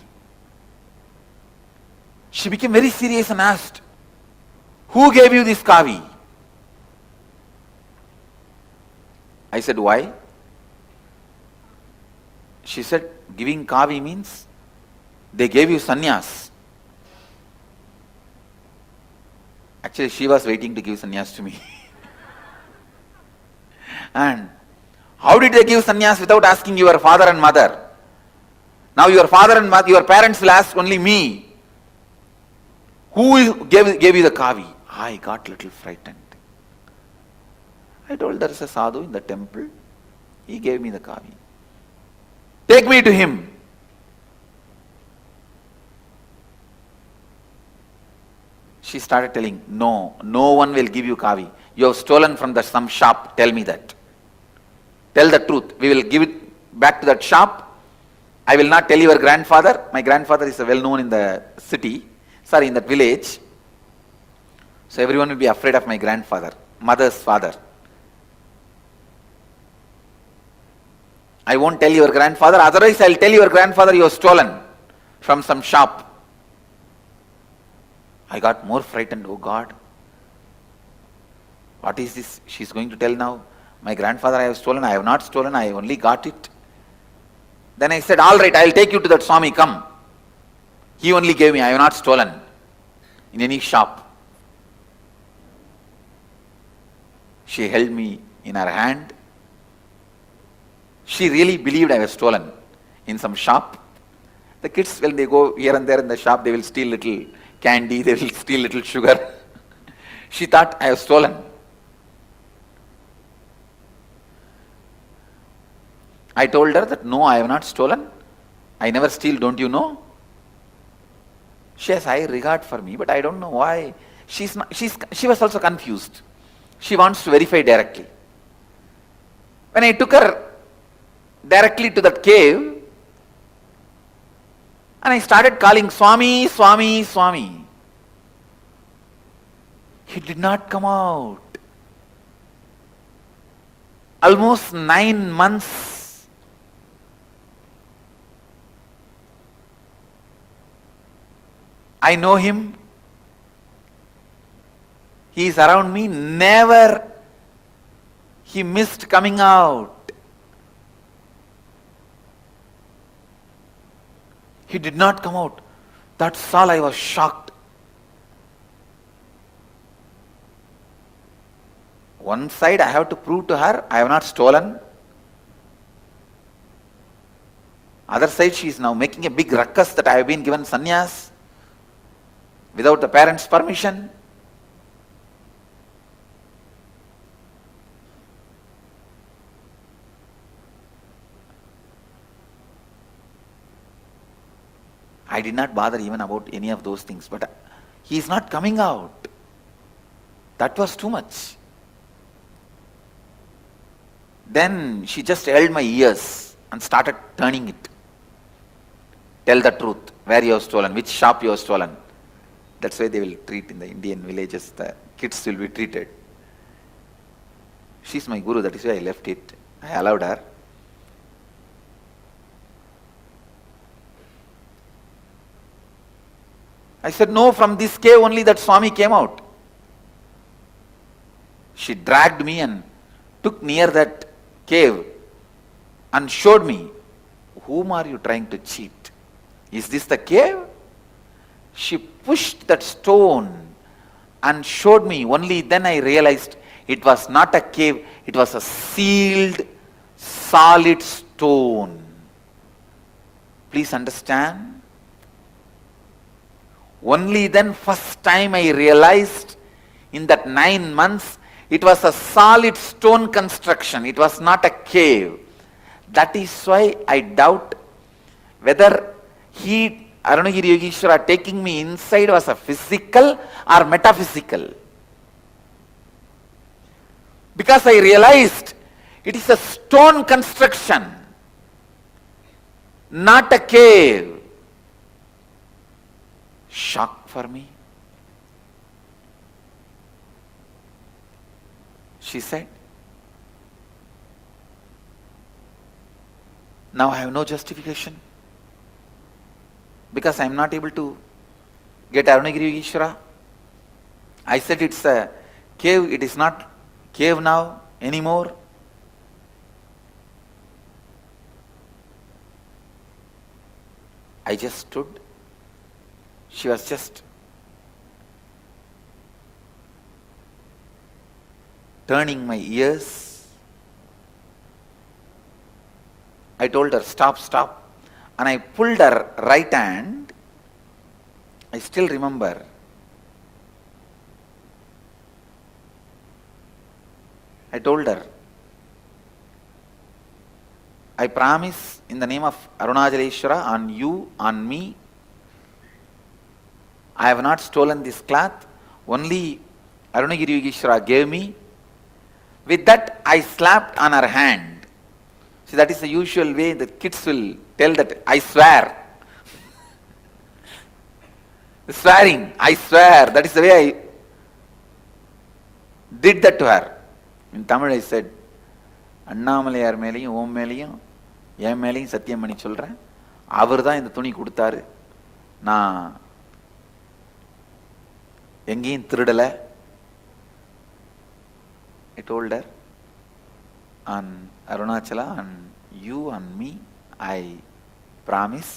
She became very serious and asked, "Who gave you this kavi?" I said, "Why?" She said, "Giving kavi means they gave you sannyas." Actually, she was waiting to give sannyas to me. And how did they give sannyas without asking your father and mother? Now your father and mother, your parents will ask only me. gave you the kavi? I got little frightened. I told there is a sadhu in the temple. He gave me the kavi. Take me to him. She started telling, no one will give you kavi. You have stolen from some shop. Tell me that. Tell the truth. We will give it back to that shop. I will not tell your grandfather. My grandfather is well known in the city. In that village. So everyone will be afraid of my grandfather, mother's father. I won't tell your grandfather, otherwise I'll tell your grandfather you have stolen from some shop. I got more frightened. Oh God, what is this? She's going to tell now, my grandfather I have stolen. I have not stolen, I only got it. Then I said, all right, I'll take you to that Swami, come. He only gave me, I have not stolen in any shop. She held me in her hand. She really believed I was stolen in some shop. The kids, when they go here and there in the shop, they will steal little candy, they will steal little sugar. She thought I have stolen. I told her that no, I have not stolen. I never steal, don't you know? She has high regard for me, but I don't know why. She was also confused. She wants to verify directly. When I took her directly to that cave, and I started calling Swami, Swami, Swami, he did not come out. Almost 9 months. I know him. He is around me. Never he missed coming out. He did not come out. That's all. I was shocked. One side I have to prove to her I have not stolen. Other side she is now making a big ruckus that I have been given sannyas without the parents' permission. I did not bother even about any of those things, but he is not coming out. That was too much. Then she just held my ears and started turning it. Tell the truth, where you have stolen, which shop you have stolen. That's why they will treat in the Indian villages, the kids will be treated. She's my guru, that is why I left it. I allowed her. I said, no, from this cave only that Swami came out. She dragged me and took near that cave and showed me, whom are you trying to cheat? Is this the cave? She pushed that stone and showed me. Only then I realized it was not a cave, it was a sealed, solid stone. Please understand. Only then first time I realized in that 9 months it was a solid stone construction. It was not a cave. That is why I doubt whether Arunagiri Yogeshwara taking me inside was a physical or metaphysical. Because I realized it is a stone construction, not a cave. Shock for me. She said, now I have no justification because I am not able to get Arunagiri Yogeshwara. I said it's a cave, it is not cave now anymore. I just stood. She was just turning my ears. I told her, stop, stop. And I pulled her right hand. I still remember I told her, I promise in the name of Arunachaleshwara, on you, on me, I have not stolen this cloth, only Arunagiri Yogeshwara gave me. With that, I slapped on her hand. See, that is the usual way the kids will tell that, I swear. Swearing, I swear. That is the way I did that to her. In Tamil I said, Annamalaiyar மேலையும் ஓம் மேலையும் என் மேலையும் சத்தியம் பண்ணி சொல்றேன், அவர் தான் இந்த துணி கொடுத்தாரு, நான் எங்கேயும் திருடல. I told her, on Arunachala, on you, on me, I promise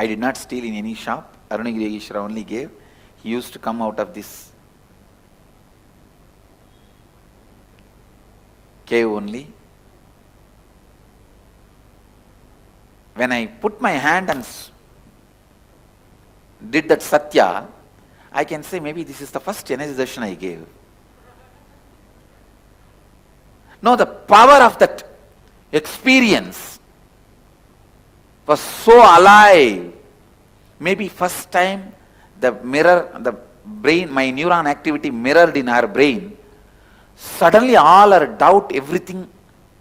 I did not steal in any shop. Arunagiri Yogeshwara only gave. He used to come out of this cave only. When I put my hand and did that satya, I can say maybe this is the first energization I gave. No, the power of that experience was so alive. Maybe first time the mirror, the brain, my neuron activity mirrored in her brain. Suddenly all her doubt, everything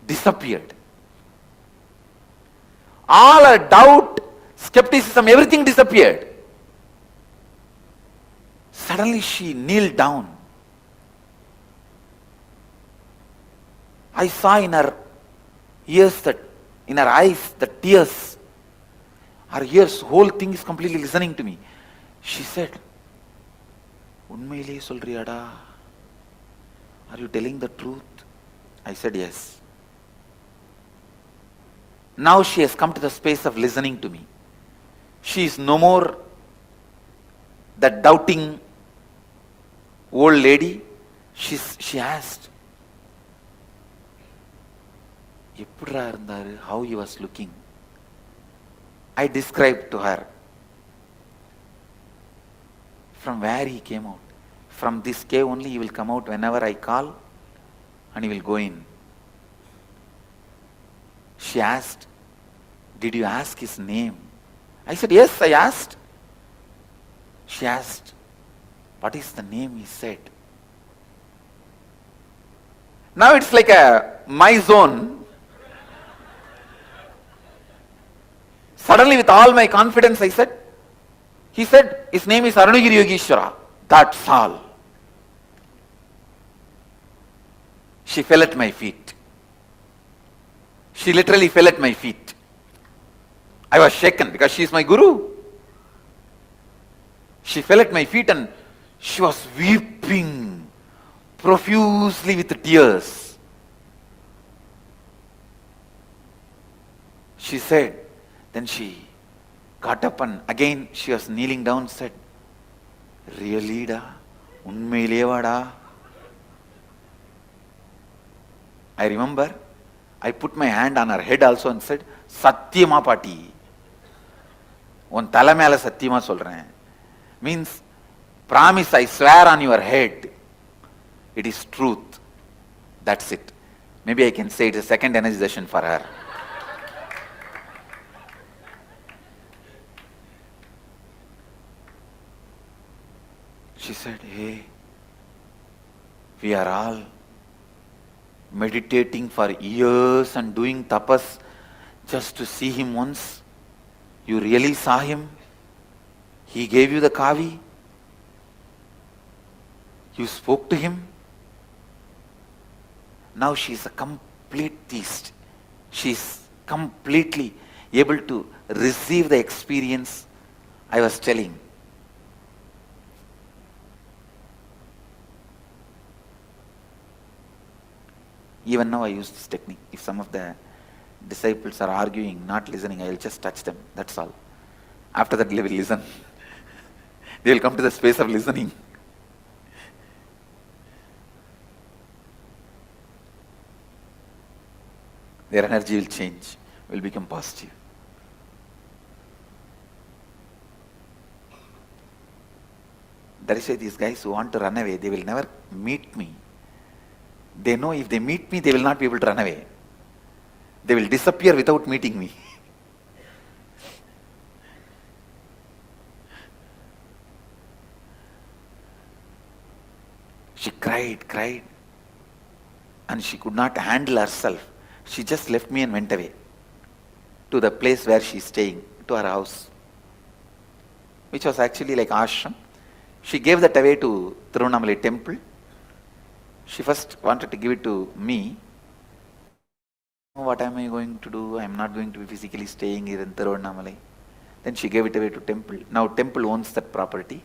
disappeared. All her doubt, skepticism, everything disappeared. Suddenly she kneeled down. I saw in her ears, that in her eyes, the tears. Her ears, whole thing is completely listening to me. She said, "Unmaile solriyada? Are you telling the truth?" I said, "Yes." Now she has come to the space of listening to me. She is no more that doubting old lady. She asked, how he was looking. I described to her from where he came out. From this cave only he will come out whenever I call, and he will go in. She asked, "Did you ask his name?" I said, "Yes, I asked." She asked, "What is the name?" He said. Now it's like my zone. Suddenly with all my confidence I said, he said, his name is Arunagiri Yogeshwara. That's all. She fell at my feet. She literally fell at my feet. I was shaken because she is my guru. She fell at my feet and she was weeping profusely with tears. She said, then she got up and again she was kneeling down and said, "Really da? Unmaileva da?" I remember I put my hand on her head also and said, "Satyama Pati. Un tala mela satyama solren." Means, promise, I swear on your head. It is truth. That's it. Maybe I can say it's a second energization for her. She said, "Hey, we are all meditating for years and doing tapas just to see him once. You really saw him? He gave you the kavi? You spoke to him?" Now she is a complete theist. She is completely able to receive the experience I was telling. Even now I use this technique. If some of the disciples are arguing, not listening, I will just touch them. That's all. After that they will listen. They will come to the space of listening. Their energy will change, will become positive. That is why these guys who want to run away, they will never meet me. They know if they meet me, they will not be able to run away. They will disappear without meeting me. She cried, and she could not handle herself. She just left me and went away to the place where she is staying, to her house, which was actually like ashram. She gave that away to Tirunamala temple. She first wanted to give it to me. What am I going to do? I am not going to be physically staying here in Tirunamala. Then she gave it away to temple. Now temple owns that property.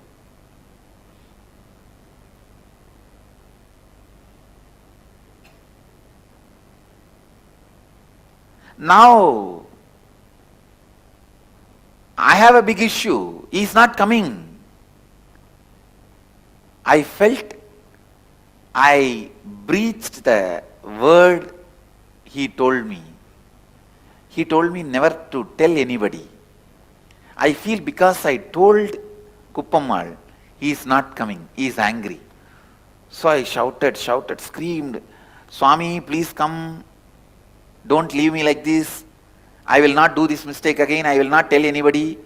Now I have a big issue. He is not coming. I felt I breached the word he told me. He told me never to tell anybody. I feel because I told Kuppamal, he is not coming, he is angry. So I shouted, screamed, Swami, please come, don't leave me like this. I will not do this mistake again, I will not tell anybody.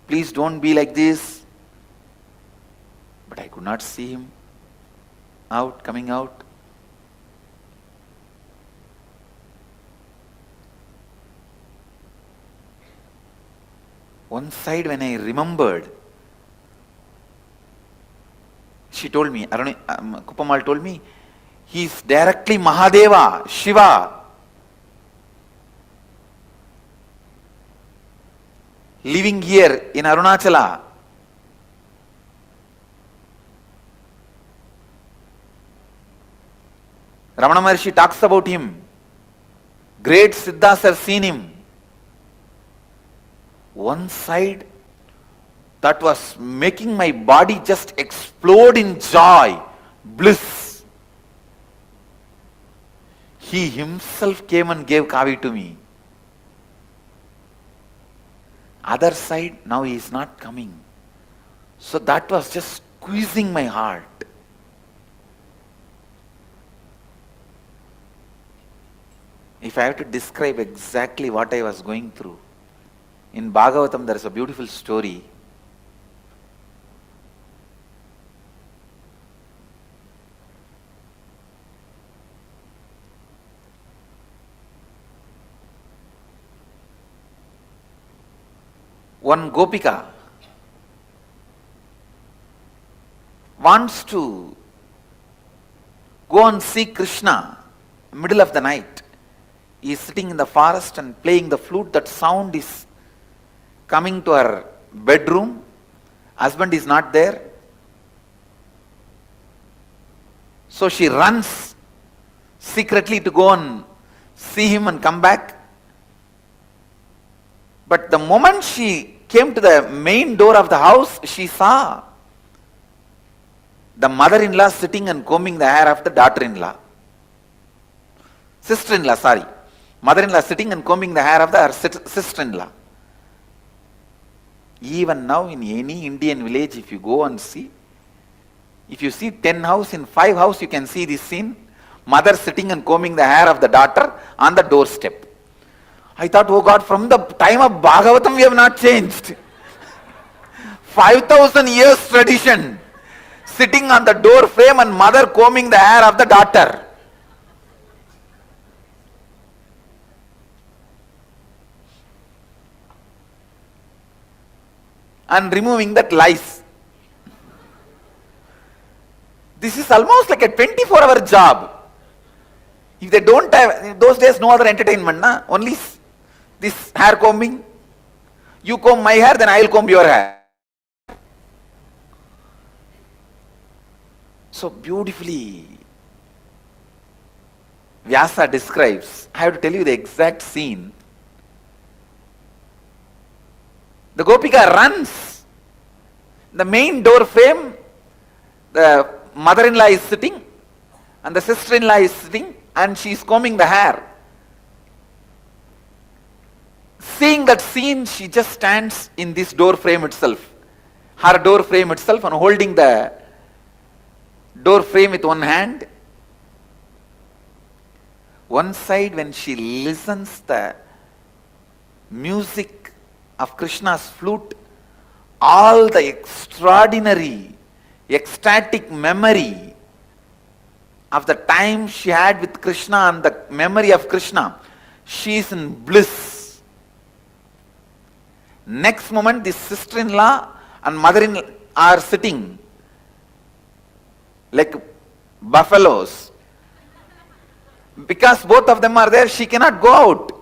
Please don't be like this. But I could not see him coming out. One side when I remembered, she told me, Kuppamal told me, he is directly Mahadeva, Shiva, living here in Arunachala. Ramana Maharshi talks about him. Great Siddhas have seen him. One side that was making my body just explode in joy, bliss. He himself came and gave Kavi to me. Other side, now he is not coming. So that was just squeezing my heart. If I have to describe exactly what I was going through, in Bhagavatam there is a beautiful story. One Gopika wants to go and see Krishna middle of the night. He is sitting in the forest and playing the flute. That sound is coming to her bedroom. Husband is not there. So she runs secretly to go and see him and come back. But the moment she came to the main door of the house, she saw the mother-in-law sitting and combing the hair of the daughter-in-law. Sister-in-law, sorry. Mother-in-law sitting and combing the hair of her sister-in-law. Even now in any Indian village, if you go and see, if you see 10 houses, in 5 houses you can see this scene. Mother sitting and combing the hair of the daughter on the doorstep. I thought, oh God, from the time of Bhagavatam we have not changed. 5,000 years tradition. Sitting on the door frame and mother combing the hair of the daughter. And removing that lice. This is almost like a 24-hour job. If they don't have, in those days no other entertainment, na? Only this hair combing. You comb my hair, then I will comb your hair. So beautifully Vyasa describes. I have to tell you the exact scene. The Gopika runs. The main door frame, the mother-in-law is sitting and the sister-in-law is sitting and she is combing the hair. Seeing that scene, she just stands in this door frame itself, her door frame itself, and holding the door frame with one hand. One side, when she listens the music of Krishna's flute, all the extraordinary, ecstatic memory of the time she had with Krishna and the memory of Krishna, she is in bliss. Next moment, this sister-in-law and mother-in-law are sitting like buffaloes. Because both of them are there, she cannot go out.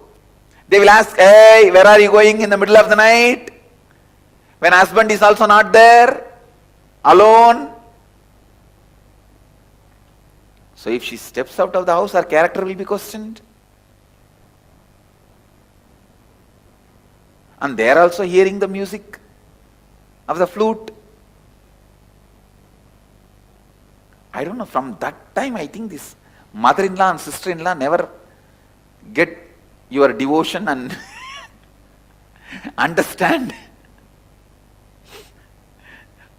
They will ask, hey, where are you going in the middle of the night? When husband is also not there, alone. So if she steps out of the house, her character will be questioned. And they are also hearing the music of the flute. I don't know, from that time I think this mother-in-law and sister-in-law never get your devotion and understand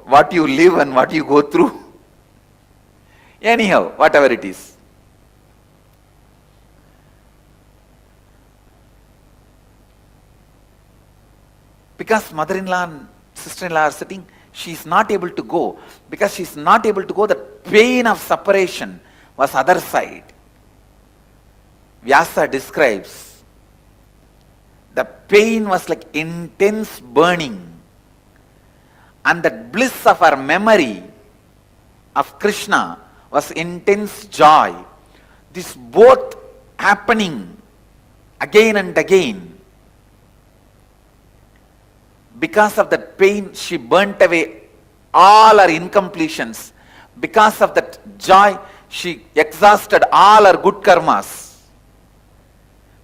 what you live and what you go through. Anyhow, whatever it is. Because mother-in-law and sister-in-law are sitting, she is not able to go. Because she is not able to go, the pain of separation was other side. Vyasa describes, the pain was like intense burning. And the bliss of her memory of Krishna was intense joy. This both happening again and again. Because of that pain, she burnt away all her incompletions. Because of that joy, she exhausted all her good karmas.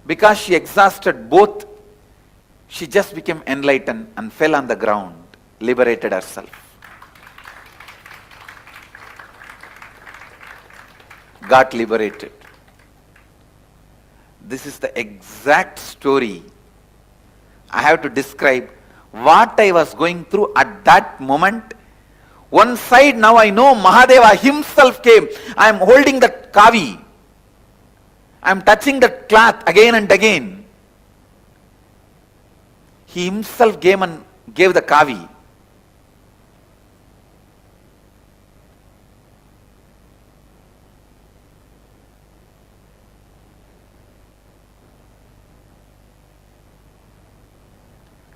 Because she exhausted both, she just became enlightened and fell on the ground, liberated herself. Got liberated. This is the exact story. I have to describe what I was going through at that moment. One side, now I know Mahadeva himself came. I am holding the kavi. I am touching the cloth again and again. He himself came and gave the kavi.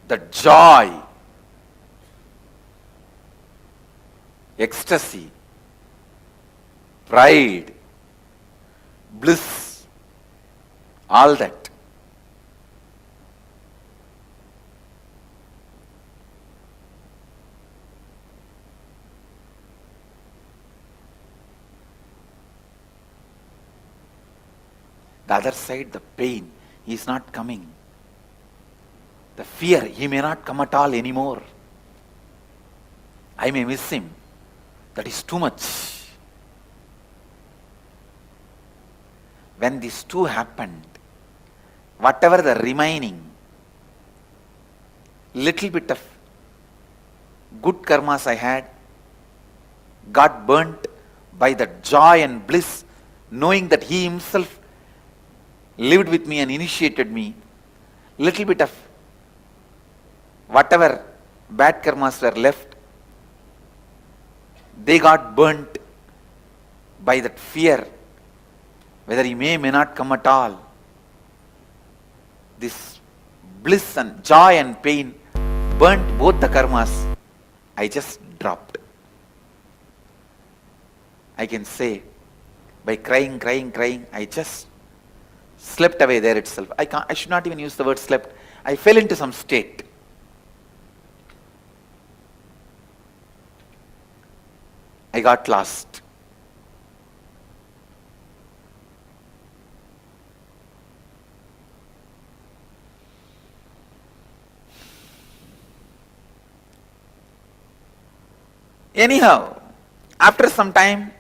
The joy, ecstasy, pride, bliss, all that. The other side, the pain, he is not coming. The fear, he may not come at all anymore. I may miss him. That is too much. When these two happened, whatever the remaining little bit of good karmas I had got burnt by the joy and bliss, knowing that he himself lived with me and initiated me. Little bit of whatever bad karmas were left, they got burnt by that fear, whether he may not come at all. This bliss and joy and pain burnt both the karmas. I just dropped. I can say, by crying, I just slept away there itself. I should not even use the word slept. I fell into some state. I got lost. Anyhow, after some time,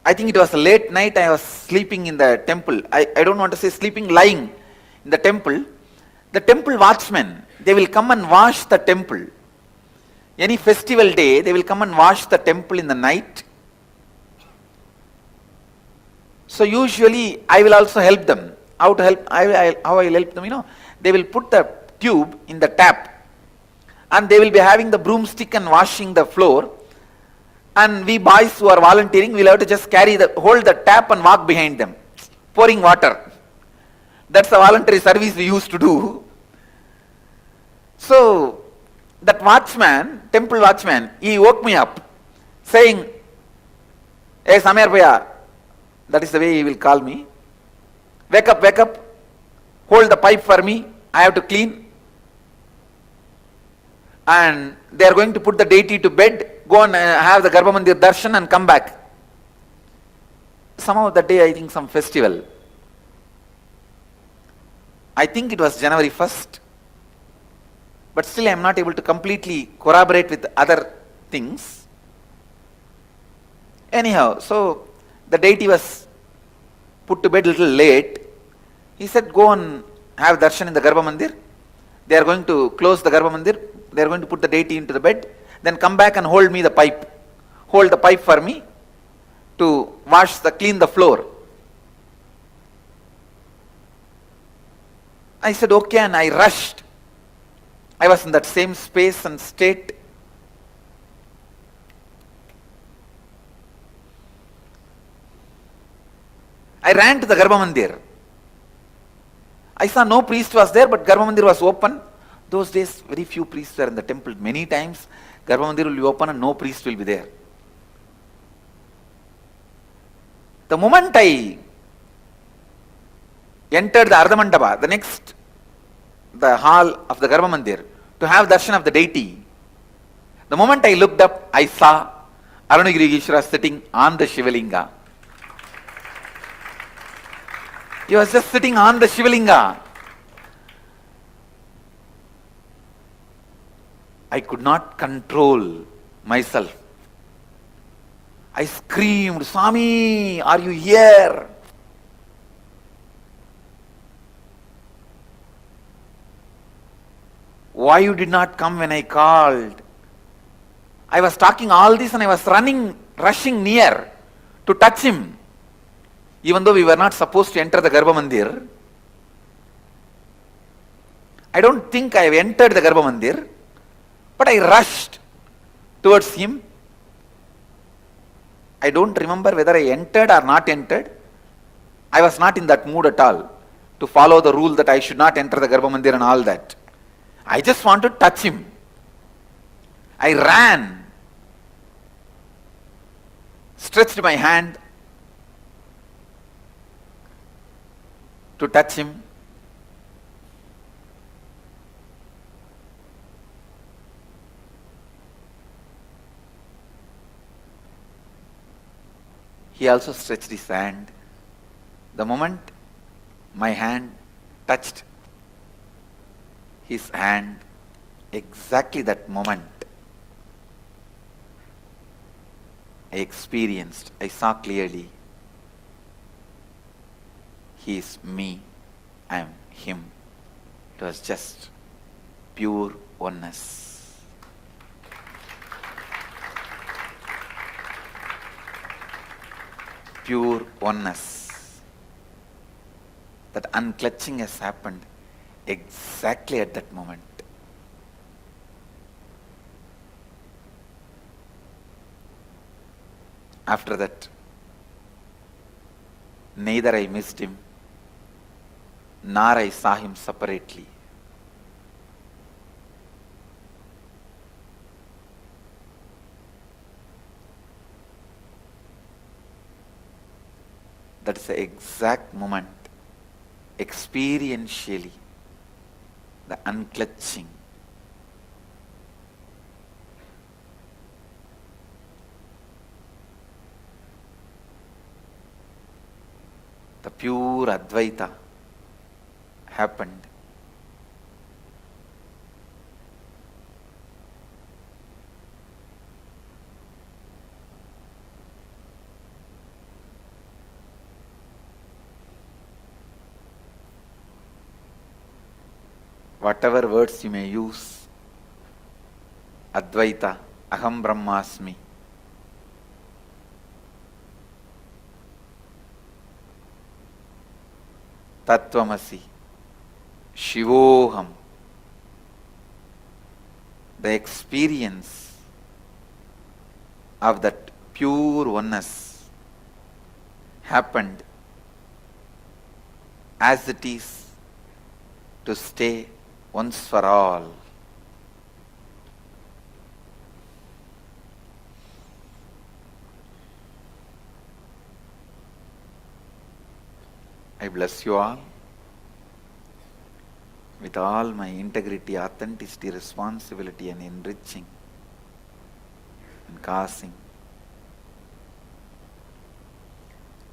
I think it was a late night, I was sleeping in the temple. I don't want to say sleeping, lying in the temple. The temple watchmen, they will come and wash the temple. Any festival day, they will come and wash the temple in the night. So usually I will also help them. How to help? How I will help them? They will put the tube in the tap, and they will be having the broomstick and washing the floor. And we boys who are volunteering will have to just hold the tap and walk behind them, pouring water. That's the voluntary service we used to do. So that watchman, temple watchman, he woke me up saying, "Hey Samer Bhaiya," that is the way he will call me. Wake up, hold the pipe for me, I have to clean. And they are going to put the deity to bed, go and have the Garbha Mandir darshan and come back. Somehow that day, I think some festival. I think it was January 1st. But still I am not able to completely corroborate with other things. Anyhow, so the deity was put to bed a little late. He said, go and have darshan in the Garbha Mandir. They are going to close the Garbha Mandir. They are going to put the deity into the bed. Then come back and hold me the pipe. Hold the pipe for me to clean the floor. I said, okay, and I rushed. I was in that same space and state. I ran to the Garbha Mandir. I saw no priest was there, but Garbha Mandir was open. Those days, very few priests were in the temple. Many times, Garbha Mandir will be open and no priest will be there. The moment I entered the Ardhamandapa, the hall of the Garbha Mandir, to have darshan of the deity, the moment I looked up, I saw Arunagiri Ishvara sitting on the Shivalinga. He was just sitting on the Shivalinga. I could not control myself. I screamed, Swami, are you here? Why you did not come when I called? I was talking all this and I was rushing near to touch him. Even though we were not supposed to enter the Garbha Mandir. I don't think I have entered the Garbha Mandir, but I rushed towards him. I don't remember whether I entered or not entered. I was not in that mood at all to follow the rule that I should not enter the Garbha Mandir and all that. I just want to touch him. I ran, stretched my hand to touch him. He also stretched his hand. The moment my hand touched his hand, exactly that moment, I experienced, I saw clearly, he is me, I am him. It was just pure oneness. Pure oneness. That unclutching has happened exactly at that moment. After that, neither I missed him, nor I saw him separately. That is the exact moment, experientially, the unclutching. The pure Advaita happened. Whatever words you may use, Advaita, Aham Brahmasmi. Tattvamasi, Shivoham. The experience of that pure oneness happened as it is to stay once for all. I bless you all with all my integrity, authenticity, responsibility, and enriching and causing.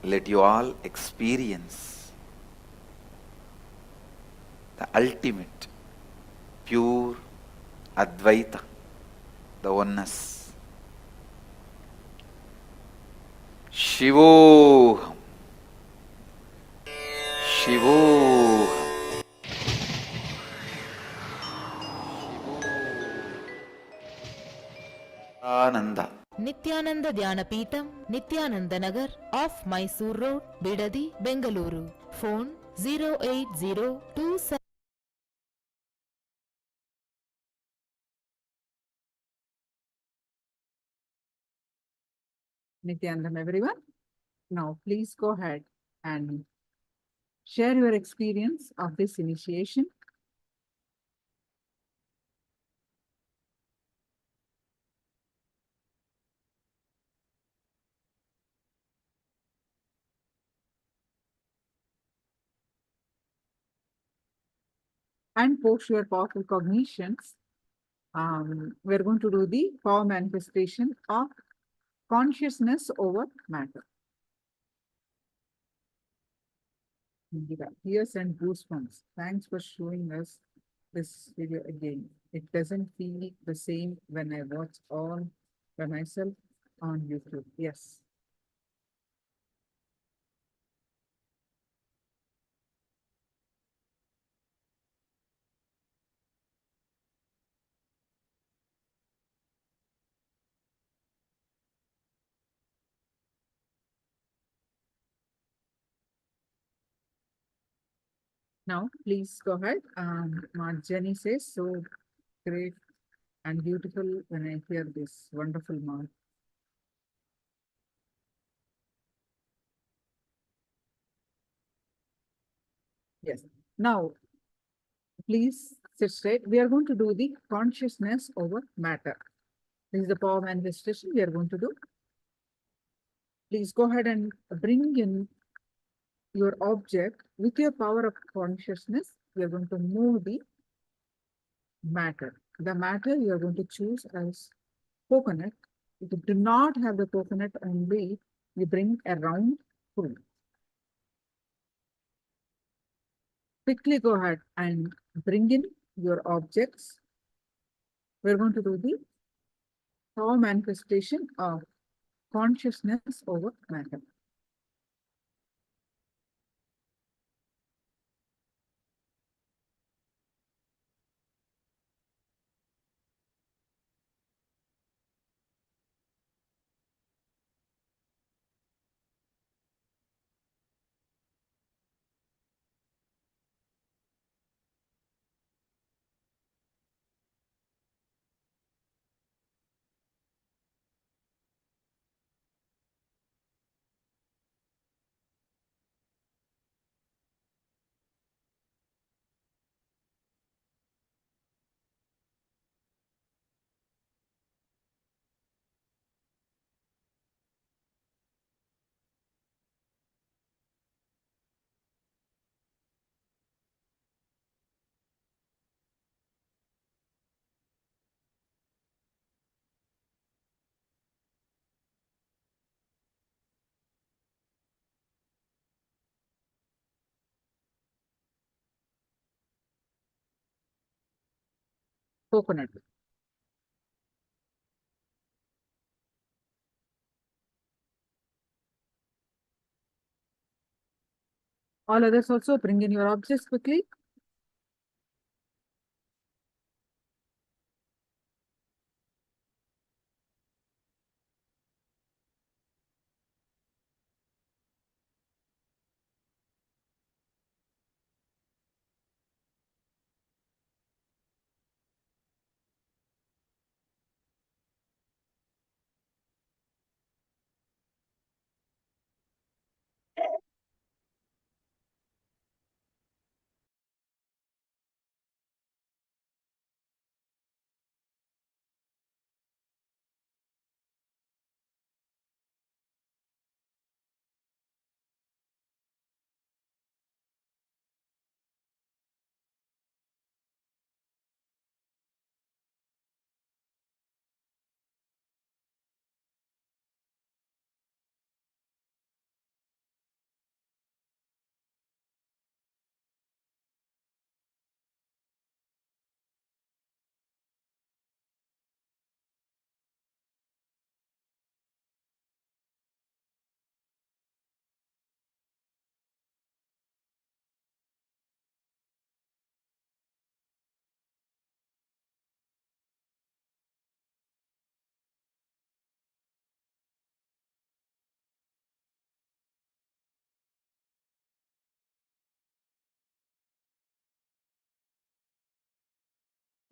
Let you all experience the ultimate, pure Advaita, the oneness. Shivoham. Shivoham. Ananda. Nithyananda Dhyanapitham, Nithyananda Nagar, off Mysore Road, Bidadi, Bengaluru. Phone 08027. Nityanandam, everyone. Now, please go ahead and share your experience of this initiation. And post your powerful cognitions. We're going to do the power manifestation of consciousness over matter. Tears and goosebumps. Thanks for showing us this video again. It doesn't feel the same when I watch all by myself on YouTube. Yes. Now, please go ahead. Jenny says, so great and beautiful when I hear this. Wonderful, Mark. Yes. Now, please sit straight. We are going to do the consciousness over matter. This is the power manifestation we are going to do. Please go ahead and bring in your object with your power of consciousness. We are going to move the matter. The matter you are going to choose as coconut. If you do not have the coconut only, you bring a round fruit. Quickly go ahead and bring in your objects. We're going to do the power manifestation of consciousness over matter. Coconut. All others also bring in your objects quickly.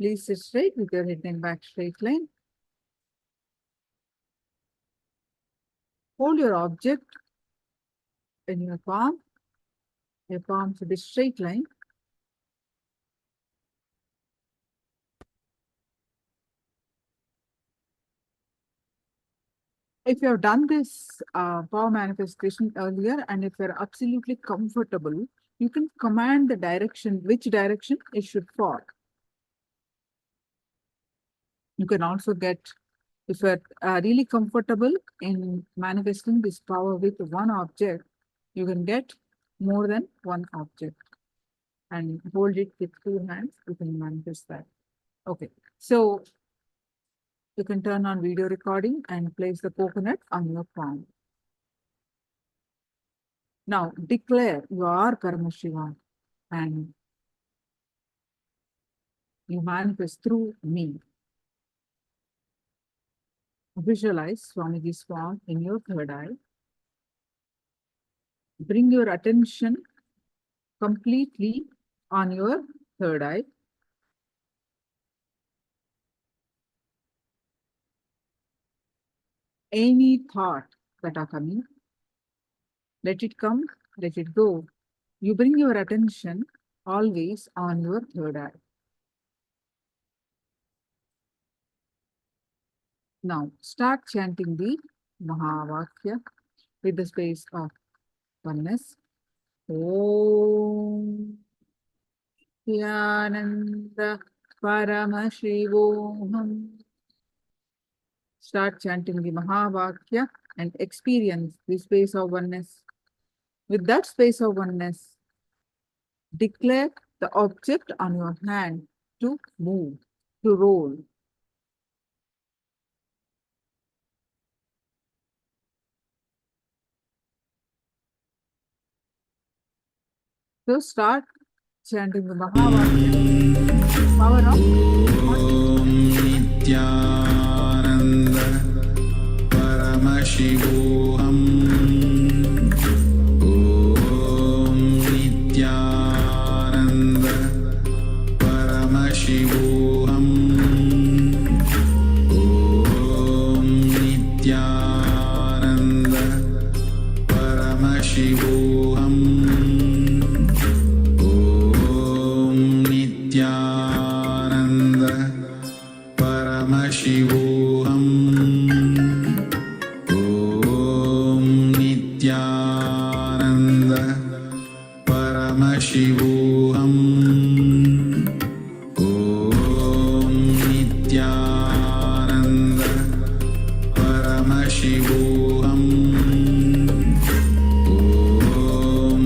Please sit straight with your head and back straight line. Hold your object in your palm. Your palm should be straight line. If you have done this power manifestation earlier and if you're absolutely comfortable, you can command the direction, which direction it should fall. You can also get, if you're really comfortable in manifesting this power with one object, you can get more than one object and hold it with two hands. You can manifest that. Okay, so you can turn on video recording and place the coconut on your palm. Now declare you are Paramashivam and you manifest through me. Visualize Swamiji's form in your third eye. Bring your attention completely on your third eye. Any thought that are coming, let it come, let it go. You bring your attention always on your third eye. Now start chanting the Mahavakya with the space of oneness. Om Nityananda Paramashivoham. Start chanting the Mahavakya and experience the space of oneness. With that space of oneness, declare the object on your hand to move, to roll. So start chanting the Mahavakya. Power of Nityananda Paramashivoham. Om Nityananda Paramashivoham. Om Nityananda Paramashivoham. Om Nityananda Paramashivoham. Om Nityananda Paramashivoham. Om Nityananda Paramashivoham. Om Nityananda Paramashivoham. Om Nityananda Paramashivoham. Om Nityananda Paramashivoham. Om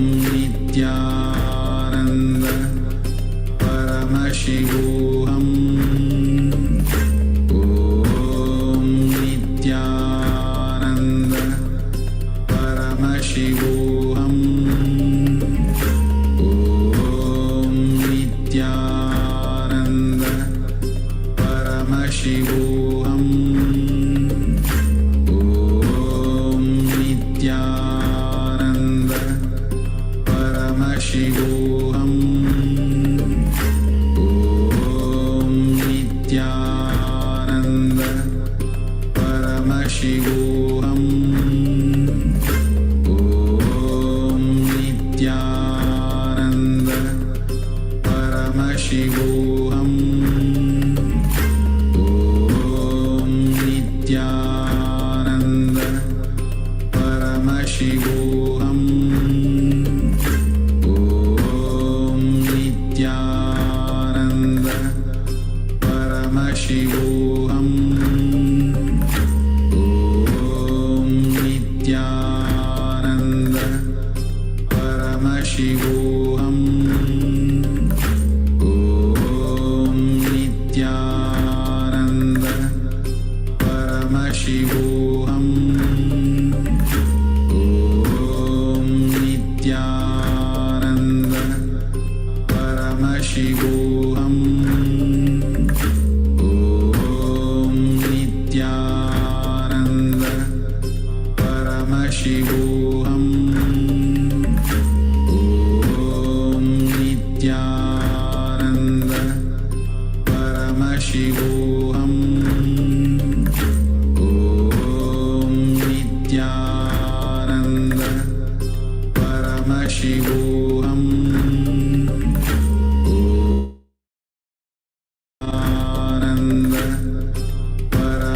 Nityananda Paramashivoham. Om Nityananda Paramashivoham. Om Nityananda Paramashivoham. Om Nityananda Paramashivoham. Om Nityananda Paramashivoham. Om Nityananda Paramashivoham. Om Nityananda Paramashivoham. Om Nityananda Paramashivoham. Om Nityananda Paramashivoham. Om Nityananda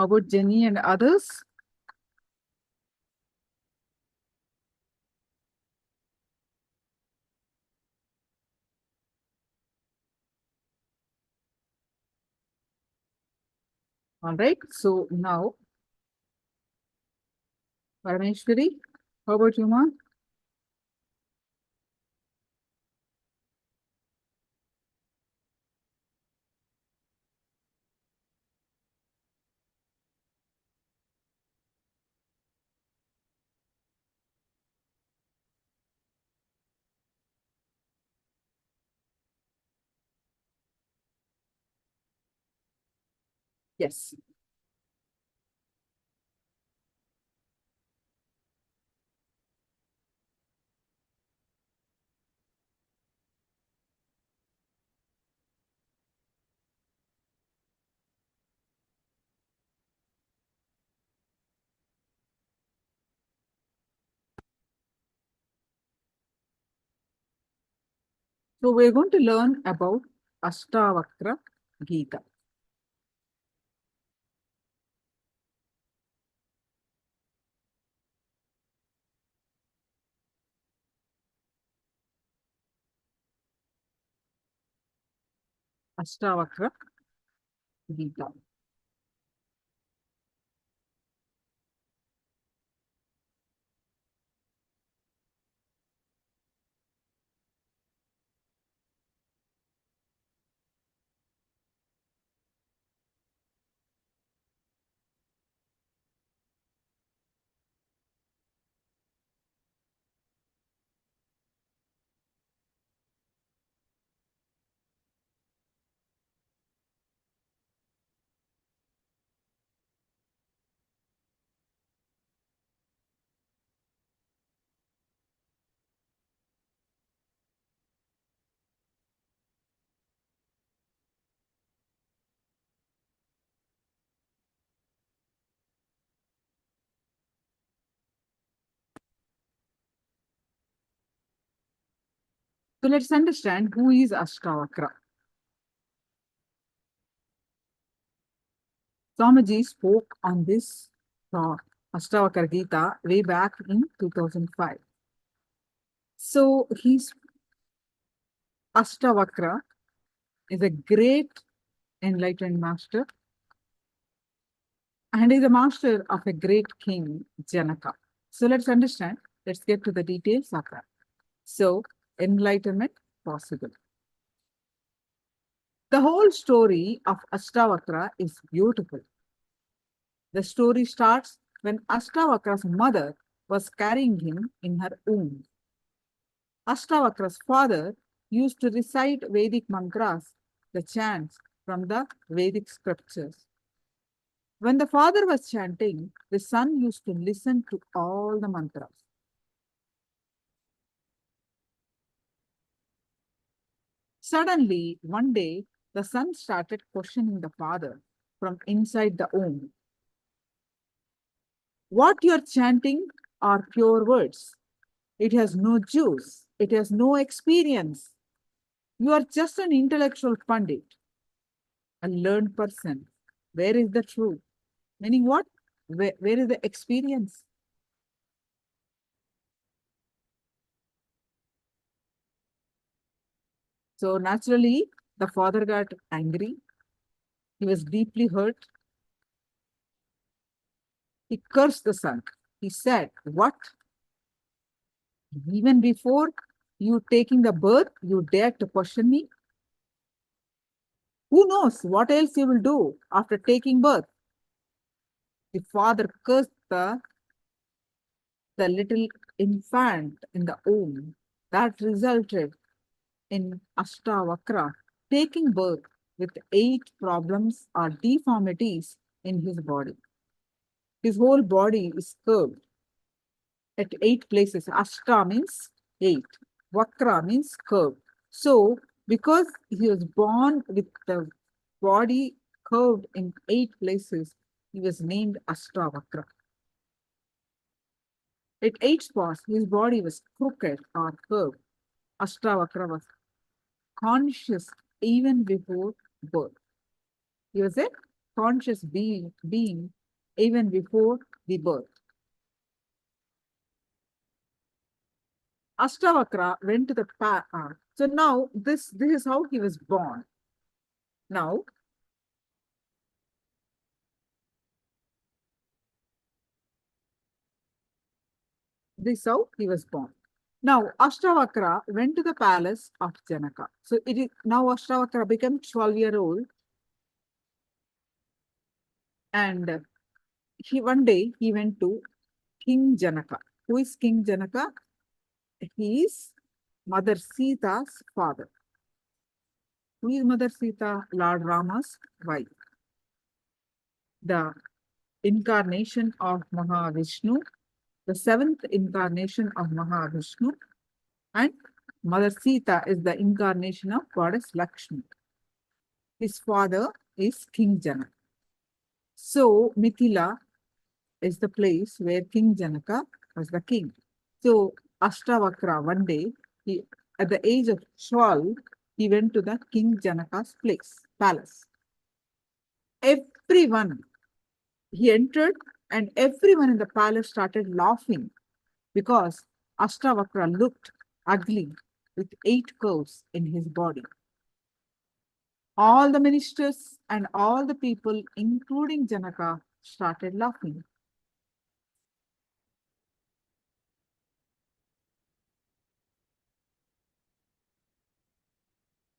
How about Jenny and others? All right. So now, Parameshwari, how about you, Ma? Yes. So we're going to learn about Ashtavakra Gita. Ashtavakra Gita. So let's understand who is Ashtavakra. Swamiji spoke on this Ashtavakra Gita way back in 2005. So he's Ashtavakra is a great enlightened master and is a master of a great king, Janaka. So let's understand. Let's get to the details of that. So enlightenment possible. The whole story of Ashtavakra is beautiful. The story starts when Ashtavakra's mother was carrying him in her womb. Ashtavakra's father used to recite Vedic mantras, the chants from the Vedic scriptures. When the father was chanting, the son used to listen to all the mantras. Suddenly, one day, the son started questioning the father from inside the womb. What you're chanting are pure words. It has no juice. It has no experience. You are just an intellectual pundit, a learned person. Where is the truth? Meaning what? Where is the experience? So naturally, the father got angry. He was deeply hurt. He cursed the son. He said, what? Even before you taking the birth, you dare to question me? Who knows what else you will do after taking birth? The father cursed the little infant in the womb. That resulted in Ashtavakra taking birth with 8 problems or deformities in his body. His whole body is curved at 8 places. Ashta means 8. Vakra means curved. So, because he was born with the body curved in 8 places, he was named Ashtavakra. At 8 spots, his body was crooked or curved. Ashtavakra was conscious even before birth. He was a conscious being even before the birth. Ashtavakra went to the so now this is how he was born. Now this is how he was born. Now Ashtavakra went to the palace of Janaka. So it is now Ashtavakra became 12-year-old, and one day he went to King Janaka. Who is King Janaka? He is Mother Sita's father. Who is Mother Sita? Lord Rama's wife. The incarnation of Mahavishnu, the seventh incarnation of Mahavishnu, and Mother Sita is the incarnation of Goddess Lakshmi. His father is King Janaka. So Mithila is the place where King Janaka was the king. So Ashtavakra, one day, at the age of 12, he went to the King Janaka's palace. Everyone, he entered, and everyone in the palace started laughing because Ashtavakra looked ugly with 8 curves in his body. All the ministers and all the people, including Janaka, started laughing.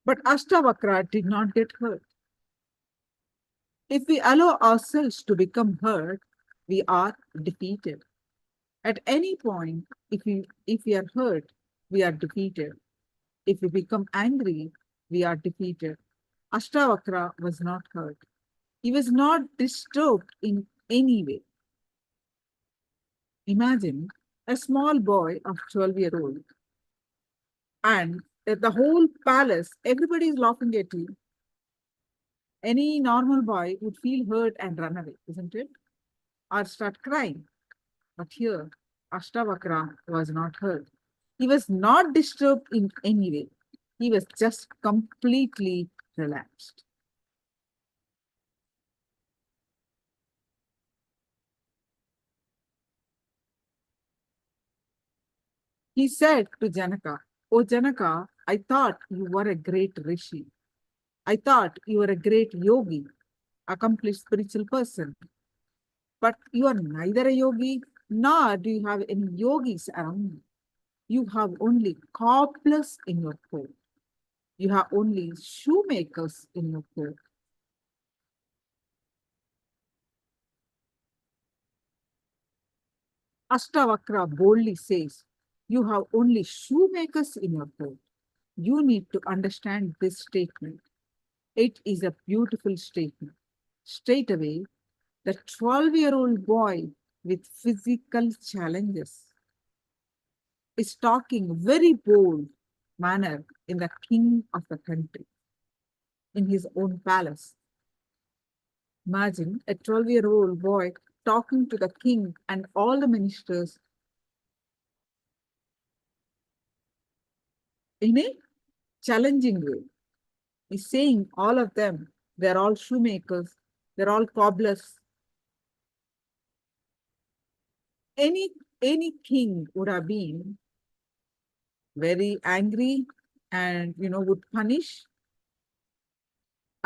But Ashtavakra did not get hurt. If we allow ourselves to become hurt, we are defeated. At any point, if we are hurt, we are defeated. If we become angry, we are defeated. Ashtavakra was not hurt. He was not disturbed in any way. Imagine a small boy of 12-year-old, and at the whole palace, everybody is laughing at you. Any normal boy would feel hurt and run away, isn't it? Or start crying. But here, Ashtavakra was not hurt. He was not disturbed in any way. He was just completely relaxed. He said to Janaka, "Oh Janaka, I thought you were a great rishi. I thought you were a great yogi, accomplished spiritual person. But you are neither a yogi, nor do you have any yogis around you. You have only cobblers in your court. You have only shoemakers in your court." Ashtavakra boldly says, "You have only shoemakers in your court." You need to understand this statement. It is a beautiful statement. Straight away, the 12-year-old boy with physical challenges is talking very bold manner in the king of the country, in his own palace. Imagine a 12-year-old boy talking to the king and all the ministers in a challenging way. He's saying all of them, they're all shoemakers, they're all cobblers. Any king would have been very angry and would punish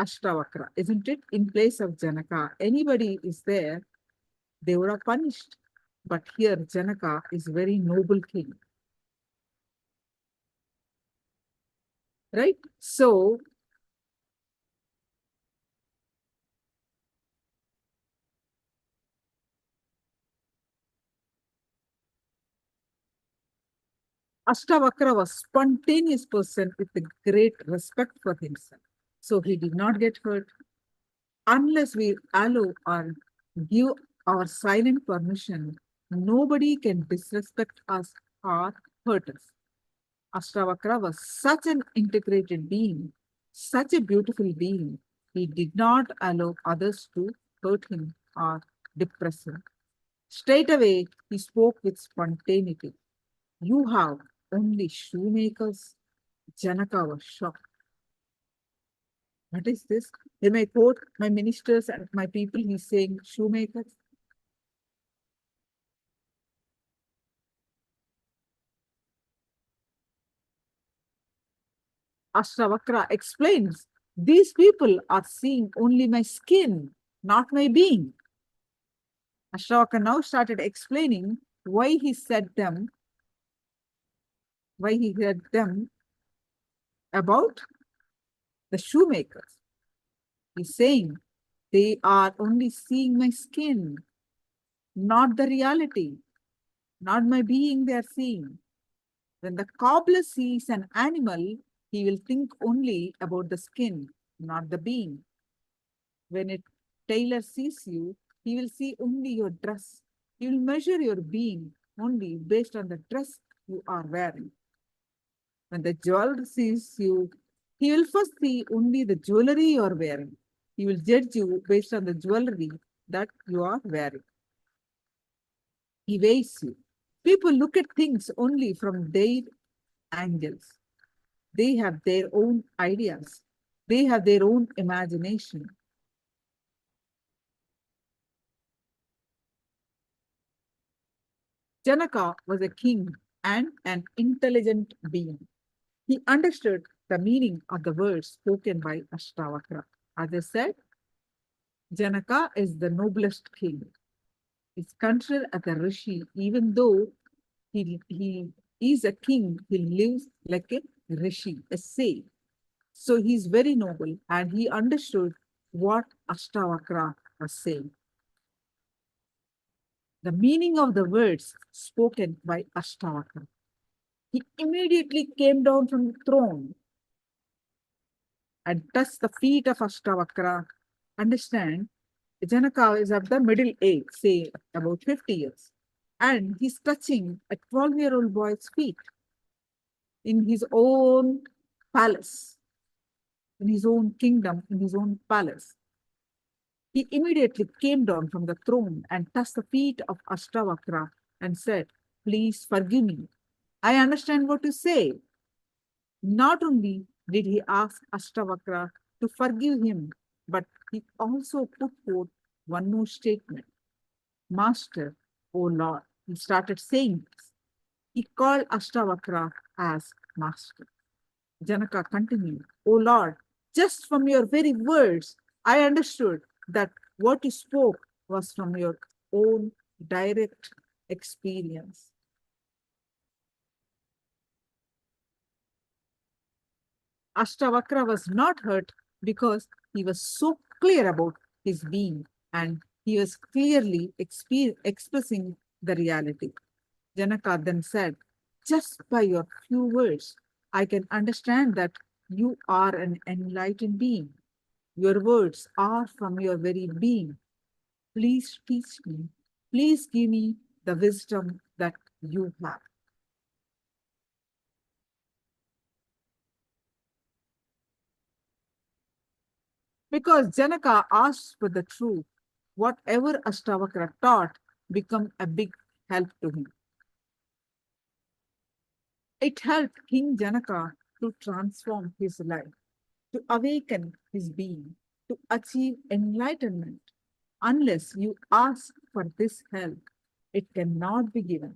Ashtavakra, isn't it? In place of Janaka, anybody is there, they would have punished. But here Janaka is very noble king. Right? So Ashtavakra was a spontaneous person with a great respect for himself. So he did not get hurt. Unless we allow or give our silent permission, nobody can disrespect us or hurt us. Ashtavakra was such an integrated being, such a beautiful being. He did not allow others to hurt him or depress him. Straight away, he spoke with spontaneity. "You have only shoemakers?" Janaka was shocked. What is this? In my court, my ministers and my people, he's saying shoemakers. Ashtavakra explains, these people are seeing only my skin, not my being. Ashtavakra now started explaining why he said them about the shoemakers. He's saying they are only seeing my skin, not the reality, not my being they are seeing. When the cobbler sees an animal, he will think only about the skin, not the being. When a tailor sees you, he will see only your dress. He will measure your being only based on the dress you are wearing. When the jeweler sees you, he will first see only the jewelry you are wearing. He will judge you based on the jewelry that you are wearing. He weighs you. People look at things only from their angles. They have their own ideas. They have their own imagination. Janaka was a king and an intelligent being. He understood the meaning of the words spoken by Ashtavakra. As I said, Janaka is the noblest king. He's considered as a rishi, even though he is a king, he lives like a rishi, a sage. So he's very noble and he understood what Ashtavakra was saying. The meaning of the words spoken by Ashtavakra. He immediately came down from the throne and touched the feet of Ashtavakra. Understand, Janaka is of the middle age, say about 50 years, and he's touching a 12-year-old boy's feet in his own palace, in his own kingdom, in his own palace. He immediately came down from the throne and touched the feet of Ashtavakra and said, please forgive me. I understand what you say. Not only did he ask Ashtavakra to forgive him, but he also put forth one more statement. Master, O Lord. He started saying this. He called Ashtavakra as Master. Janaka continued, O Lord, just from your very words, I understood that what you spoke was from your own direct experience. Ashtavakra was not hurt because he was so clear about his being and he was clearly expressing the reality. Janaka then said, just by your few words, I can understand that you are an enlightened being. Your words are from your very being. Please teach me. Please give me the wisdom that you have. Because Janaka asked for the truth, whatever Ashtavakra taught became a big help to him. It helped King Janaka to transform his life, to awaken his being, to achieve enlightenment. Unless you ask for this help, it cannot be given.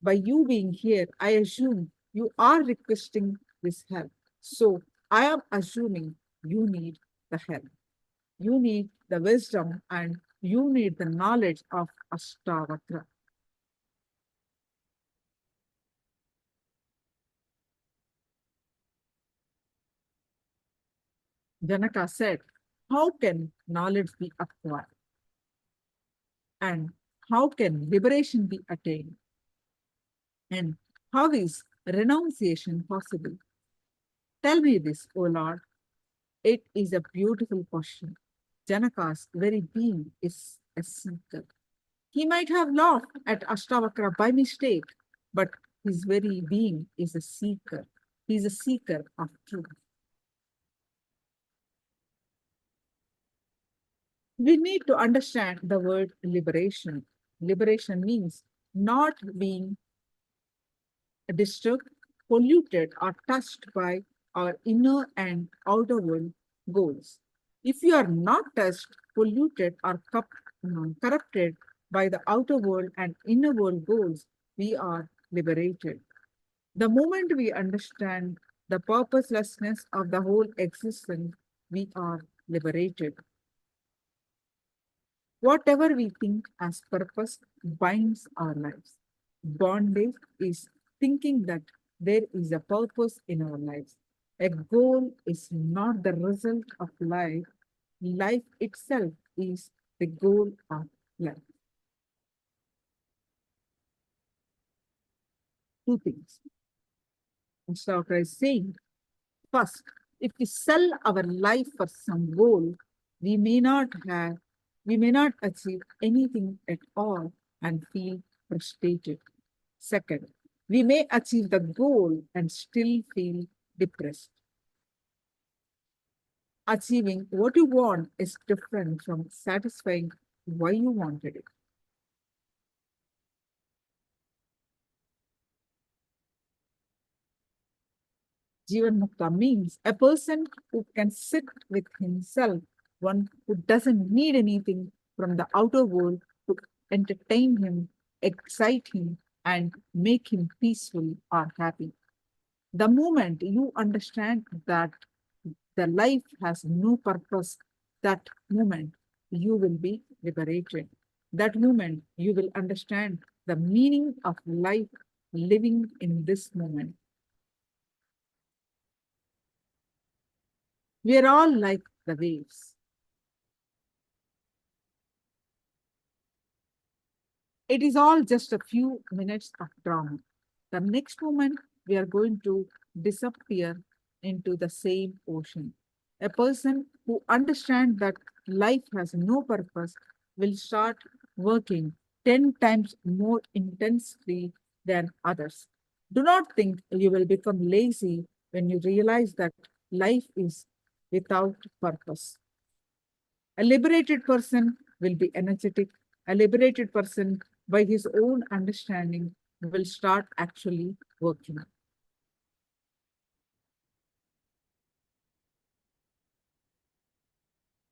By you being here, I assume you are requesting this help. So I am assuming you need the help. You need the wisdom and you need the knowledge of Ashtavakra. Janaka said, how can knowledge be acquired? And how can liberation be attained? And how is renunciation possible? Tell me this, O Lord. It is a beautiful question. Janaka's very being is a seeker. He might have laughed at Ashtavakra by mistake, but his very being is a seeker. He is a seeker of truth. We need to understand the word liberation. Liberation means not being disturbed, polluted or touched by our inner and outer world goals. If we are not touched, polluted, or corrupted by the outer world and inner world goals, we are liberated. The moment we understand the purposelessness of the whole existence, we are liberated. Whatever we think as purpose binds our lives. Bondage is thinking that there is a purpose in our lives. A goal is not the result of life. Life itself is the goal of life. Two things. Ashtavakra is saying, first, if we sell our life for some goal, we may not achieve anything at all and feel frustrated. Second, we may achieve the goal and still feel depressed. Achieving what you want is different from satisfying why you wanted it. Jivan Mukta means a person who can sit with himself, one who doesn't need anything from the outer world to entertain him, excite him, and make him peaceful or happy. The moment you understand that the life has no purpose, that moment you will be liberated. That moment you will understand the meaning of life living in this moment. We are all like the waves. It is all just a few minutes of drama. The next moment, we are going to disappear into the same ocean. A person who understands that life has no purpose will start working 10 times more intensely than others. Do not think you will become lazy when you realize that life is without purpose. A liberated person will be energetic. A liberated person, by his own understanding, will start actually working.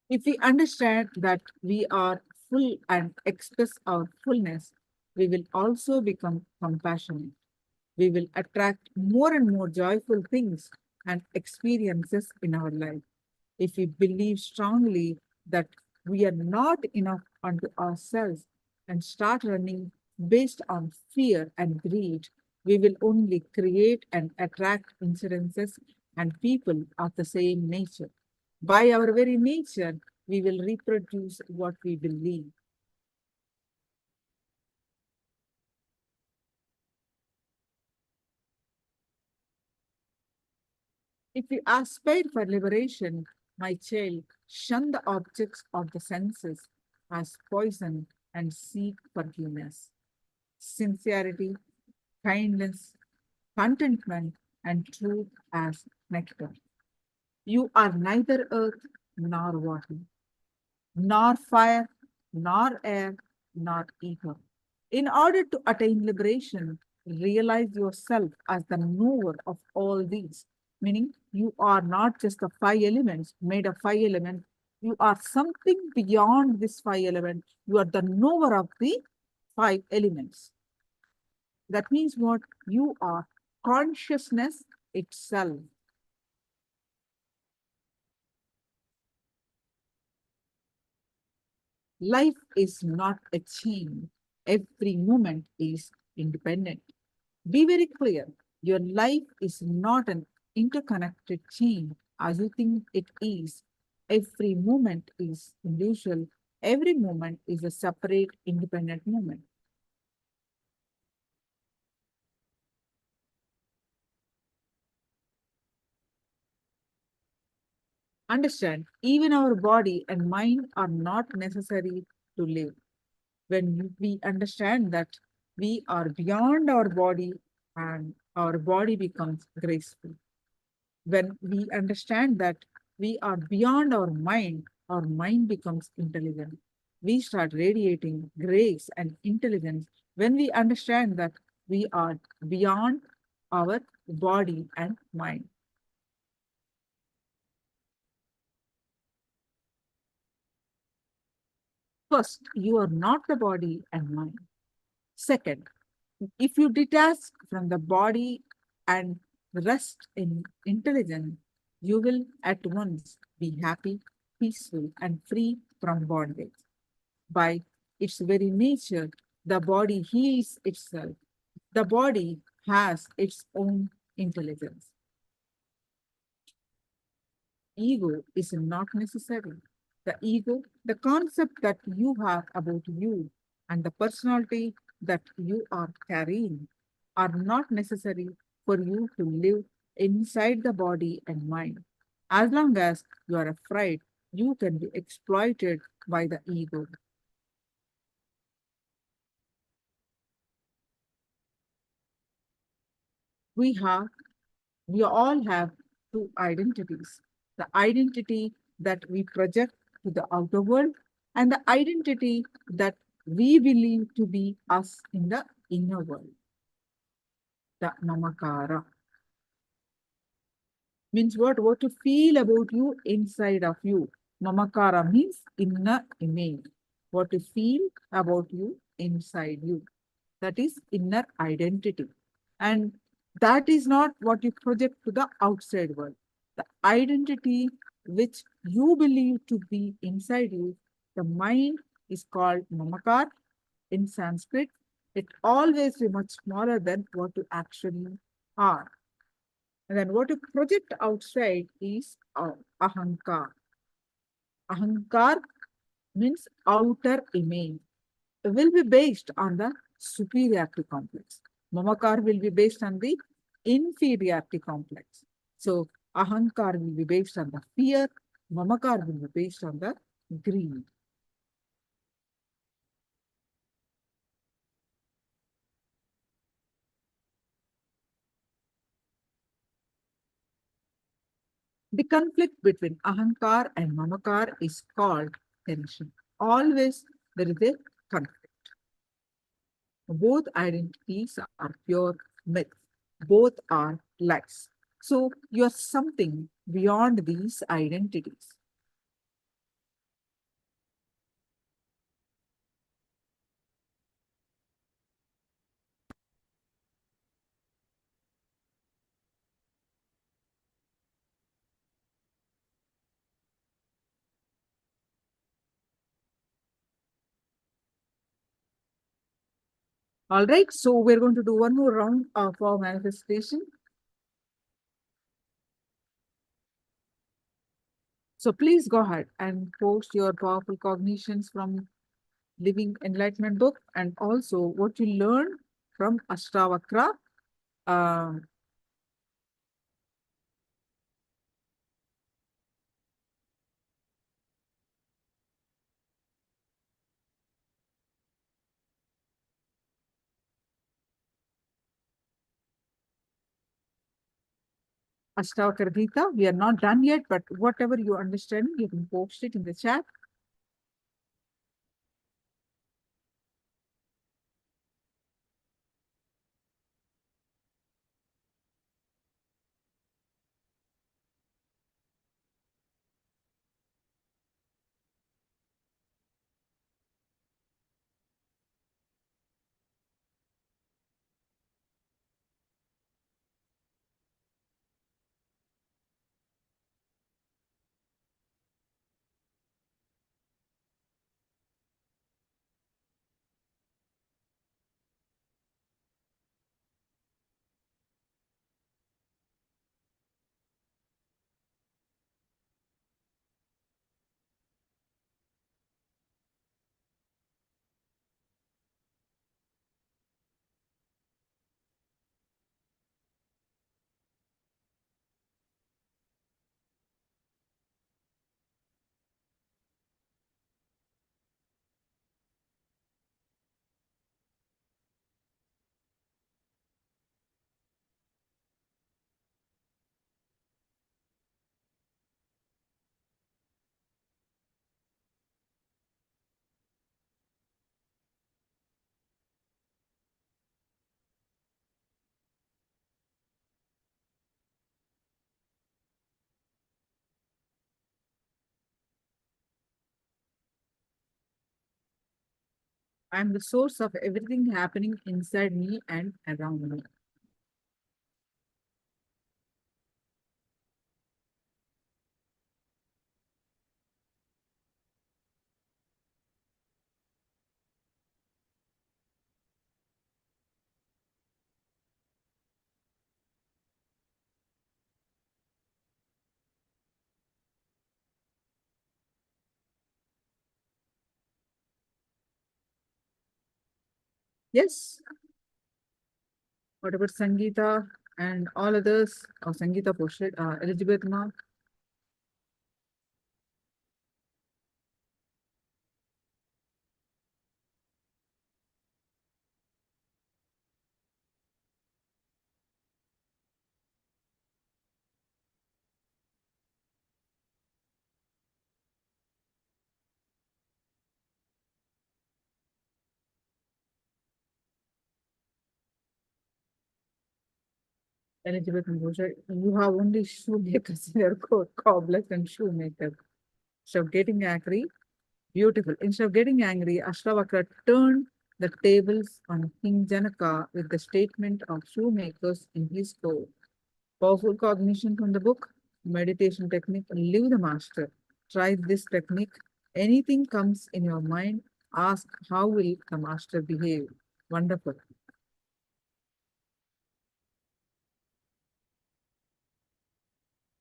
If we understand that we are full and express our fullness, we will also become compassionate. We will attract more and more joyful things and experiences in our life. If we believe strongly that we are not enough unto ourselves and start running based on fear and greed, we will only create and attract incidences and people of the same nature. By our very nature, we will reproduce what we believe. If you aspire for liberation, my child, shun the objects of the senses as poison and seek forgiveness. Sincerity, kindness, contentment, and truth as nectar. You are neither earth nor water, nor fire, nor air, nor ether. In order to attain liberation, realize yourself as the knower of all these, meaning you are not just the five elements made of five elements. You are something beyond this five elements. You are the knower of the five elements. That means what? You are consciousness itself. Life is not a chain. Every moment is independent. Be very clear. Your life is not an interconnected chain as you think it is. Every moment is individual. Every moment is a separate, independent moment. Understand, even our body and mind are not necessary to live. When we understand that we are beyond our body and our body becomes graceful. When we understand that we are beyond our mind becomes intelligent. We start radiating grace and intelligence when we understand that we are beyond our body and mind. First, you are not the body and mind. Second, if you detach from the body and rest in intelligence, you will at once be happy, peaceful, and free from bondage. By its very nature, the body heals itself. The body has its own intelligence. Ego is not necessary. The ego, the concept that you have about you and the personality that you are carrying are not necessary for you to live inside the body and mind. As long as you are afraid, you can be exploited by the ego. We have we all have two identities: the identity that we project to the outer world and the identity that we believe to be us in the inner world. The namakara means what to feel about you inside of you. Mamakara means inner image, what to feel about you inside you. That is inner identity. And that is not what you project to the outside world. The identity which you believe to be inside you, the mind, is called mamakar in Sanskrit. It always be much smaller than what you actually are. And then what you project outside is ahankar. Ahankar means outer image, will be based on the superiority complex. Mamakar will be based on the inferiority complex. So Ahankar will be based on the fear, Mamakar will be based on the greed. The conflict between Ahankar and Mamakar is called tension. Always there is a conflict. Both identities are pure myth. Both are lies. So you are something beyond these identities. All right, so we're going to do one more round of our manifestation. So please go ahead and post your powerful cognitions from Living Enlightenment book and also what you learned from Ashtavakra. Uh, Ashtavakra Gita. We are not done yet, but whatever you understand, you can post it in the chat. I am the source of everything happening inside me and around me. Yes. What about Sangeeta and all others? Oh, Sangeeta posted. Elizabeth Ma. Elizabeth and Bhusha, you have only shoemakers in your coat, cobblers and shoemakers. Instead of getting angry, beautiful. Instead of getting angry, Ashtavakra turned the tables on King Janaka with the statement of shoemakers in his coat. Powerful cognition from the book, meditation technique, live the master. Try this technique. Anything comes in your mind, ask how will the master behave. Wonderful.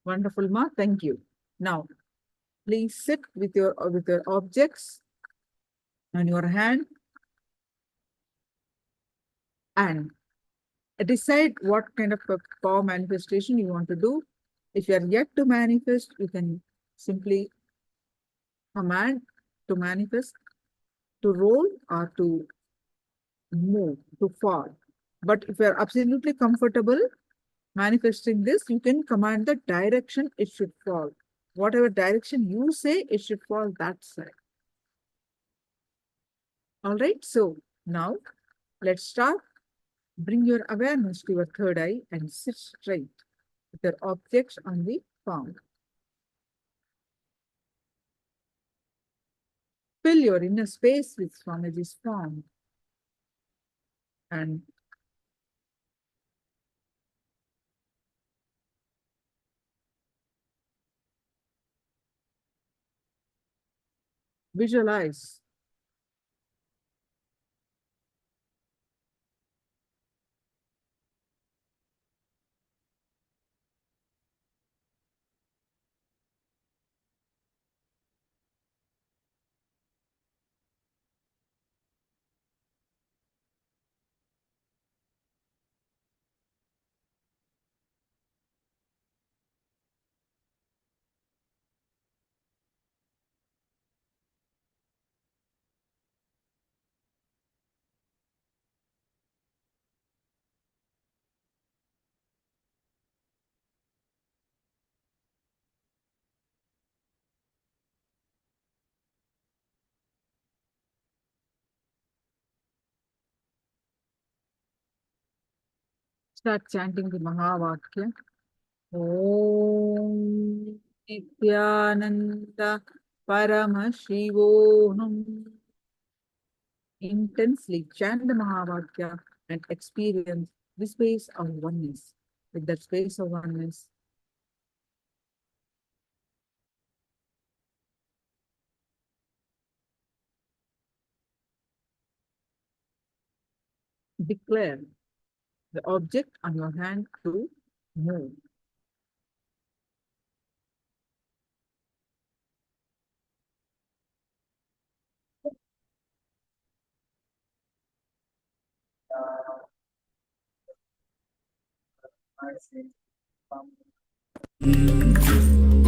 Wonderful, Ma. Thank you. Now, please sit with your objects on your hand and decide what kind of a power manifestation you want to do. If you are yet to manifest, you can simply command to manifest, to roll or to move, to fall. But if you are absolutely comfortable manifesting this, you can command the direction it should fall. Whatever direction you say, it should fall that side. All right, so now let's start. Bring your awareness to your third eye and sit straight with your objects on the palm. Fill your inner space with Swamiji's form and visualize start chanting the Mahavakya. Om Nithyananda Paramashivoham. Intensely chant the Mahavakya and experience the space of oneness. With that space of oneness, declare the object on your hand to move.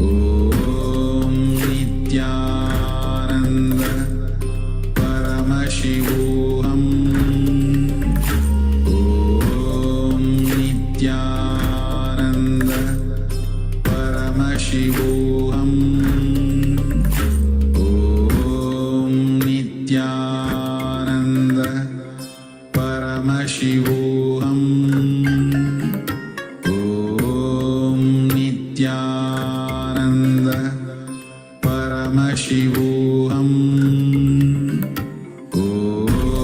ॐ नित्यानन्द परमशिवोऽहम् ॐ नित्यानन्द परमशिवोऽहम् ॐ नित्यानन्द परमशिवोऽहम् नित्यानन्द परमशिवोऽहम् ॐ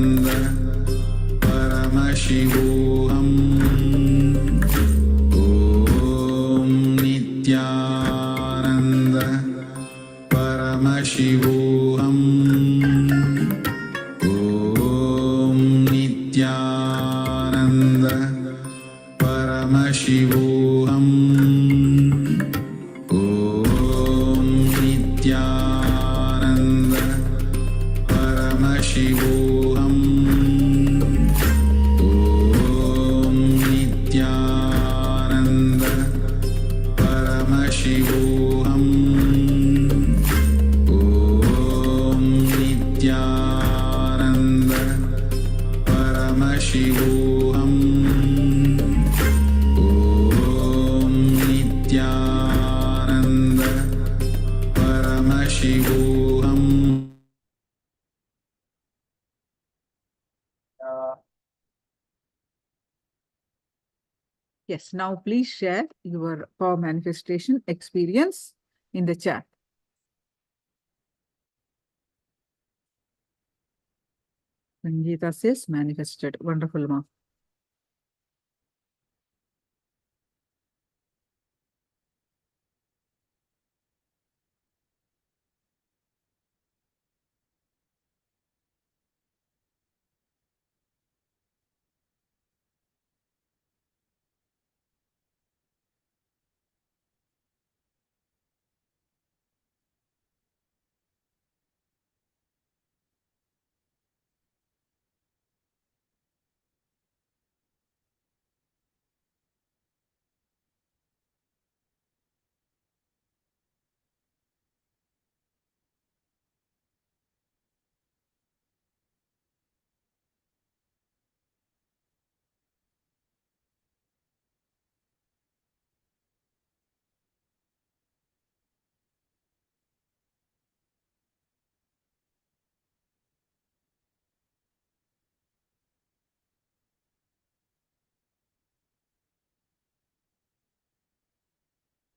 Paramashivoham Om Nityananda Paramashivoham Om Nityananda Paramashivoham Om Nityananda Paramashivoham Om Nityananda Paramashivoham Om Nityananda Paramashivoham. Yes, now please share your power manifestation experience in the chat. Sangeeta says manifested. Wonderful, ma.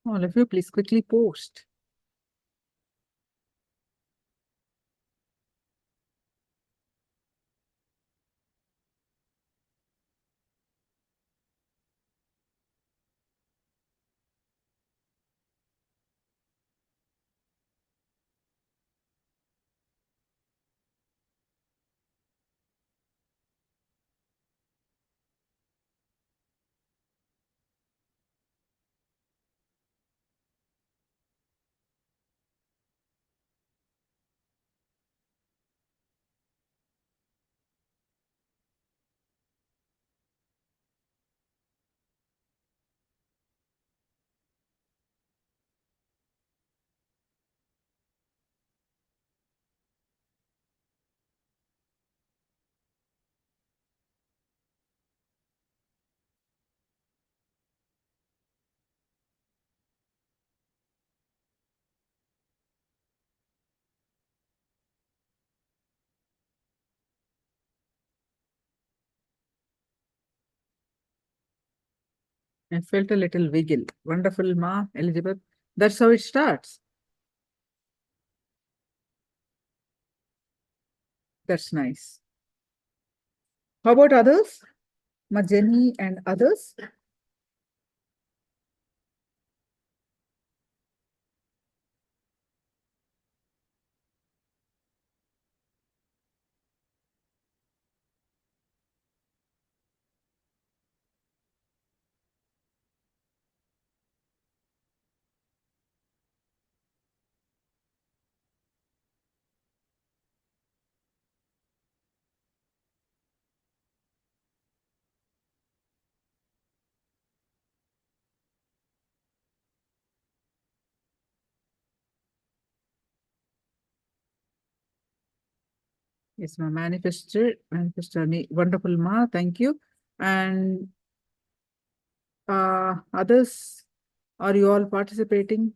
All of you, please quickly post. I felt a little wiggle. Wonderful, ma, Elizabeth. That's how it starts. That's nice. How about others? Ma Jenny and others? Yes, ma, manifested me. Wonderful, ma. Thank you. And others, are you all participating?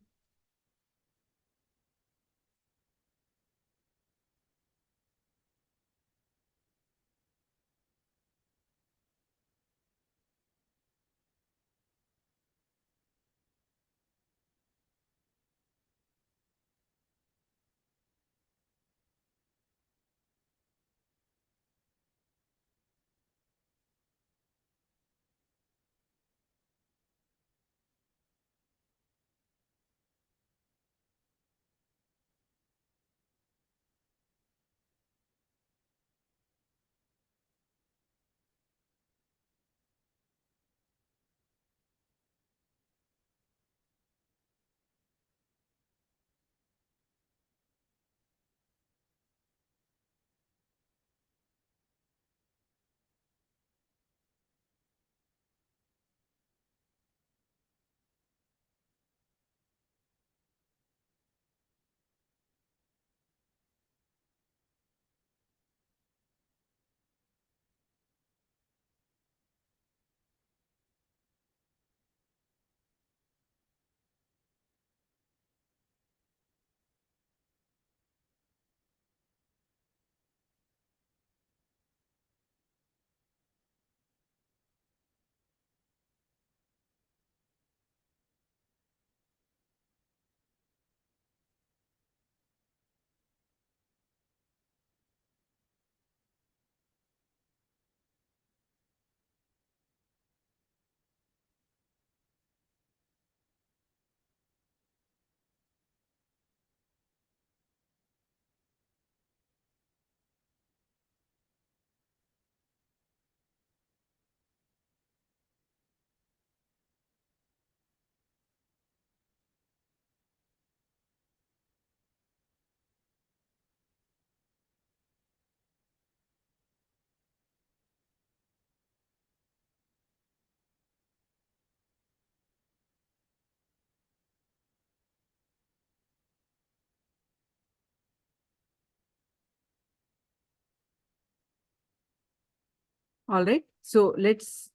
All right. So let's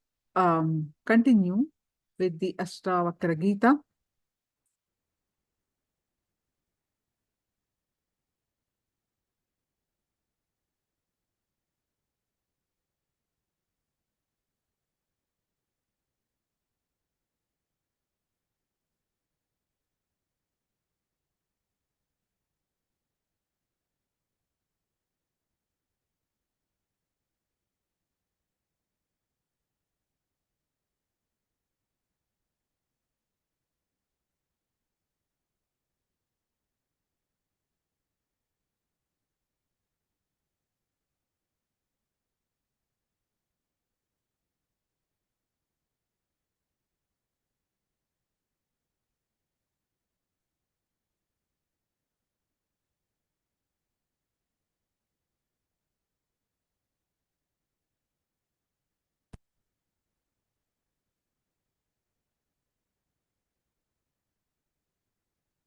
continue with the Ashtavakra Gita.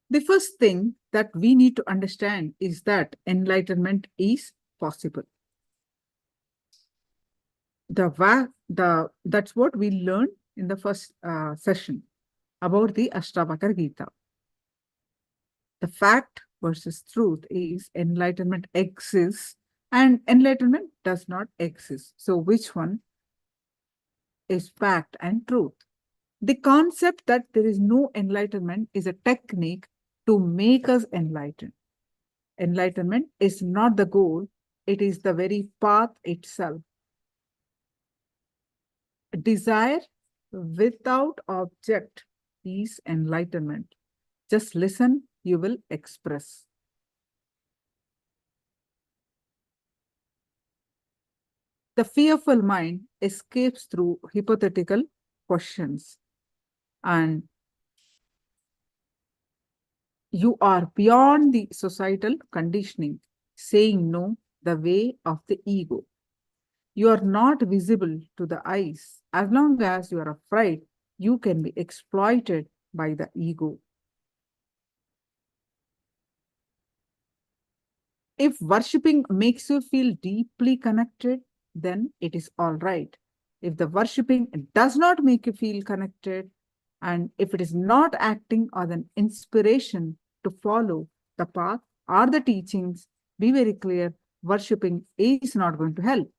The first thing that we need to understand is that enlightenment is possible. That's what we learned in the first session about the Ashtavakra Gita. The fact versus truth is enlightenment exists and enlightenment does not exist. So which one is fact and truth? The concept that there is no enlightenment is a technique to make us enlightened. Enlightenment is not the goal, it is the very path itself. Desire without object is enlightenment. Just listen, you will express. The fearful mind escapes through hypothetical questions, and you are beyond the societal conditioning, saying no the way of the ego. You are not visible to the eyes. As long as you are afraid, you can be exploited by the ego. If worshipping makes you feel deeply connected, then it is all right. If the worshipping does not make you feel connected, and if it is not acting as an inspiration to follow the path or the teachings, be very clear, worshipping is not going to help.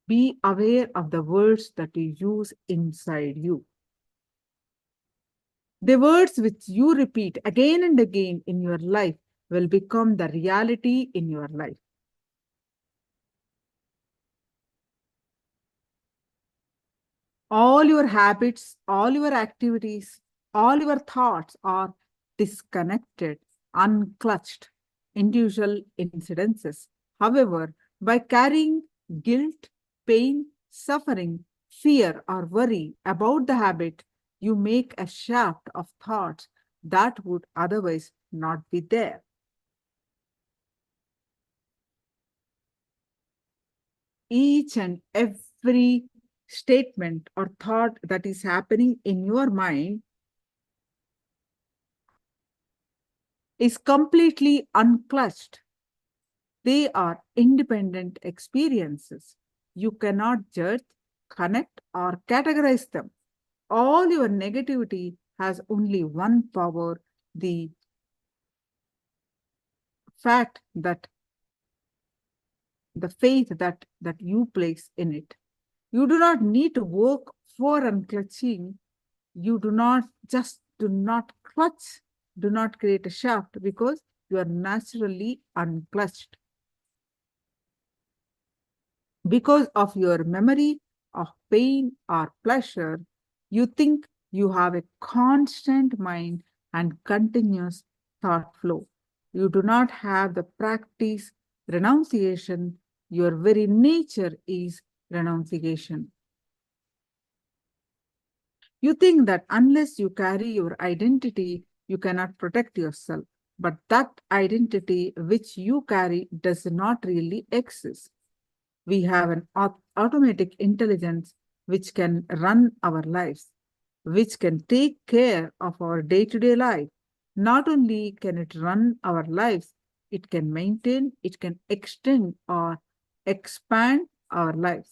Be aware of the words that you use inside you. The words which you repeat again and again in your life will become the reality in your life. All your habits, all your activities, all your thoughts are disconnected, unclutched, individual incidences. However, by carrying guilt, pain, suffering, fear, or worry about the habit, you make a shaft of thoughts that would otherwise not be there. Each and every statement or thought that is happening in your mind is completely unclutched. They are independent experiences. You cannot judge, connect, or categorize them. All your negativity has only one power, the fact that the faith that you place in it. You do not need to work for unclutching. You do not clutch, do not create a shaft because you are naturally unclutched. Because of your memory of pain or pleasure, you think you have a constant mind and continuous thought flow. You do not have the practice renunciation. Your very nature is renunciation. You think that unless you carry your identity, you cannot protect yourself. But that identity which you carry does not really exist. We have an automatic intelligence which can run our lives, which can take care of our day-to-day life. Not only can it run our lives, It can maintain, it can extend or expand our lives.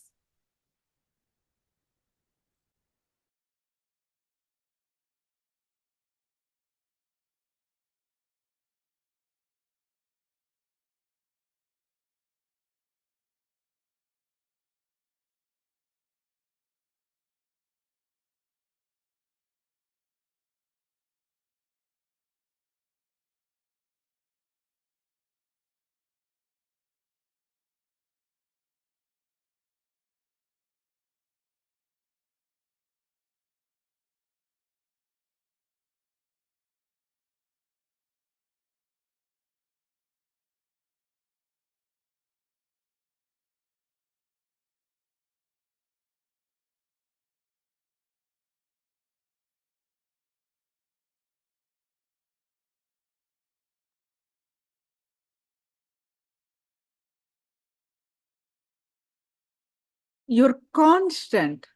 Your constant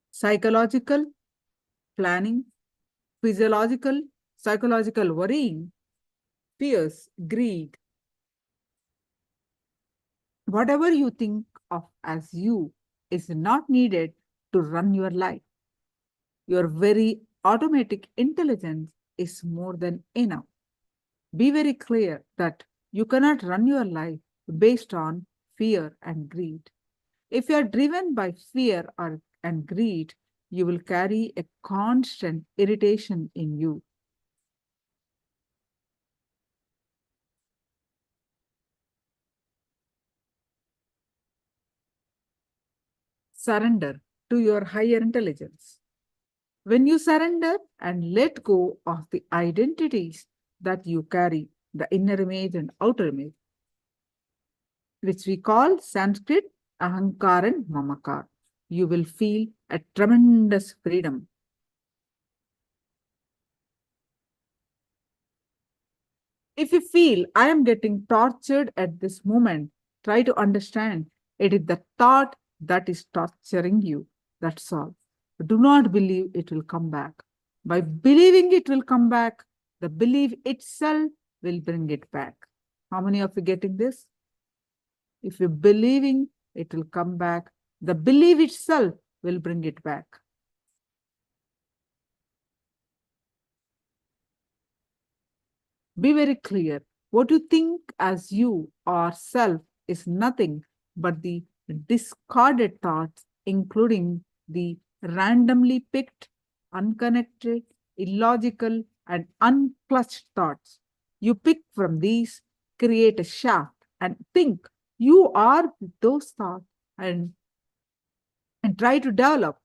psychological planning, physiological, psychological worrying, fears, greed, whatever you think of as you is not needed to run your life. Your very automatic intelligence is more than enough. Be very clear that you cannot run your life based on fear and greed. If you are driven by fear and greed, you will carry a constant irritation in you. Surrender to your higher intelligence. When you surrender and let go of the identities that you carry, the inner image and outer image, which we call Sanskrit Ahankar and Mamakar, you will feel a tremendous freedom. If you feel I am getting tortured at this moment, try to understand it is the thought that is torturing you. That's all. Do not believe it will come back. By believing it will come back, the belief itself will bring it back. How many of you getting this? If you're believing it will come back, the belief itself will bring it back. Be very clear. What you think as you or self is nothing but the discarded thoughts, including the randomly picked, unconnected, illogical, and unclutched thoughts. You pick from these, create a shaft, and think you are those thoughts and try to develop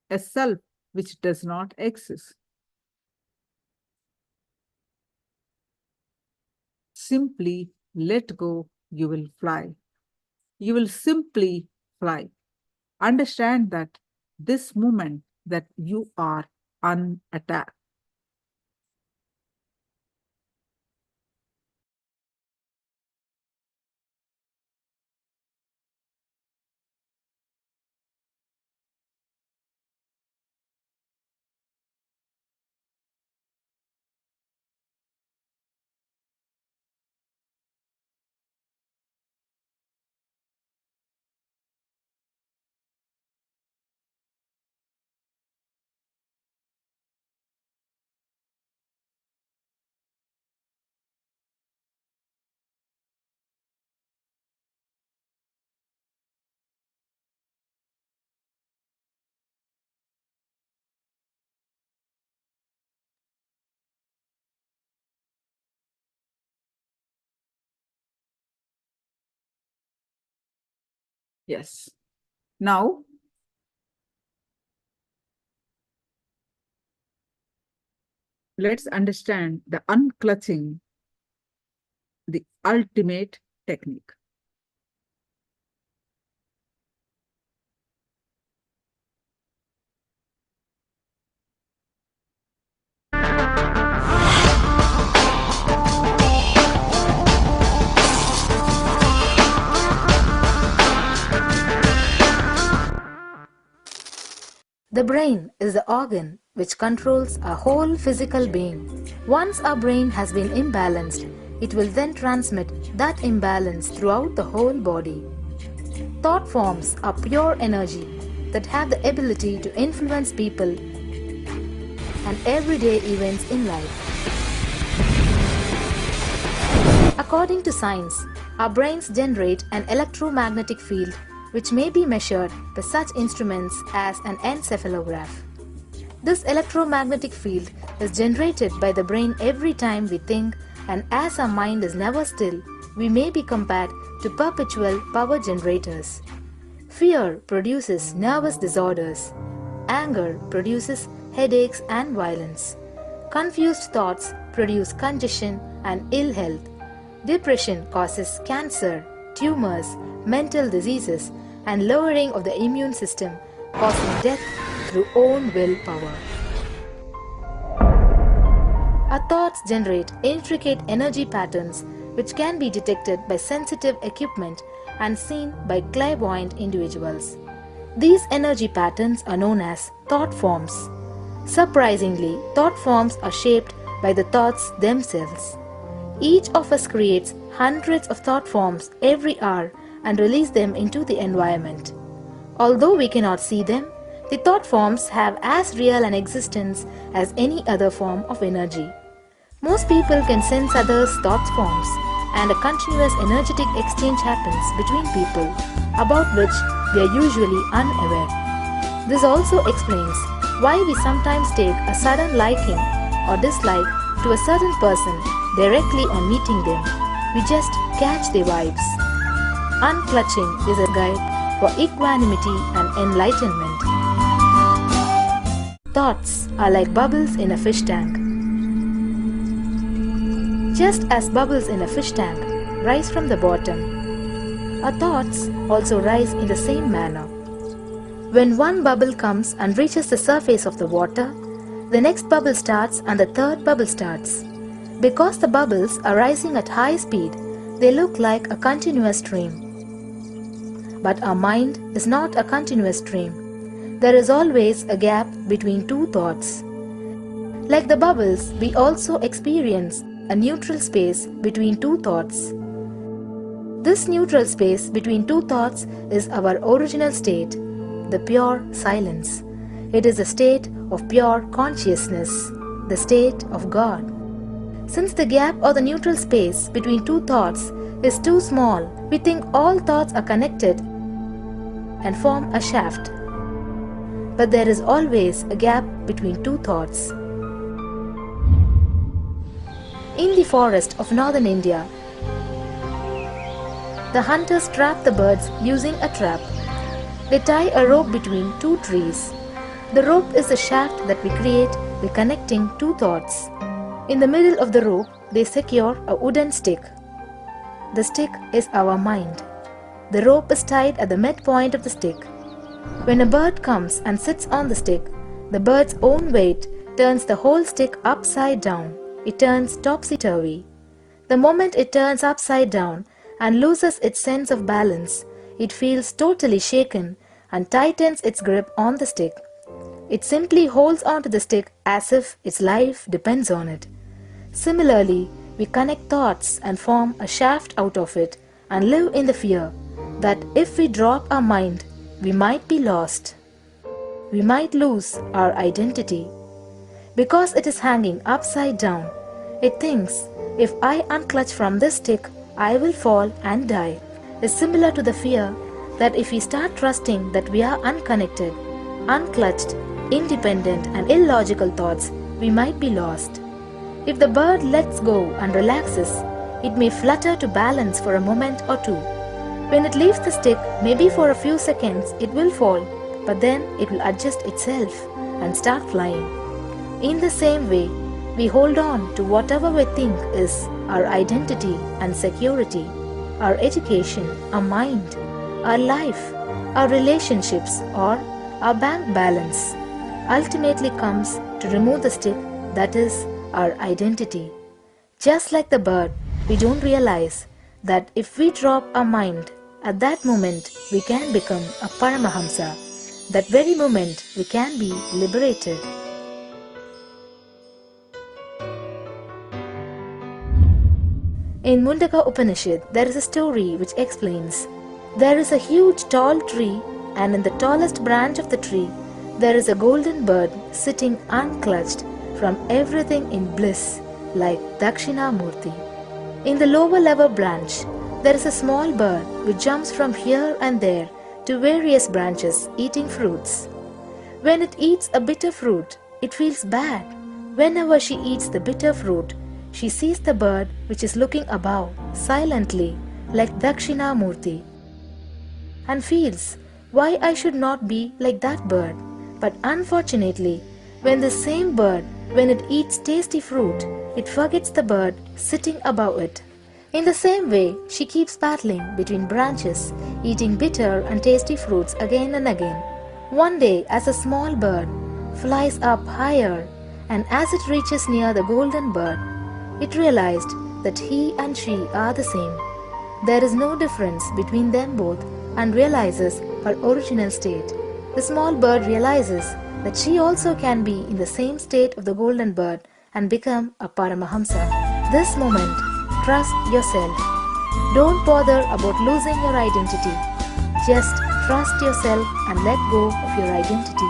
a self which does not exist. Simply let go, you will fly. You will simply fly. Understand that this moment that you are unattacked. Yes. Now, let's understand the unclutching, the ultimate technique. The brain is the organ which controls our whole physical being. Once our brain has been imbalanced, it will then transmit that imbalance throughout the whole body. Thought forms are pure energy that have the ability to influence people and everyday events in life. According to science, our brains generate an electromagnetic field which may be measured by such instruments as an encephalograph. This electromagnetic field is generated by the brain every time we think, and as our mind is never still, we may be compared to perpetual power generators. Fear produces nervous disorders. Anger produces headaches and violence. Confused thoughts produce congestion and ill health. Depression causes cancer, tumors, mental diseases, and lowering of the immune system, causing death through own willpower. Our thoughts generate intricate energy patterns which can be detected by sensitive equipment and seen by clairvoyant individuals. These energy patterns are known as thought forms. Surprisingly, thought forms are shaped by the thoughts themselves. Each of us creates hundreds of thought forms every hour and releases them into the environment. Although we cannot see them, the thought forms have as real an existence as any other form of energy. Most people can sense others' thought forms, and a continuous energetic exchange happens between people, about which we are usually unaware. This also explains why we sometimes take a sudden liking or dislike to a certain person directly on meeting them. We just catch their vibes. Unclutching is a guide for equanimity and enlightenment. Thoughts are like bubbles in a fish tank. Just as bubbles in a fish tank rise from the bottom, our thoughts also rise in the same manner. When one bubble comes and reaches the surface of the water, the next bubble starts and the third bubble starts. Because the bubbles are rising at high speed, they look like a continuous stream. But our mind is not a continuous stream. There is always a gap between two thoughts. Like the bubbles, we also experience a neutral space between two thoughts. This neutral space between two thoughts is our original state, the pure silence. It is a state of pure consciousness, the state of God. Since the gap or the neutral space between two thoughts is too small, we think all thoughts are connected and form a shaft. But there is always a gap between two thoughts. In the forest of northern India, the hunters trap the birds using a trap. They tie a rope between two trees. The rope is the shaft that we create by connecting two thoughts. In the middle of the rope, they secure a wooden stick. The stick is our mind. The rope is tied at the midpoint of the stick. When a bird comes and sits on the stick, the bird's own weight turns the whole stick upside down. It turns topsy-turvy. The moment it turns upside down and loses its sense of balance, it feels totally shaken and tightens its grip on the stick. It simply holds onto the stick as if its life depends on it. Similarly, we connect thoughts and form a shaft out of it and live in the fear that if we drop our mind, we might be lost. We might lose our identity. Because it is hanging upside down, it thinks, if I unclutch from this stick, I will fall and die. It's similar to the fear that if we start trusting that we are unconnected, unclutched, independent and illogical thoughts, we might be lost. If the bird lets go and relaxes, it may flutter to balance for a moment or two. When it leaves the stick, maybe for a few seconds, it will fall, but then it will adjust itself and start flying. In the same way, we hold on to whatever we think is our identity and security, our education, our mind, our life, our relationships, or our bank balance. Ultimately comes to remove the stick that is our identity. Just like the bird, we don't realize that if we drop our mind, at that moment we can become a Paramahamsa. That very moment we can be liberated. In Mundaka Upanishad, there is a story which explains, there is a huge tall tree, and in the tallest branch of the tree, there is a golden bird sitting unclutched from everything in bliss, like Dakshinamurti. In the lower level branch, there is a small bird which jumps from here and there to various branches eating fruits. When it eats a bitter fruit, it feels bad. Whenever she eats the bitter fruit, she sees the bird which is looking above silently like Dakshinamurti and feels, why I should not be like that bird. But unfortunately, when the same bird, when it eats tasty fruit, it forgets the bird sitting above it. In the same way, she keeps battling between branches, eating bitter and tasty fruits again and again. One day, as a small bird flies up higher, and as it reaches near the golden bird, it realized that he and she are the same. There is no difference between them both and realizes her original state. The small bird realizes that she also can be in the same state of the golden bird and become a Paramahamsa. This moment, trust yourself. Don't bother about losing your identity. Just trust yourself and let go of your identity.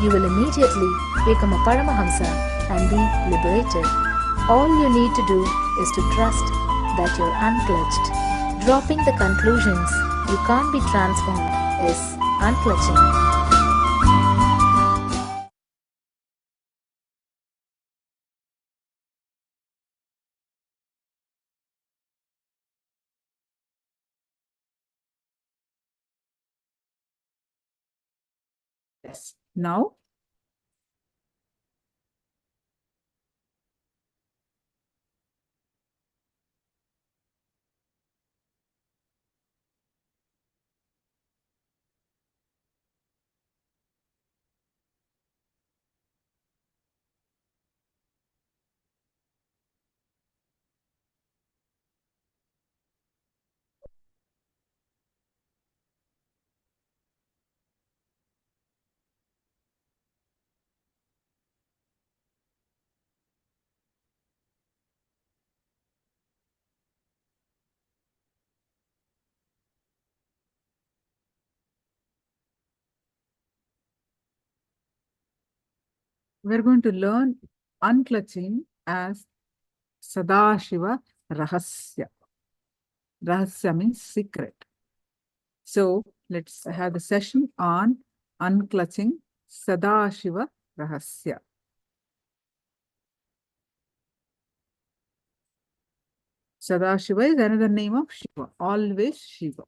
You will immediately become a Paramahamsa and be liberated. All you need to do is to trust that you're unclutched. Dropping the conclusions, you can't be transformed, is unclutching. Yes. Now, we're going to learn unclutching as Sadashiva Rahasya. Rahasya means secret. So let's have the session on unclutching Sadashiva Rahasya. Sadashiva is another name of Shiva, always Shiva.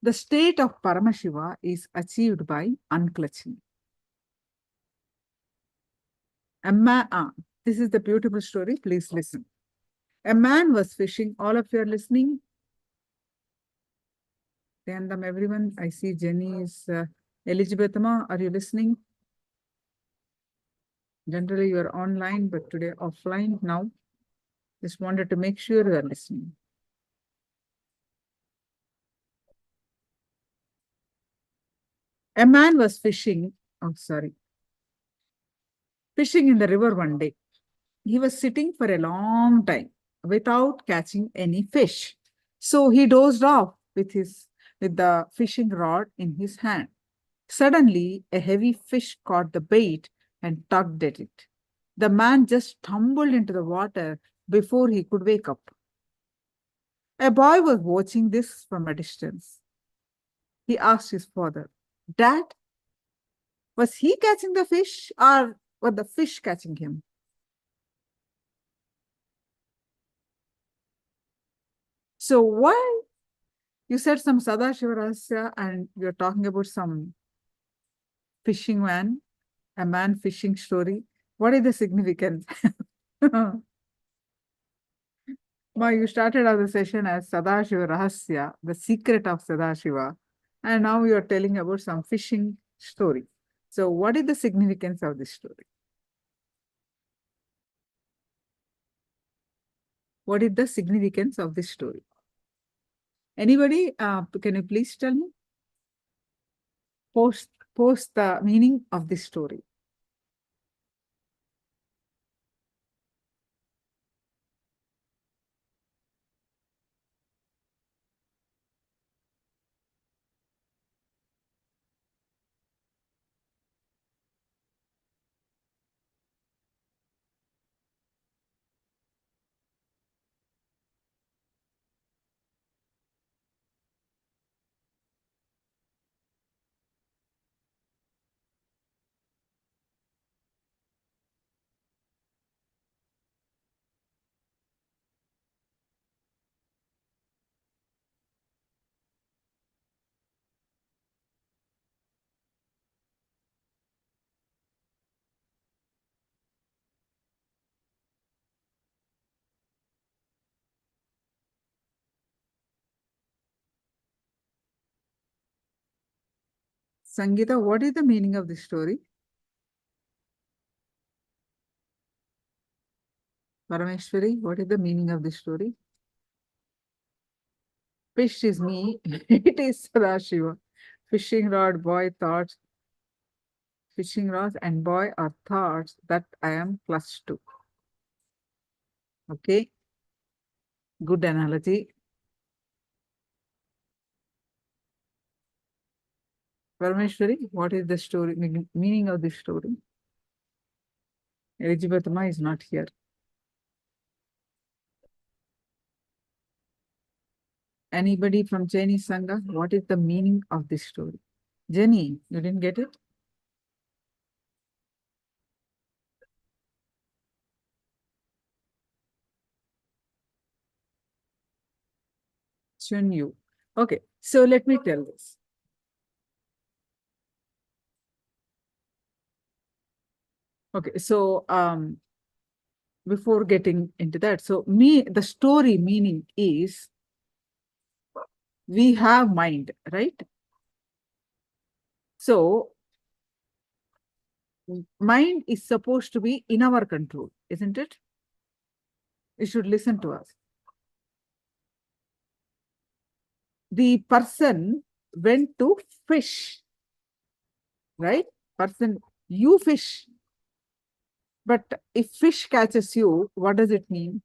The state of Paramashiva is achieved by unclutching. This is the beautiful story. Please listen. A man was fishing. All of you are listening? Random, everyone. I see Jenny is Elizabeth Ma. Are you listening? Generally, you are online, but today offline now. Just wanted to make sure you are listening. A man was fishing. Fishing in the river one day. He was sitting for a long time without catching any fish. So he dozed off with the fishing rod in his hand. Suddenly, a heavy fish caught the bait and tugged at it. The man just tumbled into the water before he could wake up. A boy was watching this from a distance. He asked his father, "Dad, was he catching the fish or was the fish catching him?" So why you said some Sadashiva Rahasya and you're talking about some fishing man, a man fishing story. What is the significance? Ma, you started out the session as Sadashiva Rahasya, the secret of Sadashiva, and now you're telling about some fishing story. So what is the significance of this story? What is the significance of this story? Anybody, can you please tell me? Post the meaning of this story. Sangeeta, what is the meaning of this story? Parameshwari, what is the meaning of this story? Fish is me, it is Sadashiva. Fishing rod, boy, thoughts. Fishing rods and boy are thoughts that I am clutched to. Okay, good analogy. Parameshwari, what is the story, meaning of this story? Elizabethma is not here. Anybody from Chinese Sangha, what is the meaning of this story? Jenny, you didn't get it? Chunyu. Okay, so let me tell this. Okay, so before getting into that, so the story meaning is we have mind, right? So mind is supposed to be in our control, isn't it? You should listen to us. The person went to fish, right? Person, you fish. But if fish catches you, what does it mean?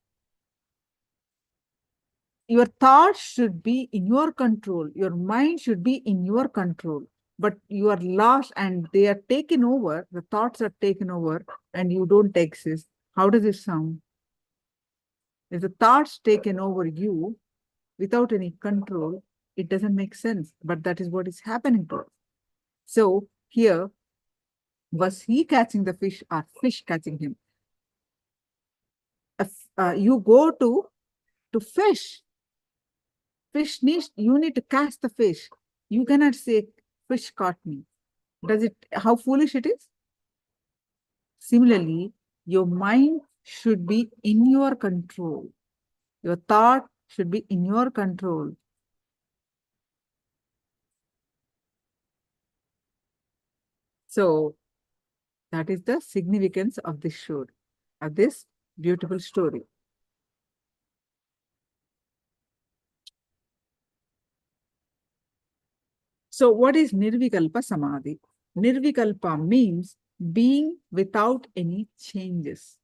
Your thoughts should be in your control. Your mind should be in your control. But you are lost and they are taken over. The thoughts are taken over and you don't exist. How does it sound? If the thoughts taken over you without any control, it doesn't make sense. But that is what is happening to us. So here, was he catching the fish or fish catching him? If you go to fish, fish needs, you need to catch the fish. You cannot say fish caught me. Does it, how foolish it is? Similarly, your mind should be in your control. Your thought should be in your control. So that is the significance of this story, of this beautiful story. So what is Nirvikalpa Samadhi? Nirvikalpa means being without any changes.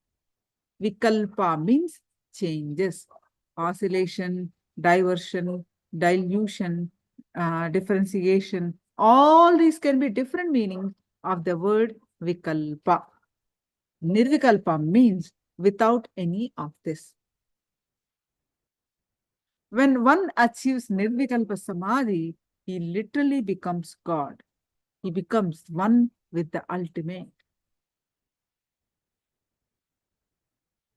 Vikalpa means changes, oscillation, diversion, dilution, differentiation. All these can be different meanings of the word Vikalpa. Nirvikalpa means without any of this. When one achieves Nirvikalpa Samadhi, he literally becomes God. He becomes one with the ultimate.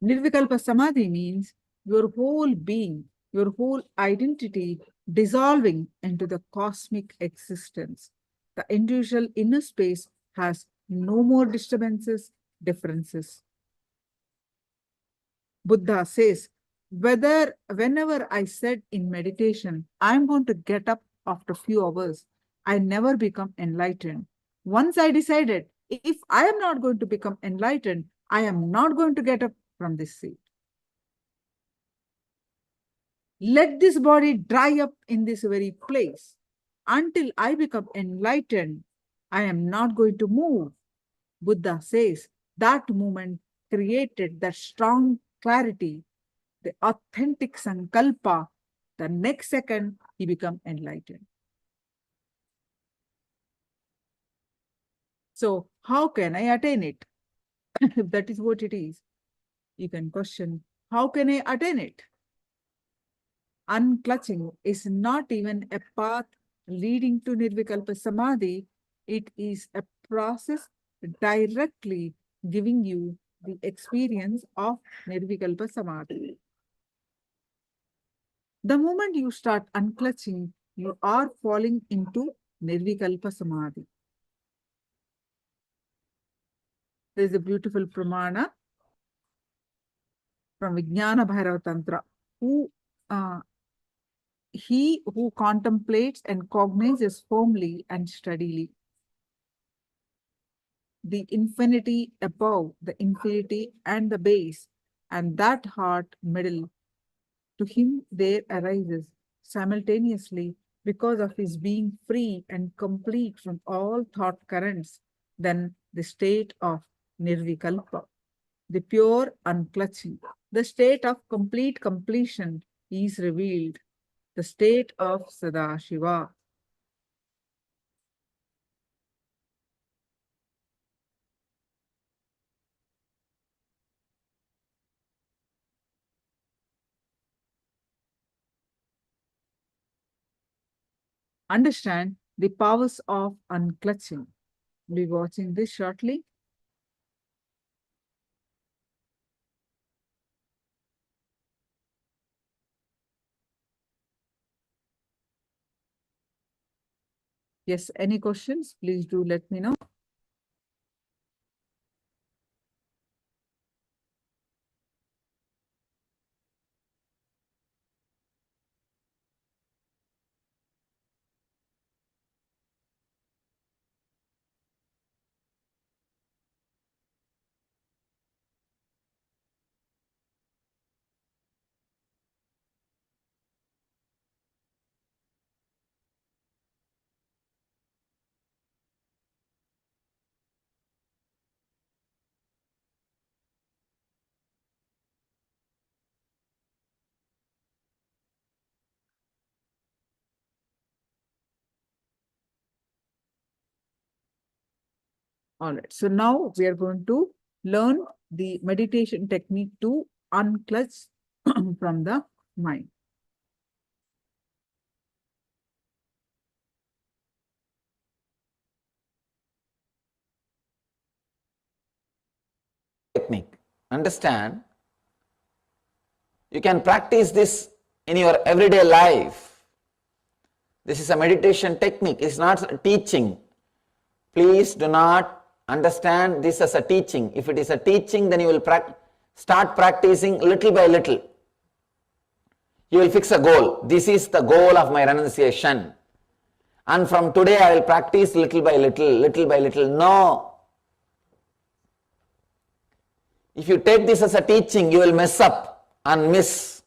Nirvikalpa Samadhi means your whole being, your whole identity dissolving into the cosmic existence. The individual inner space has no more disturbances, differences. Buddha says, whenever I said in meditation, I'm going to get up after a few hours, I never become enlightened. Once I decided, if I am not going to become enlightened, I am not going to get up from this seat. Let this body dry up in this very place. Until I become enlightened, I am not going to move. Buddha says that moment created that strong clarity, the authentic Sankalpa. The next second, he become enlightened. So how can I attain it? If that is what it is, you can question, how can I attain it? Unclutching is not even a path leading to Nirvikalpa Samadhi. It is a process directly giving you the experience of Nirvikalpa Samadhi. The moment you start unclutching, you are falling into Nirvikalpa Samadhi. There is a beautiful pramana from Vijnana Bhairava Tantra, he who contemplates and cognizes firmly and steadily the infinity above, the infinity and the base, and that heart middle. To him there arises simultaneously, because of his being free and complete from all thought currents, then the state of Nirvikalpa, the pure unclutching, the state of complete completion is revealed, the state of Sadashiva. Understand the powers of unclutching. We'll be watching this shortly. Yes, any questions? Please do let me know. All right, so now we are going to learn the meditation technique to unclutch from the mind. Technique. Understand, you can practice this in your everyday life. This is a meditation technique, it's not a teaching. Please do not understand this as a teaching. If it is a teaching, then you will start practicing little by little. You will fix a goal. This is the goal of my renunciation. And from today I will practice little by little, little by little. No. If you take this as a teaching, you will mess up and miss.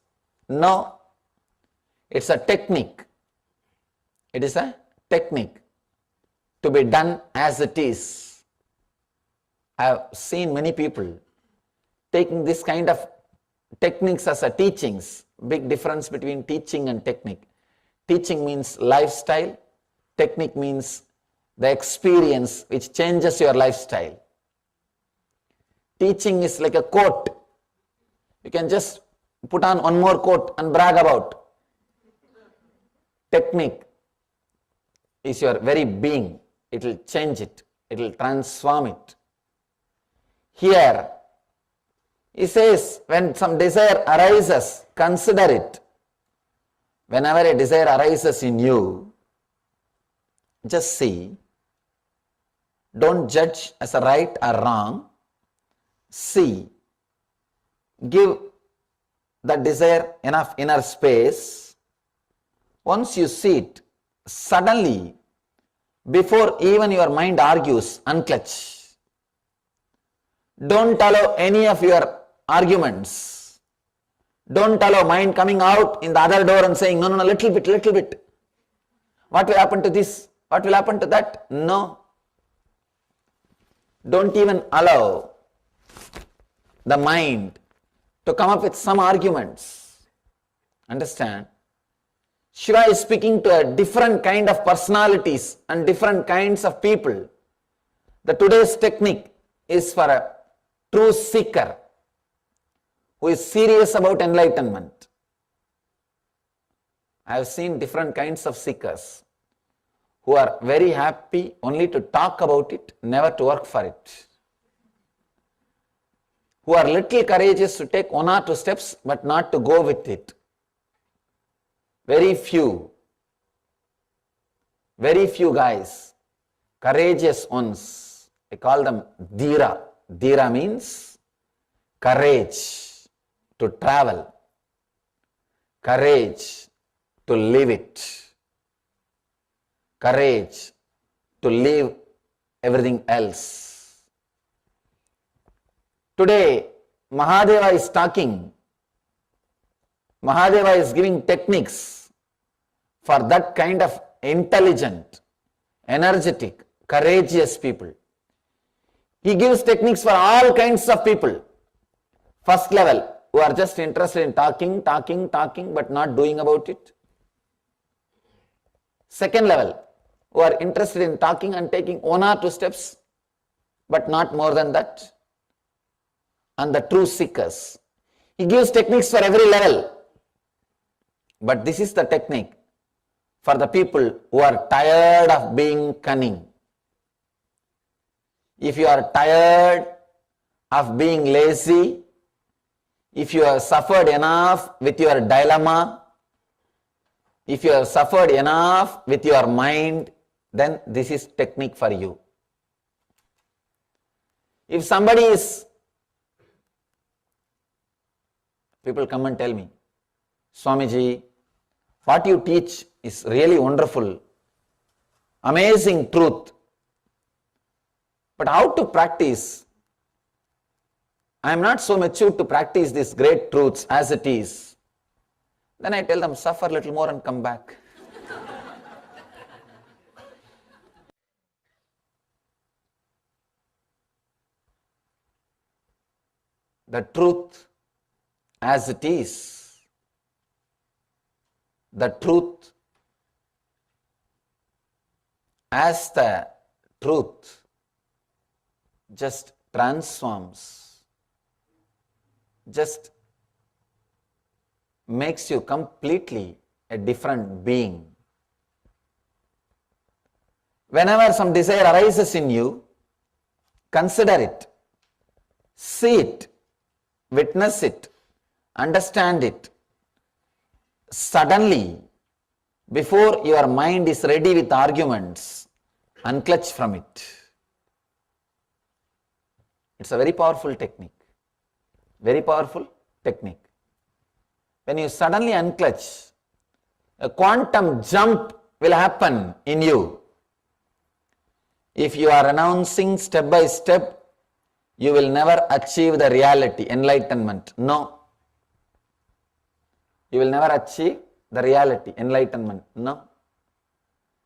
No. It's a technique. It is a technique to be done as it is. I have seen many people taking this kind of techniques as a teachings. Big difference between teaching and technique. Teaching means lifestyle. Technique means the experience which changes your lifestyle. Teaching is like a coat. You can just put on one more coat and brag about. Technique is your very being. It will change it. It will transform it. Here, he says, when some desire arises, consider it. Whenever a desire arises in you, just see. Don't judge as a right or wrong. See. Give that desire enough inner space. Once you see it, suddenly, before even your mind argues, unclutch. Don't allow any of your arguments. Don't allow mind coming out in the other door and saying, no, no, no, little bit, little bit. What will happen to this? What will happen to that? No. Don't even allow the mind to come up with some arguments. Understand? Shiva is speaking to a different kind of personalities and different kinds of people. The today's technique is for a true seeker who is serious about enlightenment. I have seen different kinds of seekers who are very happy only to talk about it, never to work for it. Who are little courageous to take one or two steps but not to go with it. Very few guys, courageous ones. I call them Dhira. Dhira means courage to travel, courage to live it, courage to leave everything else. Today, Mahadeva is talking. Mahadeva is giving techniques for that kind of intelligent, energetic, courageous people. He gives techniques for all kinds of people. First level, who are just interested in talking, but not doing about it. Second level, who are interested in talking and taking 1 or 2 steps, but not more than that. And the true seekers. He gives techniques for every level. But this is the technique for the people who are tired of being cunning. If you are tired of being lazy, if you have suffered enough with your dilemma, if you have suffered enough with your mind, then this is technique for you. If somebody is, people come and tell me, Swamiji, what you teach is really wonderful, amazing truth. But how to practice? I am not so mature to practice these great truths as it is. Then I tell them, suffer a little more and come back. The truth as it is, the truth as the truth just transforms, just makes you completely a different being. Whenever some desire arises in you, consider it, see it, witness it, understand it. Suddenly, before your mind is ready with arguments, unclutch from it. It's a very powerful technique. Very powerful technique. When you suddenly unclutch, a quantum jump will happen in you. If you are announcing step by step, you will never achieve the reality, enlightenment. No. You will never achieve the reality, enlightenment. No.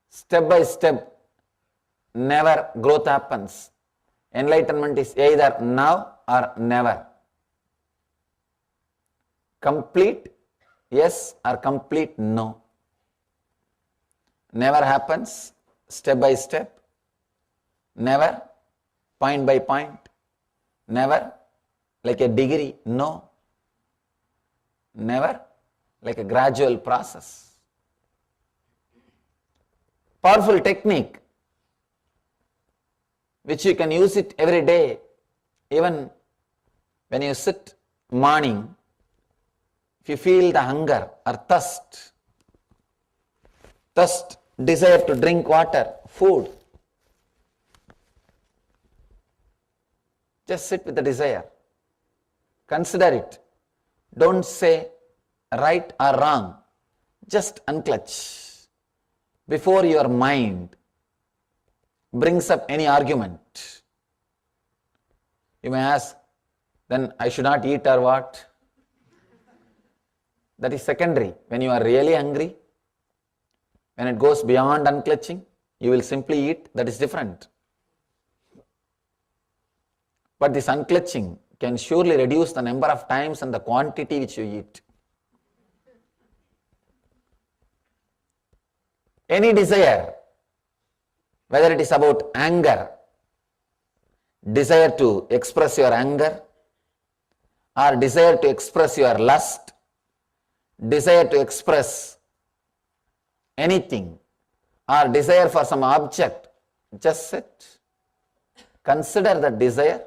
Step by step, never growth happens. Enlightenment is either now or never. Complete yes or complete no. Never happens step by step. Never point by point. Never like a degree. No. Never like a gradual process. Powerful technique which you can use it every day. Even when you sit morning, if you feel the hunger or thirst, desire to drink water, food, just sit with the desire. Consider it. Don't say right or wrong. Just unclutch before your mind brings up any argument. You may ask, then I should not eat or what? That is secondary. When you are really hungry, when it goes beyond unclutching, you will simply eat. That is different. But this unclutching can surely reduce the number of times and the quantity which you eat. Any desire, whether it is about anger, desire to express your anger, or desire to express your lust, desire to express anything, or desire for some object, just sit, consider the desire,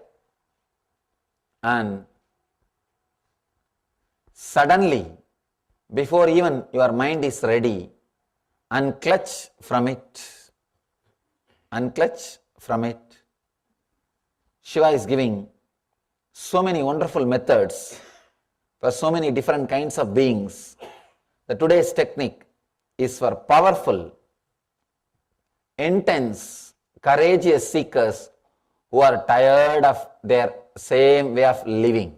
and suddenly, before even your mind is ready, unclutch from it. Unclutch from it. Shiva is giving so many wonderful methods for so many different kinds of beings. The today's technique is for powerful, intense, courageous seekers who are tired of their same way of living,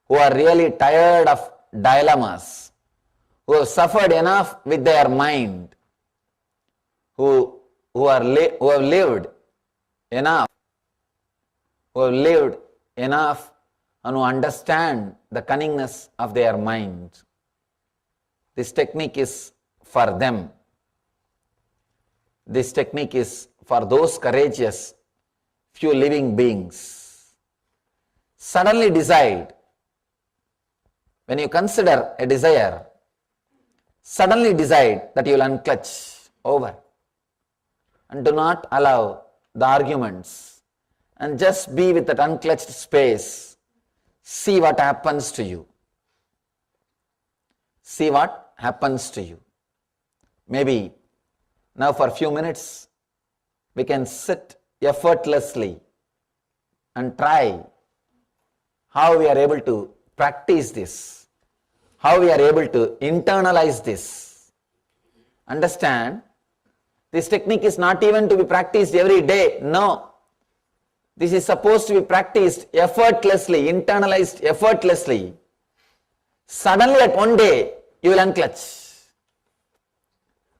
who are really tired of dilemmas, who have suffered enough with their mind, who have lived enough, and who understand the cunningness of their mind. This technique is for them. This technique is for those courageous few living beings. Suddenly decide, when you consider a desire, suddenly decide that you will unclutch over, and do not allow the arguments, and just be with that unclutched space. See what happens to you. See what happens to you. Maybe now for a few minutes we can sit effortlessly and try how we are able to practice this, how we are able to internalize this. Understand, this technique is not even to be practiced every day. No. This is supposed to be practiced effortlessly, internalized effortlessly. Suddenly at one day, you will unclutch.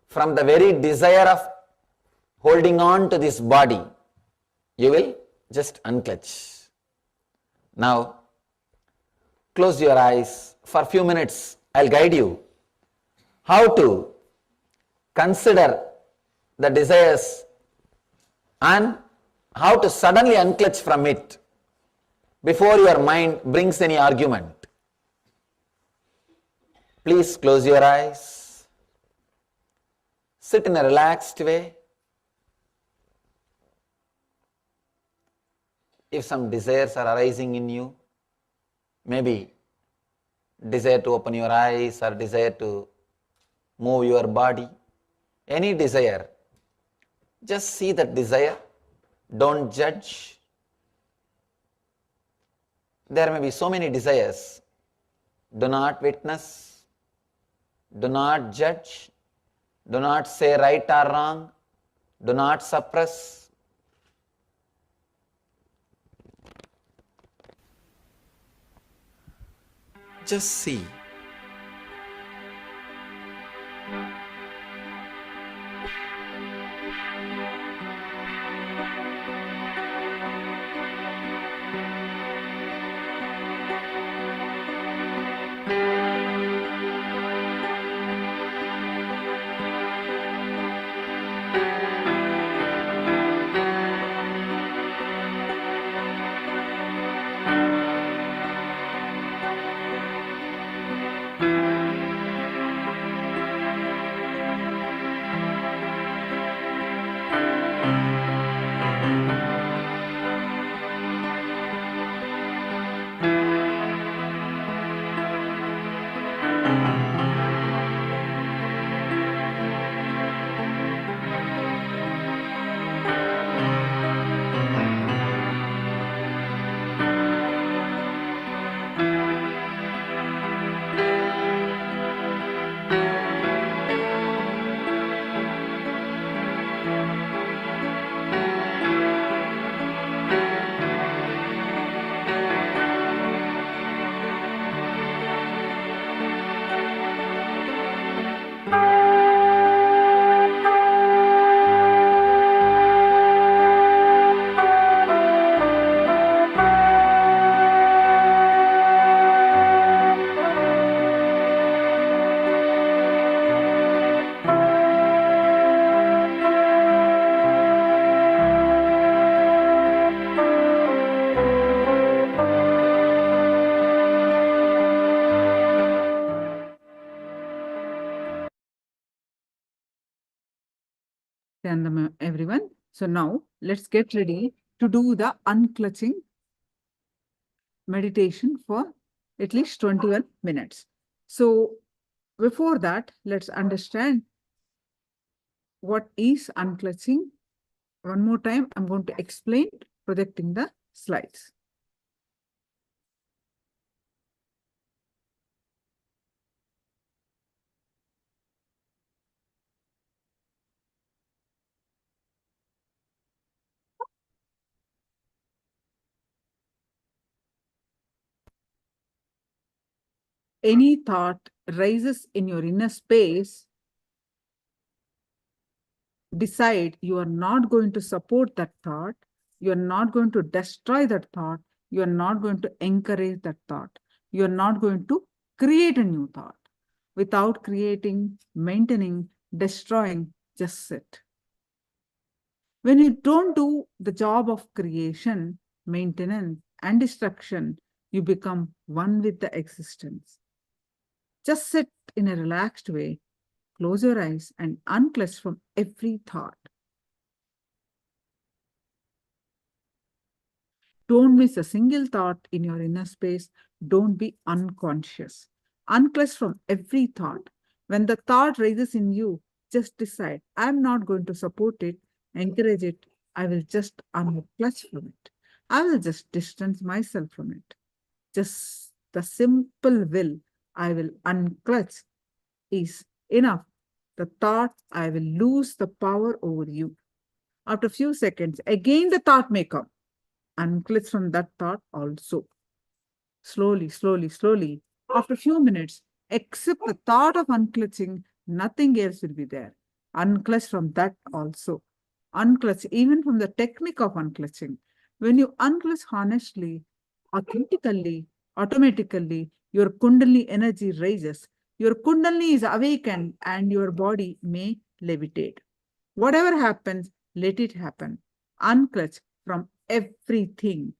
From the very desire of holding on to this body, you will just unclutch. Now, close your eyes for a few minutes. I'll guide you how to consider the desires and how to suddenly unclutch from it before your mind brings any argument. Please close your eyes. Sit in a relaxed way. If some desires are arising in you, maybe desire to open your eyes or desire to move your body, any desire, just see that desire. Don't judge. There may be so many desires. Do not witness. Do not judge. Do not say right or wrong. Do not suppress. Just see. Everyone. So now let's get ready to do the unclutching meditation for at least 21 minutes. So before that, let's understand what is unclutching. One more time, I'm going to explain, projecting the slides. any thought rises in your inner space, decide you are not going to support that thought, you are not going to destroy that thought, you are not going to encourage that thought, you are not going to create a new thought. Without creating, maintaining, destroying, just sit. When you don't do the job of creation, maintenance, and destruction, you become one with the existence. Just sit in a relaxed way, close your eyes, and unclutch from every thought. Don't miss a single thought in your inner space. Don't be unconscious. Unclutch from every thought. When the thought rises in you, just decide, I'm not going to support it, encourage it. I will just unclutch from it. I will just distance myself from it. Just the simple will, I will unclutch, is enough. The thought, I will lose the power over you. After a few seconds, again the thought may come. Unclutch from that thought also. Slowly, slowly, slowly. After a few minutes, except the thought of unclutching, nothing else will be there. Unclutch from that also. Unclutch even from the technique of unclutching. When you unclutch honestly, authentically, automatically, your Kundalini energy rises. Your Kundalini is awakened and your body may levitate. Whatever happens, let it happen. Unclutch from everything.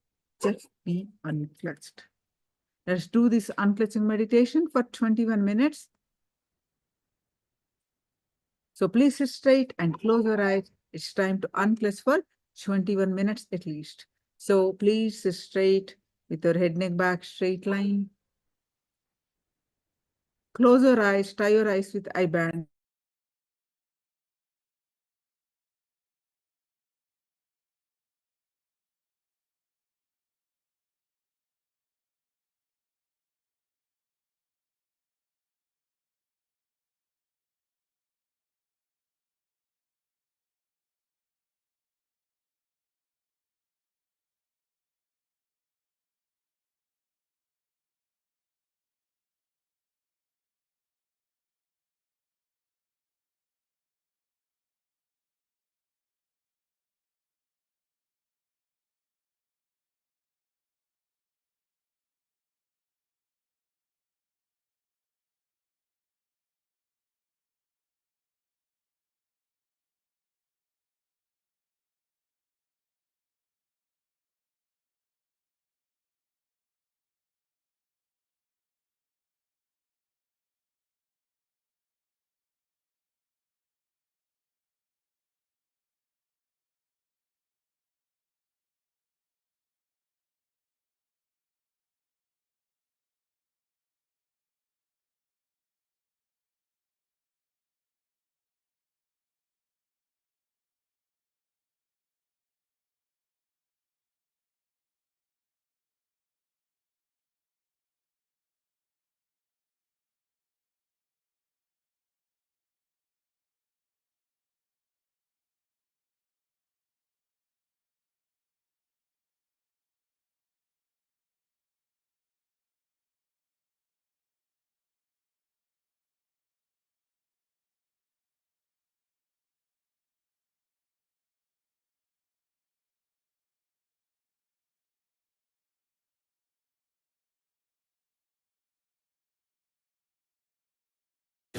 Just be unclutched. Let's do this unclutching meditation for 21 minutes. So please sit straight and close your eyes. It's time to unclutch for 21 minutes at least. So please sit straight with your head, neck, back, straight line. Close your eyes, tie your eyes with eye band.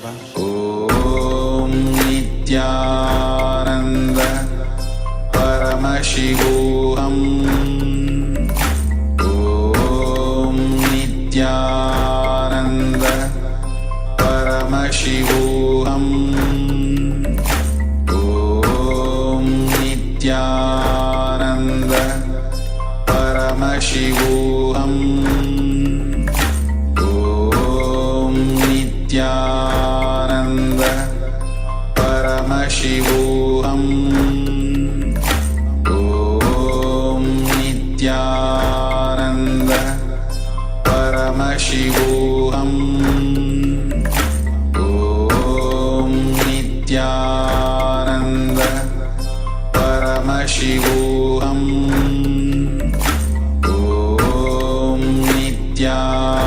ॐ नित्यानन्द परमशिवोऽहम् ॐ नित्यानन्द परमशिवोऽहम् ॐ नित्यानन्द परमशिवोऽहम् ॐ नित्यानन्द परमशिवोऽहम् ॐ नित्यानन्द परमशिवोऽहम् ॐ नित्यानन्द परमशिवोऽहम् ॐ Nityanand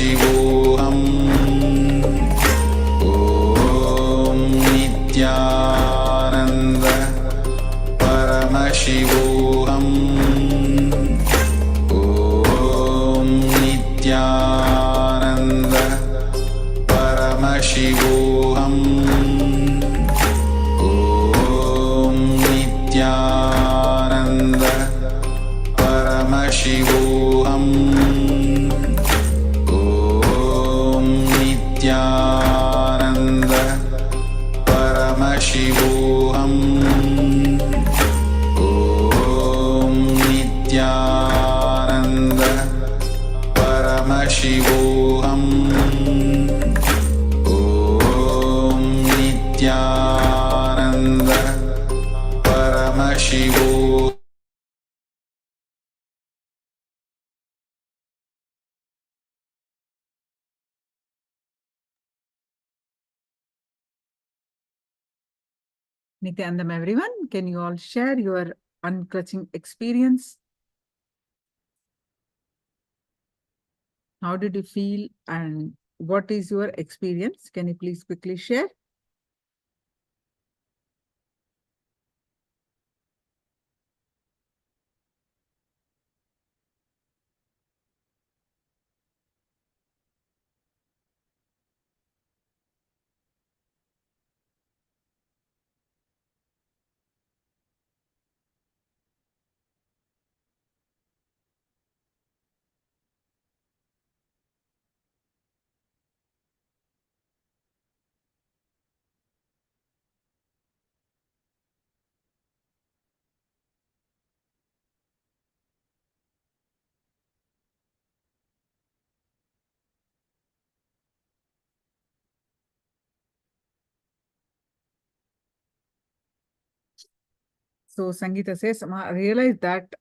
Paramashivoham Om Nityananda Paramashivoham Om Nityananda Paramashivoham Om Nityananda Paramashivoham Om Nityananda Paramashivoham Om Nityananda Paramashivoham Om Nityananda Paramashivoham Nityanandam, everyone. Can you all share your unclutching experience? How did you feel and what is your experience? Can you please quickly share? So Sangeeta says, "Ma, I realized that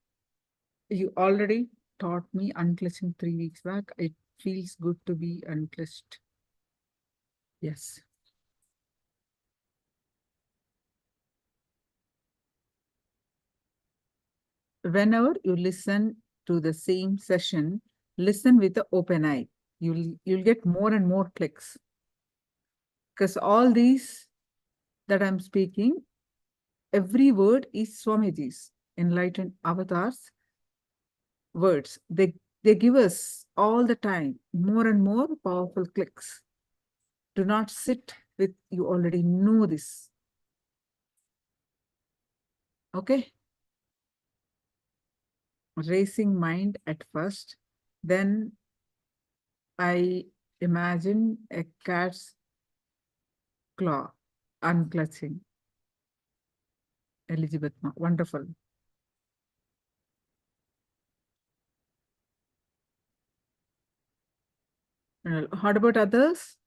you already taught me unclutching 3 weeks back. It feels good to be unclutched." Yes. Whenever you listen to the same session, listen with the open eye. You'll get more and more clicks. Because all these that I'm speaking, every word is Swamiji's enlightened avatars words. They give us all the time more and more powerful clicks. Do not sit with, you already know this. Okay? Racing mind at first, then I imagine a cat's claw, unclutching. Elizabeth, wonderful. What about others?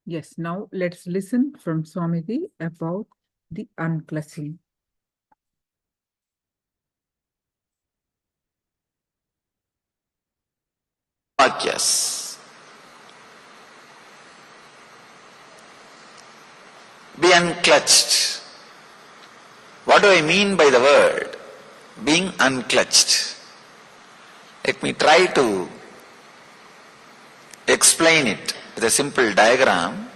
Yes, now let's listen from Swamiji about the unclutching. Yes. Be unclutched. What do I mean by the word being unclutched? Let me try to explain it with a simple diagram.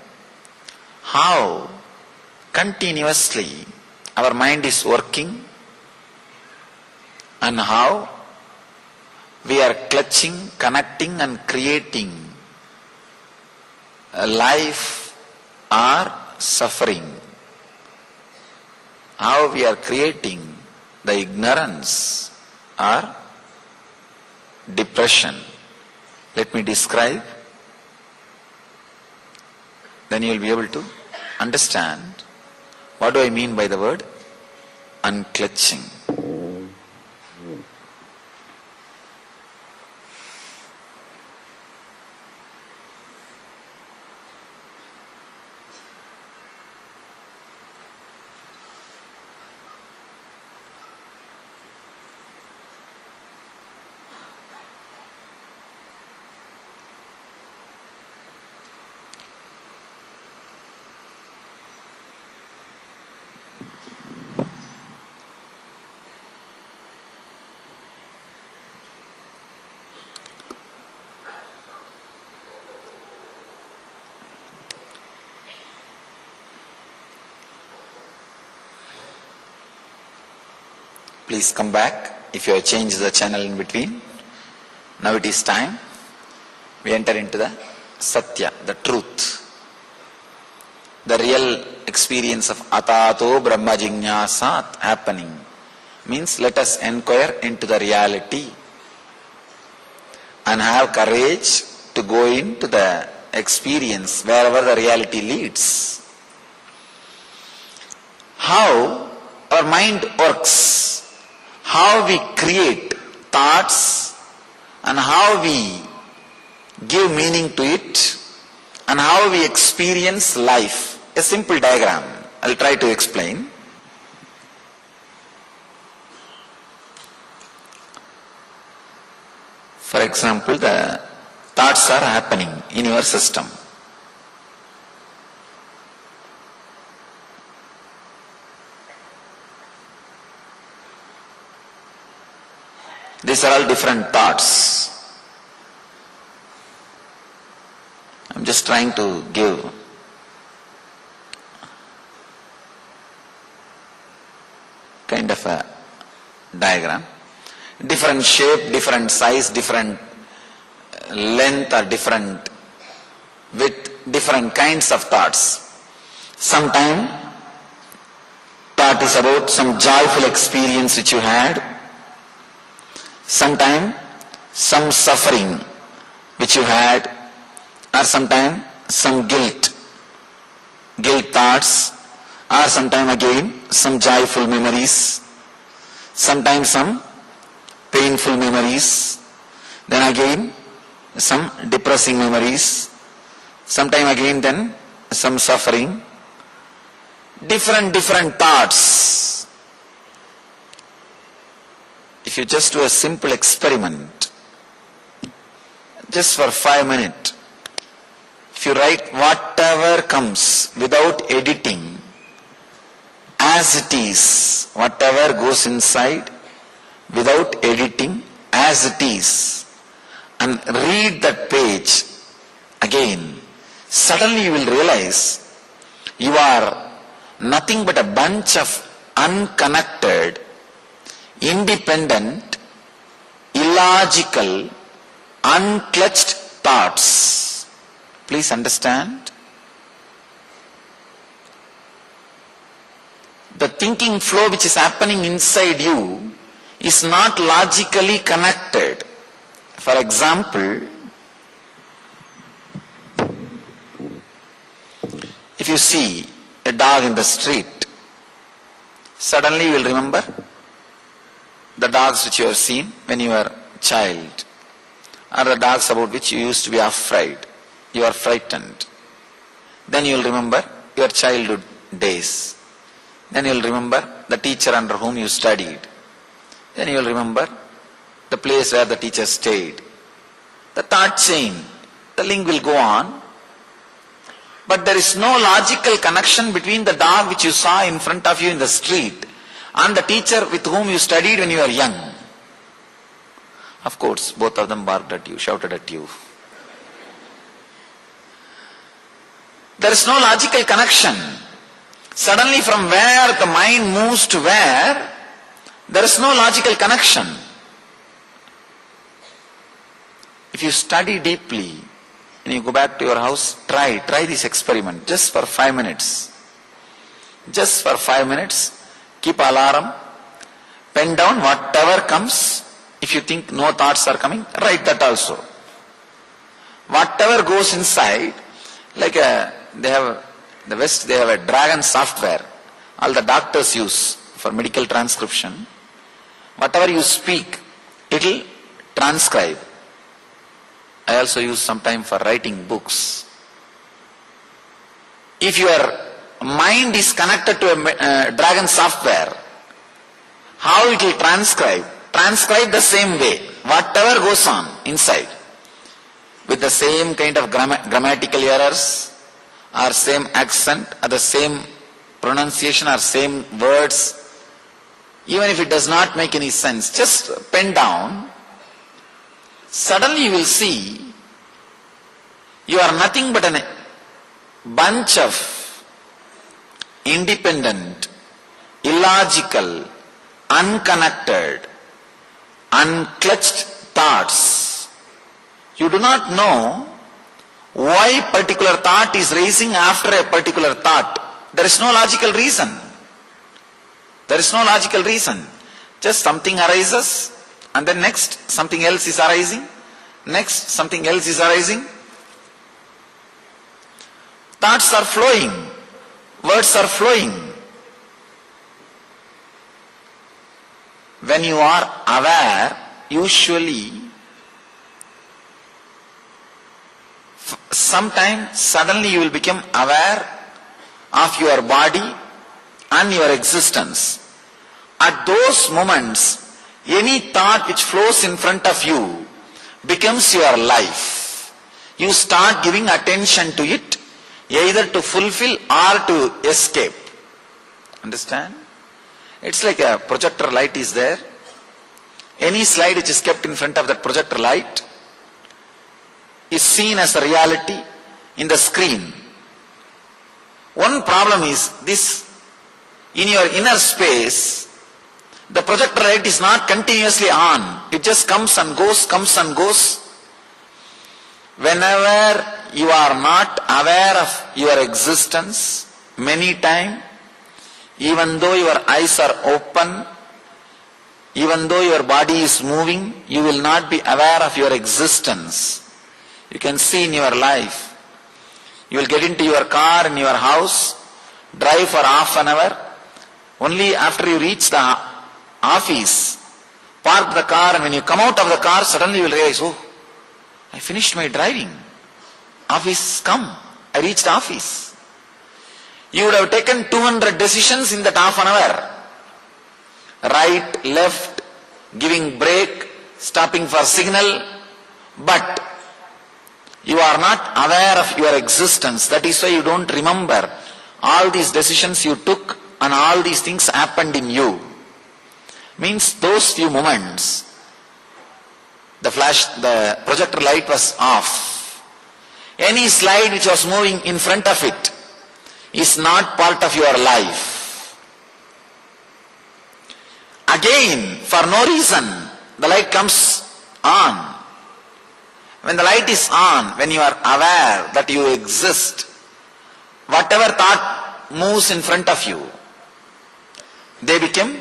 How continuously our mind is working and how we are clutching, connecting and creating a life or suffering. How we are creating the ignorance or depression. Let me describe. Then you will be able to understand what do I mean by the word unclutching. Please come back if you have changed the channel in between. Now it is time we enter into the Satya, the truth, the real experience of Atato Brahma Jignasat happening. Means let us inquire into the reality and have courage to go into the experience wherever the reality leads. How our mind works, how we create thoughts and how we give meaning to it and how we experience life. A simple diagram. I'll try to explain. For example, the thoughts are happening in your system. These are all different thoughts. I'm just trying to give kind of a diagram. Different shape, different size, different length or different width, different kinds of thoughts. Sometimes thought is about some joyful experience which you had. Sometimes some suffering which you had, or sometimes some guilt thoughts, or sometimes again some joyful memories, sometimes some painful memories, then again some depressing memories, sometime again then some suffering, different thoughts. If you just do a simple experiment, just for 5 minutes, if you write whatever comes without editing, as it is, whatever goes inside, without editing, as it is, and read that page again, suddenly you will realize you are nothing but a bunch of unconnected, independent, illogical, unclutched thoughts. Please understand. The thinking flow which is happening inside you is not logically connected. For example, if you see a dog in the street, suddenly you will remember the dogs which you have seen when you were a child, or the dogs about which you used to be afraid. You are frightened. Then you will remember your childhood days. Then you will remember the teacher under whom you studied. Then you will remember the place where the teacher stayed. The thought chain, the link will go on. But there is no logical connection between the dog which you saw in front of you in the street and the teacher with whom you studied when you were young. Of course, both of them barked at you, shouted at you. There is no logical connection. Suddenly from where the mind moves to where, there is no logical connection. If you study deeply, and you go back to your house, try this experiment just for 5 minutes. Just for 5 minutes, keep alarm, pen down whatever comes. If you think no thoughts are coming, write that also. Whatever goes inside, like they have a dragon software, all the doctors use for medical transcription. Whatever you speak, it will transcribe. I also use some time for writing books. If your mind is connected to a dragon software, how it will transcribe? Transcribe the same way, whatever goes on inside, with the same kind of grammatical errors, or same accent, or the same pronunciation, or same words. Even if it does not make any sense, just pen down. Suddenly you will see you are nothing but a bunch of independent, illogical, unconnected, unclutched thoughts. You do not know why particular thought is raising after a particular thought. There is no logical reason. There is no logical reason. Just something arises, and then next something else is arising, next something else is arising. Thoughts are flowing, words are flowing. When you are aware, usually, sometime suddenly you will become aware of your body and your existence. At those moments, any thought which flows in front of you becomes your life. You start giving attention to it, either to fulfill or to escape. Understand? It's like a projector light is there. Any slide which is kept in front of that projector light is seen as a reality in the screen. One problem is this: in your inner space, the projector light is not continuously on. It just comes and goes, comes and goes. Whenever you are not aware of your existence, many times, even though your eyes are open, even though your body is moving, you will not be aware of your existence. You can see in your life, you will get into your car in your house, drive for half an hour, only after you reach the office, park the car, and when you come out of the car, suddenly you will realize, oh, I finished my driving. Office come. I reached office. You would have taken 200 decisions in that half an hour. Right, left, giving brake, stopping for signal, but you are not aware of your existence. That is why you don't remember all these decisions you took and all these things happened in you. Means those few moments, the projector light was off. Any slide which was moving in front of it is not part of your life. Again, for no reason, the light comes on. When the light is on, when you are aware that you exist, whatever thought moves in front of you, they become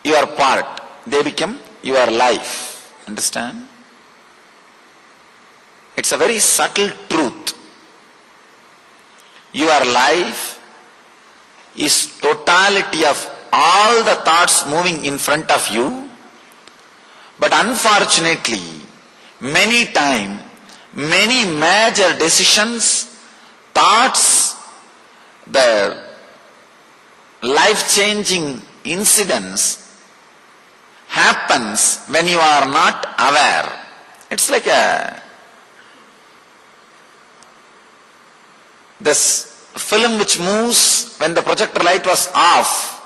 your part. They become your life. Understand? It's a very subtle truth. Your life is totality of all the thoughts moving in front of you, but unfortunately, many times, many major decisions, thoughts the life-changing incidents happens when you are not aware. It's like this film which moves when the projector light was off.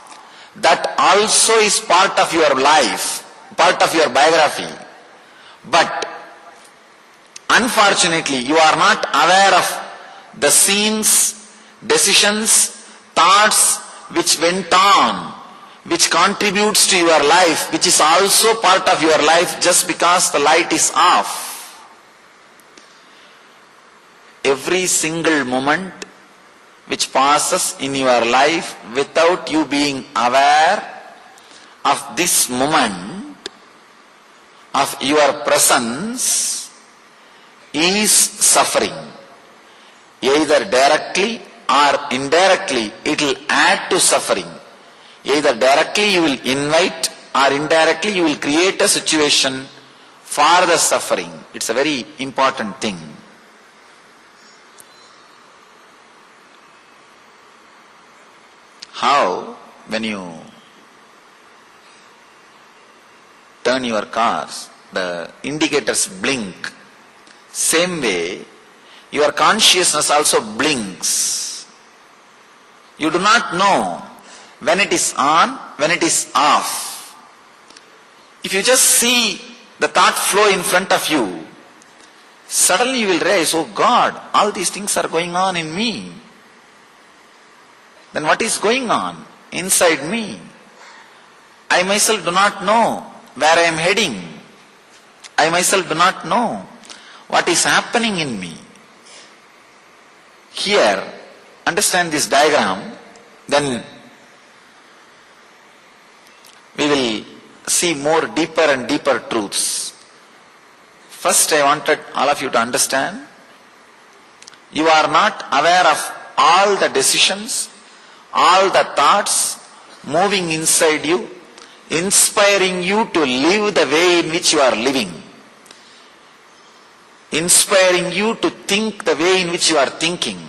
That also is part of your life, part of your biography. But unfortunately, you are not aware of the scenes, decisions, thoughts which went on, which contributes to your life, which is also part of your life just because the light is off. Every single moment which passes in your life without you being aware of this moment of your presence is suffering. Either directly or indirectly it will add to suffering. Either directly you will invite or indirectly you will create a situation for the suffering. It's a very important thing. How when you turn your cars, the indicators blink. Same way, your consciousness also blinks. You do not know when it is on, when it is off. If you just see the thought flow in front of you, suddenly you will realize, oh God, all these things are going on in me. Then what is going on inside me? I myself do not know where I am heading. I myself do not know what is happening in me. Here, understand this diagram, then we will see more deeper and deeper truths. First, I wanted all of you to understand, you are not aware of all the decisions, all the thoughts moving inside you, inspiring you to live the way in which you are living, inspiring you to think the way in which you are thinking,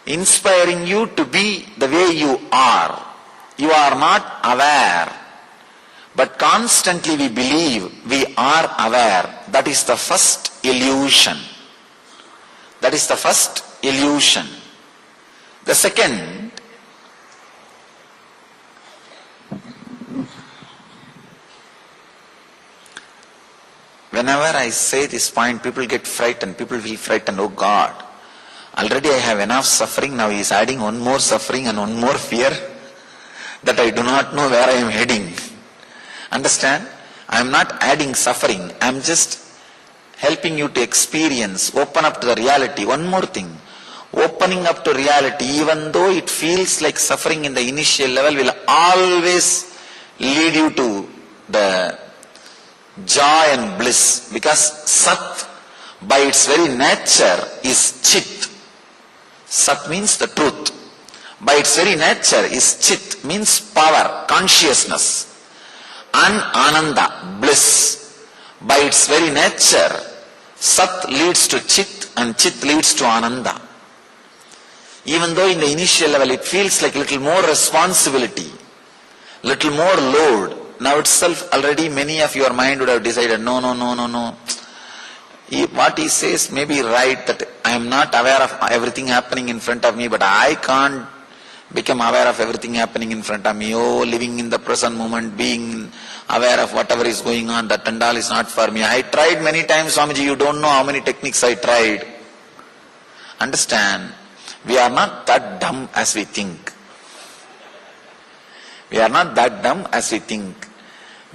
inspiring you to be the way you are. You are not aware, but constantly we believe we are aware. That is the first illusion. That is the first illusion. The second, whenever I say this point, people get frightened. People feel frightened. Oh God, already I have enough suffering. Now he is adding one more suffering and one more fear that I do not know where I am heading. Understand? I am not adding suffering. I am just helping you to experience, open up to the reality. One more thing. Opening up to reality, even though it feels like suffering in the initial level, will always lead you to the joy and bliss, because Sat by its very nature is Chit. Sat means the truth. By its very nature is Chit, means power, consciousness. And Ananda, bliss. By its very nature, Sat leads to Chit and Chit leads to Ananda. Even though in the initial level it feels like a little more responsibility, little more load, now itself already many of your mind would have decided, no. What he says may be right, that I am not aware of everything happening in front of me, but I can't become aware of everything happening in front of me. Oh, living in the present moment, being aware of whatever is going on, that and all is not for me. I tried many times, Swamiji, you don't know how many techniques I tried. Understand? We are not that dumb as we think. We are not that dumb as we think.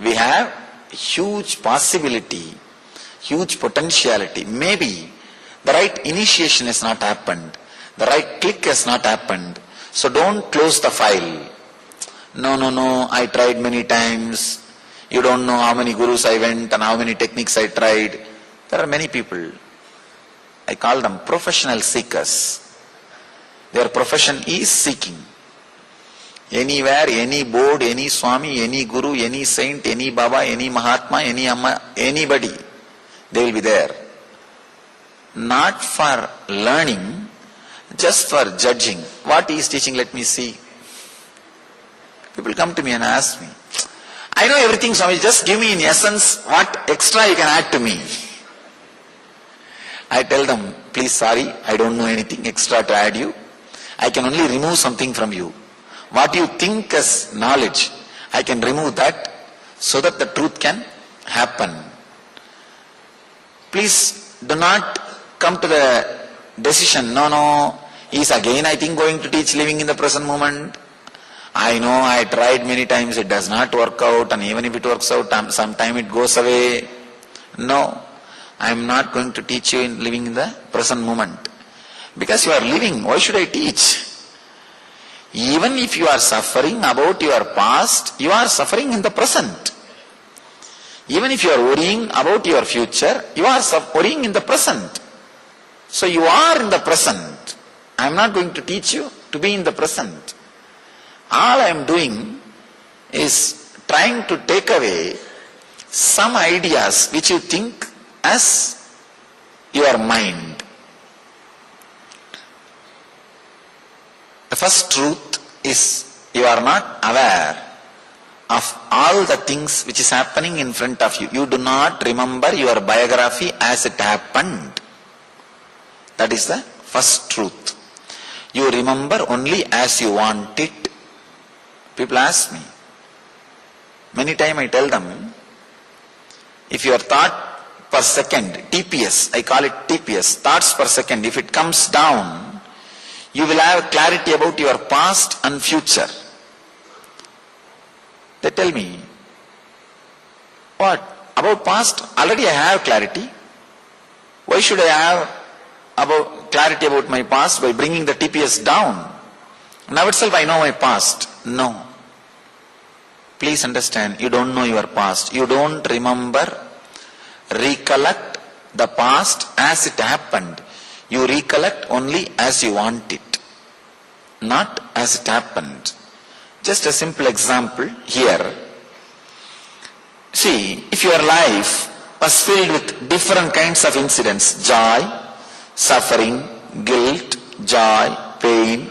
We have huge possibility, huge potentiality. Maybe the right initiation has not happened. The right click has not happened. So don't close the file. No, I tried many times. You don't know how many gurus I went and how many techniques I tried. There are many people. I call them professional seekers. Their profession is seeking. Anywhere, any board, any Swami, any Guru, any saint, any Baba, any Mahatma, any Amma, anybody, they will be there. Not for learning, just for judging. What he is teaching, let me see. People come to me and ask me, I know everything, Swami, just give me in essence what extra you can add to me. I tell them, please, sorry, I don't know anything extra to add you. I can only remove something from you. What you think as knowledge, I can remove that so that the truth can happen. Please do not come to the decision, no, he's again, I think, going to teach living in the present moment. I know, I tried many times, it does not work out, and even if it works out, sometime it goes away. No, I am not going to teach you in living in the present moment. Because you are living, why should I teach? Even if you are suffering about your past, you are suffering in the present. Even if you are worrying about your future, you are worrying in the present. So you are in the present. I am not going to teach you to be in the present. All I am doing is trying to take away some ideas which you think as your mind. The first truth is you are not aware of all the things which is happening in front of you. You do not remember your biography as it happened. That is the first truth. You remember only as you want it. People ask me. Many times I tell them, if your thought per second, TPS, I call it TPS, thoughts per second, if it comes down, you will have clarity about your past and future. They tell me, what? About past? Already I have clarity. Why should I have clarity about my past by bringing the TPS down? Now itself I know my past. No. Please understand, you don't know your past. You don't recollect the past as it happened. You recollect only as you want it, not as it happened. Just a simple example here. See, if your life was filled with different kinds of incidents, joy, suffering, guilt, joy, pain,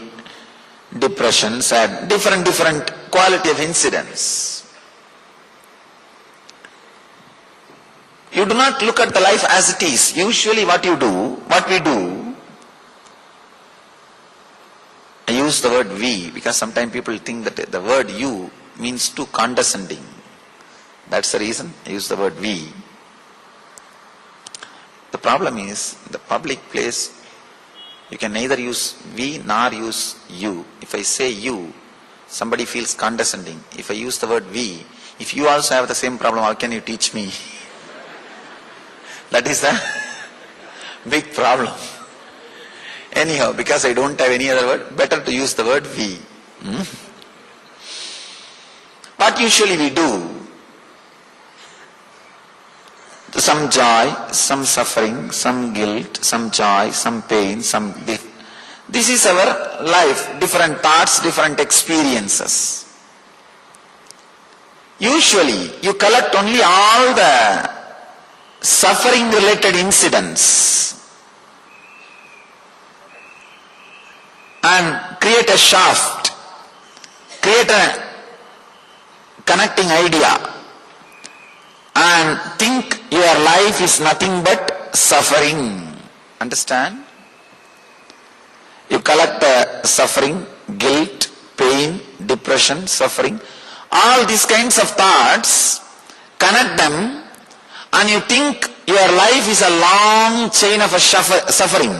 depression, sad, different quality of incidents. You do not look at the life as it is. Usually what we do, I use the word we because sometimes people think that the word you means too condescending. That's the reason I use the word we. The problem is, the public place, you can neither use we nor use you. If I say you, somebody feels condescending. If I use the word we, if you also have the same problem, how can you teach me? That is the big problem. Anyhow, because I don't have any other word, better to use the word we. What usually we do, some joy, some suffering, some guilt, some joy, some pain, some this is our life, different thoughts, different experiences. Usually, you collect only all the suffering related incidents and create a shaft, create a connecting idea and think your life is nothing but suffering. Understand? You collect the suffering, guilt, pain, depression, suffering, all these kinds of thoughts, connect them, and you think your life is a long chain of suffering.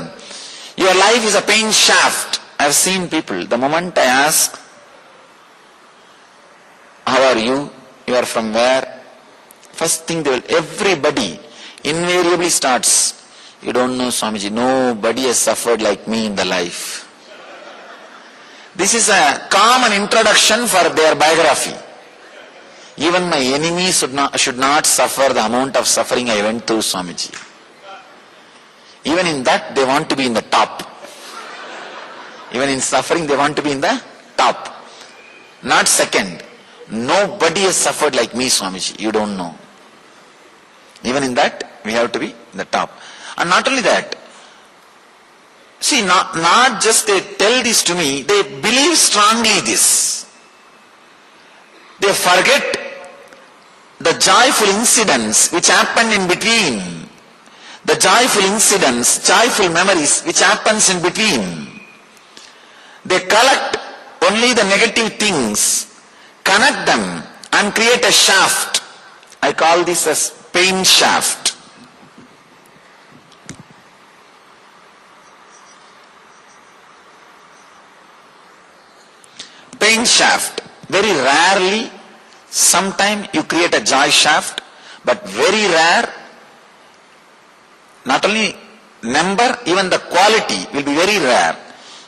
Your life is a pain shaft. I have seen people, the moment I ask, how are you? You are from where? First thing everybody invariably starts, you don't know, Swamiji, nobody has suffered like me in the life. This is a common introduction for their biography. Even my enemies should not suffer the amount of suffering I went through, Swamiji. Even in that, they want to be in the top. Even in suffering, they want to be in the top. Not second. Nobody has suffered like me, Swamiji. You don't know. Even in that, we have to be in the top. And not only that, See, not just they tell this to me, they believe strongly this. They forget the joyful incidents which happened in between. The joyful incidents, joyful memories which happens in between. They collect only the negative things, connect them and create a shaft. I call this as pain shaft. Pain shaft. Very rarely, sometime you create a joy shaft, but very rare, not only number, even the quality will be very rare.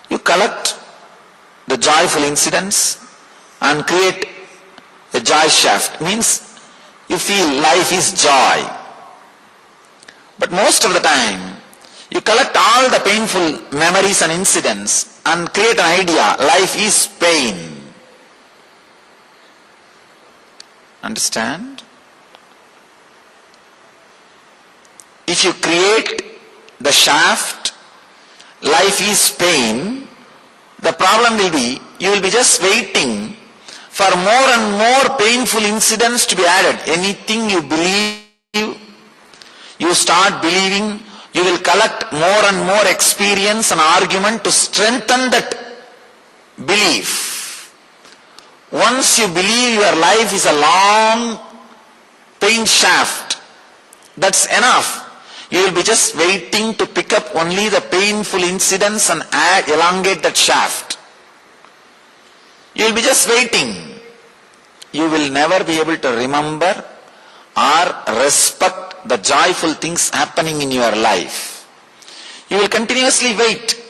You collect the joyful incidents and create a joy shaft. Means you feel life is joy. But most of the time, you collect all the painful memories and incidents and create an idea, life is pain. Understand? If you create the shaft, life is pain, the problem will be, you will be just waiting for more and more painful incidents to be added. Anything you believe, you start believing, you will collect more and more experience and argument to strengthen that belief. Once you believe your life is a long pain shaft, that's enough. You will be just waiting to pick up only the painful incidents and elongate that shaft. You will be just waiting. You will never be able to remember or respect the joyful things happening in your life. You will continuously wait.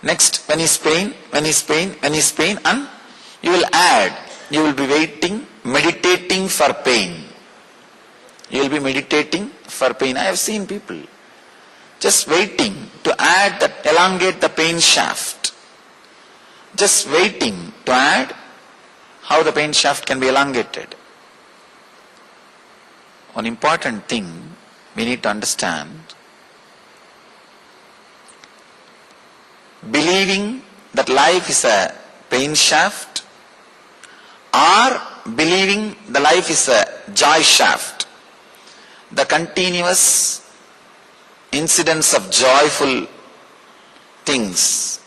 Next, when is pain, when is pain, when is pain, and you will add. You will be waiting, meditating for pain. You will be meditating for pain. I have seen people just waiting to add that, elongate the pain shaft. Just waiting to add how the pain shaft can be elongated. One important thing we need to understand, believing that life is a pain shaft or believing the life is a joy shaft, the continuous incidents of joyful things,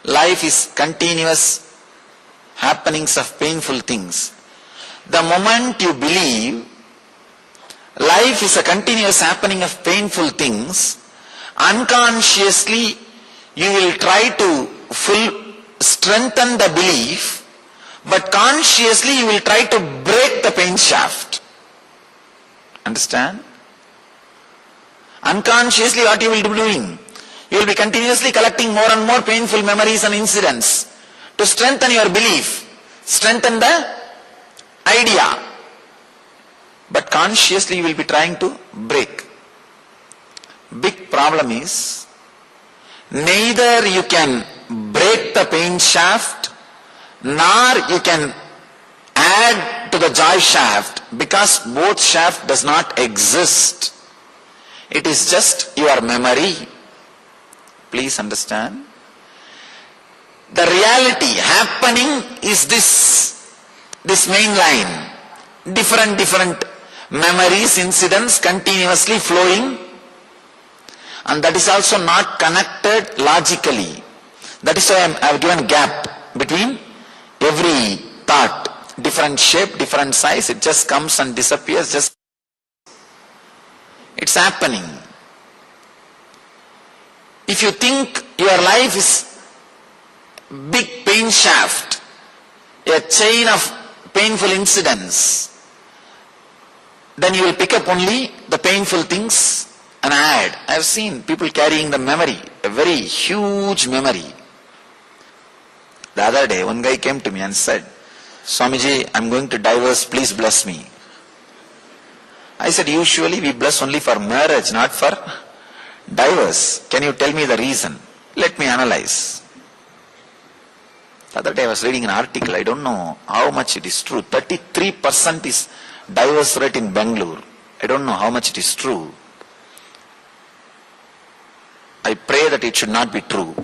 life is continuous happenings of painful things. The moment you believe life is a continuous happening of painful things, unconsciously you will try to strengthen the belief, but consciously you will try to break the pain shaft. Understand? Unconsciously what you will be doing? You will be continuously collecting more and more painful memories and incidents to strengthen your belief, strengthen the idea. But consciously you will be trying to break. Big problem is, neither you can break the pain shaft, nor you can add to the joy shaft, because both shaft does not exist. It is just your memory. Please understand. The reality happening is this main line. Different memories, incidents continuously flowing, and that is also not connected logically. That is why I have given gap between every thought. Different shape, different size, it just comes and disappears, it's happening. If you think your life is big pain shaft, a chain of painful incidents, then you will pick up only the painful things and add. I have seen people carrying the memory, a very huge memory. The other day, one guy came to me and said, Swamiji, I am going to divorce, please bless me. I said, usually we bless only for marriage, not for divorce. Can you tell me the reason? Let me analyze. The other day I was reading an article, I don't know how much it is true. 33% is divorce rate in Bangalore. I don't know how much it is true. I pray that it should not be true.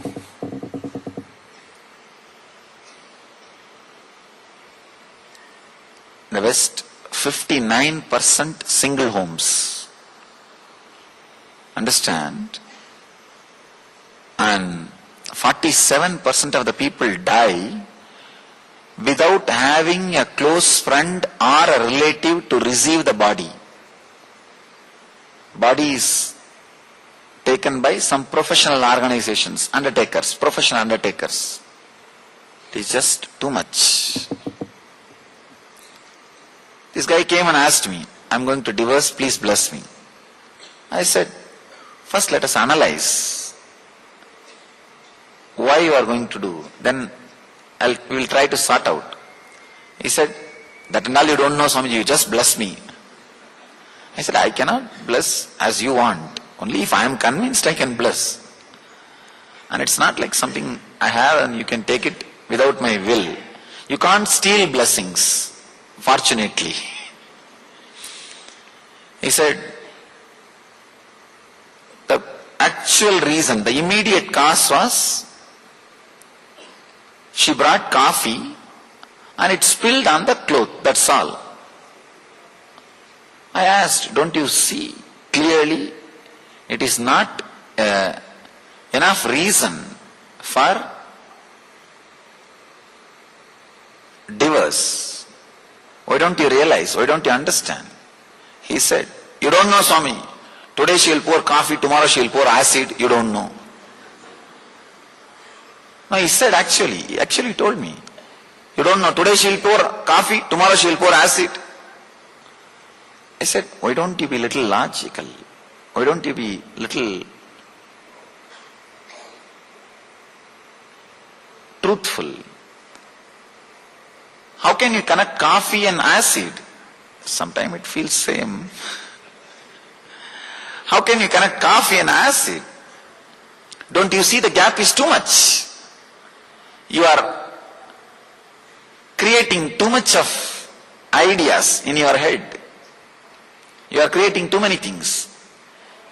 In the West, 59% single homes. Understand? And 47% of the people die without having a close friend or a relative to receive the body. Body is taken by some professional organizations, undertakers, professional undertakers. It is just too much. This guy came and asked me, I'm going to divorce, please bless me. I said, first let us analyze why you are going to do, then we will try to sort out. He said, that and all you don't know, Swamiji, you just bless me. I said, I cannot bless as you want. Only if I am convinced I can bless. And it's not like something I have and you can take it without my will. You can't steal blessings, fortunately. He said, the actual reason, the immediate cause was, she brought coffee and it spilled on the cloth, that's all. I asked, don't you see clearly it is not enough reason for divorce? Why don't you realize? Why don't you understand? He said, you don't know, Swami. Today she will pour coffee, tomorrow she will pour acid, you don't know. No, he said he actually told me, you don't know, today she will pour coffee, tomorrow she will pour acid. I said, why don't you be little logical? Why don't you be little truthful? How can you connect coffee and acid? Sometimes it feels same. How can you connect coffee and acid? Don't you see the gap is too much? You are creating too much of ideas in your head. You are creating too many things.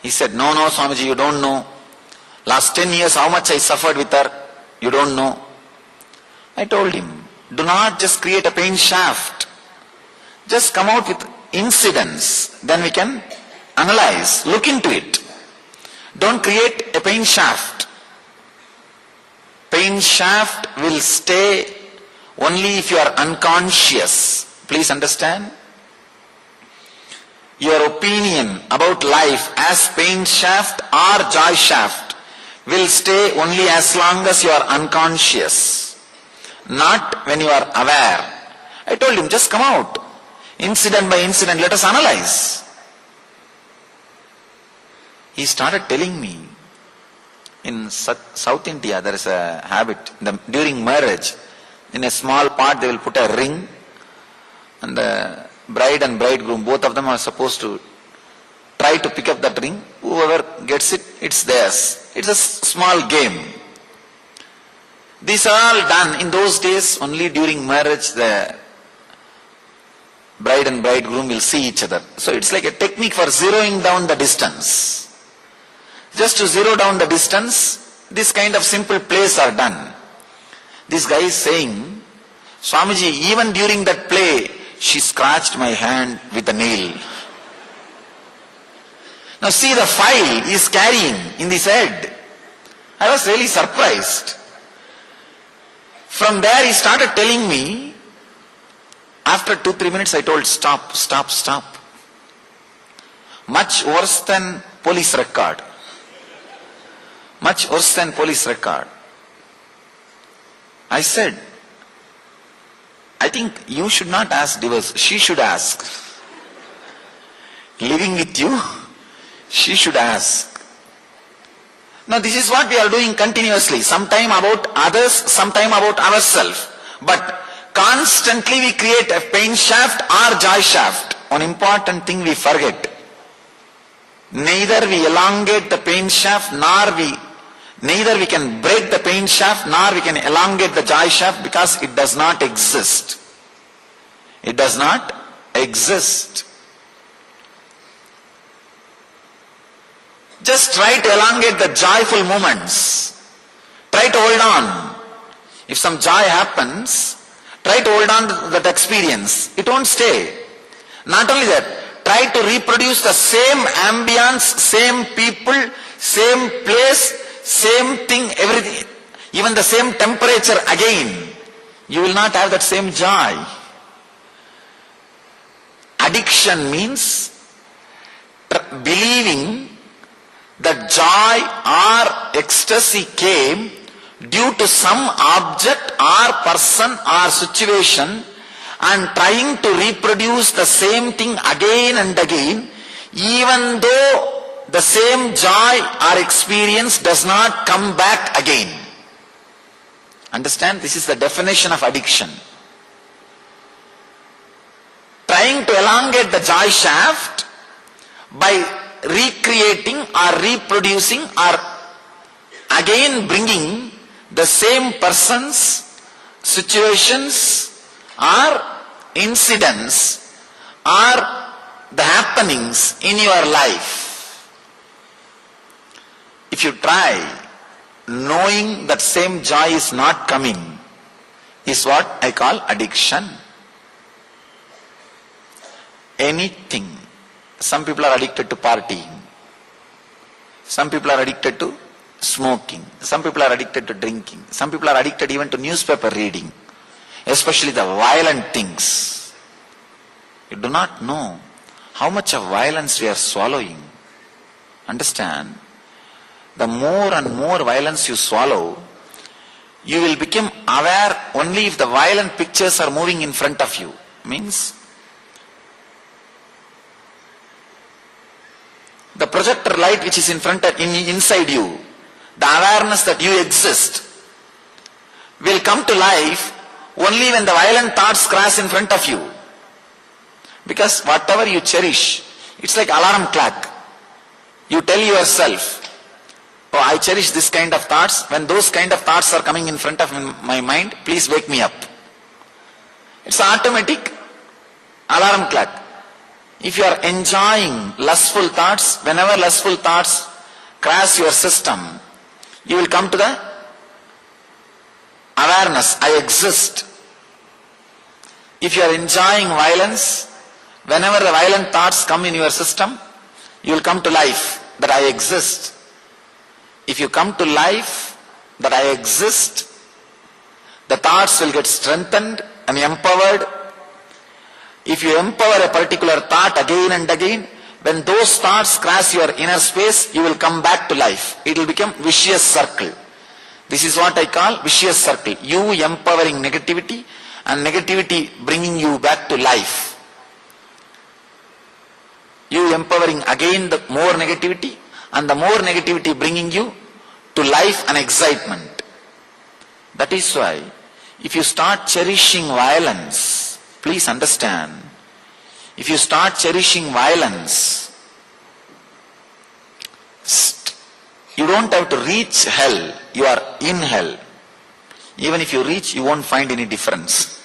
He said, no, Swamiji, you don't know. Last 10 years, how much I suffered with her, you don't know. I told him, do not just create a pain shaft. Just come out with incidents. Then we can analyze, look into it. Don't create a pain shaft. Pain shaft will stay only if you are unconscious. Please understand. Your opinion about life as pain shaft or joy shaft will stay only as long as you are unconscious, not when you are aware. I told him, just come out. Incident by incident, let us analyze. He started telling me, in South India there is a habit, during marriage, in a small pot they will put a ring, and the bride and bridegroom, both of them are supposed to try to pick up that ring. Whoever gets it, it's theirs. It's a small game. These are all done in those days. Only during marriage the bride and bridegroom will see each other. So it's like a technique for zeroing down the distance. Just to zero down the distance, this kind of simple plays are done. This guy is saying, Swamiji, even during that play, she scratched my hand with a nail. Now see the file he is carrying in his head. I was really surprised. From there he started telling me, after 2-3 minutes I told, stop. Much worse than police record. Much worse than police record. I said, I think you should not ask divorce, she should ask. Living with you, she should ask. Now this is what we are doing continuously. Sometime about others, sometime about ourselves. But constantly we create a pain shaft or joy shaft. One important thing we forget. Neither we elongate the pain shaft, neither we can break the pain shaft, nor we can elongate the joy shaft, because it does not exist. It does not exist. Just try to elongate the joyful moments. Try to hold on. If some joy happens, try to hold on to that experience. It won't stay. Not only that, try to reproduce the same ambience, same people, same place, same thing, everything, even the same temperature again. You will not have that same joy. Addiction means believing that joy or ecstasy came due to some object or person or situation, and trying to reproduce the same thing again and again, even though the same joy or experience does not come back again. Understand? This is the definition of addiction. Trying to elongate the joy shaft by recreating or reproducing or again bringing the same persons, situations or incidents or the happenings in your life. If you try, knowing that same joy is not coming, is what I call addiction. Anything. Some people are addicted to partying. Some people are addicted to smoking. Some people are addicted to drinking. Some people are addicted even to newspaper reading, especially the violent things. You do not know how much of violence we are swallowing. Understand? The more and more violence you swallow, you will become aware only if the violent pictures are moving in front of you. Means the projector light which is in front of, inside you, the awareness that you exist will come to life only when the violent thoughts crash in front of you. Because whatever you cherish, it's like alarm clock. You tell yourself, oh, I cherish this kind of thoughts. When those kind of thoughts are coming in front of my mind, please wake me up. It's an automatic alarm clock. If you are enjoying lustful thoughts, whenever lustful thoughts crash your system, you will come to the awareness, I exist. If you are enjoying violence, whenever the violent thoughts come in your system, you will come to life, that I exist. If you come to life, that I exist, the thoughts will get strengthened and empowered. If you empower a particular thought again and again, when those thoughts crash your inner space, you will come back to life. It will become vicious circle. This is what I call vicious circle. You empowering negativity and negativity bringing you back to life. You empowering again the more negativity and the more negativity bringing you to life and excitement. That is why if you start cherishing violence, please understand, if you start cherishing violence, you don't have to reach hell, you are in hell. Even if you reach, you won't find any difference.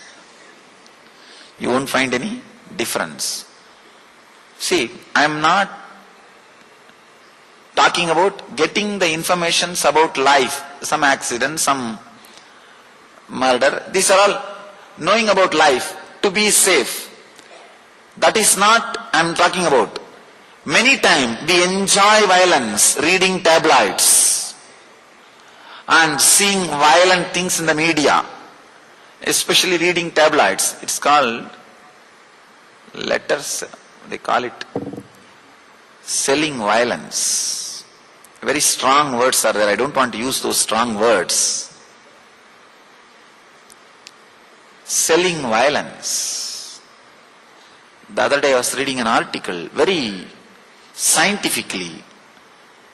You won't find any difference. See, I am not talking about getting the informations about life, some accident, some murder. These are all knowing about life to be safe. That is not I am talking about. Many times we enjoy violence, reading tabloids and seeing violent things in the media, especially reading tabloids. It's called letters, they call it selling violence. Very strong words are there. I don't want to use those strong words. Selling violence. The other day I was reading an article, very scientifically,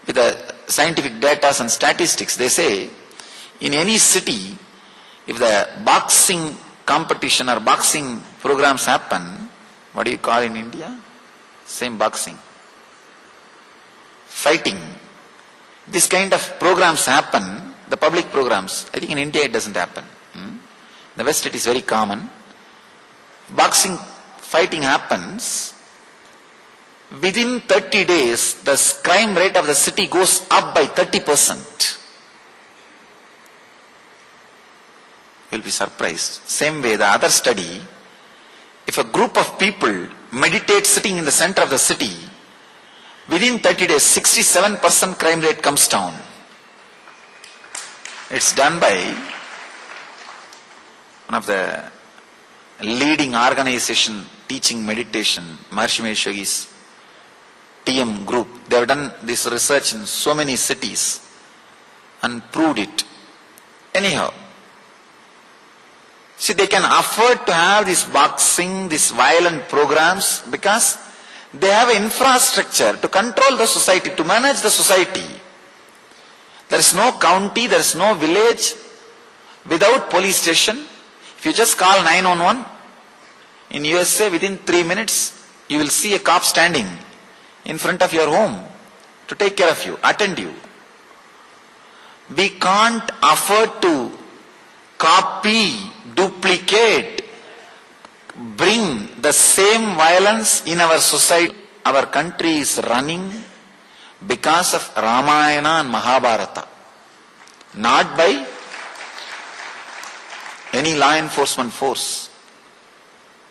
with the scientific data and statistics. They say, in any city, if the boxing competition or boxing programs happen, what do you call in India? Same boxing. Fighting. This kind of programs happen, the public programs. I think in India it doesn't happen. In the West it is very common. Boxing fighting happens. within 30 days, the crime rate of the city goes up by 30%. You'll be surprised. Same way, the other study, if a group of people meditate sitting in the center of the city, within 30 days, 67% crime rate comes down. It's done by one of the leading organization teaching meditation, Maharishi Mahesh Yogi's TM group. They have done this research in so many cities and proved it. Anyhow, see, they can afford to have this boxing, these violent programs because they have infrastructure to control the society, to manage the society. There is no county, there is no village without police station. If you just call 911, in USA, within 3 minutes, you will see a cop standing in front of your home to take care of you, attend you. We can't afford to copy, duplicate, bring the same violence in our society. Our country is running because of Ramayana and Mahabharata, not by any law enforcement force.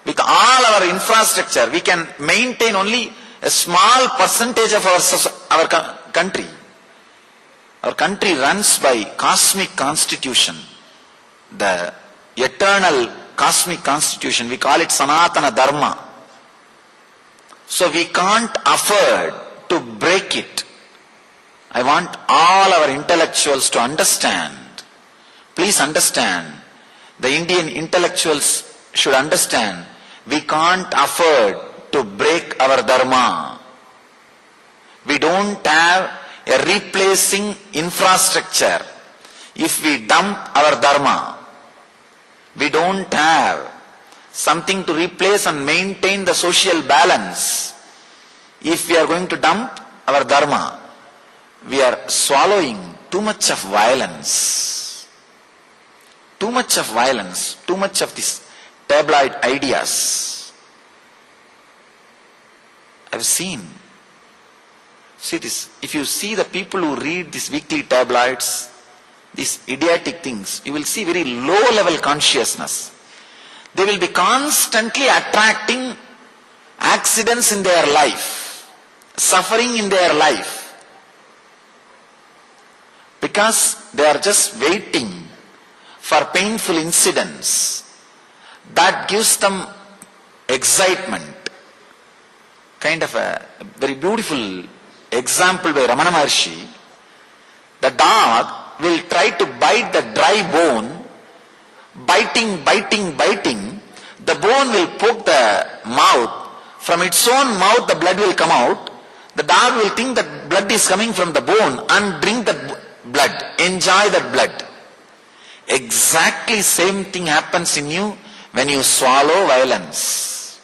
With all our infrastructure, we can maintain only a small percentage of our country. Our country runs by cosmic constitution, the eternal cosmic constitution. We call it Sanatana Dharma. So we can't afford to break it. I want all our intellectuals to understand. Please understand. The Indian intellectuals should understand. We can't afford to break our dharma. We don't have a replacing infrastructure if we dump our dharma. We don't have something to replace and maintain the social balance. If we are going to dump our dharma, we are swallowing too much of violence. Too much of violence, too much of these tabloid ideas. I've seen. See this, if you see the people who read these weekly tabloids, these idiotic things, you will see very low level consciousness. They will be constantly attracting accidents in their life, suffering in their life, because they are just waiting for painful incidents that gives them excitement. Kind of a very beautiful example by Ramana Maharshi. The dog will try to bite the dry bone, biting. The bone will poke the mouth. From its own mouth the blood will come out. The dog will think that blood is coming from the bone and drink that blood, enjoy that blood. Exactly same thing happens in you when you swallow violence,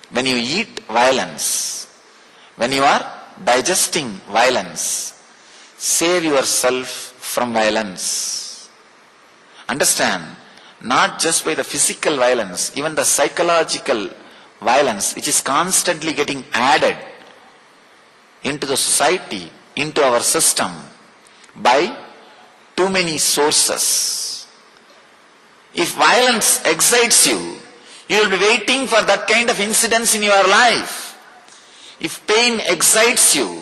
when you eat violence, when you are digesting violence. Save yourself from violence. Understand, not just by the physical violence, even the psychological violence which is constantly getting added into the society, into our system by too many sources. If violence excites you, you will be waiting for that kind of incidents in your life. If pain excites you,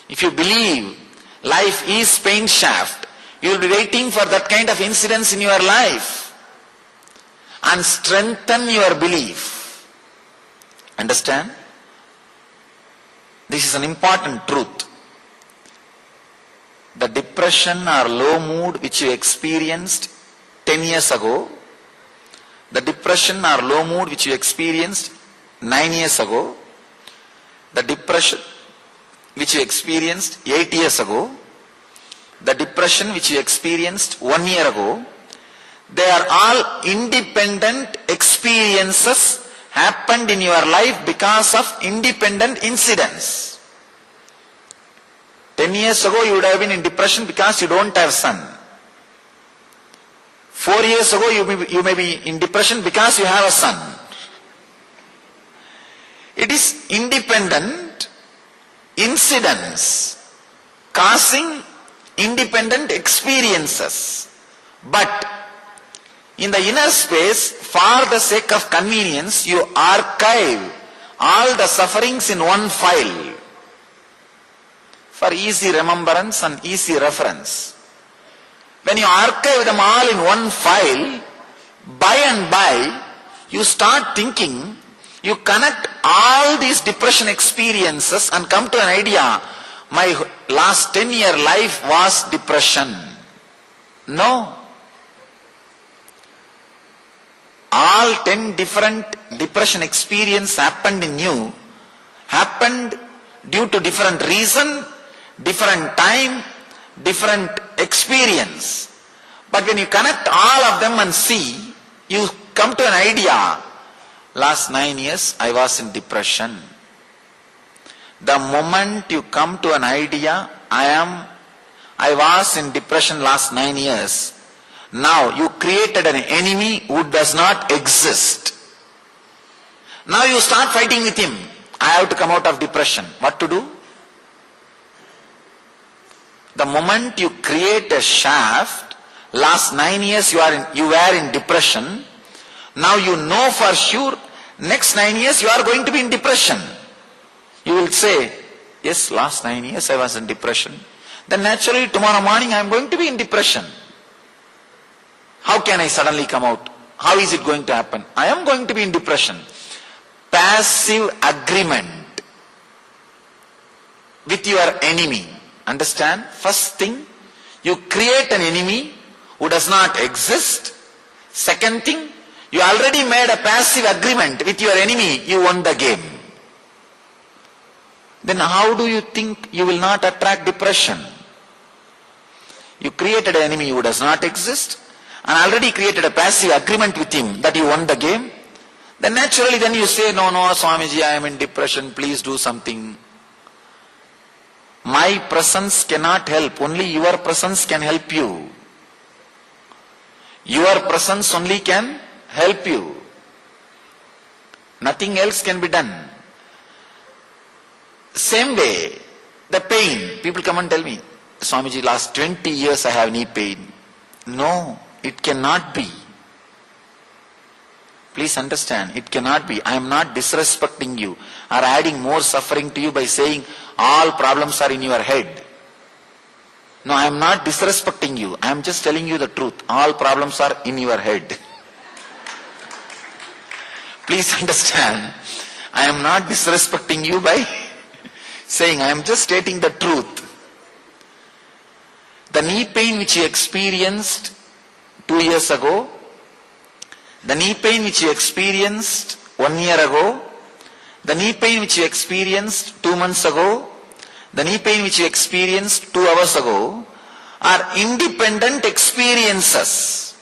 if you believe life is pain shaft, you will be waiting for that kind of incidents in your life and strengthen your belief. Understand? This is an important truth. The depression or low mood which you experienced 10 years ago, the depression or low mood which you experienced 9 years ago, the depression which you experienced 8 years ago, the depression which you experienced 1 year ago, they are all independent experiences happened in your life because of independent incidents. 10 years ago you would have been in depression because you don't have son. 4 years ago you may be in depression because you have a son. It is independent incidents causing independent experiences. But in the inner space, for the sake of convenience, you archive all the sufferings in one file for easy remembrance and easy reference. When you archive them all in one file, by and by, you start thinking, you connect all these depression experiences and come to an idea, my last 10-year life was depression. No. All 10 different depression experiences happened in you, happened due to different reason, different time, different experience. But when you connect all of them and see, you come to an idea, last 9 years I was in depression. The moment you come to an idea, I was in depression last 9 years, now you created an enemy who does not exist. Now you start fighting with him. I have to come out of depression. What to do? The moment you create a shaft, last 9 years you were in depression, now you know for sure, next 9 years you are going to be in depression. You will say, yes, last 9 years I was in depression. Then naturally tomorrow morning I am going to be in depression. How can I suddenly come out? How is it going to happen? I am going to be in depression. Passive agreement with your enemy. Understand? First thing, you create an enemy who does not exist. Second thing, you already made a passive agreement with your enemy, you won the game. Then how do you think you will not attract depression? You created an enemy who does not exist and already created a passive agreement with him that you won the game. Then naturally then you say, no, Swamiji, I am in depression, please do something. My presence cannot help, only your presence can help you. Your presence only can help you. Nothing else can be done. Same way, the pain. People come and tell me, Swamiji, last 20 years I have knee pain. No, it cannot be. Please understand, it cannot be. I am not disrespecting you or adding more suffering to you by saying all problems are in your head. No, I am not disrespecting you. I am just telling you the truth. All problems are in your head. Please understand, I am not disrespecting you by saying, I am just stating the truth. The knee pain which you experienced 2 years ago, the knee pain which you experienced 1 year ago, the knee pain which you experienced 2 months ago, the knee pain which you experienced 2 hours ago are independent experiences.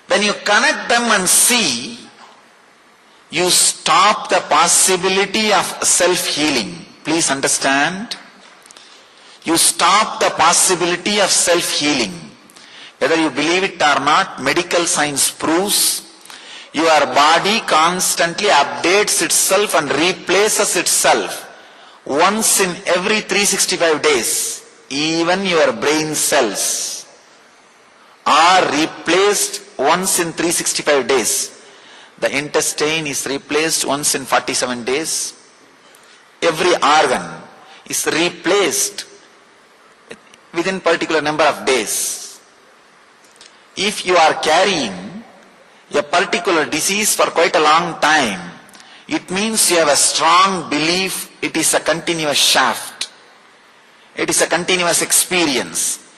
When you connect them and see, you stop the possibility of self-healing. Please understand. You stop the possibility of self-healing. Whether you believe it or not, medical science proves your body constantly updates itself and replaces itself once in every 365 days. Even your brain cells are replaced once in 365 days. The intestine is replaced once in 47 days. Every organ is replaced within particular number of days. If you are carrying a particular disease for quite a long time, it means you have a strong belief it is a continuous shaft. It is a continuous experience.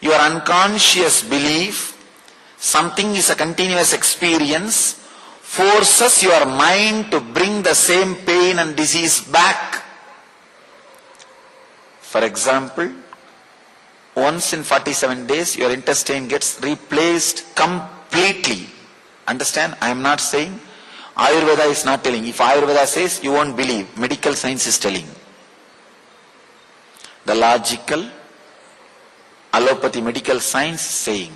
Your unconscious belief, something is a continuous experience, forces your mind to bring the same pain and disease back. For example, once in 47 days, your intestine gets replaced completely. Understand? I am not saying, Ayurveda is not telling. If Ayurveda says, you won't believe. Medical science is telling. The logical, allopathy medical science is saying,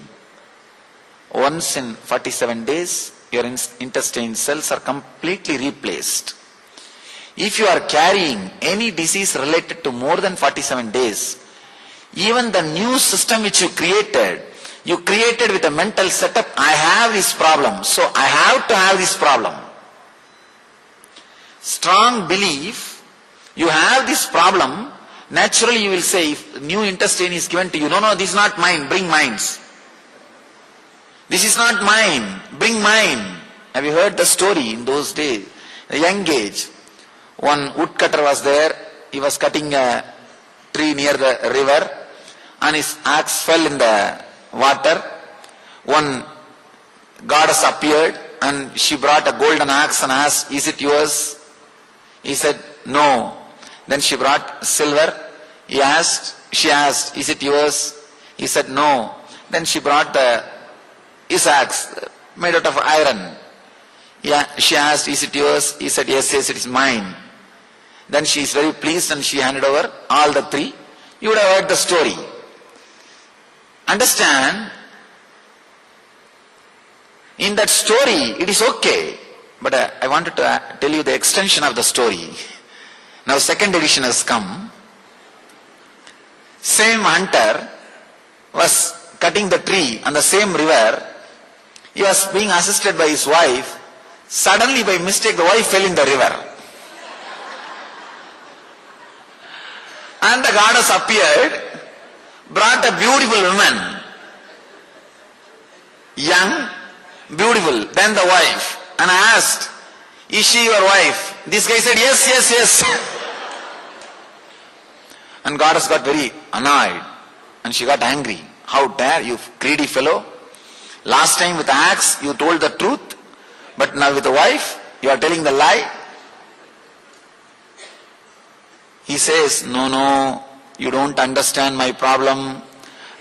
once in 47 days, your intestine cells are completely replaced. if you are carrying any disease related to more than 47 days, even the new system which you created with a mental setup, I have this problem, so I have to have this problem. Strong belief, you have this problem, naturally you will say, if new intestine is given to you, no, this is not mine, bring mines. This is not mine, bring mine. Have you heard the story in those days? At a young age, one woodcutter was there, he was cutting a tree near the river, and his axe fell in the water. One goddess appeared and she brought a golden axe and asked, is it yours? He said, no. Then she brought silver. She asked, is it yours? He said, no. Then she brought his axe made out of iron. She asked, is it yours? He said, yes, it is mine. Then she is very pleased and she handed over all the three. You would have heard the story. Understand, in that story it is okay, but I wanted to tell you the extension of the story. Now second edition has come. Same hunter was cutting the tree on the same river. He was being assisted by his wife. Suddenly by mistake the wife fell in the river. And the goddess appeared, brought a beautiful woman, young, beautiful, then the wife, and I asked, is she your wife? This guy said, yes. And goddess got very annoyed and she got angry. How dare you, greedy fellow? Last time with the axe you told the truth, but now with the wife you are telling the lie. He says, no, you don't understand my problem.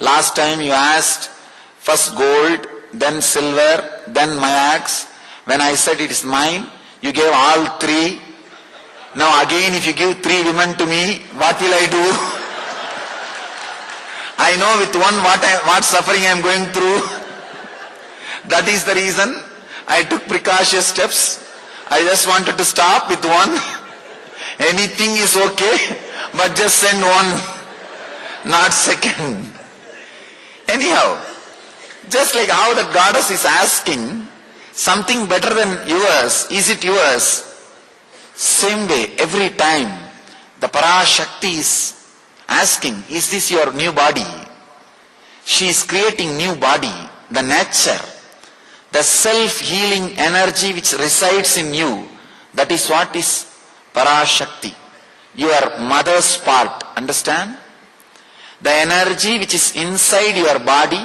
Last time you asked first gold, then silver, then my axe. When I said it is mine, you gave all three. Now again if you give three women to me, what will I do? I know with one what suffering I am going through. That is the reason I took precautious steps. I just wanted to stop with one. Anything is okay, but just send one, not second. Anyhow, just like how the goddess is asking, something better than yours, is it yours? Same way, every time, the Parashakti is asking, is this your new body? She is creating new body, the nature, the self-healing energy which resides in you. That is what is Parashakti, your mother's part, understand? The energy which is inside your body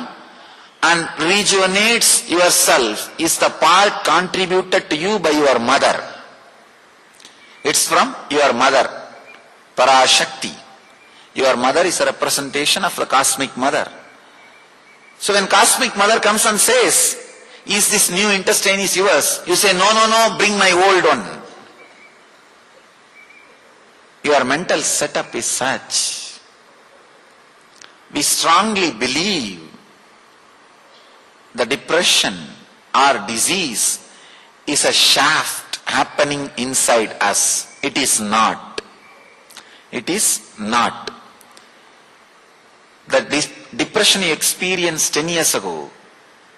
and rejuvenates yourself is the part contributed to you by your mother. It's from your mother, Parashakti. Your mother is a representation of the cosmic mother. So when cosmic mother comes and says, is this new intestine is yours? You say, no, bring my old one. Your mental setup is such. We strongly believe the depression or disease is a shaft happening inside us. It is not. It is not. The depression you experienced 10 years ago,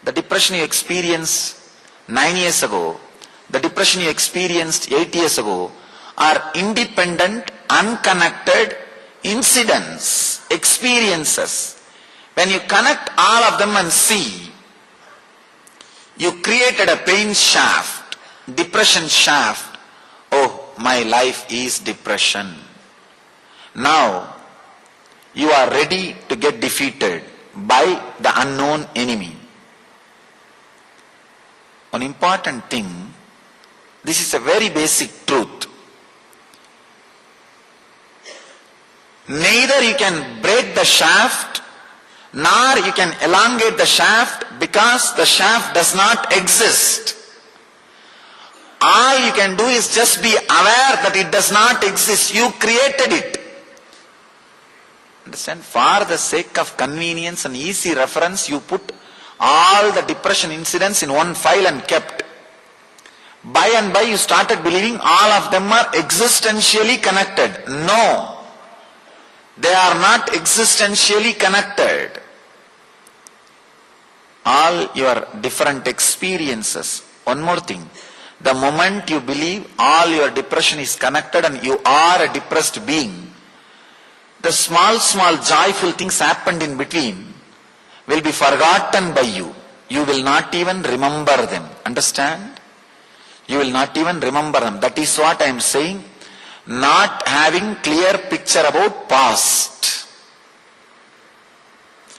the depression you experienced 9 years ago, the depression you experienced 8 years ago are independent, unconnected incidents, experiences. When you connect all of them and see, you created a pain shaft, depression shaft. Oh, my life is depression. Now, you are ready to get defeated by the unknown enemy. One important thing, this is a very basic truth. Neither you can break the shaft, nor you can elongate the shaft because the shaft does not exist. All you can do is just be aware that it does not exist. You created it. Understand? For the sake of convenience and easy reference, you put all the depression incidents in one file and kept. By and by you started believing all of them are existentially connected. No, they are not existentially connected. All your different experiences. One more thing, the moment you believe all your depression is connected and you are a depressed being, the small joyful things happened in between will be forgotten by you. You will not even remember them. Understand? You will not even remember them. That is what I am saying. Not having clear picture about past.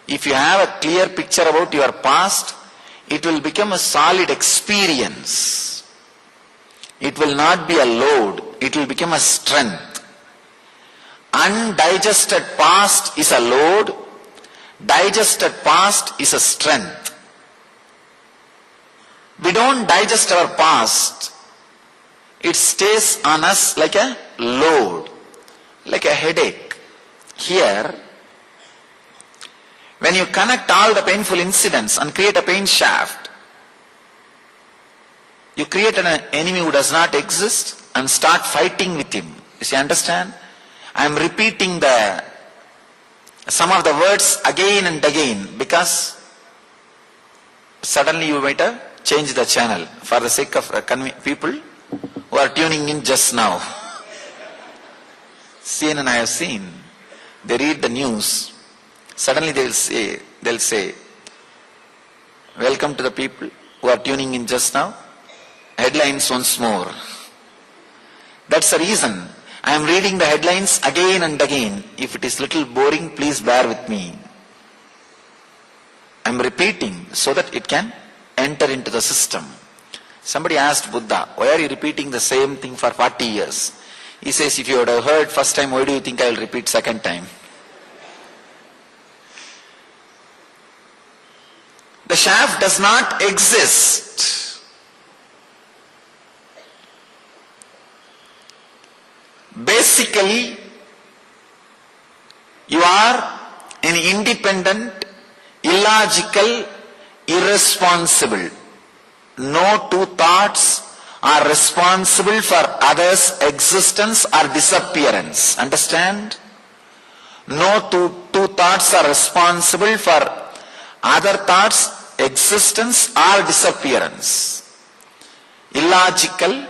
If you have a clear picture about your past, it will become a solid experience. It will not be a load. It will become a strength. Undigested past is a load. Digested past is a strength. We don't digest our past. It stays on us like a load, like a headache. Here, when you connect all the painful incidents and create a pain shaft, you create an enemy who does not exist and start fighting with him. You see, understand? I am repeating some of the words again and again because suddenly you might have changed the channel for the sake of people who are tuning in just now. CNN I have seen, they read the news, suddenly they'll say, welcome to the people who are tuning in just now, headlines once more. That's the reason I am reading the headlines again and again. If it is little boring, please bear with me. I am repeating so that it can enter into the system. Somebody asked Buddha, why are you repeating the same thing for 40 years? He says, if you would have heard first time, why do you think I will repeat second time? The shaft does not exist. Basically, you are an independent, illogical, irresponsible. No two thoughts are responsible for others' existence or disappearance. Understand? No two thoughts are responsible for other thoughts' existence or disappearance. Illogical,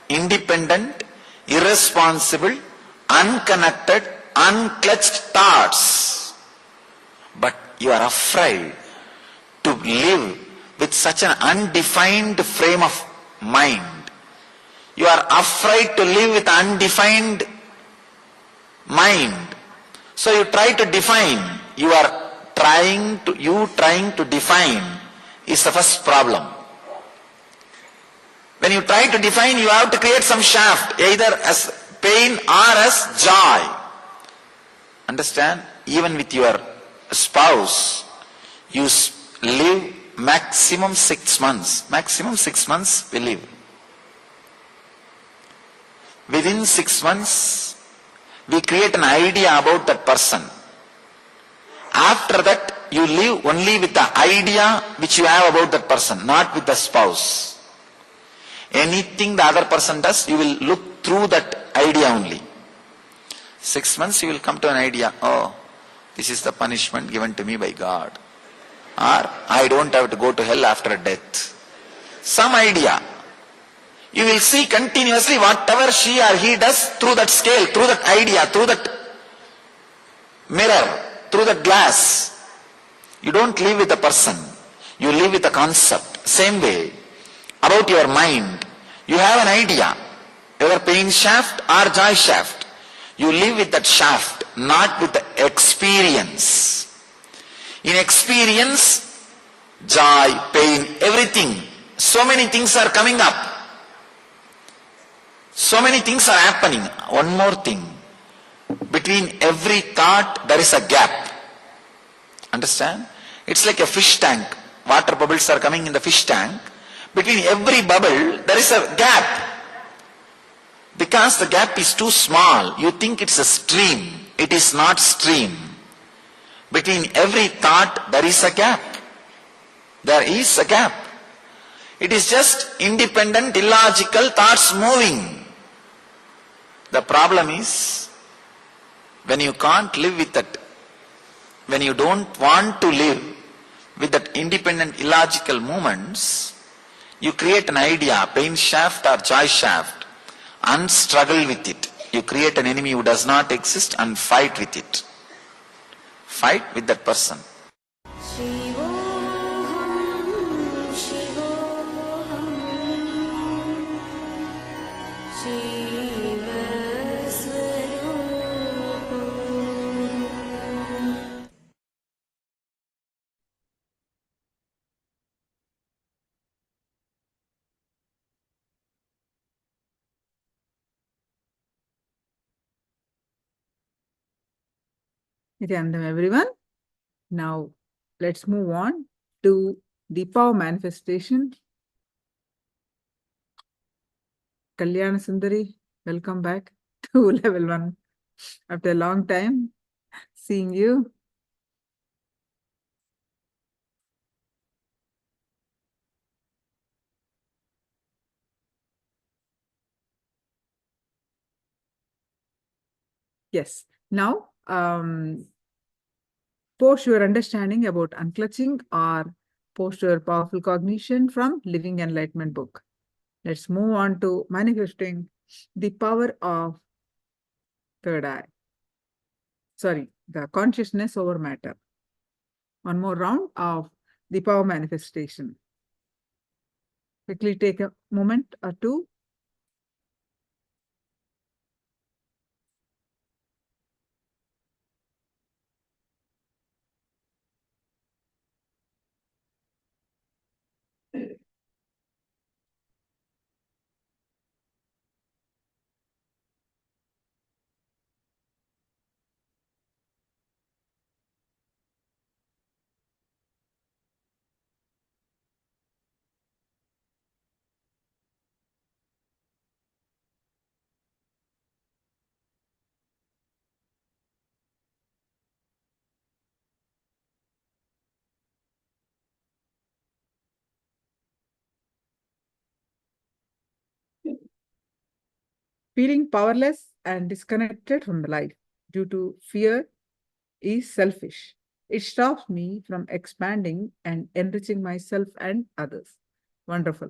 independent, irresponsible, unconnected, unclutched thoughts. But you are afraid to live with such an undefined frame of mind. You are afraid to live with undefined mind. So you try to define. Trying to define is the first problem. When you try to define, you have to create some shaft, either as pain or as joy. Understand? Even with your spouse, you live maximum 6 months. Maximum 6 months we live. Within 6 months, we create an idea about that person. After that, you live only with the idea which you have about that person, not with the spouse. Anything the other person does, you will look through that idea only. 6 months you will come to an idea, oh, this is the punishment given to me by God. Or, I don't have to go to hell after death. Some idea. You will see continuously whatever she or he does through that scale, through that idea, through that mirror, through that glass. You don't live with a person. You live with a concept. Same way, about your mind, you have an idea, whether pain shaft or joy shaft. You live with that shaft, not with the experience. In experience, joy, pain, everything, so many things are coming up. So many things are happening. One more thing. Between every thought, there is a gap. Understand? It's like a fish tank. Water bubbles are coming in the fish tank. Between every bubble, there is a gap. Because the gap is too small, you think it's a stream. It is not stream. Between every thought, there is a gap. There is a gap. It is just independent, illogical thoughts moving. The problem is, when you can't live with that, when you don't want to live with that independent, illogical movements, you create an idea, pain shaft or joy shaft, and struggle with it. You create an enemy who does not exist and fight with it. Fight with that person. Nityanandam, everyone. Now, let's move on to the power manifestation. Kalyana Sundari, welcome back to level 1. After a long time, seeing you. Yes. Now, post your understanding about unclutching or post your powerful cognition from Living Enlightenment book. Let's move on to manifesting the power of third eye. Sorry, the consciousness over matter. One more round of the power manifestation. Quickly take a moment or two. Feeling powerless and disconnected from the life due to fear is selfish. It stops me from expanding and enriching myself and others. Wonderful.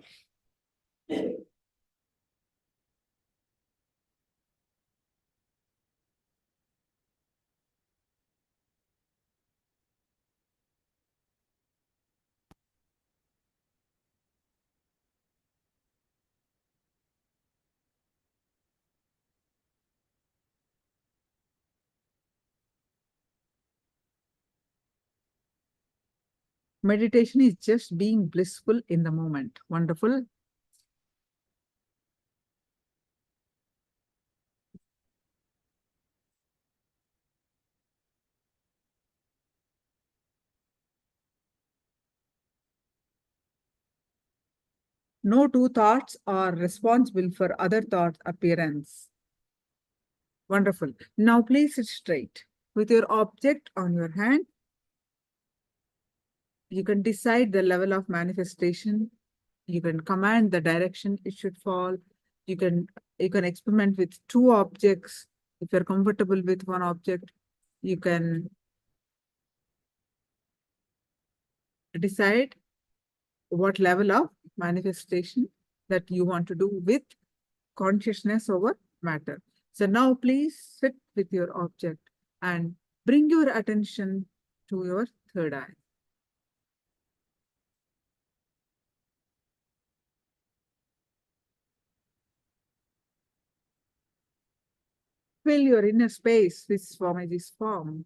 Meditation is just being blissful in the moment. Wonderful. No two thoughts are responsible for other thoughts' appearance. Wonderful. Now please sit straight. With your object on your hand, you can decide the level of manifestation. You can command the direction it should fall. You can experiment with two objects. If you're comfortable with one object, you can decide what level of manifestation that you want to do with consciousness over matter. So now please sit with your object and bring your attention to your third eye. Fill your inner space with Swamiji's form.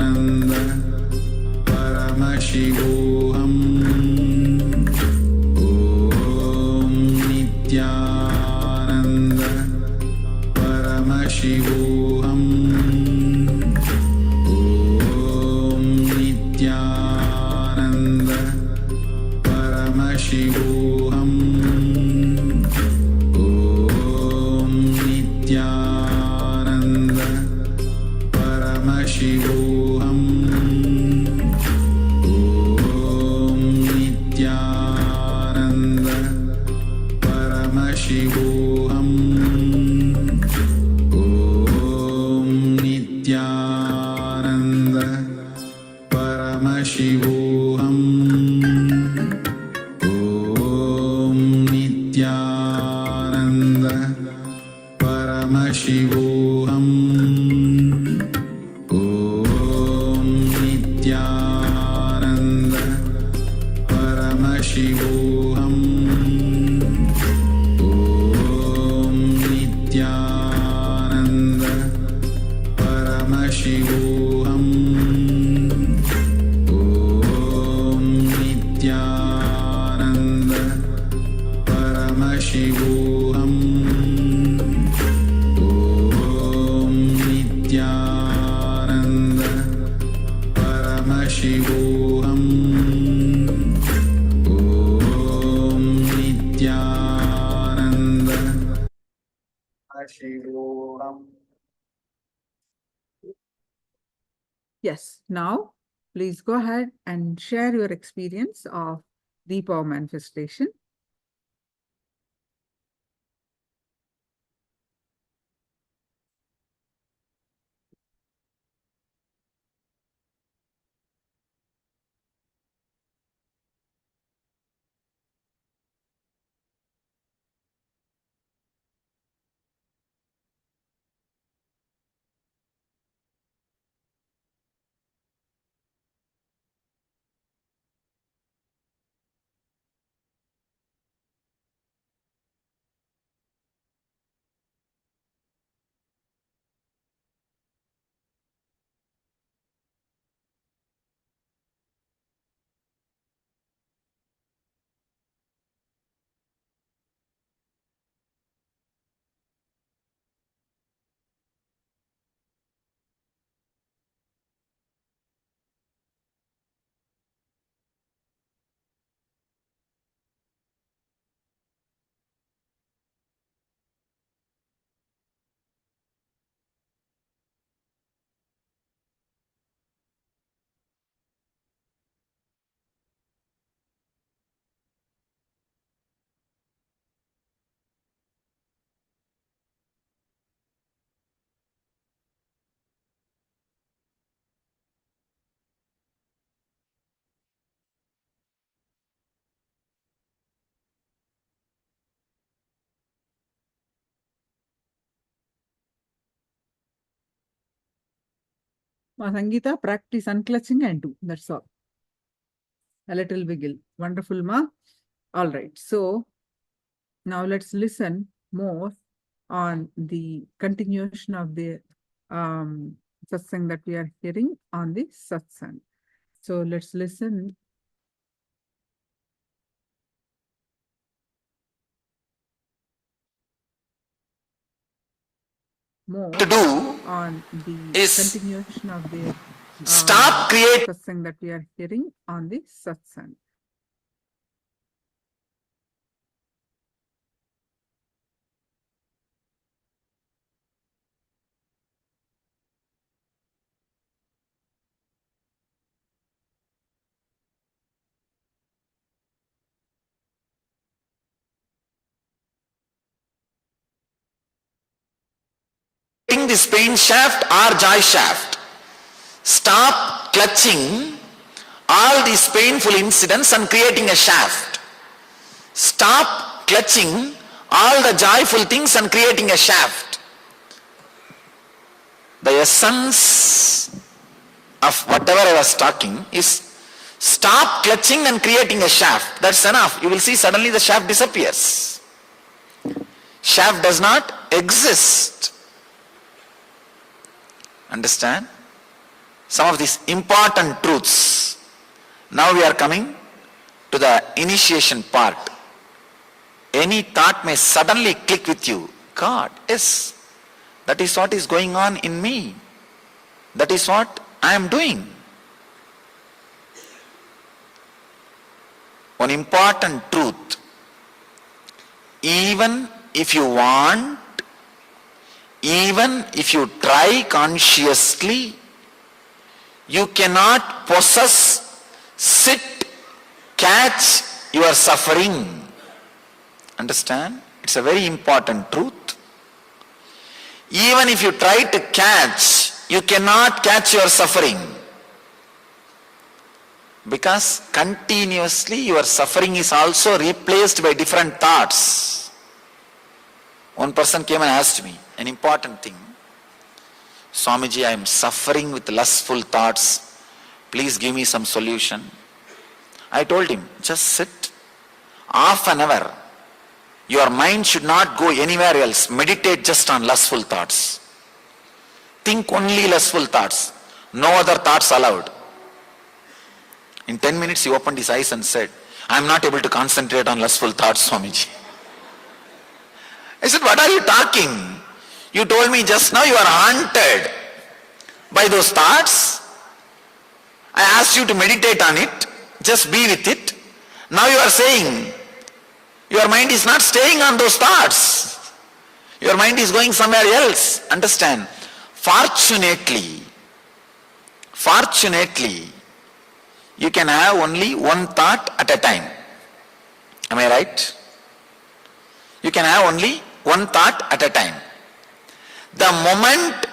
Paramashivoham Om Nityananda Paramashivoham Om Nityananda Paramashivoham Om Nityananda Paramashivoham Om Nityananda Paramashivoham Om Nityananda Paramashivoham Om Nityananda Paramashivoham Om Nityananda Paramashivoham Om Nityananda Paramashivoham Om Nityananda Paramashivoham Om Nityananda Paramashivoham. Yes, now please go ahead and share your experience of the power manifestation. Sangeeta, practice unclutching and do. That's all. A little wiggle. Wonderful, ma. All right. So now let's listen more on the continuation of the satsang that we are hearing on the satsang. So let's listen. More To do on the is continuation of the stop creating satsang that we are hearing on the satsang. this pain shaft or joy shaft. Stop clutching all these painful incidents and creating a shaft. Stop clutching all the joyful things and creating a shaft. The essence of whatever I was talking is stop clutching and creating a shaft. That's enough. You will see suddenly the shaft disappears. Shaft does not exist. Understand? Some of these important truths. Now we are coming to the initiation part. Any thought may suddenly click with you. God, yes, That is what is going on in me. That is what I am doing. One important truth. Even if you want, even if you try consciously, you cannot possess, sit, catch your suffering. Understand? It's a very important truth. Even if you try to catch, you cannot catch your suffering. Because continuously your suffering is also replaced by different thoughts. One person came and asked me an important thing. Swamiji, I am suffering with lustful thoughts. Please give me some solution. I told him, just sit. Half an hour. Your mind should not go anywhere else. Meditate just on lustful thoughts. Think only lustful thoughts. No other thoughts allowed. In 10 minutes he opened his eyes and said, I am not able to concentrate on lustful thoughts, Swamiji. I said, what are you talking? You told me just now you are haunted by those thoughts. I asked you to meditate on it. Just be with it. Now you are saying your mind is not staying on those thoughts. Your mind is going somewhere else. Understand? Fortunately, you can have only one thought at a time. Am I right? You can have only one thought at a time. The moment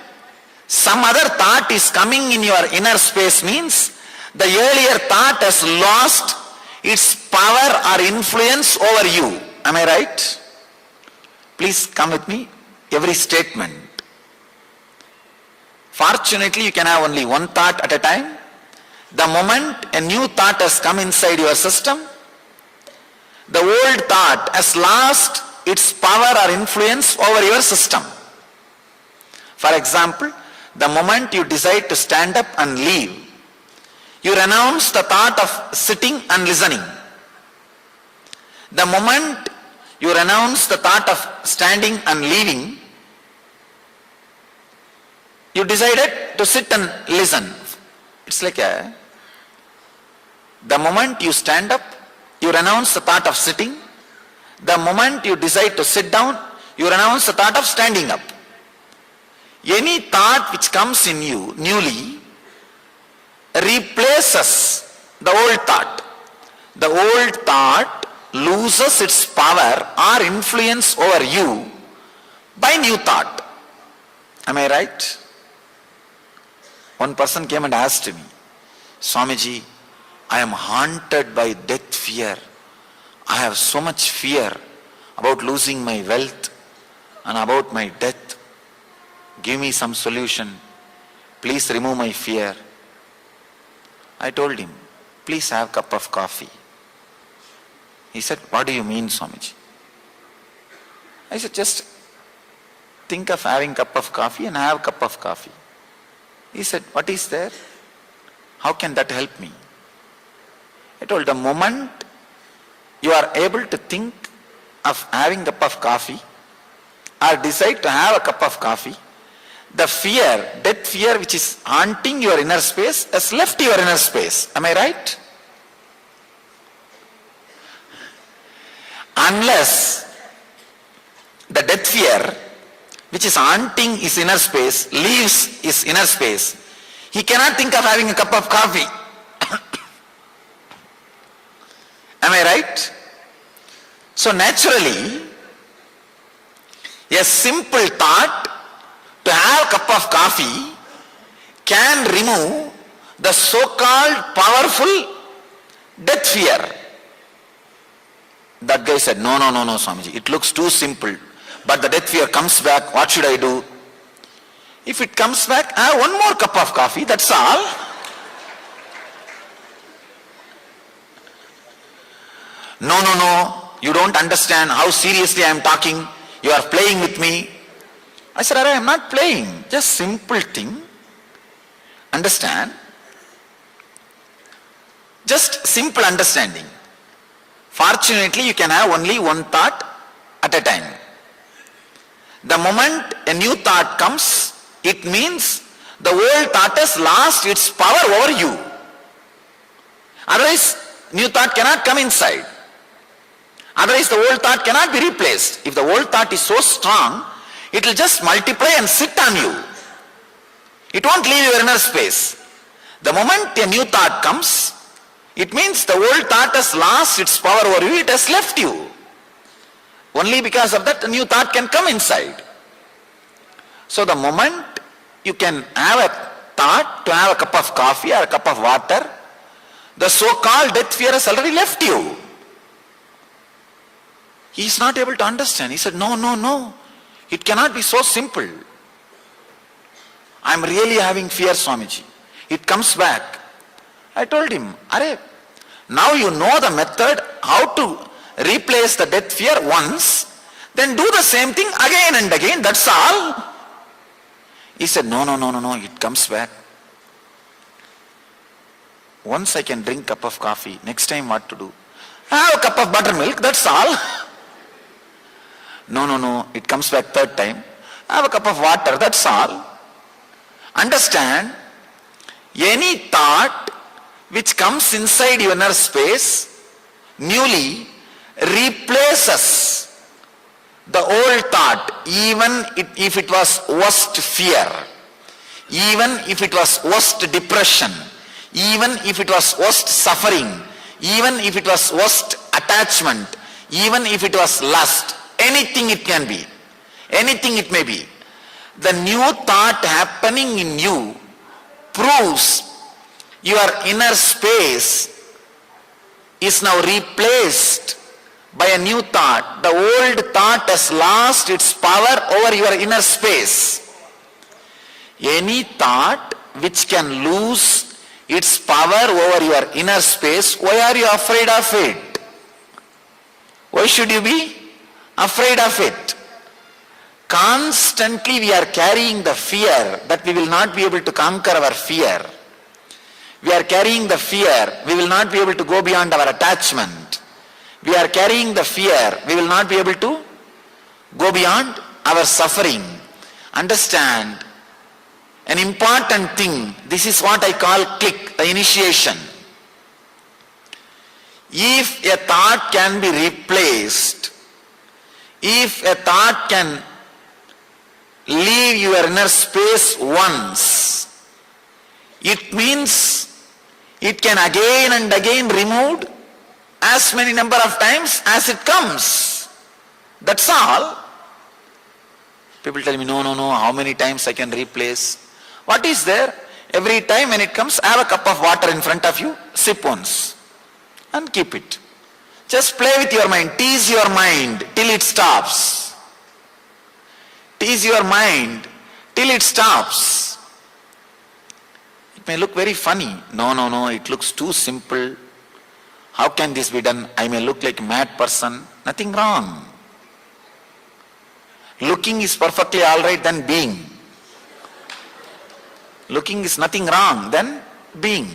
some other thought is coming in your inner space means the earlier thought has lost its power or influence over you. Am I right? Please come with me. Every statement. Fortunately, you can have only one thought at a time. The moment a new thought has come inside your system, the old thought has lost its power or influence over your system. For example, the moment you decide to stand up and leave, you renounce the thought of sitting and listening. The moment you renounce the thought of standing and leaving, you decided to sit and listen. It's like the moment you stand up, you renounce the thought of sitting. The moment you decide to sit down, you renounce the thought of standing up. Any thought which comes in you newly replaces the old thought. The old thought loses its power or influence over you by new thought. Am I right? One person came and asked me, Swamiji, I am haunted by death fear. I have so much fear about losing my wealth and about my death. Give me some solution. Please remove my fear. I told him, please have a cup of coffee. He said, what do you mean, Swamiji? I said, just think of having a cup of coffee and have a cup of coffee. He said, what is there? How can that help me? I told, the moment you are able to think of having a cup of coffee or decide to have a cup of coffee, the fear, death fear which is haunting your inner space has left your inner space. Am I right? Unless the death fear which is haunting his inner space leaves his inner space, he cannot think of having a cup of coffee. Am I right? So naturally, a simple thought to have a cup of coffee can remove the so-called powerful death fear. That guy said, no, Swamiji, it looks too simple. But the death fear comes back, what should I do? If it comes back, I have one more cup of coffee, that's all. No, you don't understand how seriously I am talking. You are playing with me. I said, I am not playing, just simple thing. Understand? Just simple understanding. Fortunately, you can have only one thought at a time. The moment a new thought comes, it means the old thought has lost its power over you. Otherwise, new thought cannot come inside. Otherwise, the old thought cannot be replaced. If the old thought is so strong, it will just multiply and sit on you. It won't leave your inner space. The moment a new thought comes, it means the old thought has lost its power over you, it has left you. Only because of that, a new thought can come inside. So the moment you can have a thought to have a cup of coffee or a cup of water, the so-called death fear has already left you. He is not able to understand. He said, no, it cannot be so simple. I am really having fear, Swamiji. It comes back. I told him, Arey, now you know the method how to replace the death fear once, then do the same thing again and again, that's all. He said, no, it comes back. Once I can drink a cup of coffee, next time what to do? Have a cup of buttermilk, that's all. No, it comes back third time. Have a cup of water, that's all. Understand, any thought which comes inside your inner space newly replaces the old thought, even if it was worst fear, even if it was worst depression, even if it was worst suffering, even if it was worst attachment, even if it was lust, anything it can be, anything it may be. The new thought happening in you proves your inner space is now replaced by a new thought. The old thought has lost its power over your inner space. Any thought which can lose its power over your inner space, why are you afraid of it? Why should you be afraid of it? Constantly we are carrying the fear that we will not be able to conquer our fear. We are carrying the fear we will not be able to go beyond our attachment. We are carrying the fear we will not be able to go beyond our suffering. Understand an important thing. This is what I call click, the initiation. If a thought can be replaced, if a thought can leave your inner space once, it means it can again and again removed as many number of times as it comes. That's all. People tell me, no, how many times I can replace? What is there? Every time when it comes, have a cup of water in front of you, sip once and keep it. Just play with your mind, tease your mind till it stops. Tease your mind till it stops. It may look very funny. No, it looks too simple. How can this be done? I may look like a mad person. Nothing wrong. Looking is perfectly alright than being. Looking is nothing wrong than being.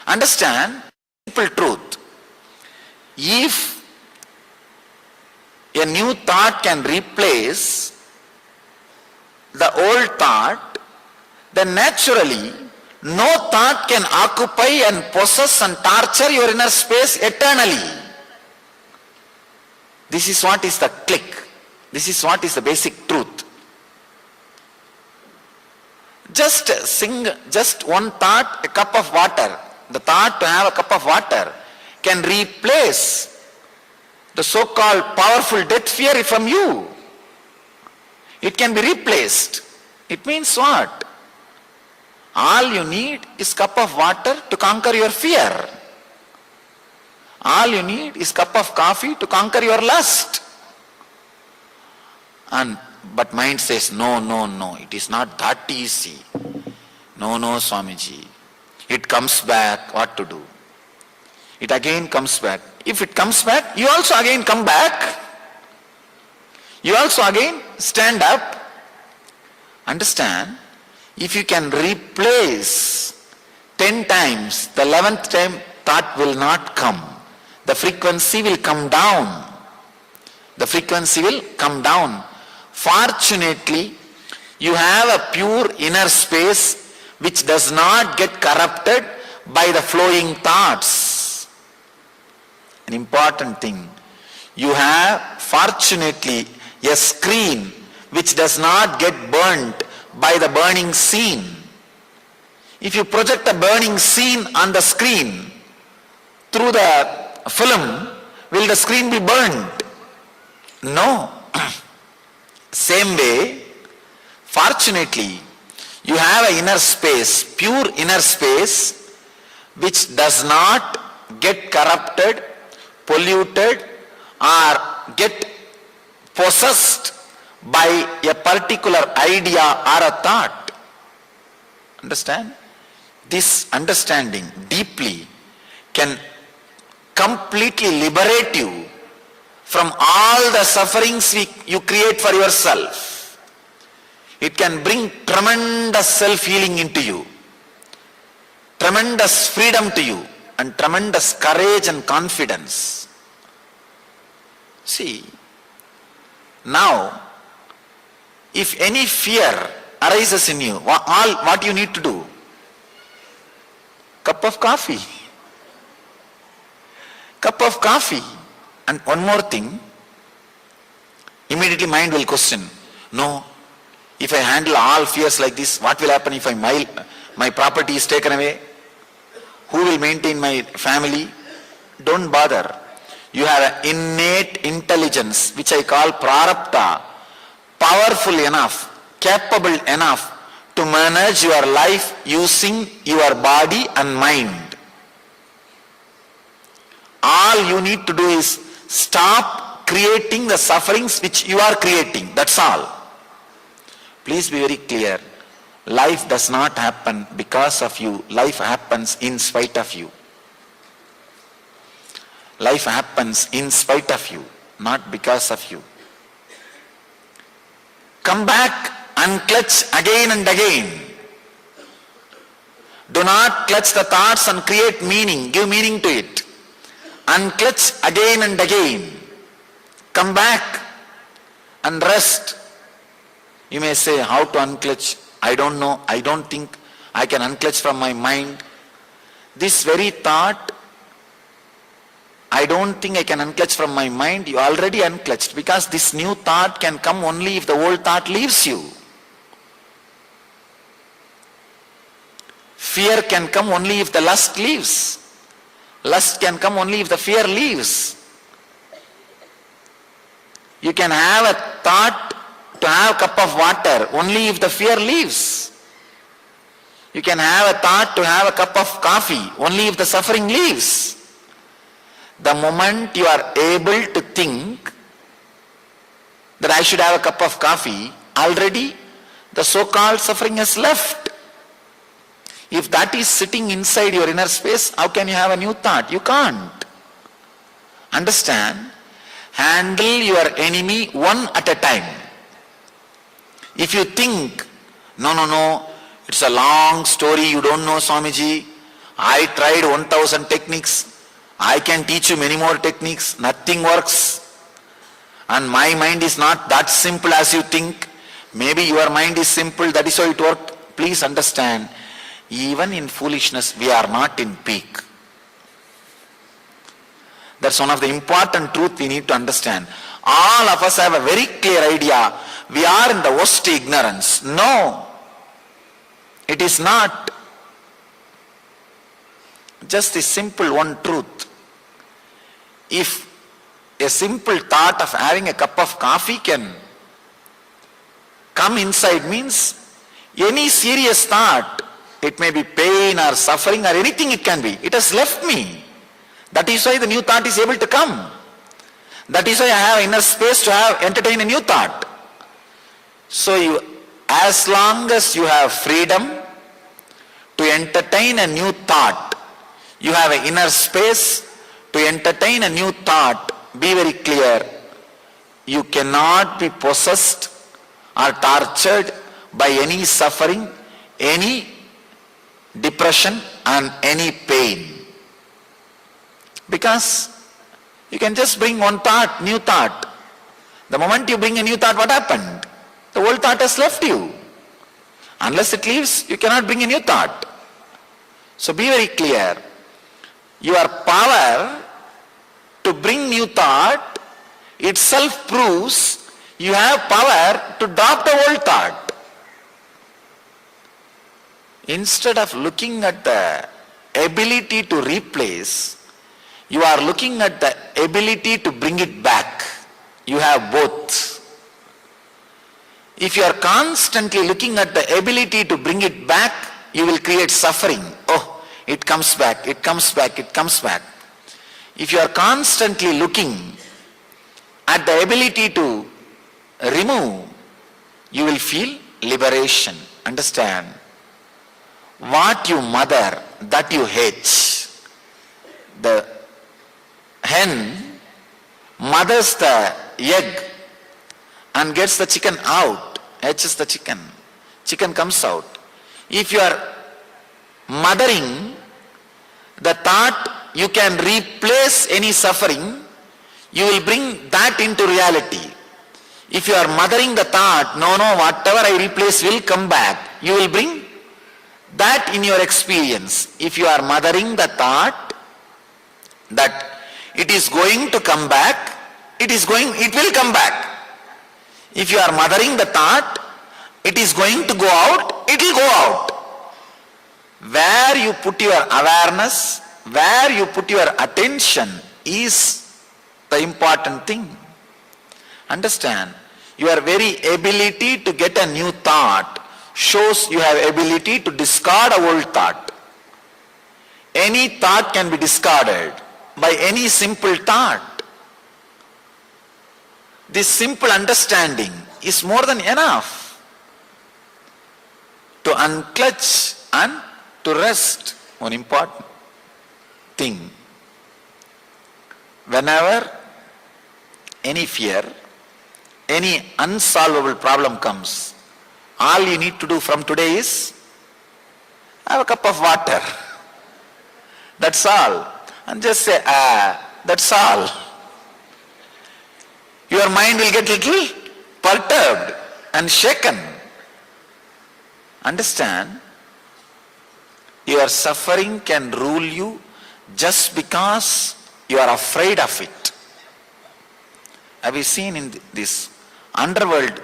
Understand simple truth. If a new thought can replace the old thought, then naturally no thought can occupy and possess and torture your inner space eternally. This is what is the click. This is what is the basic truth. Just one thought, a cup of water. The thought to have a cup of water can replace the so-called powerful death fear from you. It can be replaced. It means what? All you need is cup of water to conquer your fear. All you need is cup of coffee to conquer your lust. But mind says, no, it is not that easy. No, Swamiji. It comes back, what to do? It again comes back. If it comes back, you also again come back. You also again stand up. Understand? If you can replace 10 times, the 11th time thought will not come. The frequency will come down. The frequency will come down. Fortunately, you have a pure inner space which does not get corrupted by the flowing thoughts. An important thing. You have, fortunately, a screen which does not get burnt by the burning scene. If you project a burning scene on the screen through the film, will the screen be burnt? No. Same way, fortunately, you have an inner space, pure inner space, which does not get corrupted, polluted, or get possessed by a particular idea or a thought. Understand? This understanding deeply can completely liberate you from all the sufferings you create for yourself. It can bring tremendous self-healing into you, tremendous freedom to you, and tremendous courage and confidence. See, now, if any fear arises in you, what you need to do? Cup of coffee. Cup of coffee. And one more thing, immediately mind will question, no, if I handle all fears like this, what will happen if my property is taken away? Who will maintain my family? Don't bother. You have an innate intelligence, which I call prarabdha, powerful enough, capable enough to manage your life using your body and mind. All you need to do is stop creating the sufferings which you are creating. That's all. Please be very clear. Life does not happen because of you. Life happens in spite of you. Life happens in spite of you, not because of you. Come back and clutch again and again. Do not clutch the thoughts and create meaning, give meaning to it. Unclutch again and again. Come back and rest. You may say, how to unclutch? I don't know. I don't think I can unclutch from my mind. This very thought, I don't think I can unclutch from my mind. You already unclutched, because this new thought can come only if the old thought leaves you. Fear can come only if the lust leaves. Lust can come only if the fear leaves. You can have a thought to have a cup of water only if the fear leaves. You can have a thought to have a cup of coffee only if the suffering leaves. The moment you are able to think that I should have a cup of coffee, already the so-called suffering has left. If that is sitting inside your inner space, how can you have a new thought? You can't. Understand? Handle your enemy one at a time. If you think, no, it's a long story, you don't know, Swamiji, I tried 1000 techniques, I can teach you many more techniques, nothing works, and my mind is not that simple as you think, maybe your mind is simple, that is how it worked. Please understand, even in foolishness, we are not in peak. That's one of the important truth we need to understand. All of us have a very clear idea. We are in the worst ignorance. No, it is not. Just the simple one truth. If a simple thought of having a cup of coffee can come inside, means any serious thought, it may be pain or suffering or anything it can be, it has left me. That is why the new thought is able to come. That is why I have inner space to entertain a new thought. So as long as you have freedom to entertain a new thought, you have an inner space to entertain a new thought, be very clear, you cannot be possessed or tortured by any suffering, any depression and any pain. Because you can just bring one thought, new thought. The moment you bring a new thought, what happened? The old thought has left you. Unless it leaves, you cannot bring a new thought. So be very clear. Your power to bring new thought itself proves you have power to drop the old thought. Instead of looking at the ability to replace, you are looking at the ability to bring it back. You have both. If you are constantly looking at the ability to bring it back, you will create suffering. Oh, it comes back, it comes back, it comes back. If you are constantly looking at the ability to remove, you will feel liberation. Understand? What you mother, that you hatch. The hen mothers the egg and gets the chicken out, hatches the chicken. Chicken comes out. If you are mothering the thought you can replace any suffering, you will bring that into reality. If you are mothering the thought, no, whatever I replace will come back, you will bring that in your experience. If you are mothering the thought that it is going to come back, it will come back. If you are mothering the thought, it is going to go out, it will go out. Where you put your awareness, where you put your attention is the important thing. Understand? Your very ability to get a new thought shows you have ability to discard a old thought. Any thought can be discarded by any simple thought. This simple understanding is more than enough to unclutch and to rest. One important thing. Whenever any fear, any unsolvable problem comes, all you need to do from today is have a cup of water. That's all. And just say, that's all. Your mind will get little perturbed and shaken. Understand? Your suffering can rule you just because you are afraid of it. Have you seen in this underworld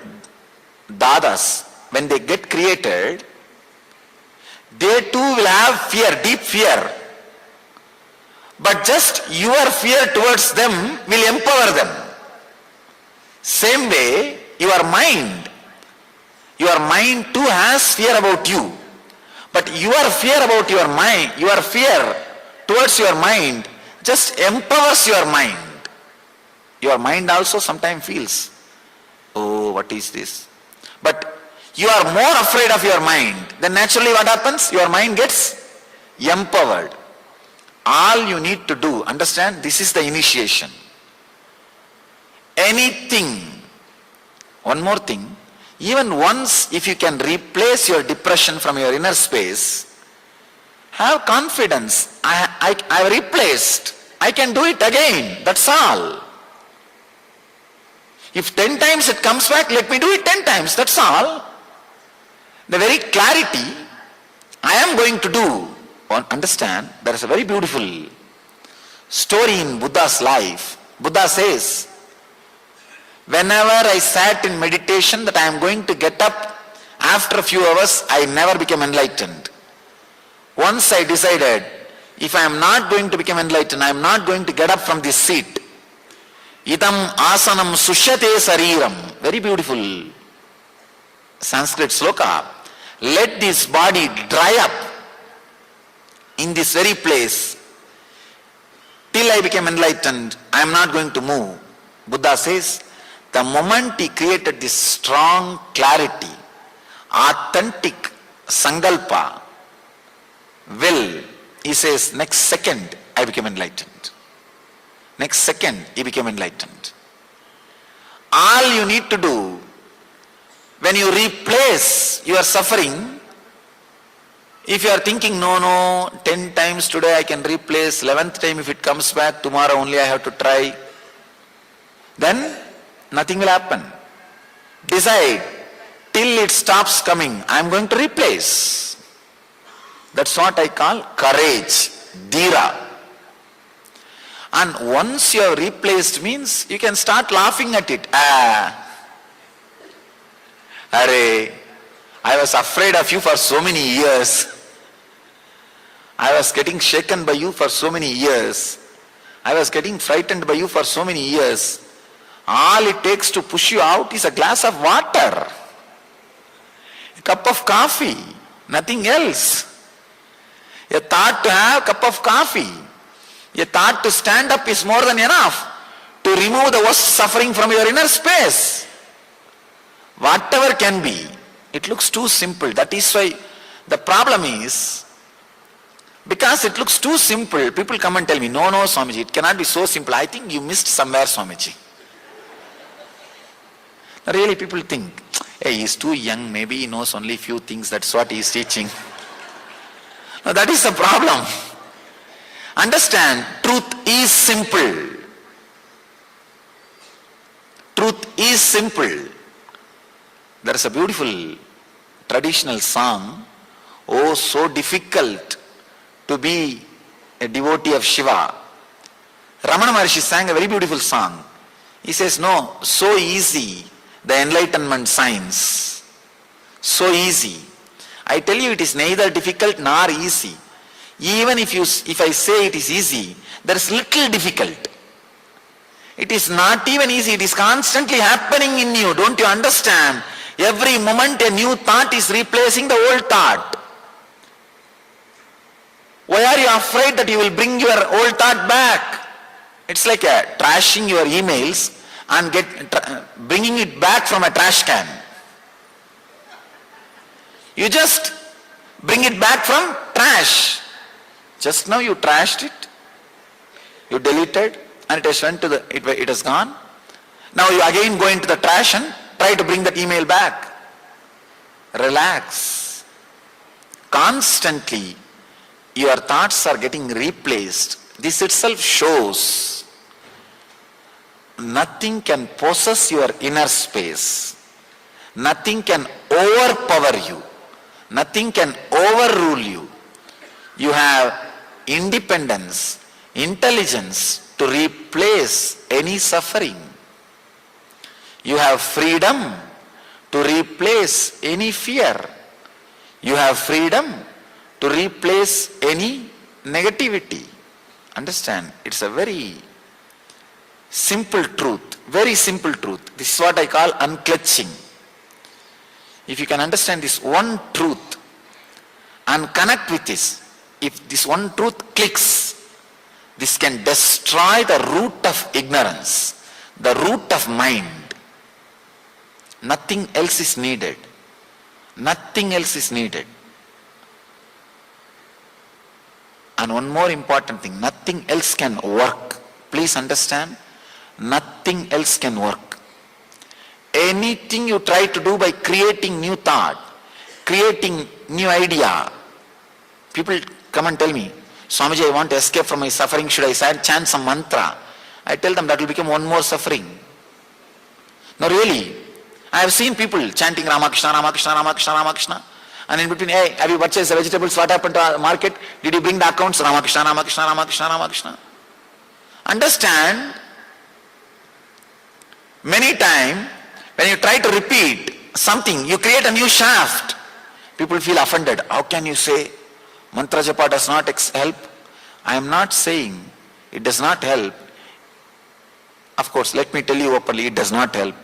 dadas, when they get created, they too will have fear, deep fear. But just your fear towards them will empower them. Same way, your mind too has fear about you. But your fear about your mind, your fear towards your mind just empowers your mind. Your mind also sometimes feels, oh, what is this? But you are more afraid of your mind. Then naturally what happens? Your mind gets empowered. All you need to do, understand, this is the initiation. Anything, one more thing, even once if you can replace your depression from your inner space, have confidence. I replaced, I can do it again, that's all. If 10 times it comes back, let me do it 10 times, that's all. The very clarity, I am going to do. Understand, there is a very beautiful story in Buddha's life. Buddha says, whenever I sat in meditation that I am going to get up, after a few hours, I never became enlightened. Once I decided, if I am not going to become enlightened, I am not going to get up from this seat. Idam asanam sushyate sariram. Very beautiful Sanskrit sloka. Let this body dry up in this very place. Till I became enlightened, I am not going to move. Buddha says, the moment he created this strong clarity, authentic Sankalpa, will, he says, next second I became enlightened. Next second he became enlightened. All you need to do, when you replace your suffering, if you are thinking, no, 10 times today I can replace, 11th time if it comes back, tomorrow only I have to try, then nothing will happen. Decide, till it stops coming, I am going to replace. That's what I call courage, dhira. And once you have replaced means you can start laughing at it. Arey, I was afraid of you for so many years. I was getting shaken by you for so many years. I was getting frightened by you for so many years. All it takes to push you out is a glass of water, a cup of coffee, nothing else. A thought to have a cup of coffee, a thought to stand up is more than enough to remove the worst suffering from your inner space. Whatever can be, it looks too simple. That is why the problem is, because it looks too simple, people come and tell me, no, Swamiji, it cannot be so simple. I think you missed somewhere, Swamiji. Really, people think, hey, he's too young, maybe he knows only few things, that's what he's teaching. No, that is the problem. Understand, truth is simple. Truth is simple. There is a beautiful traditional song, oh, so difficult to be a devotee of Shiva. Ramana Maharshi sang a very beautiful song. He says, no, so easy, the enlightenment science. So easy. I tell you, it is neither difficult nor easy. Even if I say it is easy, there is little difficult. It is not even easy, it is constantly happening in you. Don't you understand? Every moment a new thought is replacing the old thought. Why are you afraid that you will bring your old thought back? It's like trashing your emails and bringing it back from a trash can. You just bring it back from trash. Just now you trashed it, you deleted, and it has gone. Now you again go into the trash and try to bring that email back. Relax. Constantly your thoughts are getting replaced. This itself shows nothing can possess your inner space. Nothing can overpower you. Nothing can overrule you. You have independence, intelligence to replace any suffering. You have freedom to replace any fear. You have freedom to replace any negativity. Understand? It's a very simple truth. Very simple truth. This is what I call unclutching. If you can understand this one truth and connect with this, if this one truth clicks, this can destroy the root of ignorance, the root of mind. Nothing else is needed. Nothing else is needed. And one more important thing, nothing else can work. Please understand, nothing else can work. Anything you try to do by creating new thought, creating new idea, people come and tell me, Swamiji, I want to escape from my suffering, should I chant some mantra? I tell them that will become one more suffering. No, really, I have seen people chanting Ramakrishna, Ramakrishna, Ramakrishna, Ramakrishna, and in between, hey, have you purchased the vegetables? What happened to the market? Did you bring the accounts? Ramakrishna, Ramakrishna, Ramakrishna, Ramakrishna. Understand, many times when you try to repeat something, you create a new shaft. People feel offended. How can you say mantra japa does not help? I am not saying it does not help. Of course, let me tell you openly, it does not help.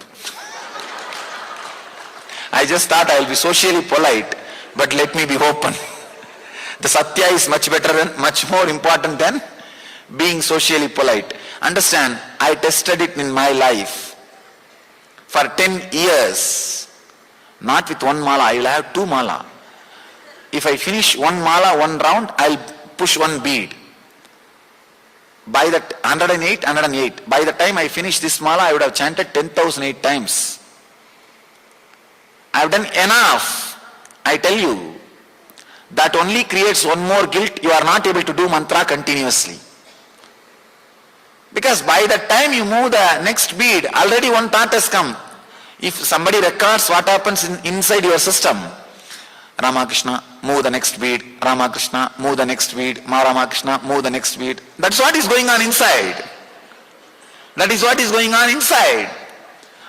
I just thought I will be socially polite, but let me be open. The satya is much better and much more important than being socially polite. Understand, I tested it in my life. For 10 years, not with one mala, I will have 2 mala. If I finish 1 mala, 1 round, I will push 1 bead. By that 108. By the time I finish this mala, I would have chanted 10,008 times. I have done enough. I tell you, that only creates one more guilt. You are not able to do mantra continuously. Because by the time you move the next bead, already one thought has come. If somebody records what happens inside your system, Ramakrishna, move the next beat, Ramakrishna, move the next beat, Ramakrishna, move the next beat. That's what is going on inside. That is what is going on inside.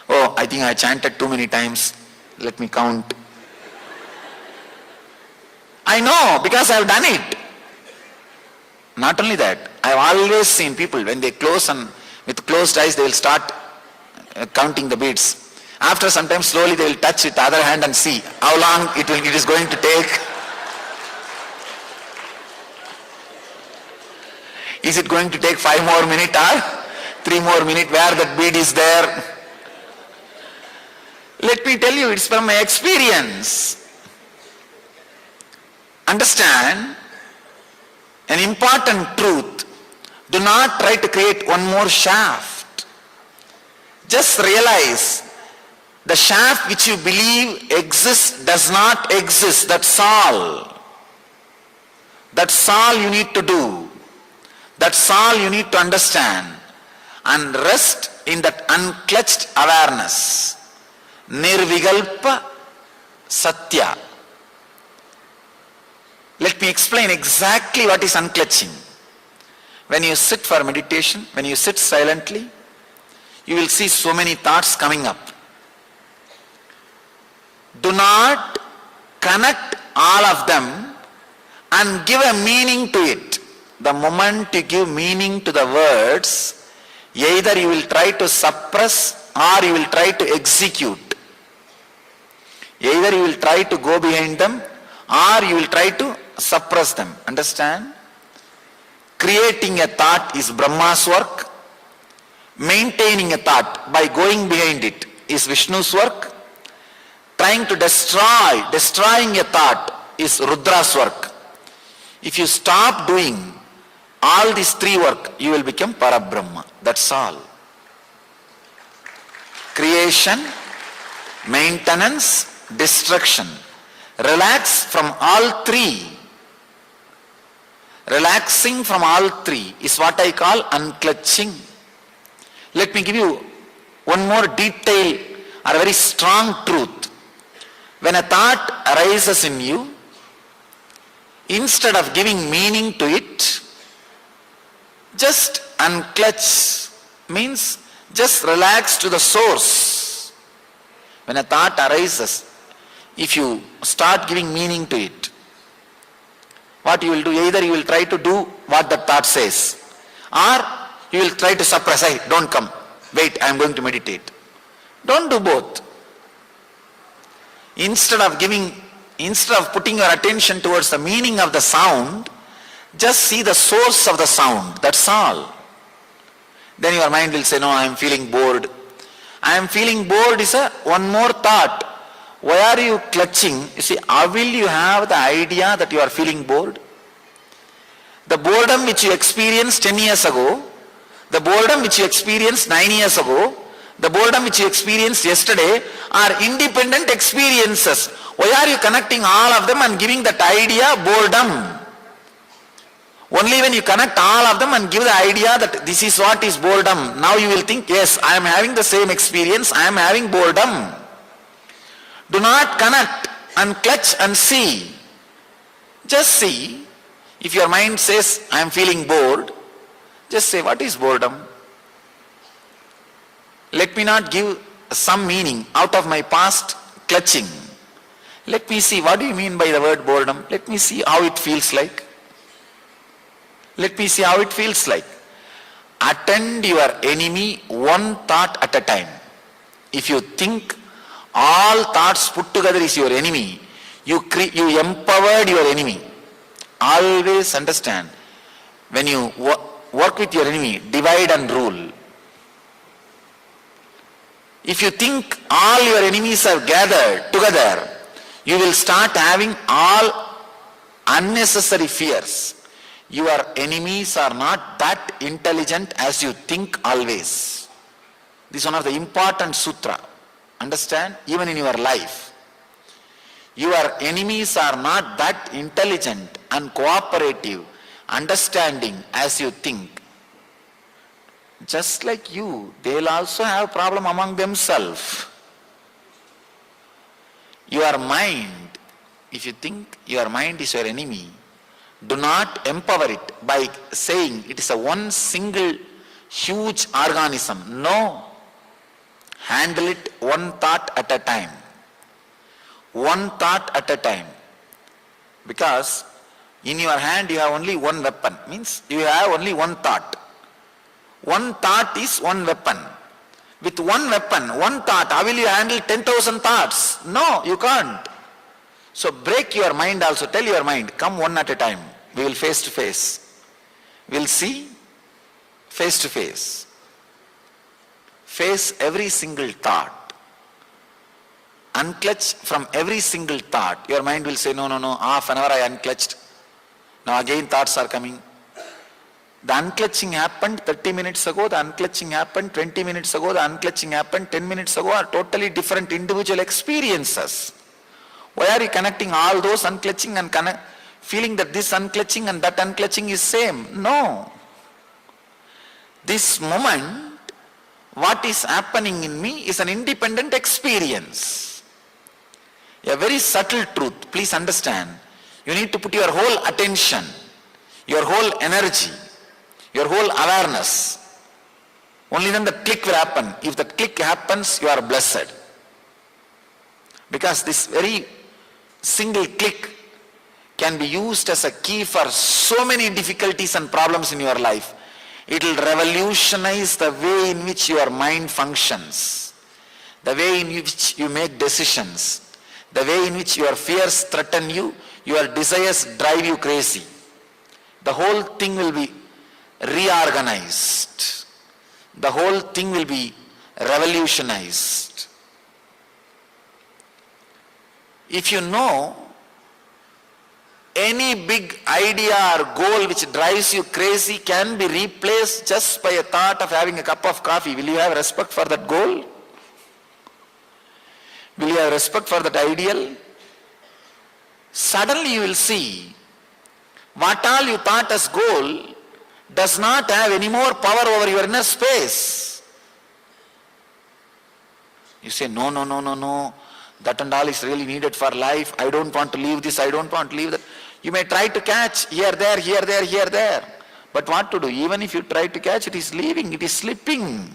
Oh, I think I chanted too many times. Let me count. I know because I have done it. Not only that, I have always seen people when they close and with closed eyes they will start counting the beats. After some time slowly they will touch with the other hand and see how long it is going to take. Is it going to take 5 more minutes or 3 more minutes where that bead is there? Let me tell you, it's from my experience. Understand an important truth. Do not try to create one more shaft. Just realize the shaft which you believe exists does not exist. That's all. That's all you need to do. That's all you need to understand. And rest in that unclutched awareness. Nirvikalpa Satya. Let me explain exactly what is unclutching. When you sit for meditation, when you sit silently, you will see so many thoughts coming up. Do not connect all of them and give a meaning to it. The moment you give meaning to the words, either you will try to suppress or you will try to execute. Either you will try to go behind them or you will try to suppress them. Understand? Creating a thought is Brahma's work. Maintaining a thought by going behind it is Vishnu's work. Trying to destroying a thought is Rudra's work. If you stop doing all these 3 work, you will become Parabrahma. That's all. Creation, maintenance, destruction. Relax from all 3. Relaxing from all 3 is what I call unclutching. Let me give you one more detail or a very strong truth. When a thought arises in you, instead of giving meaning to it, just unclutch means just relax to the source. When a thought arises, if you start giving meaning to it, what you will do, either you will try to do what the thought says, or you will try to suppress. Hey, don't come. Wait, I am going to meditate. Don't do both. Instead of putting your attention towards the meaning of the sound, just see the source of the sound. That's all. Then your mind will say, no, I am feeling bored. I am feeling bored is one more thought. Why are you clutching? You see, how will you have the idea that you are feeling bored? The boredom which you experienced 10 years ago, the boredom which you experienced 9 years ago, the boredom which you experienced yesterday are independent experiences. Why are you connecting all of them and giving that idea boredom? Only when you connect all of them and give the idea that this is what is boredom, now you will think, yes, I am having the same experience, I am having boredom. Do not connect and clutch and see. Just see. If your mind says, I am feeling bored, just say, what is boredom? Let me not give some meaning out of my past clutching. Let me see, what do you mean by the word boredom? Let me see how it feels like. Let me see how it feels like. Attend your enemy one thought at a time. If you think all thoughts put together is your enemy, you empowered your enemy. Always understand, when you work with your enemy, divide and rule. If you think all your enemies are gathered together, you will start having all unnecessary fears. Your enemies are not that intelligent as you think always. This is one of the important sutra. Understand? Even in your life. Your enemies are not that intelligent and cooperative, understanding as you think. Just like you, they will also have problem among themselves. Your mind, if you think your mind is your enemy, do not empower it by saying it is a one single huge organism. No. Handle it one thought at a time. One thought at a time. Because in your hand you have only one weapon. Means you have only one thought. One thought is one weapon. With one weapon, one thought, how will you handle 10,000 thoughts? No, you can't. So break your mind also. Tell your mind, come one at a time. We will face to face. We will see face to face. Face every single thought. Unclutch from every single thought. Your mind will say, no, half an hour I unclutched. Now again thoughts are coming. The unclutching happened 30 minutes ago, the unclutching happened 20 minutes ago, the unclutching happened 10 minutes ago, are totally different individual experiences. Why are you connecting all those unclutching and feeling that this unclutching and that unclutching is same? No. This moment, what is happening in me is an independent experience. A very subtle truth, please understand. You need to put your whole attention, your whole energy, your whole awareness. Only then the click will happen. If the click happens, you are blessed. Because this very single click can be used as a key for so many difficulties and problems in your life. It will revolutionize the way in which your mind functions, the way in which you make decisions, the way in which your fears threaten you, your desires drive you crazy. The whole thing will be reorganized. The whole thing will be revolutionized. If you know any big idea or goal which drives you crazy can be replaced just by a thought of having a cup of coffee, will you have respect for that goal? Will you have respect for that ideal? Suddenly you will see what all you thought as goal does not have any more power over your inner space. You say, no, that and all is really needed for life. I don't want to leave this, I don't want to leave that. You may try to catch here, there. But what to do? Even if you try to catch, it is leaving, it is slipping.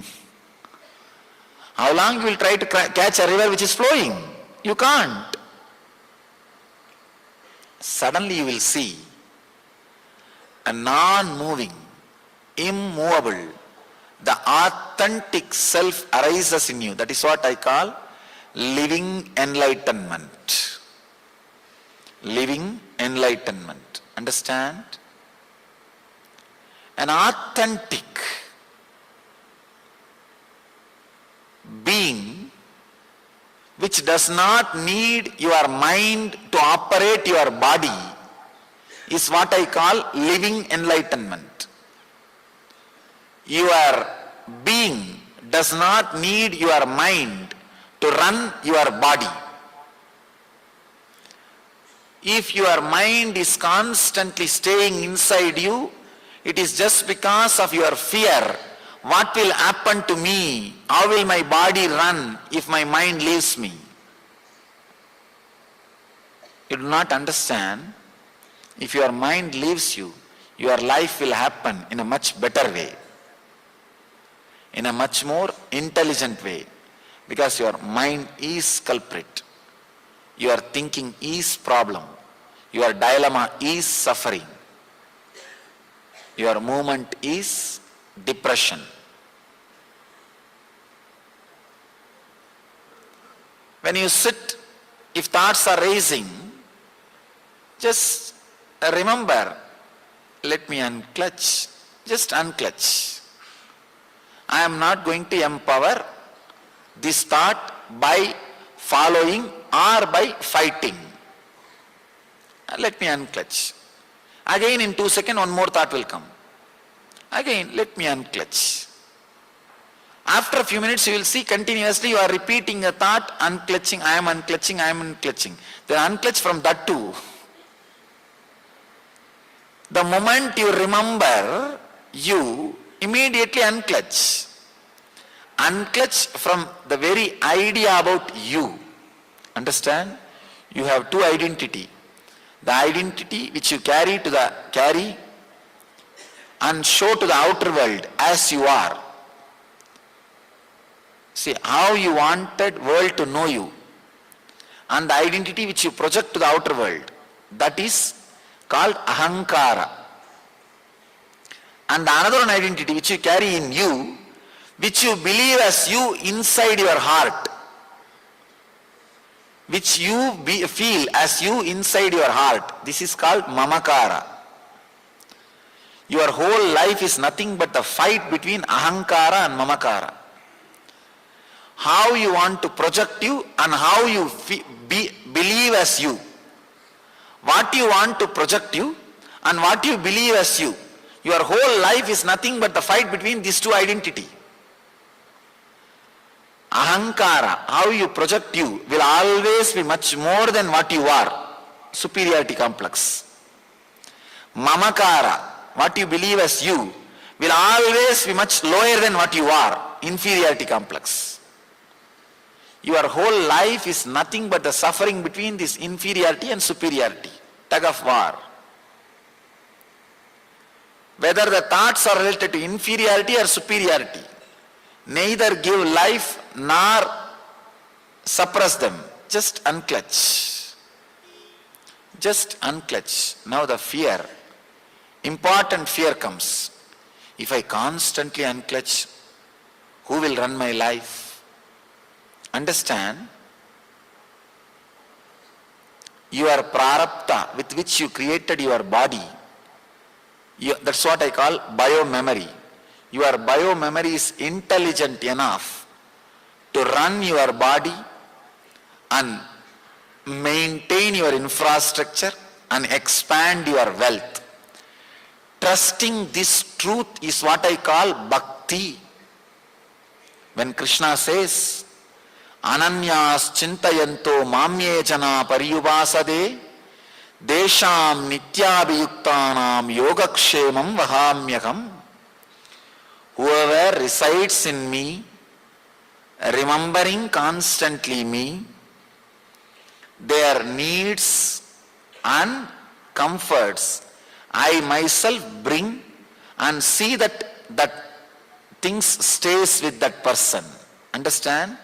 How long you will try to catch a river which is flowing? You can't. Suddenly you will see a non-moving, immovable, the authentic self arises in you. That is what I call living enlightenment. Living enlightenment. Understand? An authentic being which does not need your mind to operate your body is what I call living enlightenment. Your being does not need your mind to run your body. If your mind is constantly staying inside you, it is just because of your fear. What will happen to me? How will my body run if my mind leaves me? You do not understand. If your mind leaves you, your life will happen in a much better way, in a much more intelligent way, because your mind is culprit, your thinking is problem, your dilemma is suffering, your movement is depression. When you sit, if thoughts are raising, just remember, let me unclutch, just unclutch. I am not going to empower this thought by following or by fighting. Let me unclutch. Again in 2 seconds one more thought will come. Again let me unclutch. After a few minutes you will see continuously you are repeating a thought, unclutching, I am unclutching, I am unclutching. Then unclutch from that too. The moment you remember, you immediately unclutch. Unclutch from the very idea about you. Understand? You have two identity. The identity which you carry and show to the outer world as you are. See, how you wanted world to know you, and the identity which you project to the outer world, that is called ahankara. And another one identity which you carry in you, which you believe as you inside your heart, which you feel as you inside your heart, this is called mamakara. Your whole life is nothing but the fight between ahankara and mamakara. How you want to project you and how you believe as you. What you want to project you and what you believe as you. Your whole life is nothing but the fight between these two identity. Ahankara, how you project you, will always be much more than what you are. Superiority complex. Mamakara, what you believe as you, will always be much lower than what you are. Inferiority complex. Your whole life is nothing but the suffering between this inferiority and superiority. Tug of war. Whether the thoughts are related to inferiority or superiority, neither give life nor suppress them. Just unclutch. Just unclutch. Now the fear, important fear comes. If I constantly unclutch, who will run my life? Understand, your prarabdha with which you created your body, that's what I call bio-memory. Your bio-memory is intelligent enough to run your body and maintain your infrastructure and expand your wealth. Trusting this truth is what I call bhakti. When Krishna says, Ananyas chintayanto mamye jana pariyubasade desham nityabhiyuktanam yogakshemam vahamyakam. Whoever resides in me, remembering constantly me, their needs and comforts, I myself bring and see that things stays with that person. Understand?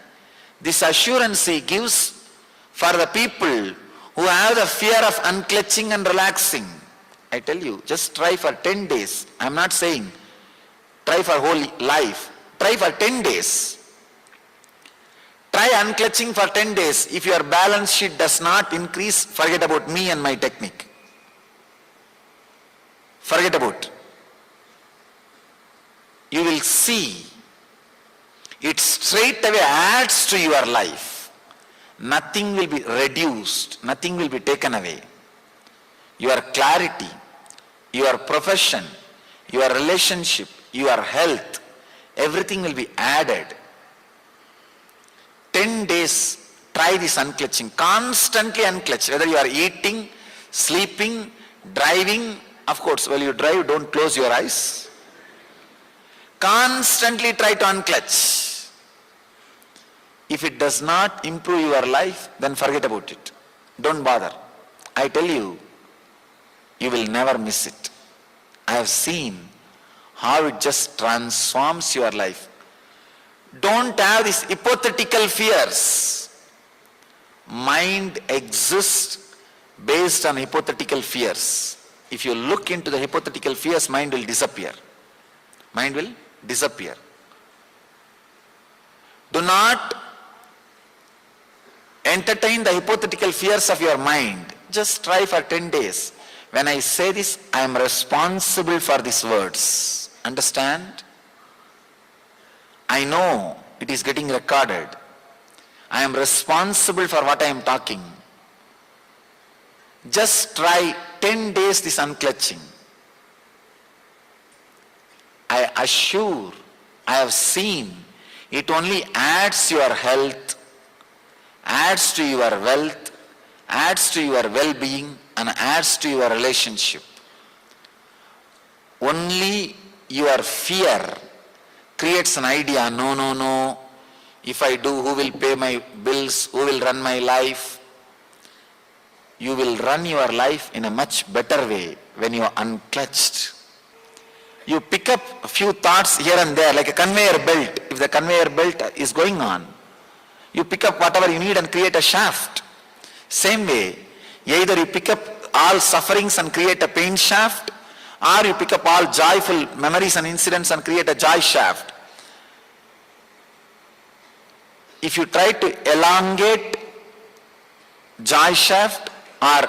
This assurance he gives for the people who have the fear of unclutching and relaxing. I tell you, just try for 10 days. I am not saying try for whole life. Try for 10 days. Try unclutching for 10 days. If your balance sheet does not increase, forget about me and my technique. Forget about. You will see it straight away adds to your life. Nothing will be reduced. Nothing will be taken away. Your clarity, your profession, your relationship, your health, everything will be added. 10 days, try this unclutching. Constantly unclutch. Whether you are eating, sleeping, driving. Of course, while you drive, don't close your eyes. Constantly try to unclutch. If it does not improve your life, then forget about it. Don't bother. I tell you, you will never miss it. I have seen how it just transforms your life. Don't have these hypothetical fears. Mind exists based on hypothetical fears. If you look into the hypothetical fears, mind will disappear. Mind will disappear. Do not entertain the hypothetical fears of your mind. Just try for 10 days. When I say this, I am responsible for these words. Understand? I know it is getting recorded. I am responsible for what I am talking. Just try 10 days this unclutching. I assure, I have seen, it only adds to your health, adds to your wealth, adds to your well-being, and adds to your relationship. Only your fear creates an idea, no, if I do, who will pay my bills, who will run my life? you will run your life in a much better way when you are unclutched. You pick up a few thoughts here and there like a conveyor belt. If the conveyor belt is going on, you pick up whatever you need and create a shaft. Same way, either you pick up all sufferings and create a pain shaft, or you pick up all joyful memories and incidents and create a joy shaft. If you try to elongate joy shaft or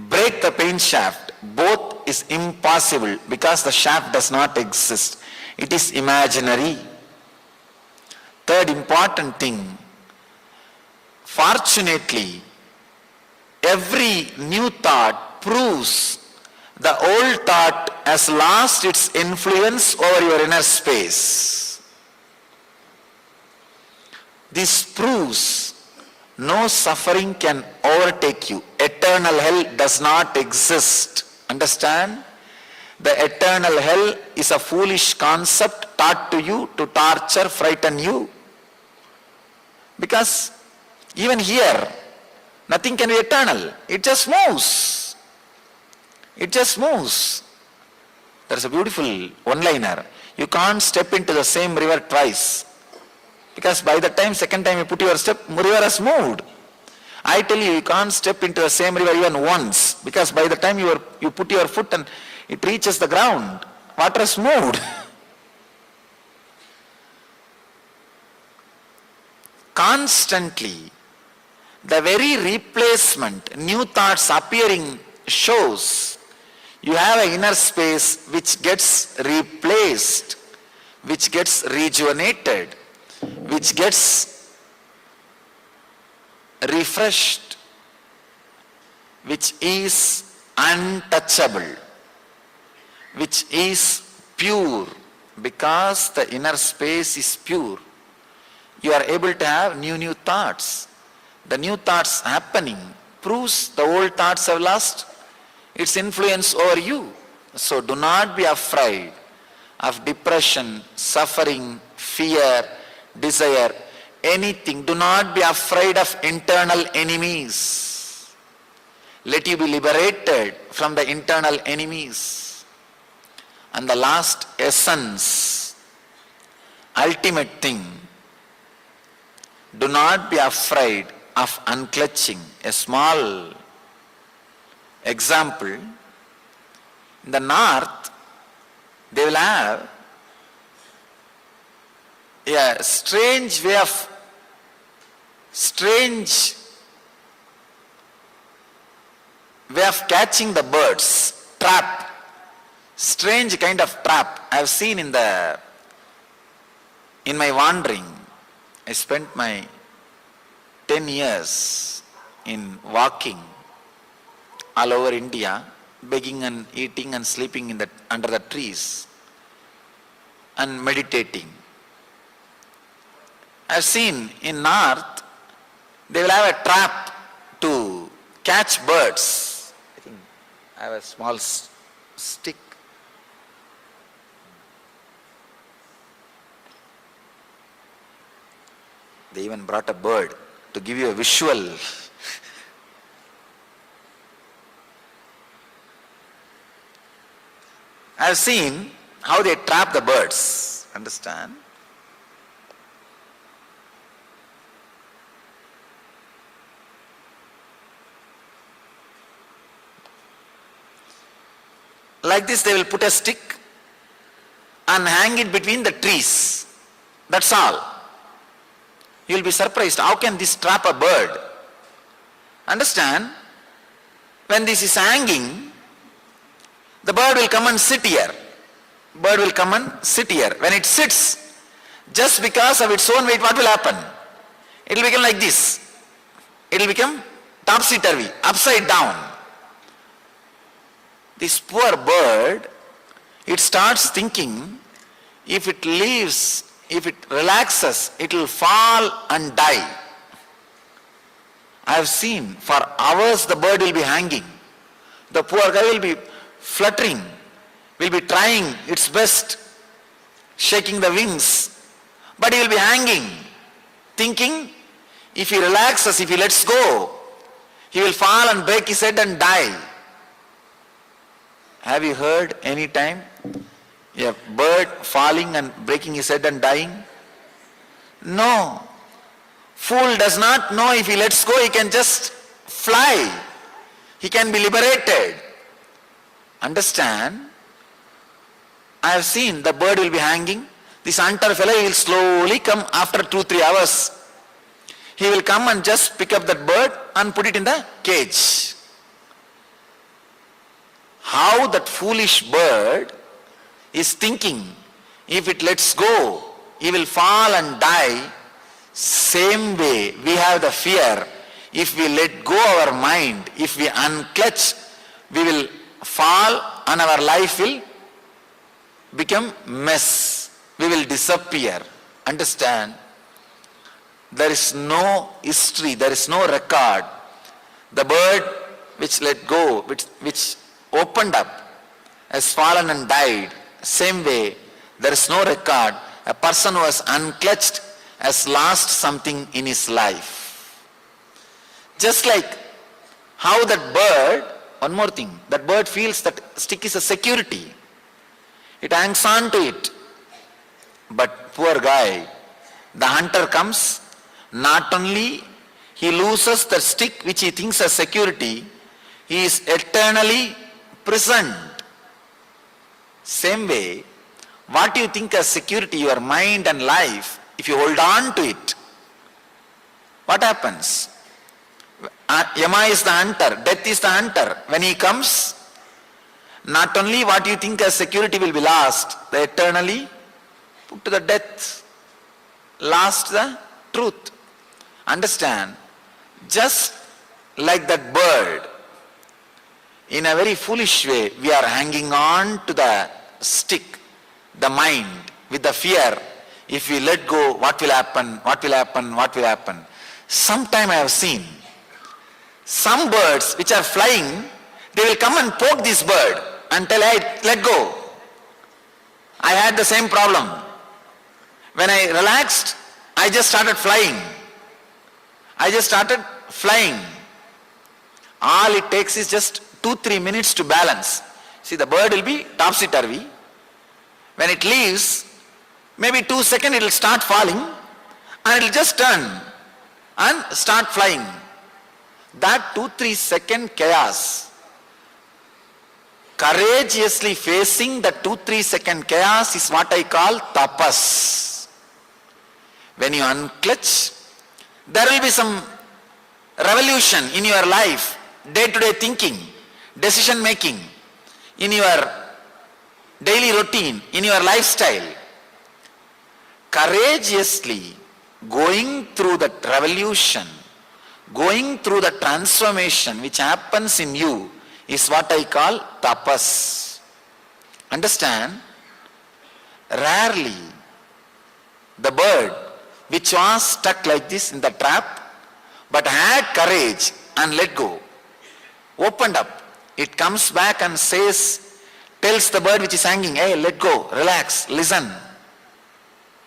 break the pain shaft, both is impossible because the shaft does not exist. It is imaginary. Third important thing, fortunately, every new thought proves the old thought has lost its influence over your inner space. This proves no suffering can overtake you. Eternal hell does not exist. Understand? The eternal hell is a foolish concept taught to you to torture, frighten you. Because even here, nothing can be eternal. It just moves. It just moves. There's a beautiful one-liner. You can't step into the same river twice. Because by the time, second time you put your step, river has moved. I tell you, you can't step into the same river even once. Because by the time you put your foot and it reaches the ground, water has moved. Constantly, the very replacement, new thoughts appearing shows you have an inner space which gets replaced, which gets rejuvenated, which gets refreshed, which is untouchable, which is pure. Because the inner space is pure, you are able to have new thoughts. The new thoughts happening proves the old thoughts have lost its influence over you. So do not be afraid of depression, suffering, fear, desire, anything. Do not be afraid of internal enemies. Let you be liberated from the internal enemies. And the last essence, ultimate thing, do not be afraid of unclutching. A small example, in the north, they will have a strange way of, catching the birds, trap, strange kind of trap. I have seen in my wandering. I spent my 10 years in walking all over India, begging and eating and sleeping under the trees and meditating. I've seen in north, they will have a trap to catch birds. I think I have a small stick. They even brought a bird to give you a visual. I've seen how they trap the birds. Understand? Like this, they will put a stick and hang it between the trees. That's all. You will be surprised. How can this trap a bird? Understand? When this is hanging, the bird will come and sit here. Bird will come and sit here. When it sits, just because of its own weight, what will happen? It will become like this. It will become topsy-turvy, upside down. This poor bird, it starts thinking, if it leaves, if it relaxes, it will fall and die. I have seen for hours the bird will be hanging. The poor guy will be fluttering, will be trying its best, shaking the wings, but he will be hanging, thinking if he relaxes, if he lets go, He will fall and break his head and die. Have you heard any time a bird falling and breaking his head and dying? No. Fool does not know if he lets go, he can just fly. He can be liberated. Understand? I have seen the bird will be hanging. This hunter fellow will slowly come after 2-3 hours. He will come and just pick up that bird and put it in the cage. How that foolish bird is thinking, if it lets go, he will fall and die. Same way we have the fear. If we let go our mind, if we unclutch, we will fall and our life will become mess. We will disappear. Understand? There is no history, there is no record. The bird which let go, which opened up, has fallen and died. Same way, there is no record. A person who was unclutched has lost something in his life. Just like how that bird, one more thing, that bird feels that stick is a security. It hangs on to it. But poor guy, the hunter comes, not only he loses the stick which he thinks as security, he is eternally prisoned. Same way, what you think as security, your mind and life, if you hold on to it, what happens? Yama is the hunter, death is the hunter. When he comes, not only what you think as security will be lost, they eternally put to the death, lost the truth. Understand? Just like that bird, in a very foolish way, we are hanging on to the stick, the mind, with the fear. If we let go, what will happen, what will happen, what will happen? Sometime I have seen some birds which are flying, they will come and poke this bird and tell, hey, let go. I had the same problem. When I relaxed, I just started flying. All it takes is just 2-3 minutes to balance. See, the bird will be topsy-turvy. When it leaves, maybe 2 seconds it will start falling and it will just turn and start flying. That 2-3 second chaos, courageously facing the 2-3 second chaos is what I call tapas. When you unclutch, there will be some revolution in your life, day-to-day thinking, decision making, in your daily routine, in your lifestyle. Courageously going through that revolution, going through the transformation which happens in you is what I call tapas. Understand? Rarely the bird which was stuck like this in the trap but had courage and let go, opened up, it comes back and says, tells the bird which is hanging, hey, let go, relax, listen.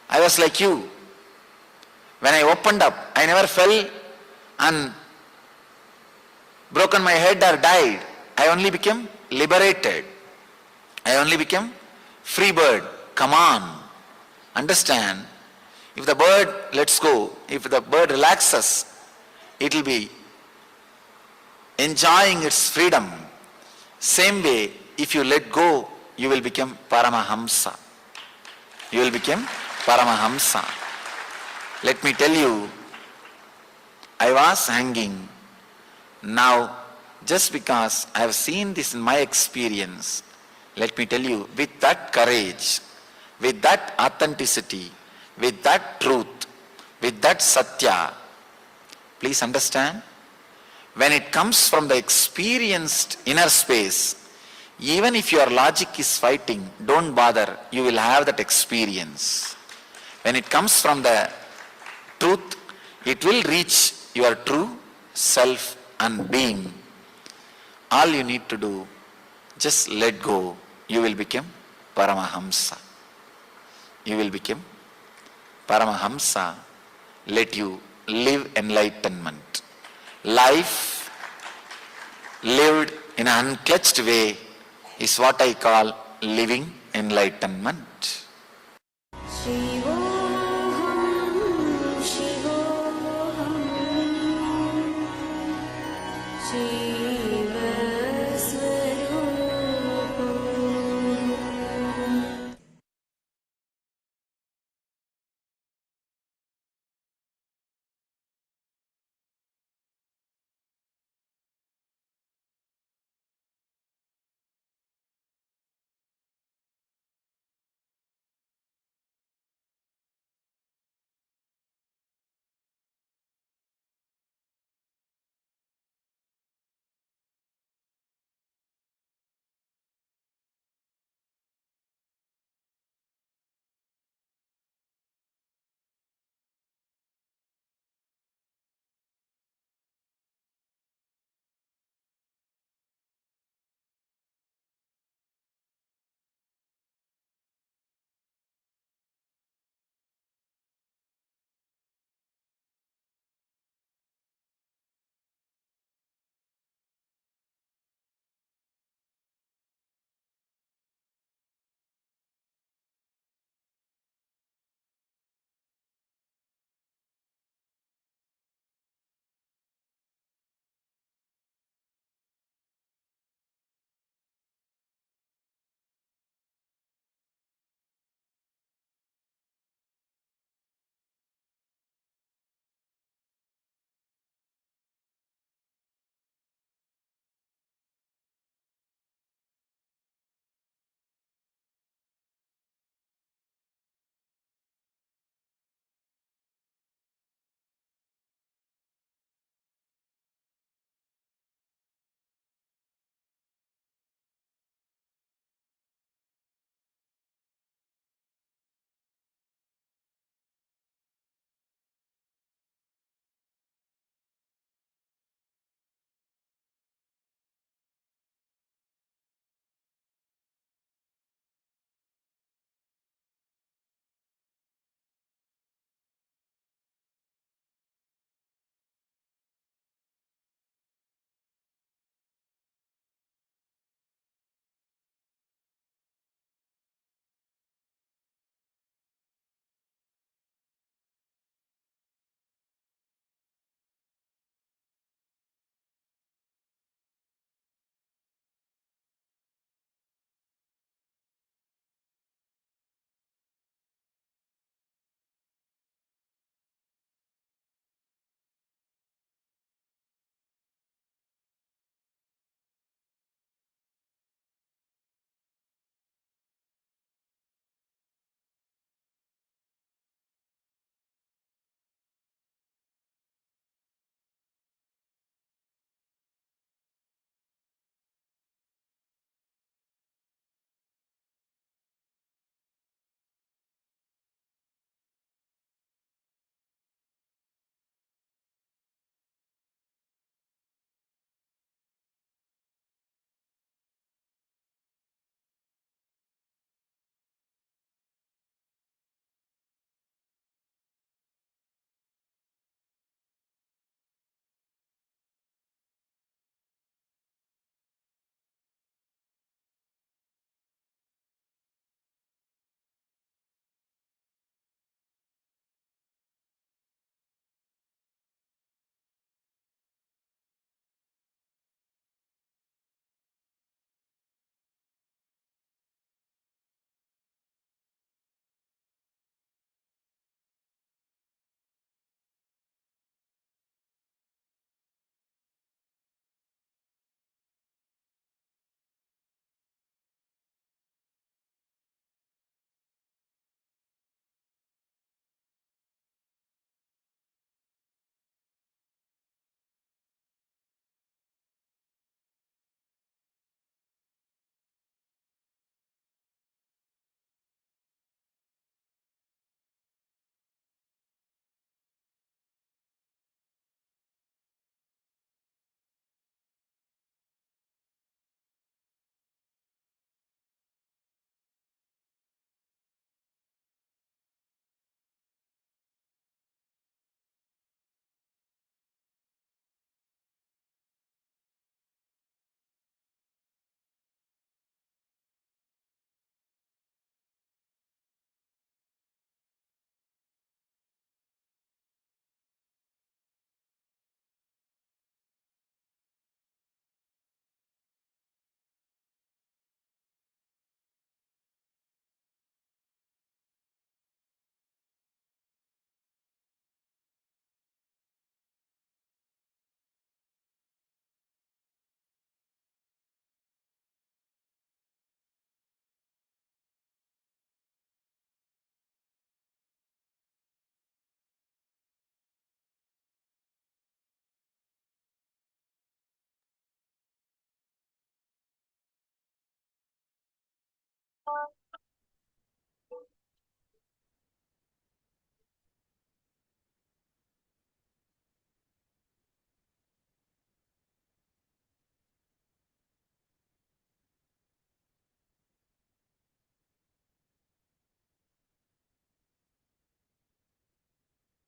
I was like you. When I opened up, I never fell and broken my head or died. I only became liberated. I only became free bird. Come on. Understand? If the bird lets go, if the bird relaxes, it will be enjoying its freedom. Same way, if you let go, you will become Paramahamsa. You will become Paramahamsa. Let me tell you, I was hanging. Now, just because I have seen this in my experience, let me tell you, with that courage, with that authenticity, with that truth, with that satya, please understand, when it comes from the experienced inner space, even if your logic is fighting, don't bother, you will have that experience. When it comes from the truth, it will reach your true self and being. All you need to do, just let go, you will become Paramahamsa. You will become Paramahamsa. Let you live enlightenment. Life lived in an unclutched way is what I call living enlightenment.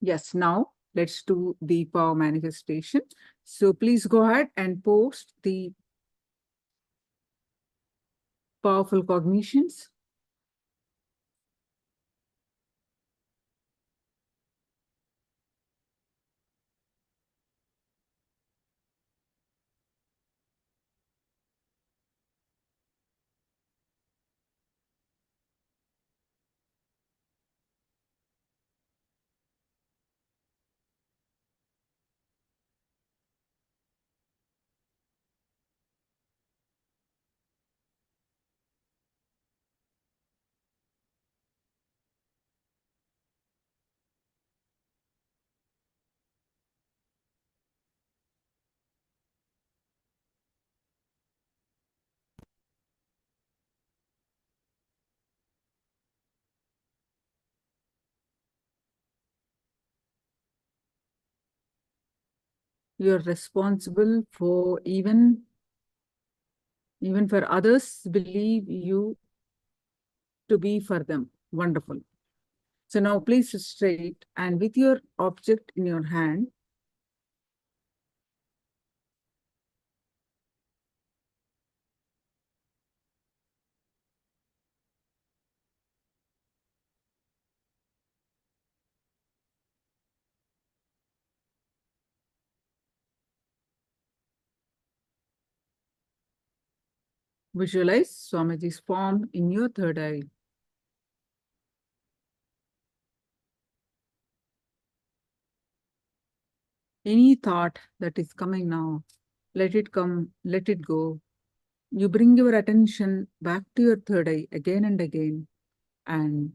Yes, now let's do the power manifestation. So please go ahead and post the powerful cognitions. You're responsible for even for others believe you to be for them. Wonderful. So now place it straight and with your object in your hand, visualize Swamiji's form in your third eye. Any thought that is coming now, let it come, let it go. You bring your attention back to your third eye again and again and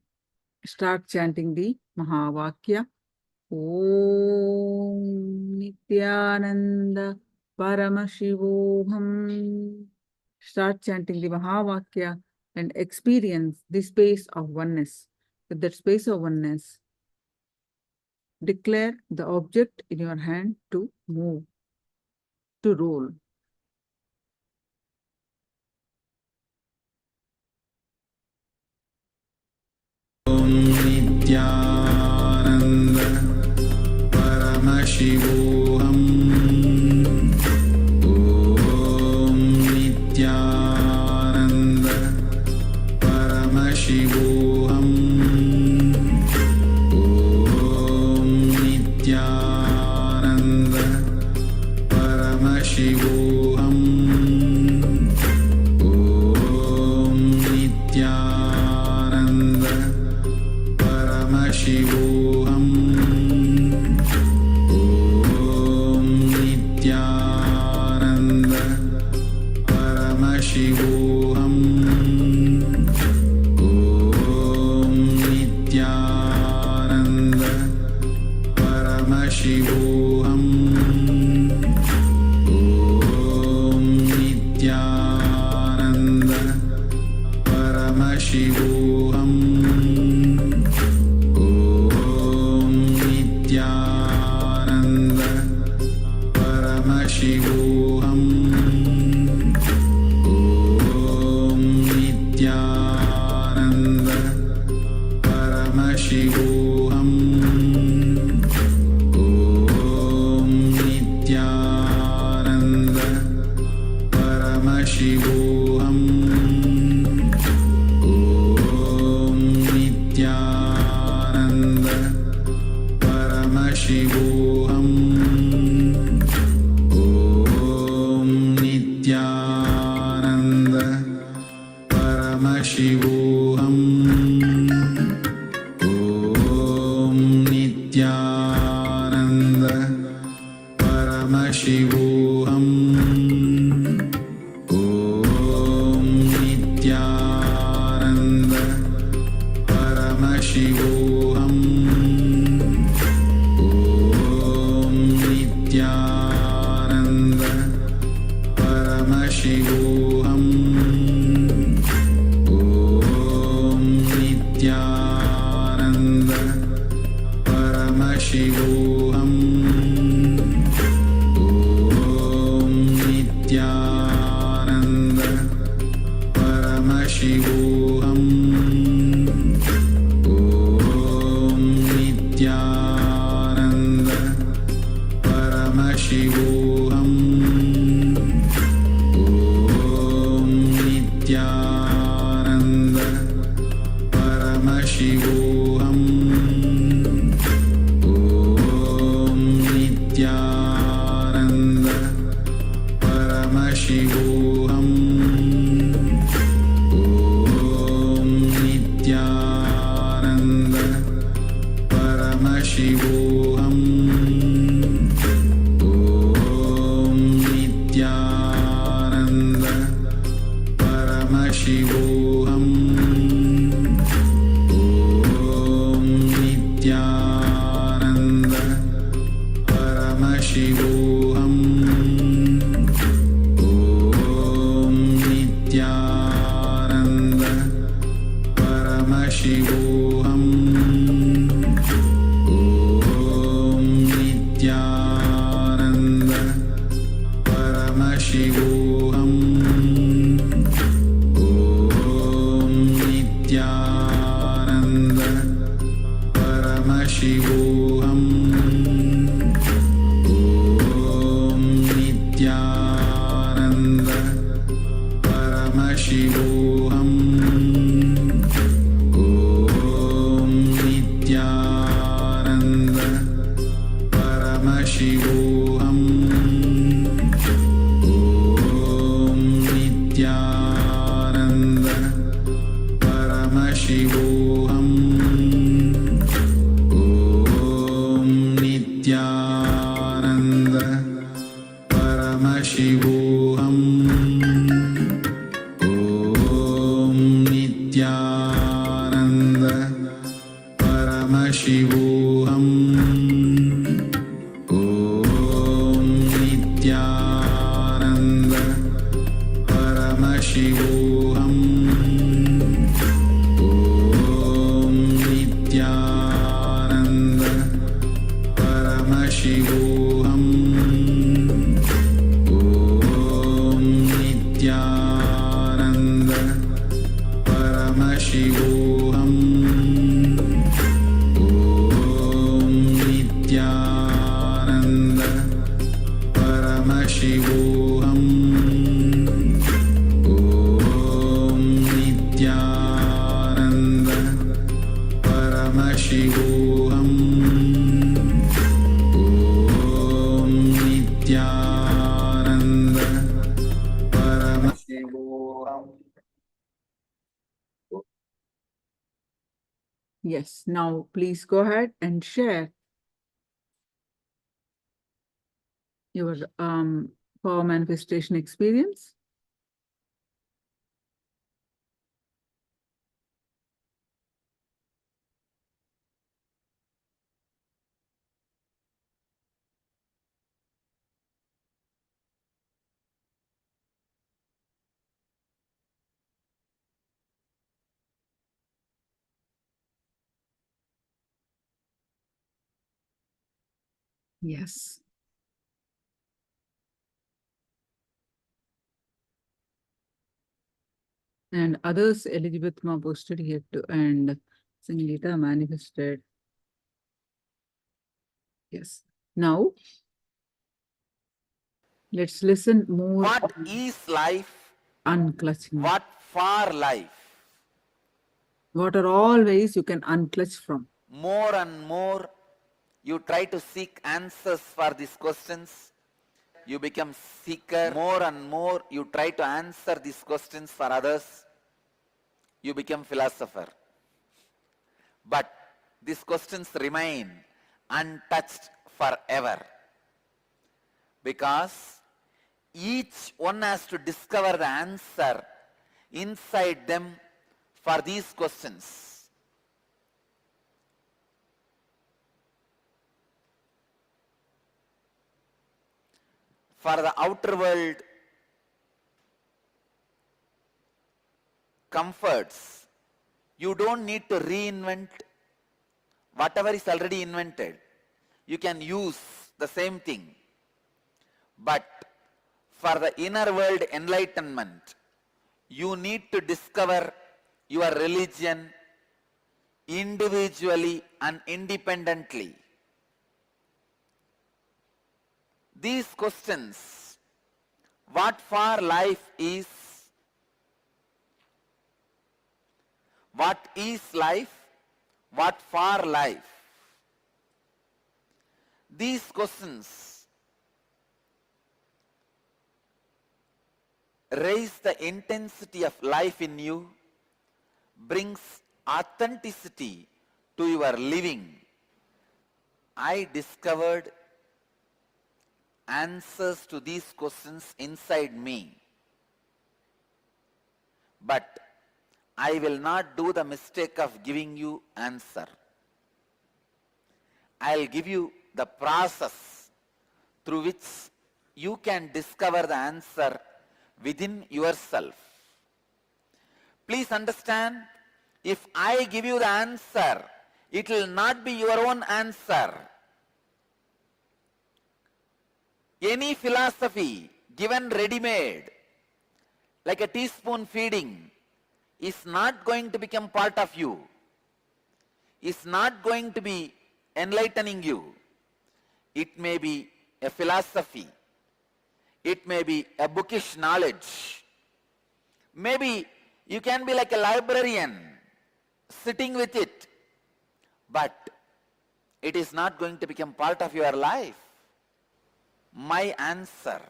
start chanting the Mahavakya. Om Nityananda Paramashivoham. Start chanting the Mahavakya and experience the space of oneness. With that space of oneness, declare the object in your hand to move, to roll. Om Nityananda Paramashivoham. Om Nityananda Paramashivoham. Om Nityananda Paramashivoham. Om Nityananda Paramashivoham. Om Nityananda Paramashivoham. Om Nityananda Paramashivoham. Om Nityananda Paramashivoham. Om Nityananda Paramashivoham. Om Nityananda Paramashivoham. Om Nityananda Paramashivoham. Om Nityananda Paramashivoham. Om Nityananda Paramashivoham. Om Nityananda Paramashivoham. Om Nityananda Paramashivoham. Om Nityananda Paramashivoham. Om Nityananda Paramashivoham Om Nityananda Paramashivoham Om Nityananda Paramashivoham Om Nityananda Paramashivoham Om Nityananda Paramashivoham Om Nityananda Paramashivoham Om Nityananda Paramashivoham Om Nityananda Paramashivoham Om Nityananda Paramashivoham Om Nityananda Paramashivoham Om Nityananda Paramashivoham Om Nityananda Paramashivoham Om Nityananda Paramashivoham Om Nityananda Paramashivoham Om Nityananda Paramashivoham Om Nityananda Paramashivoham Om Nityananda Paramashivoham Om Nityananda Paramashivoham Om Nityananda Paramashivoham. Yes, now please go ahead and share your power manifestation experience. Yes. And others, Elizabeth Ma posted here too, and Sangeeta manifested. Yes. Now, let's listen more. What is life? Unclutching. What for life? What are all ways you can unclutch from? More and more you try to seek answers for these questions, you become seeker. More and more you try to answer these questions for others, you become philosopher. But these questions remain untouched forever, because each one has to discover the answer inside them for these questions. For the outer world comforts, you don't need to reinvent whatever is already invented. You can use the same thing. But for the inner world enlightenment, you need to discover your religion individually and independently. These questions, what for life is, What is life? What for life? These questions raise the intensity of life in you, brings authenticity to your living. I discovered answers to these questions inside me. But I will not do the mistake of giving you answer. I'll give you the process through which you can discover the answer within yourself. Please understand, if I give you the answer, it will not be your own answer. Any philosophy given ready-made, like a teaspoon feeding, is not going to become part of you, is not going to be enlightening you. It may be a philosophy, it may be a bookish knowledge, maybe you can be like a librarian sitting with it, but it is not going to become part of your life. My answer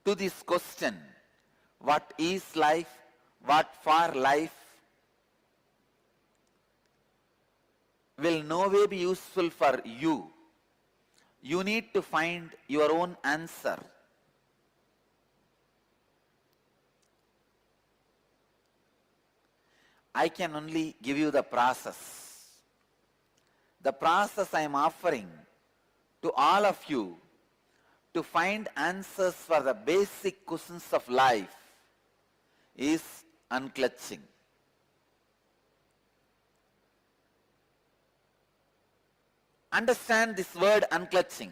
to this question, what is life, what for life, will no way be useful for you. You need to find your own answer. I can only give you the process. The process I am offering to all of you to find answers for the basic questions of life is unclutching. Understand this word unclutching.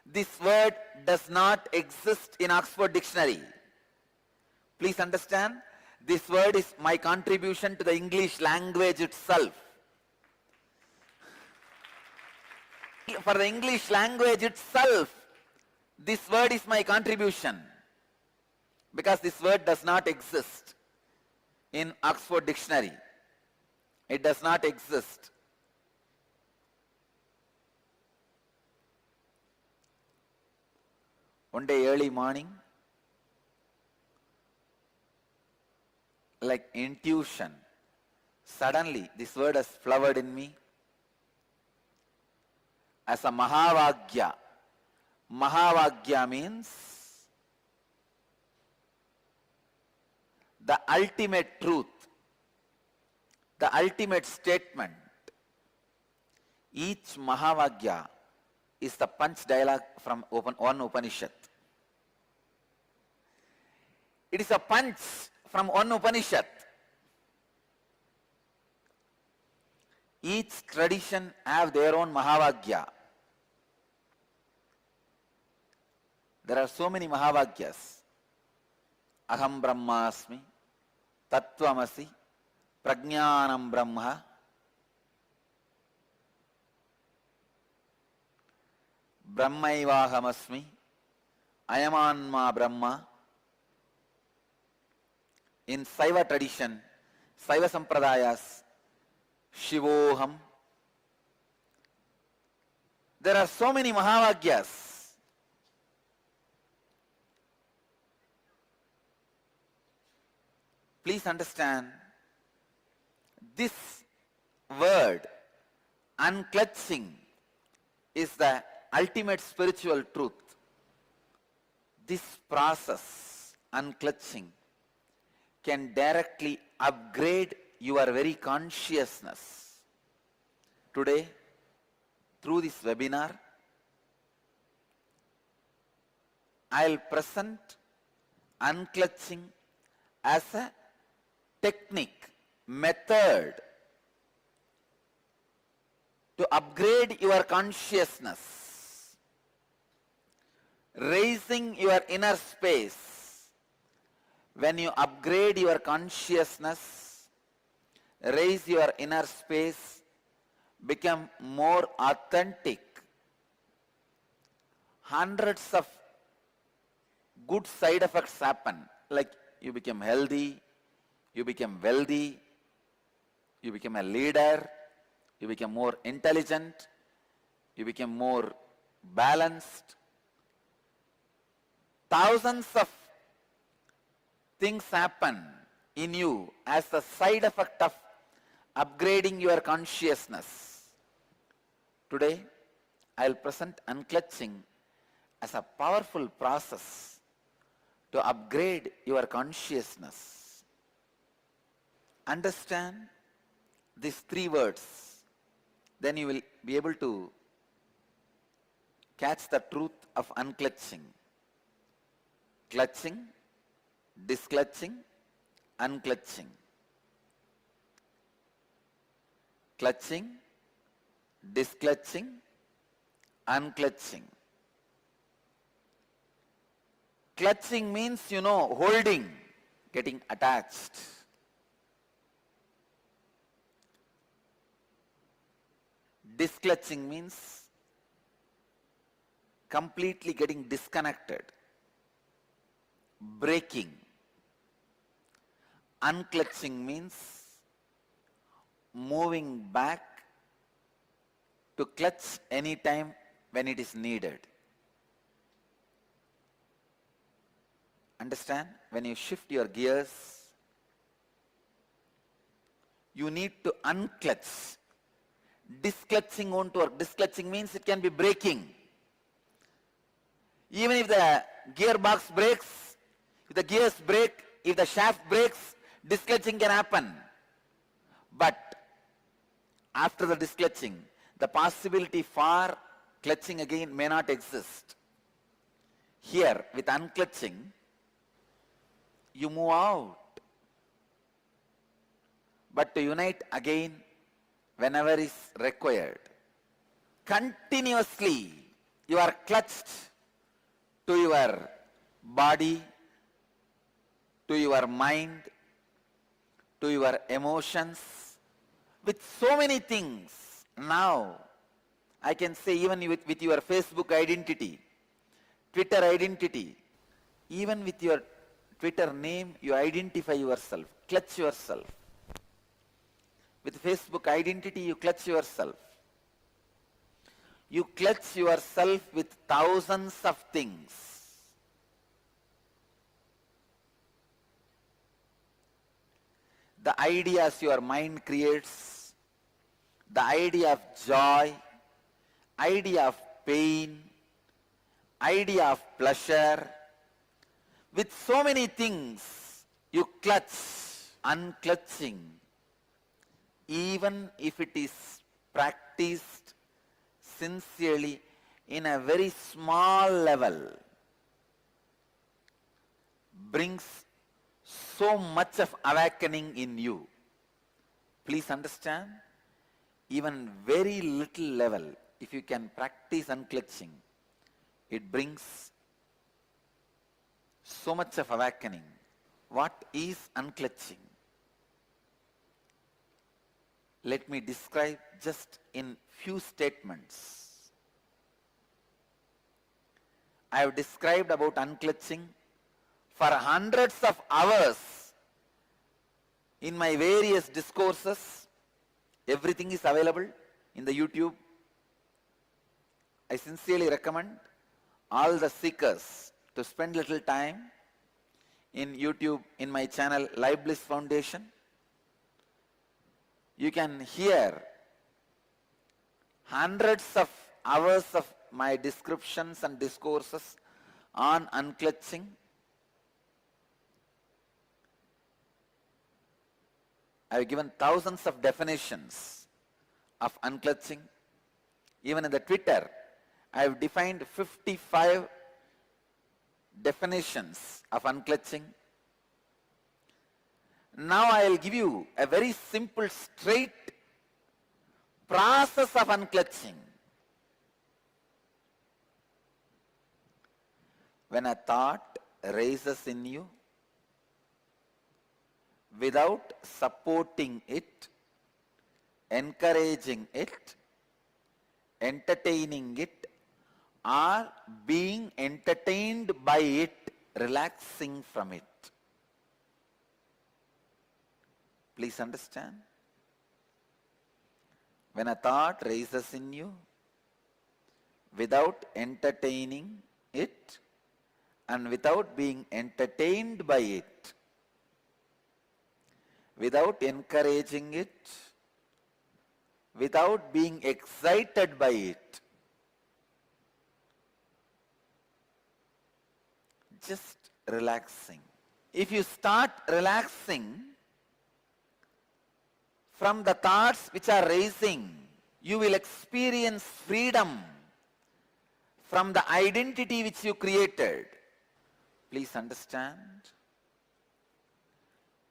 This word does not exist in Oxford Dictionary. Please understand, this word is my contribution to the English language itself. For the English language itself, this word is my contribution, because this word does not exist in Oxford Dictionary. It does not exist. One day early morning, like intuition, suddenly this word has flowered in me as a Mahavagya. Mahavagya means the ultimate truth, the ultimate statement. Each Mahavagya is the punch dialogue from one Upanishad. It is a punch from one Upanishad. Each tradition have their own Mahavagya. There are so many Mahavagyas. Aham Brahmasmi, Tattvamasi, Prajnanam Brahma, Brahmaivahamasmi, Ayamanma Brahma. In Saiva tradition, Saiva Sampradayas, Shivoham. There are so many Mahavagyas. Please understand, this word, unclutching, is the ultimate spiritual truth. This process, unclutching, can directly upgrade your very consciousness. Today, through this webinar, I'll present unclutching as a technique, method to upgrade your consciousness, raising your inner space. When you upgrade your consciousness, raise your inner space, become more authentic, hundreds of good side effects happen. Like you become healthy, you become wealthy, you become a leader, you become more intelligent, you become more balanced. Thousands of things happen in you as the side effect of upgrading your consciousness. Today, I will present unclutching as a powerful process to upgrade your consciousness. Understand these three words, then you will be able to catch the truth of unclutching. Clutching, disclutching, unclutching. Clutching, disclutching, unclutching. Clutching means, holding, getting attached. Disclutching means completely getting disconnected, breaking. Unclutching means moving back to clutch any time when it is needed. Understand? When you shift your gears, you need to unclutch. Disclutching won't work. Disclutching means it can be breaking. Even if the gearbox breaks, if the gears break, if the shaft breaks, disclutching can happen. But after the disclutching, the possibility for clutching again may not exist. Here, with unclutching, you move out. But to unite again whenever is required. Continuously, you are clutched to your body, to your mind, to your emotions, with so many things. Now, I can say even with your Facebook identity, Twitter identity, even with your Twitter name, you identify yourself, clutch yourself. With Facebook identity, you clutch yourself. You clutch yourself with thousands of things. The ideas your mind creates, the idea of joy, idea of pain, idea of pleasure, with so many things you clutch. Unclutching, even if it is practiced sincerely in a very small level, brings so much of awakening in you. Please understand, even very little level, if you can practice unclutching, it brings so much of awakening. What is unclutching? Let me describe just in few statements. I have described about unclutching for hundreds of hours in my various discourses. Everything is available in the YouTube. I sincerely recommend all the seekers to spend little time in YouTube, in my channel Live Bliss Foundation. You can hear hundreds of hours of my descriptions and discourses on unclutching. I have given thousands of definitions of unclutching. Even in the Twitter, I have defined 55 definitions of unclutching. Now I will give you a very simple, straight process of unclutching. When a thought rises in you, without supporting it, encouraging it, entertaining it, or being entertained by it, relaxing from it, Please understand. When a thought rises in you, without entertaining it and without being entertained by it, without encouraging it, without being excited by it, just relaxing. If you start relaxing from the thoughts which are rising, you will experience freedom from the identity which you created. Please understand.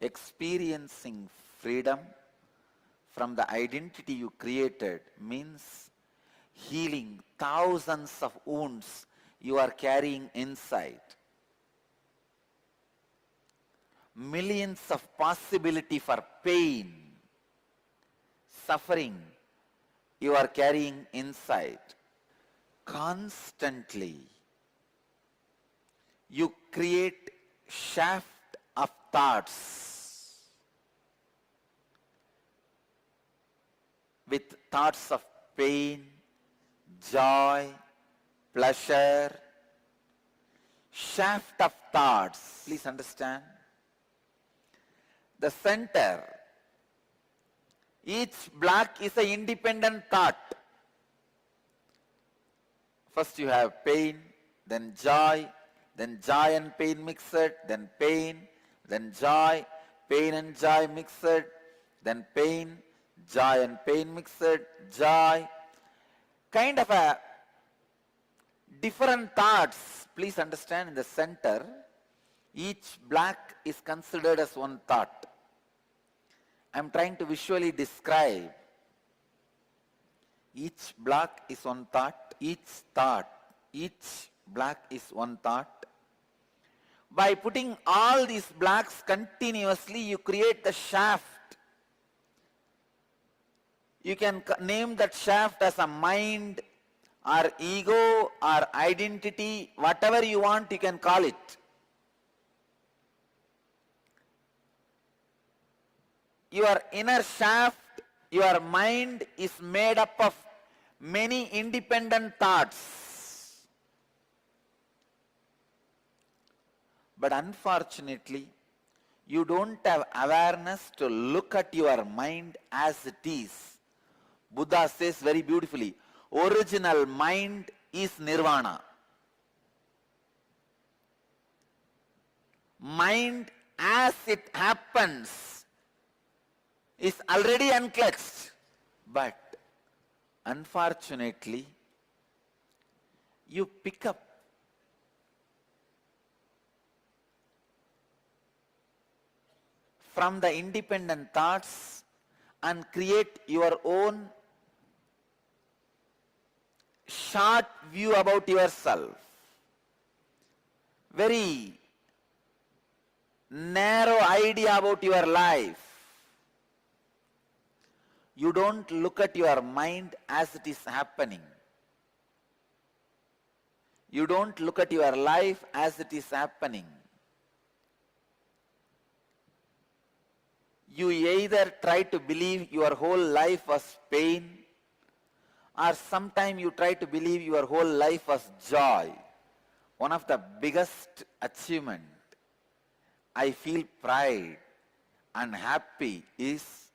Experiencing freedom from the identity you created means healing thousands of wounds you are carrying inside. Millions of possibility for pain, suffering you are carrying inside. Constantly you create shaft of thoughts with thoughts of pain, joy, pleasure, shaft of thoughts. Please understand. The center, each block is an independent thought. First you have pain, then joy and pain mixed, then pain, then joy, pain and joy mixed, then pain, joy and pain mixed, joy. Kind of a different thoughts. Please understand, in the center, each block is considered as one thought. I am trying to visually describe. Each block is one thought, each block is one thought. By putting all these blocks continuously, you create the shaft. You can name that shaft as a mind or ego or identity, whatever you want you can call it. Your inner shaft, your mind is made up of many independent thoughts. But unfortunately, you don't have awareness to look at your mind as it is. Buddha says very beautifully, original mind is Nirvana. Mind as it happens is already unclutched. But unfortunately, you pick up from the independent thoughts and create your own short view about yourself. Very narrow idea about your life. You don't look at your mind as it is happening. You don't look at your life as it is happening. You either try to believe your whole life was pain, or sometime you try to believe your whole life was joy. One of the biggest achievement I feel pride and happy is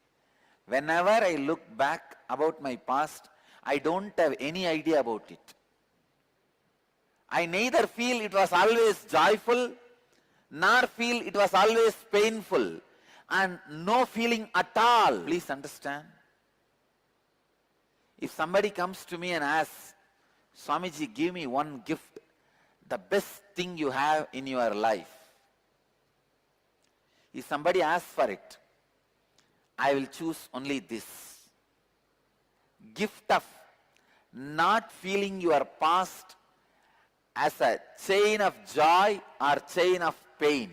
whenever I look back about my past, I don't have any idea about it. I neither feel it was always joyful, nor feel it was always painful, and no feeling at all. Please understand. If somebody comes to me and asks, Swamiji, give me one gift, the best thing you have in your life. If somebody asks for it, I will choose only this. Gift of not feeling your past as a chain of joy or chain of pain.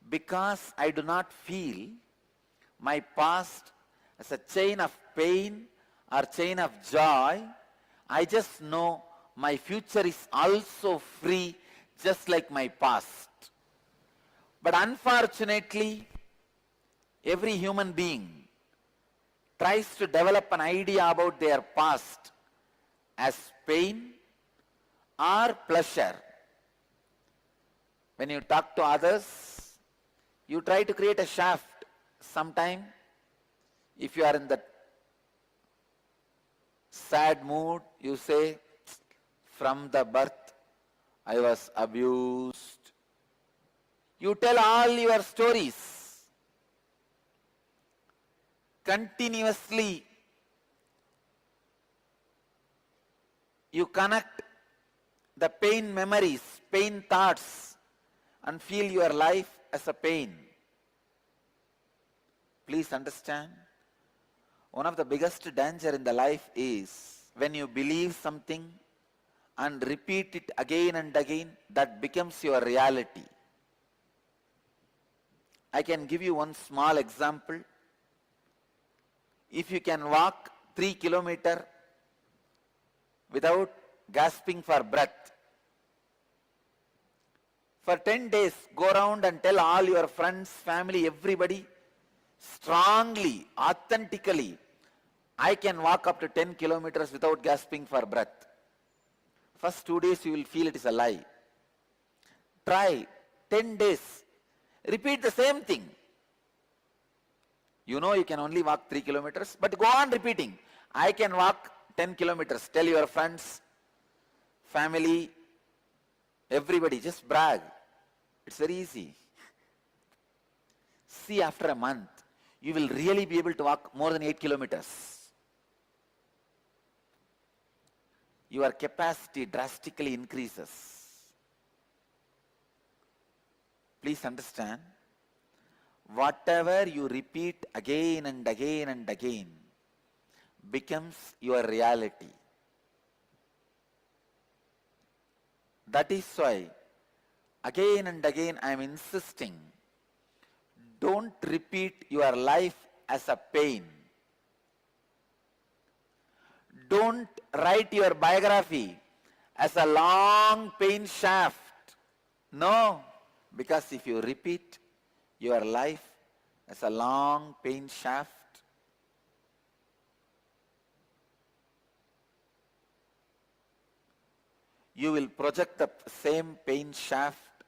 Because I do not feel my past as a chain of pain or chain of joy, I just know my future is also free, just like my past. But unfortunately, every human being tries to develop an idea about their past as pain or pleasure. When you talk to others, you try to create a shaft. Sometime, if you are in that sad mood, you say, from the birth I was abused. You tell all your stories. Continuously, you connect the pain memories, pain thoughts, and feel your life as a pain. Please understand, one of the biggest danger in the life is when you believe something and repeat it again and again, that becomes your reality. I can give you one small example. If you can walk 3 kilometers without gasping for breath, for 10 days, go around and tell all your friends, family, everybody, strongly, authentically, I can walk up to 10 kilometers without gasping for breath. First 2 days you will feel it is a lie. Try 10 days. Repeat the same thing. You know you can only walk 3 kilometers, but go on repeating. I can walk 10 kilometers. Tell your friends, family, everybody, just brag. It's very easy. See, after a month, you will really be able to walk more than 8 kilometers. Your capacity drastically increases. Please understand, whatever you repeat again and again and again becomes your reality. That is why again and again I am insisting, don't repeat your life as a pain. Don't write your biography as a long pain shaft. No, because if you repeat your life as a long pain shaft, you will project the same pain shaft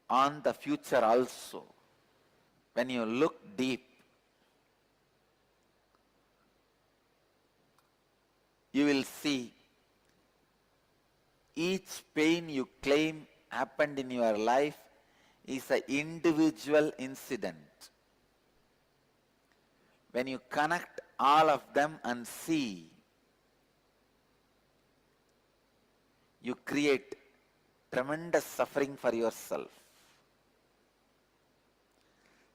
on the future also. When you look deep, you will see each pain you claim happened in your life is an individual incident. When you connect all of them and see, you create tremendous suffering for yourself.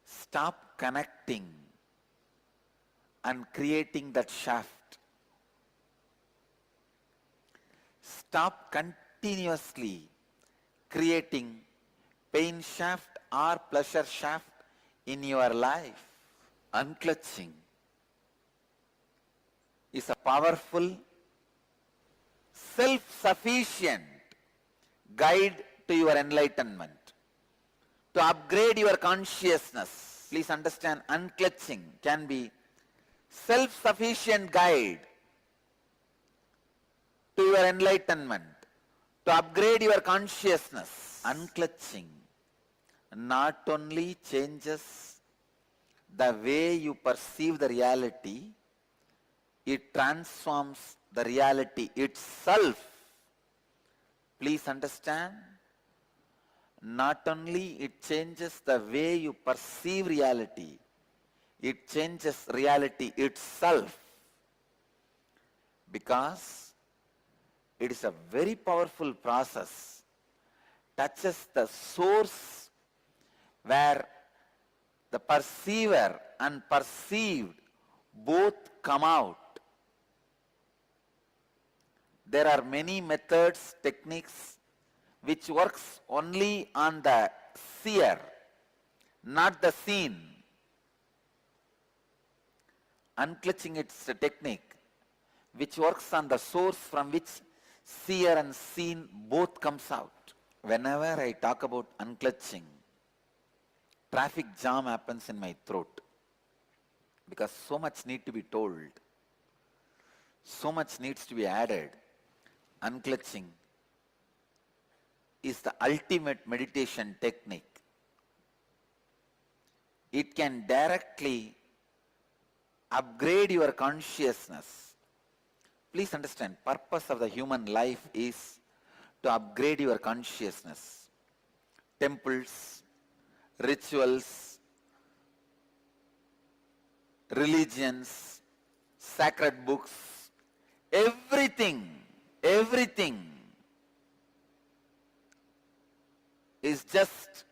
Stop connecting and creating that shaft. Stop continuously creating pain shaft or pleasure shaft in your life. Unclutching is a powerful, self-sufficient guide to your enlightenment, to upgrade your consciousness. Please understand, unclutching can be self-sufficient guide to your enlightenment, to upgrade your consciousness. Unclutching not only changes the way you perceive the reality, it transforms the reality itself. Please understand, not only it changes the way you perceive reality, it changes reality itself, because it is a very powerful process, touches the source where the perceiver and perceived both come out. There are many methods, techniques which works only on the seer, not the seen. Unclutching, it's a technique which works on the source from which seer and seen both comes out. Whenever I talk about unclutching, traffic jam happens in my throat because so much need to be told, so much needs to be added. Unclutching is the ultimate meditation technique. It can directly upgrade your consciousness. Please understand, purpose of the human life is to upgrade your consciousness. Temples, rituals, religions, sacred books, everything is just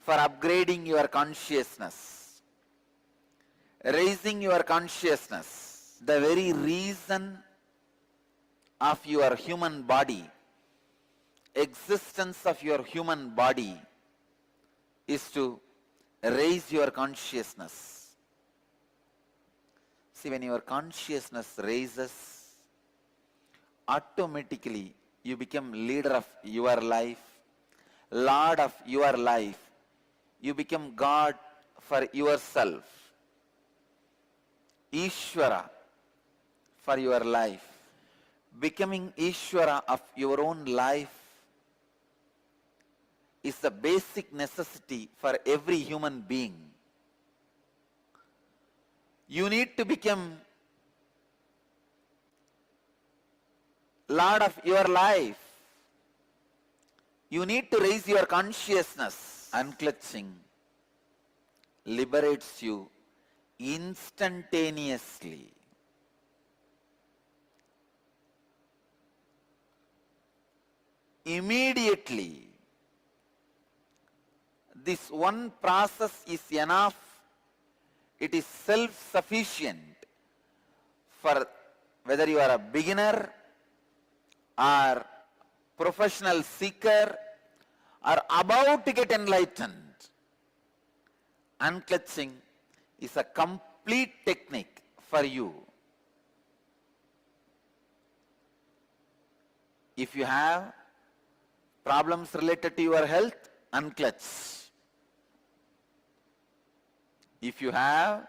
for upgrading your consciousness, raising your consciousness. The very reason of your human body, existence of your human body, is to raise your consciousness. See, when your consciousness raises, automatically you become leader of your life, Lord of your life. You become God for yourself, Ishvara for your life. Becoming Ishvara of your own life is the basic necessity for every human being. You need to become Lord of your life. You need to raise your consciousness. Unclutching liberates you instantaneously. Immediately. This one process is enough. It is self-sufficient for whether you are a beginner or professional seeker or about to get enlightened. Unclutching is a complete technique for you. If you have problems related to your health, unclutch. If you have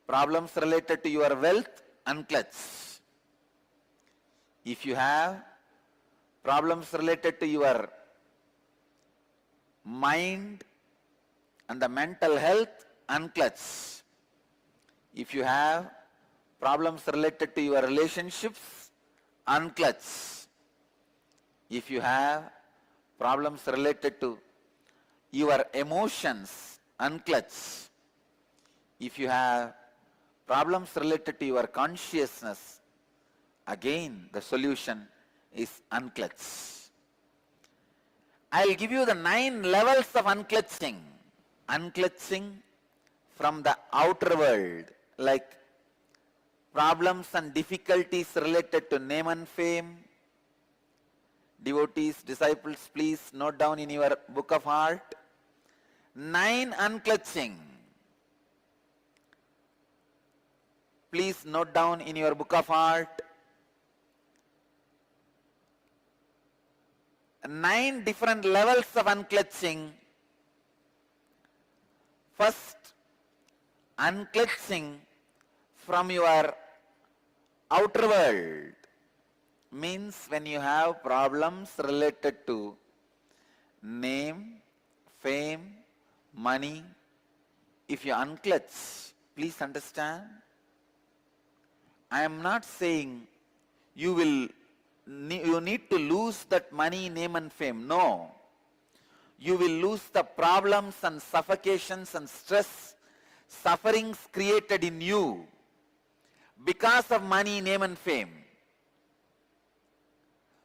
problems related to your wealth, unclutch. If you have problems related to your mind and the mental health, unclutch. If you have problems related to your relationships, unclutch. If you have problems related to your emotions, unclutch. If you have problems related to your consciousness, again the solution is unclutch. I'll give you the 9 levels of unclutching. Unclutching from the outer world, like problems and difficulties related to name and fame. Devotees, disciples, please note down in your book of heart. 9 unclutching. Please note down in your book of heart. 9 different levels of unclutching. First, unclutching from your outer world means when you have problems related to name, fame, money. If you unclutch, please understand, I am not saying you need to lose that money, name and fame. No. You will lose the problems and suffocations and stress, sufferings created in you because of money, name and fame.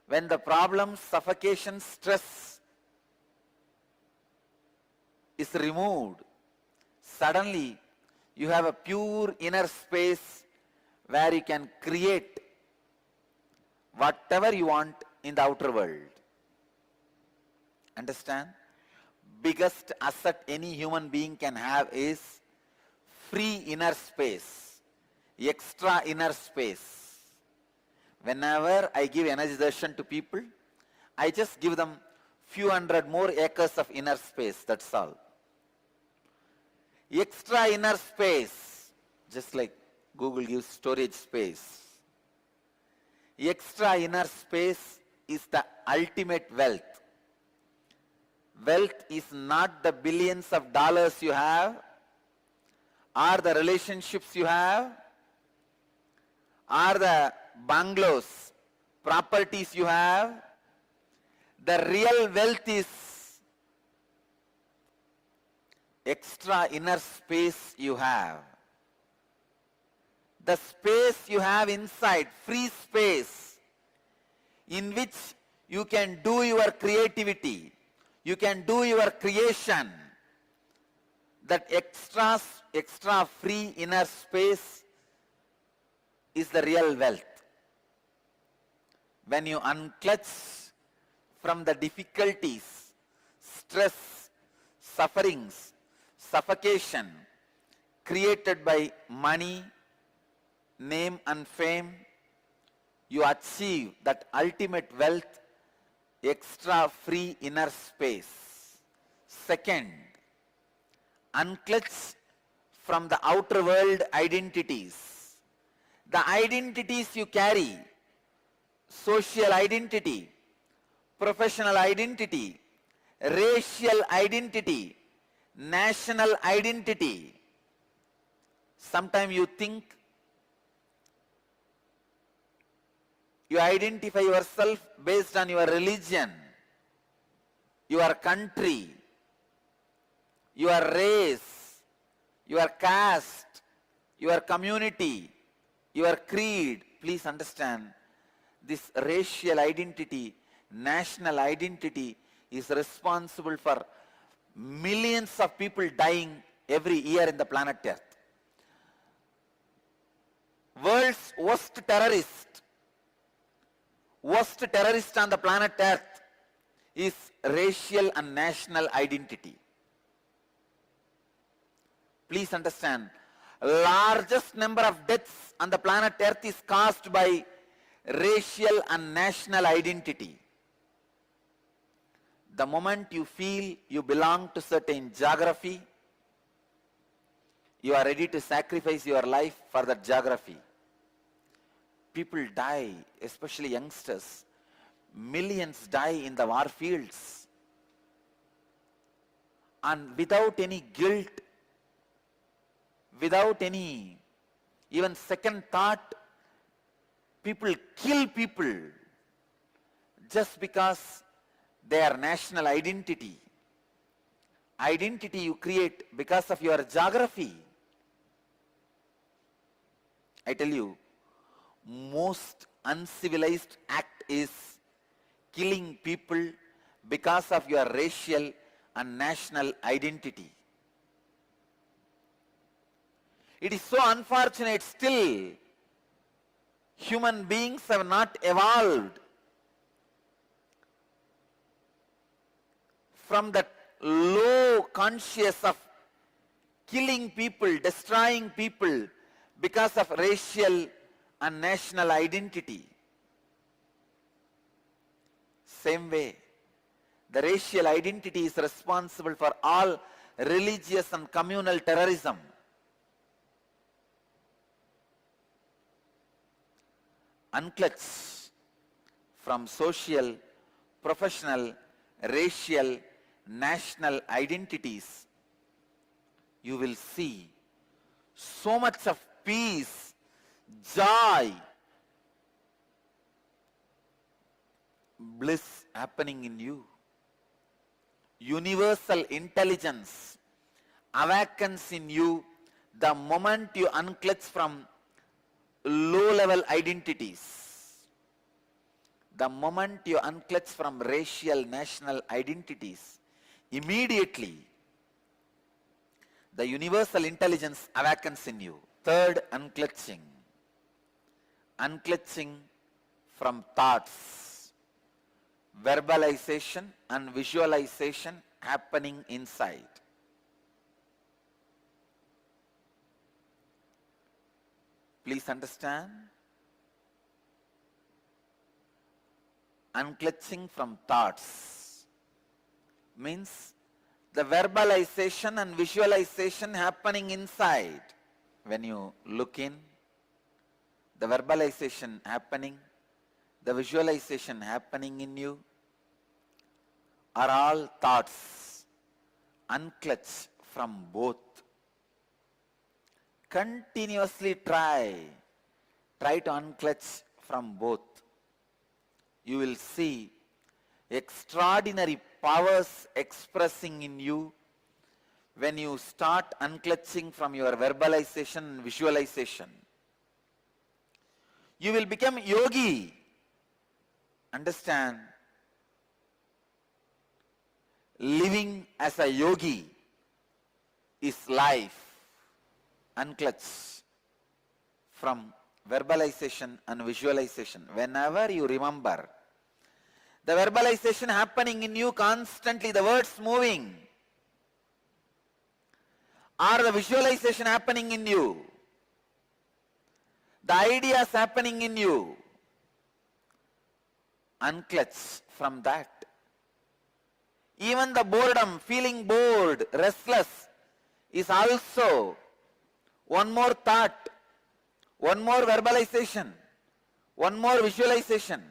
When the problems, suffocation, stress is removed, suddenly you have a pure inner space where you can create whatever you want in the outer world. Understand? Biggest asset any human being can have is free inner space, extra inner space. Whenever I give energy darshan to people, I just give them few hundred more acres of inner space, that's all. Extra inner space, just like Google gives storage space. Extra inner space is the ultimate wealth. Wealth is not the billions of dollars you have, or the relationships you have, or the bungalows, properties you have. The real wealth is extra inner space you have. The space you have inside, free space, in which you can do your creativity, you can do your creation. That extra free inner space is the real wealth. When you unclutch from the difficulties, stress, sufferings, suffocation created by money, name and fame, you achieve that ultimate wealth, extra free inner space. Second, unclutch from the outer world identities. The identities you carry, social identity, professional identity, racial identity, national identity. Sometimes you think you identify yourself based on your religion, your country, your race, your caste, your community, your creed. Please understand, this racial identity, national identity is responsible for millions of people dying every year in the planet Earth. World's worst terrorist on the planet Earth is racial and national identity. Please understand, largest number of deaths on the planet Earth is caused by racial and national identity. The moment you feel you belong to certain geography, you are ready to sacrifice your life for that geography. People die, especially youngsters. Millions die in the war fields. And without any guilt, without any even second thought, people kill people just because their national identity. Identity you create because of your geography. I tell you, most uncivilized act is killing people because of your racial and national identity. It is so unfortunate still human beings have not evolved from that low conscious of killing people, destroying people because of racial and national identity. Same way, the racial identity is responsible for all religious and communal terrorism. Unclutch from social, professional, racial, national identities, you will see so much of peace, joy, bliss happening in you. Universal intelligence awakens in you the moment you unclutch from low-level identities. The moment you unclutch from racial, national identities, immediately the universal intelligence awakens in you. Third, unclutching. Unclutching from thoughts, verbalization and visualization happening inside. Please understand. Unclutching from thoughts, means the verbalization and visualization happening inside. When you look in, the verbalization happening, the visualization happening in you are all thoughts, unclutched from both. Continuously try to unclutch from both. You will see extraordinary powers expressing in you when you start unclutching from your verbalization and visualization. You will become yogi. Understand? Living as a yogi is life. Unclutched from verbalization and visualization. Whenever you remember the verbalization happening in you constantly, the words moving, or the visualization happening in you, the ideas happening in you, unclutch from that. Even the boredom, feeling bored, restless, is also one more thought, one more verbalization, one more visualization.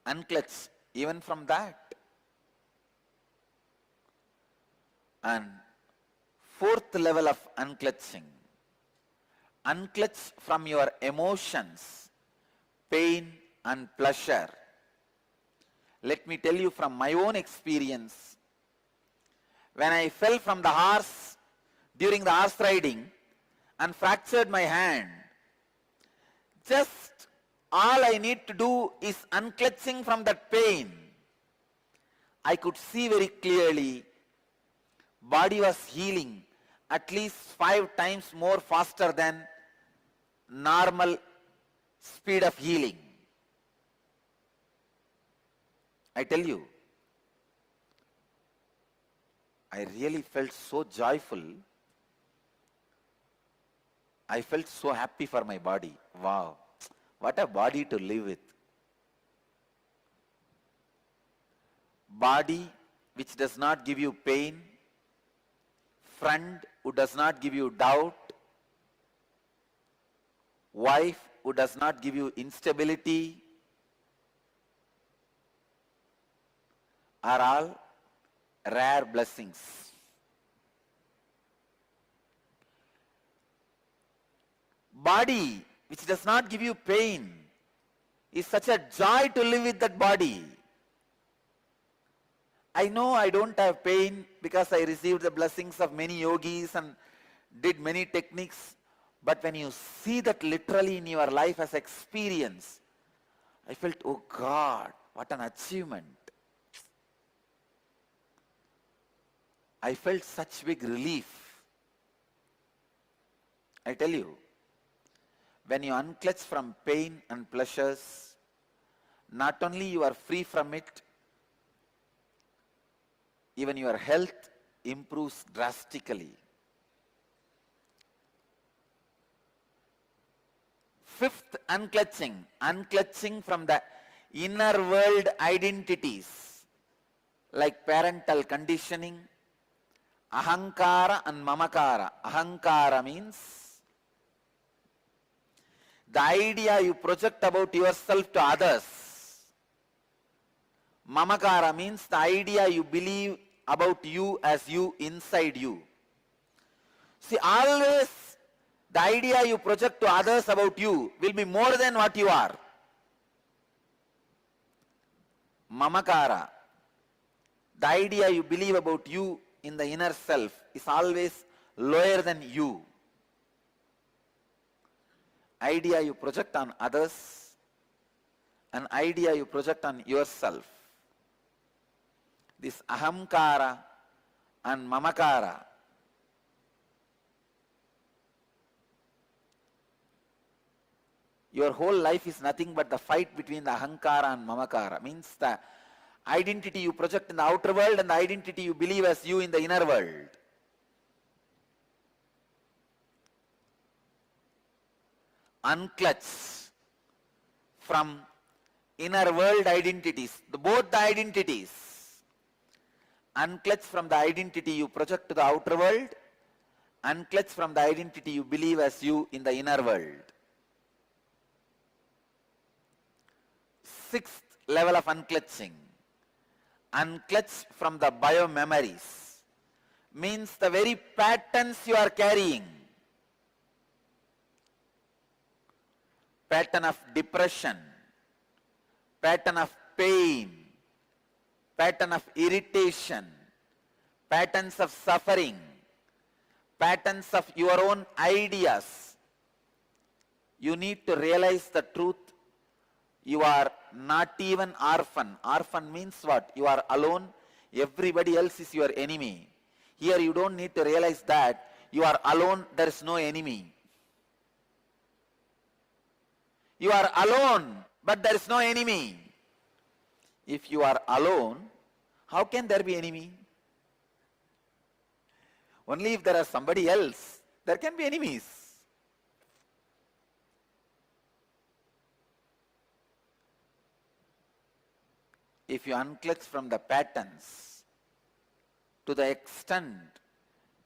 Unclutch even from that. And fourth level of unclutching, unclutch from your emotions, pain and pleasure. Let me tell you from my own experience. When I fell from the horse during the horse riding and fractured my hand, just all I need to do is unclutching from that pain. I could see very clearly body was healing at least 5 times more faster than normal speed of healing. I tell you, I really felt so joyful. I felt so happy for my body. Wow, what a body to live with. Body which does not give you pain, friend who does not give you doubt, wife who does not give you instability, are all rare blessings. Body which does not give you pain is such a joy to live with that body. I know I don't have pain because I received the blessings of many yogis and did many techniques, but when you see that literally in your life as experience, I felt, oh God, what an achievement. I felt such big relief. I tell you, when you unclutch from pain and pleasures, not only you are free from it, even your health improves drastically. Fifth, unclutching. Unclutching from the inner world identities like parental conditioning, ahankara and mamakara. Ahankara means the idea you project about yourself to others. Mamakara means the idea you believe about you as you inside you. See, always the idea you project to others about you will be more than what you are. Mamakara, the idea you believe about you in the inner self is always lower than you. Idea you project on others, an idea you project on yourself. This ahamkara and mamakara your whole life is nothing but the fight between the ahankara and mamakara. Means the identity you project in the outer world and the identity you believe as you in the inner world. Unclutch from inner world identities, both the identities, Unclutch from the identity you project to the outer world. Unclutch from the identity you believe as you in the inner world. Sixth level of unclutching. Unclutch from the bio-memories. Means the very patterns you are carrying. Pattern of depression. Pattern of pain. Pattern of irritation. Patterns of suffering. Patterns of your own ideas. You need to realize the truth. You are not even orphan. Orphan means what? You are alone. Everybody else is your enemy. Here you don't need to realize that you are alone. There is no enemy. You are alone, but there is no enemy. If you are alone, how can there be enemy? Only if there is somebody else, there can be enemies. If you unclutch from the patterns to the extent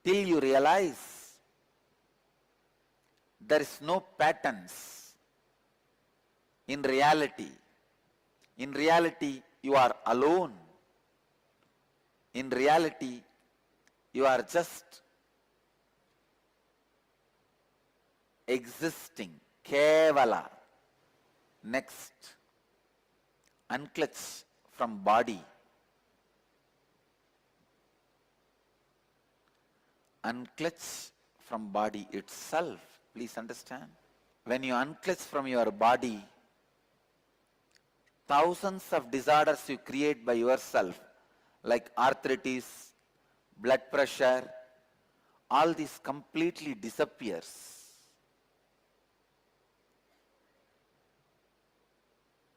till you realize there is no patterns in reality. In reality, you are alone. In reality, you are just existing. Kevala. Next, unclutch from body. Unclutch from body itself. Please understand. When you unclutch from your body, thousands of disorders you create by yourself, like arthritis, blood pressure, all this completely disappears.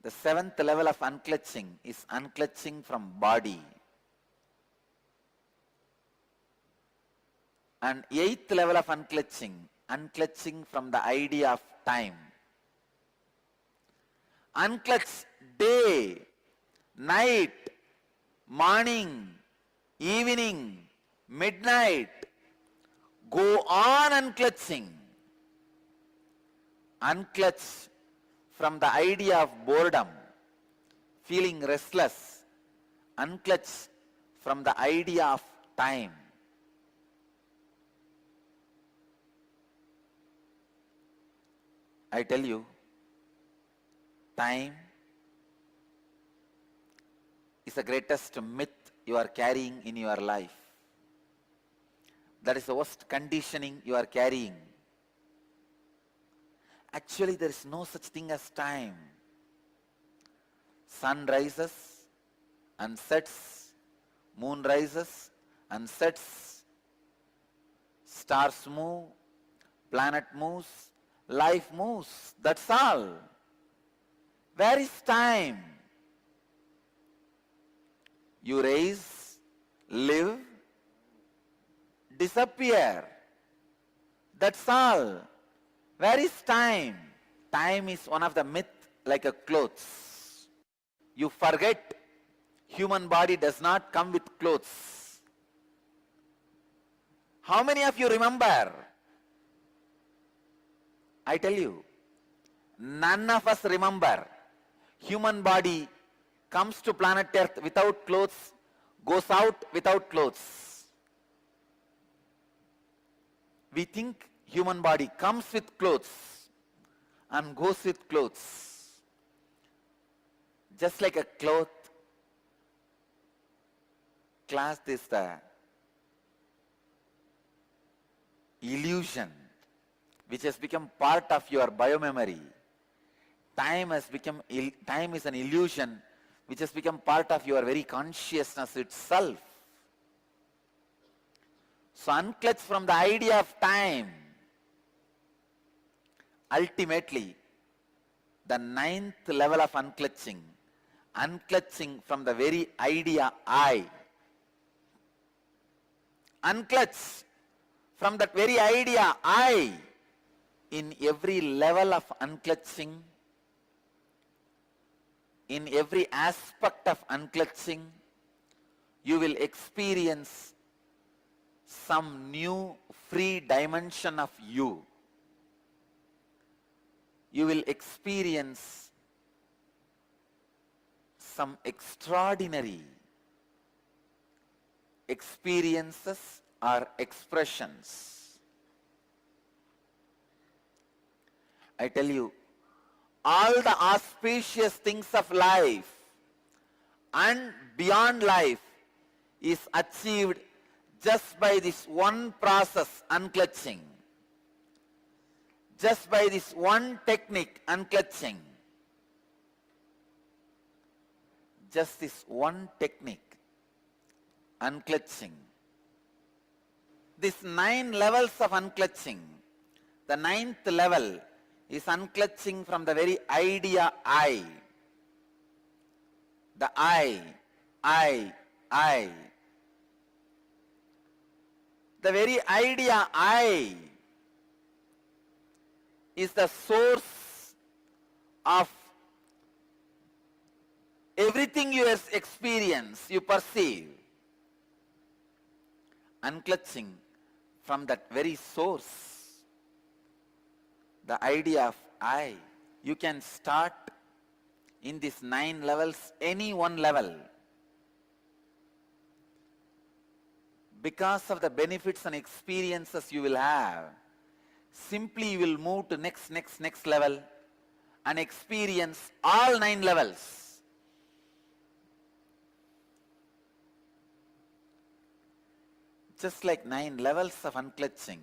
The seventh level of unclutching is unclutching from body. And eighth level of unclutching, unclutching from the idea of time. Unclutch day, night, morning, evening, midnight. Go on unclutching. Unclutch from the idea of boredom, feeling restless. Unclutch from the idea of time. I tell you, time is the greatest myth you are carrying in your life. That is the worst conditioning you are carrying. Actually, there is no such thing as time. Sun rises and sets, moon rises and sets, stars move, planet moves, life moves. That's all. Where is time? You rise, live, disappear. That's all. Where is time? Time is one of the myths like a clothes. You forget human body does not come with clothes. How many of you remember? I tell you, none of us remember. Human body comes to planet Earth without clothes, goes out without clothes. We think human body comes with clothes and goes with clothes. Just like a cloth, cloth is the illusion which has become part of your biomemory. Time is an illusion which has become part of your very consciousness itself. So unclutch from the idea of time. Ultimately, the ninth level of unclutching, unclutching from the very idea I. Unclutch from that very idea I. In every level of unclutching, in every aspect of unclutching, you will experience some new free dimension of you. You will experience some extraordinary experiences or expressions. I tell you, all the auspicious things of life and beyond life is achieved just by this one process, unclutching. Just by this one technique, unclutching. Just this one technique, unclutching. These 9 levels of unclutching, the 9th level is unclutching from the very idea I. The I. The very idea I is the source of everything you experience, you perceive. Unclutching from that very source, the idea of I. You can start in these 9 levels, any one level. Because of the benefits and experiences you will have, simply you will move to next level and experience all 9 levels. Just like 9 levels of unclutching,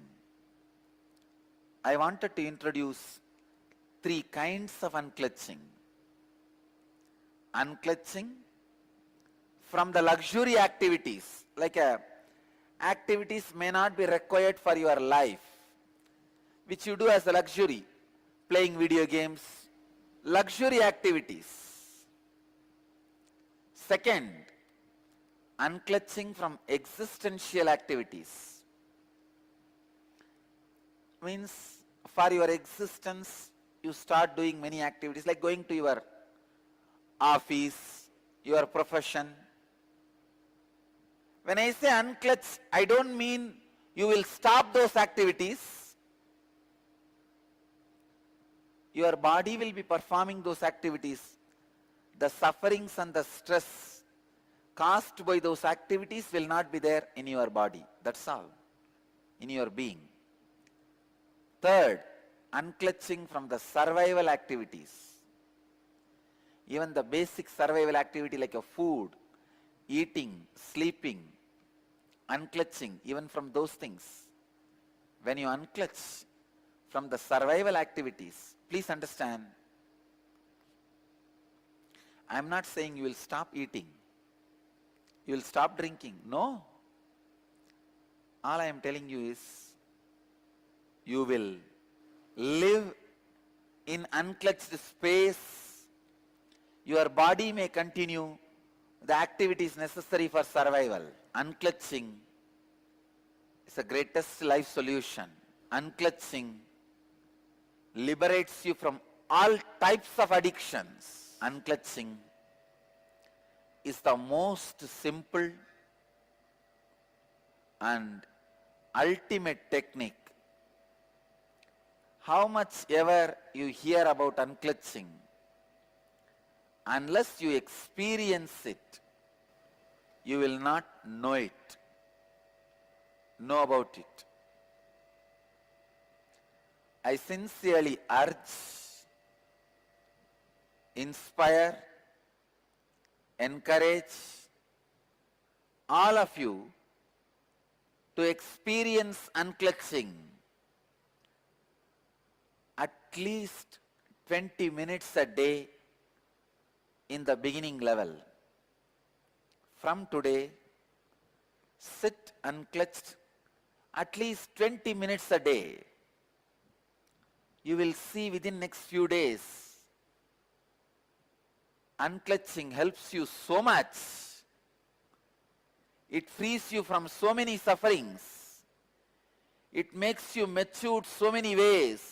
I wanted to introduce 3 kinds of unclutching. Unclutching from the luxury activities, like activities may not be required for your life, which you do as a luxury, playing video games, luxury activities. Second, unclutching from existential activities. Means for your existence, you start doing many activities like going to your office, your profession. When I say unclutch, I don't mean you will stop those activities. Your body will be performing those activities. The sufferings and the stress caused by those activities will not be there in your body. That's all. In your being. Third, unclutching from the survival activities. Even the basic survival activity like a food, eating, sleeping, unclutching even from those things. When you unclutch from the survival activities, please understand, I am not saying you will stop eating, you will stop drinking. No. All I am telling you is, you will live in unclutched space. Your body may continue the activities necessary for survival. Unclutching is the greatest life solution. Unclutching liberates you from all types of addictions. Unclutching is the most simple and ultimate technique. How much ever you hear about unclutching, unless you experience it, you will not know about it. I sincerely urge, inspire, encourage all of you to experience unclutching at least 20 minutes a day in the beginning level. From today, sit unclutched at least 20 minutes a day. You will see within next few days, unclutching helps you so much. It frees you from so many sufferings. It makes you matured so many ways.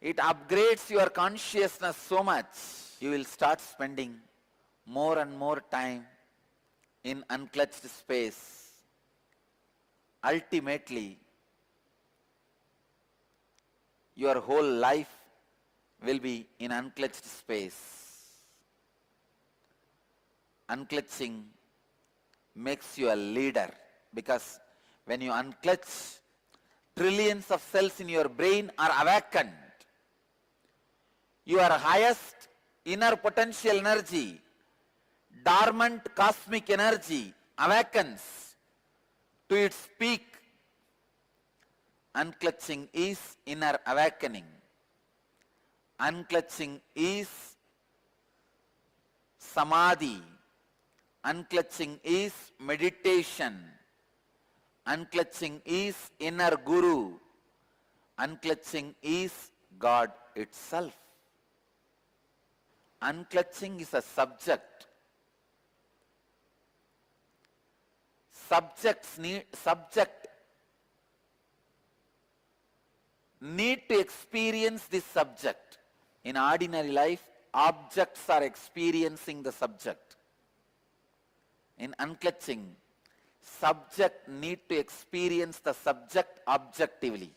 It upgrades your consciousness so much. You will start spending more and more time in unclutched space, ultimately your whole life will be in unclutched space. Unclutching makes you a leader, because when you unclutch, trillions of cells in your brain are awakened. Your highest inner potential energy, dormant cosmic energy, awakens to its peak. Unclutching is inner awakening. Unclutching is samadhi. Unclutching is meditation. Unclutching is inner guru. Unclutching is God itself. Unclutching is a subject. Subject need to experience this subject. In ordinary life, objects are experiencing the subject. In unclutching, subject need to experience the subject objectively.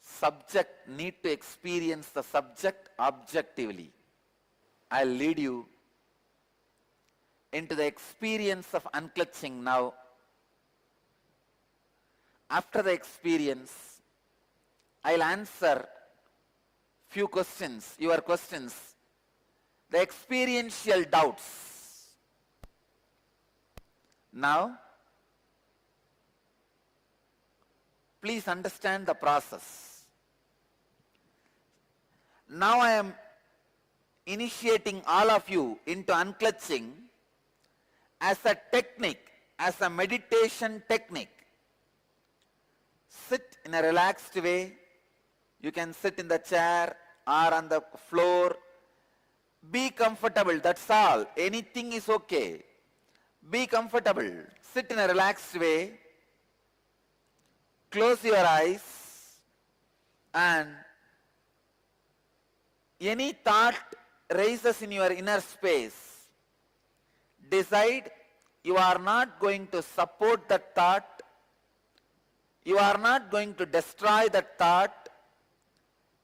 Subject need to experience the subject objectively. I'll lead you into the experience of unclutching now. After the experience, I'll answer few questions, your questions, the experiential doubts. Now, please understand the process. Now I am initiating all of you into unclutching as a technique, as a meditation technique. Sit in a relaxed way. You can sit in the chair or on the floor. Be comfortable, that's all. Anything is okay. Be comfortable. Sit in a relaxed way. Close your eyes, and any thought rises in your inner space. Decide you are not going to support that thought. You are not going to destroy that thought.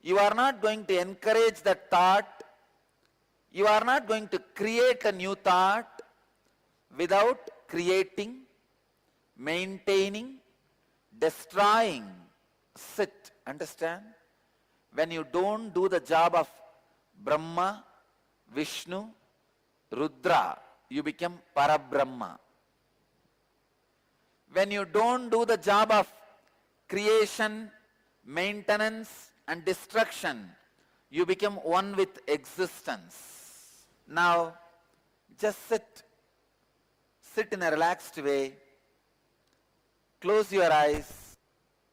You are not going to encourage that thought. You are not going to create a new thought without creating, maintaining, destroying. Sit. Understand? When you don't do the job of Brahma, Vishnu, Rudra, you become Parabrahma. When you don't do the job of creation, maintenance and destruction, you become one with existence. Now, just sit. Sit in a relaxed way. Close your eyes.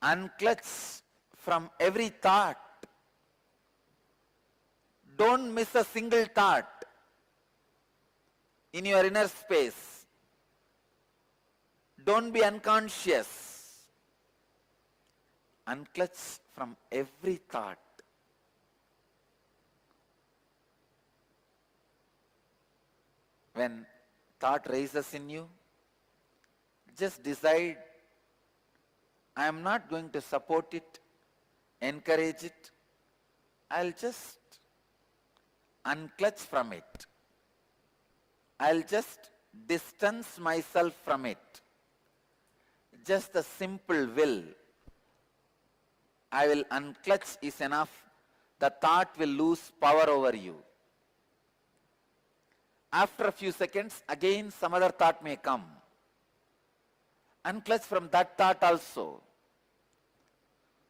Unclutch from every thought. Don't miss a single thought in your inner space. Don't be unconscious. Unclutch from every thought. When thought rises in you, just decide, I am not going to support it, encourage it. I'll just unclutch from it. I'll just distance myself from it. Just a simple will. I will unclutch is enough. The thought will lose power over you. After a few seconds, again some other thought may come. Unclutch from that thought also.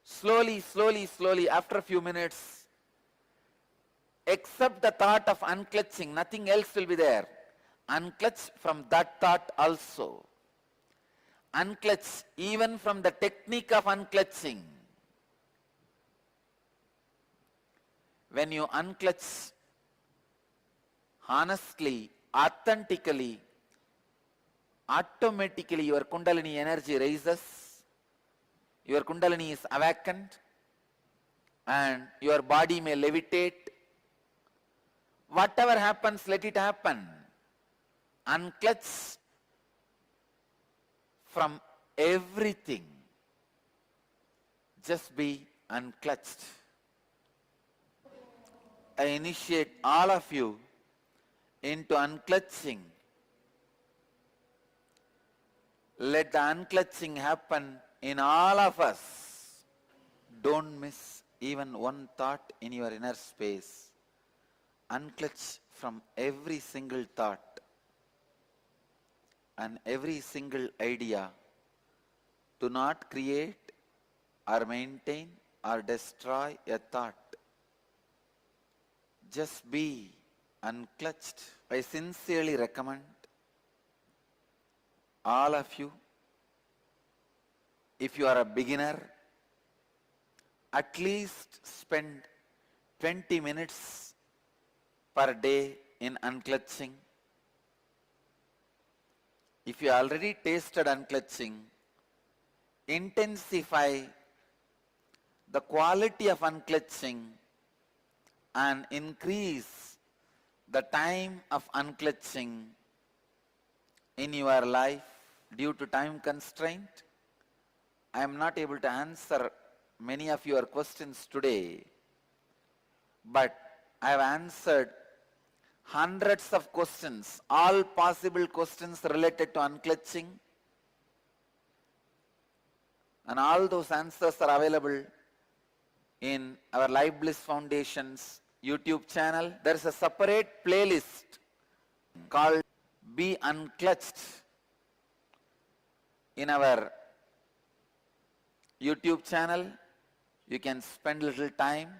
Slowly, slowly, slowly, after a few minutes, except the thought of unclutching, nothing else will be there. Unclutch from that thought also. Unclutch even from the technique of unclutching. When you unclutch honestly, authentically, automatically your Kundalini energy rises, your Kundalini is awakened, and your body may levitate, Whatever happens, let it happen. Unclutch from everything. Just be unclutched. I initiate all of you into unclutching. Let the unclutching happen in all of us. Don't miss even one thought in your inner space. Unclutch from every single thought and every single idea. Do not create or maintain or destroy a thought. Just be unclutched. I sincerely recommend all of you, if you are a beginner, at least spend 20 minutes per day in unclutching. If you already tasted unclutching, intensify the quality of unclutching and increase the time of unclutching in your life. Due to time constraint, I am not able to answer many of your questions today, but I have answered hundreds of questions, all possible questions related to unclutching, and all those answers are available in our Life Bliss Foundation's YouTube channel. There is a separate playlist called Be Unclutched in our YouTube channel. You can spend little time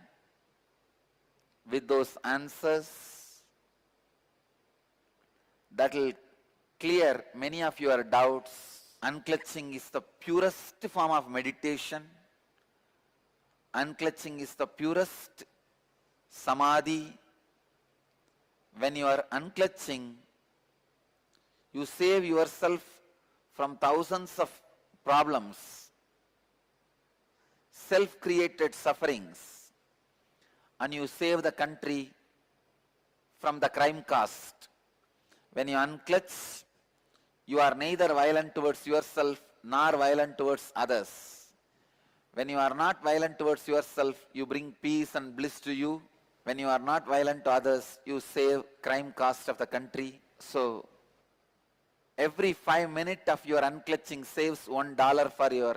with those answers. That will clear many of your doubts. Unclutching is the purest form of meditation. Unclutching is the purest samadhi. When you are unclutching, you save yourself from thousands of problems, self-created sufferings, and you save the country from the crime caste. When you unclutch, you are neither violent towards yourself nor violent towards others. When you are not violent towards yourself, you bring peace and bliss to you. When you are not violent to others, you save crime cost of the country. So, every 5 minutes of your unclutching saves $1 for your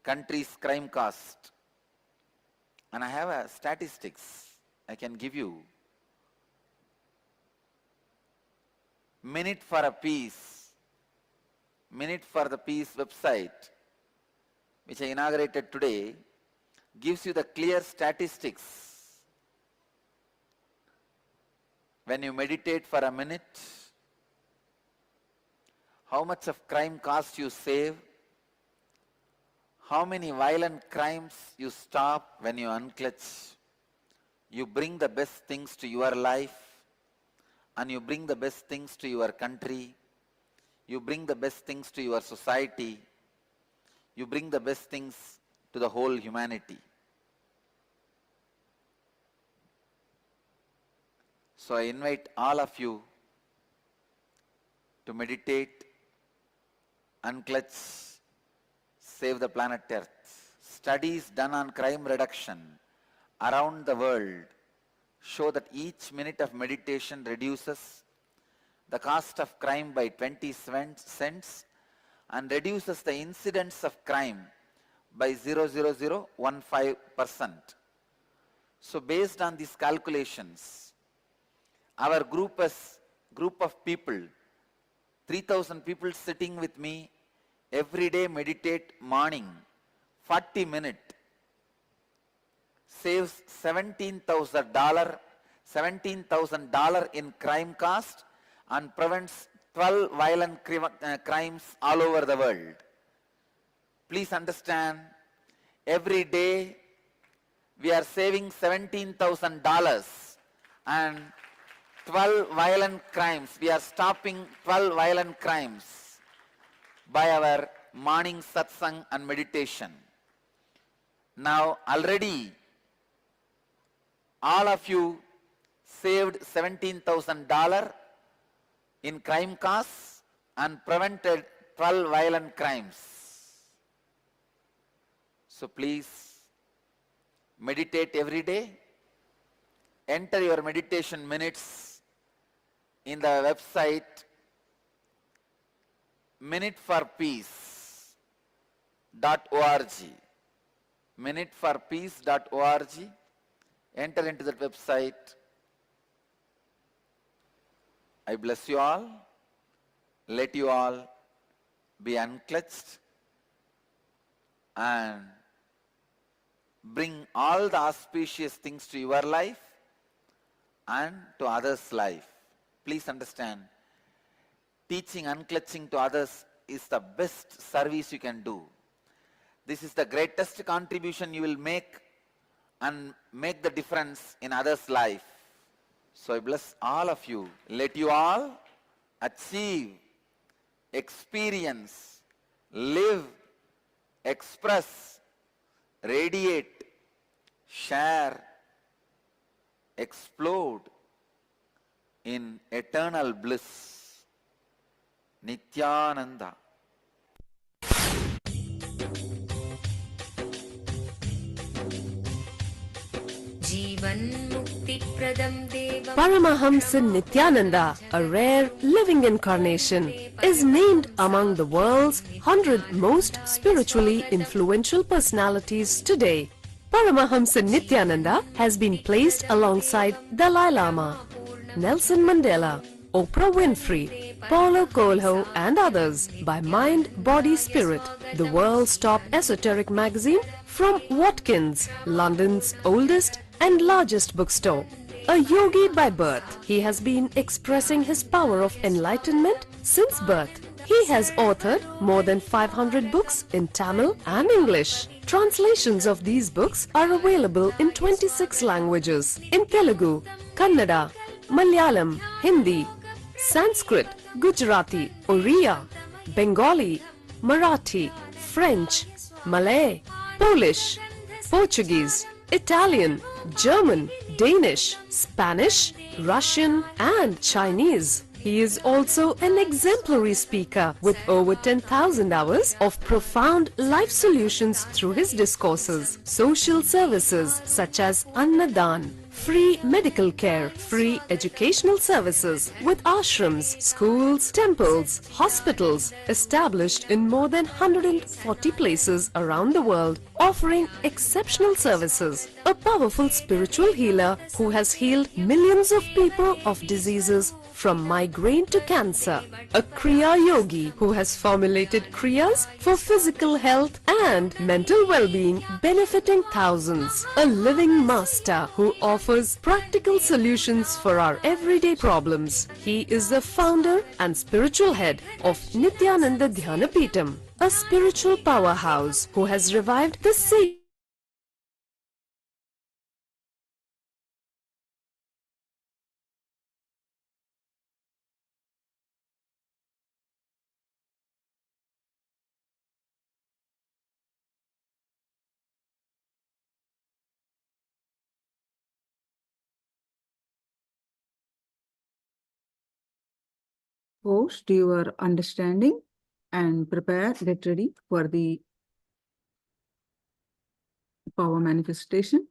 country's crime cost. And I have a statistics I can give you. Minute for a Peace, Minute for the Peace website, which I inaugurated today, gives you the clear statistics. When you meditate for a minute, how much of crime cost you save, how many violent crimes you stop when you unclutch. You bring the best things to your life, and you bring the best things to your country. You bring the best things to your society. You bring the best things to the whole humanity. So I invite all of you to meditate, unclutch, save the planet Earth. Studies done on crime reduction around the world show that each minute of meditation reduces the cost of crime by 20 cents and reduces the incidence of crime by 0.0015%. So based on these calculations, our group of people, 3,000 people sitting with me every day meditate morning, 40 minutes, saves $17,000 in crime cost and prevents 12 violent crimes all over the world. Please understand, every day we are saving $17,000 and 12 violent crimes. We are stopping 12 violent crimes by our morning satsang and meditation. Now already all of you saved $17,000 in crime costs and prevented 12 violent crimes. So please meditate every day. Enter your meditation minutes in the website minuteforpeace.org. Minuteforpeace.org. Enter into that website. I bless you all. Let you all be unclutched and bring all the auspicious things to your life and to others' life. Please understand, teaching unclutching to others is the best service you can do. This is the greatest contribution you will make and make the difference in others' life. So I bless all of you. Let you all achieve, experience, live, express, radiate, share, explode in eternal bliss. Nityananda. Paramahamsa Nithyananda, a rare living incarnation, is named among the world's 100 most spiritually influential personalities today. Paramahamsa Nithyananda has been placed alongside Dalai Lama, Nelson Mandela, Oprah Winfrey, Paulo Coelho and others by Mind, Body, Spirit, the world's top esoteric magazine from Watkins, London's oldest and largest bookstore. A yogi by birth, he has been expressing his power of enlightenment since birth. He has authored more than 500 books in Tamil and English. Translations of these books are available in 26 languages in Telugu, Kannada, Malayalam, Hindi, Sanskrit, Gujarati, Oriya, Bengali, Marathi, French, Malay, Polish, Portuguese, Italian, German, Danish, Spanish, Russian and Chinese. He is also an exemplary speaker with over 10,000 hours of profound life solutions through his discourses. Social services such as Annadan, free medical care, free educational services with ashrams, schools, temples, hospitals established in more than 140 places around the world, offering exceptional services. A powerful spiritual healer who has healed millions of people of diseases from migraine to cancer. A Kriya Yogi who has formulated Kriyas for physical health and mental well-being, benefiting thousands. A living master who offers practical solutions for our everyday problems. He is the founder and spiritual head of Nityananda Dhyanapitham, a spiritual powerhouse who has revived the sacred Post your understanding and prepare, get ready for the power manifestation.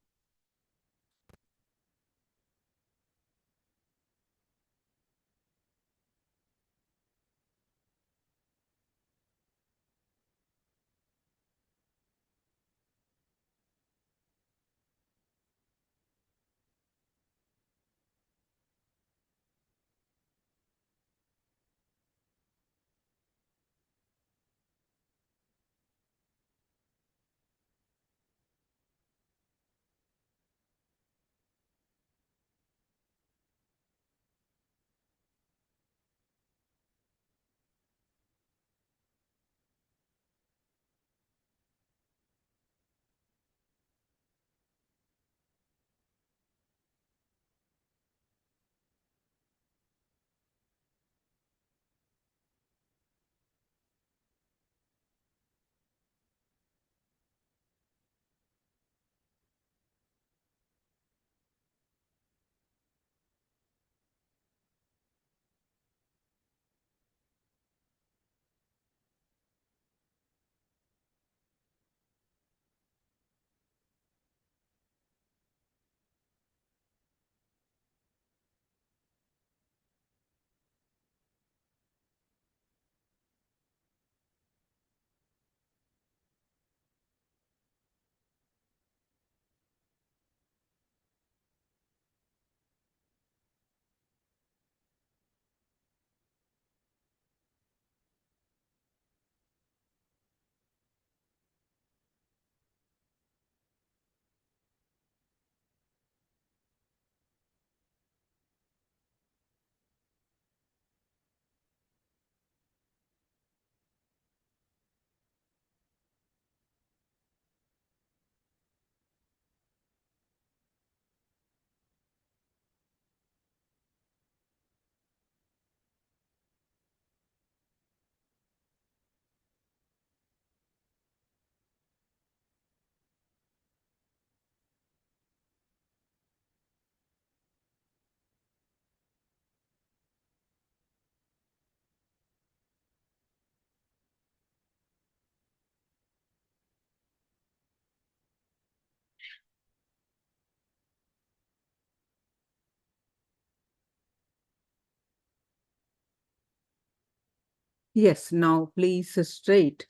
Yes, now please straight.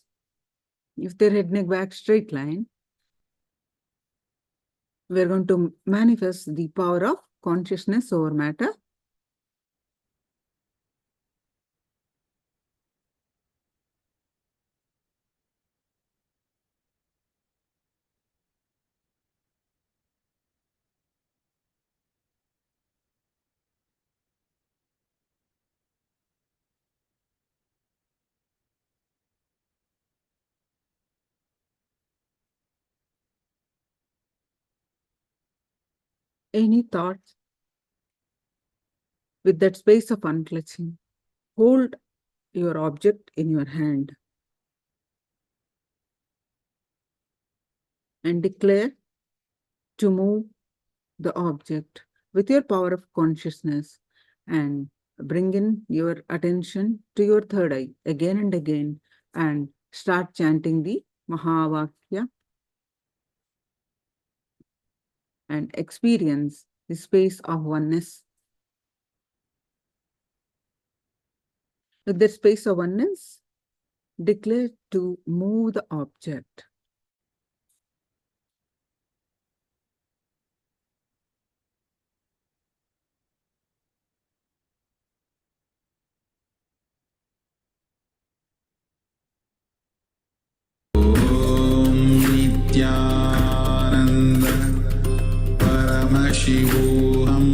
If they're heading back straight line, we're going to manifest the power of consciousness over matter. Any thoughts with that space of unclutching? Hold your object in your hand and declare to move the object with your power of consciousness and bring in your attention to your third eye again and again and start chanting the Mahavakya and experience the space of oneness. With that space of oneness, declare to move the object. Nityananda Paramashivoham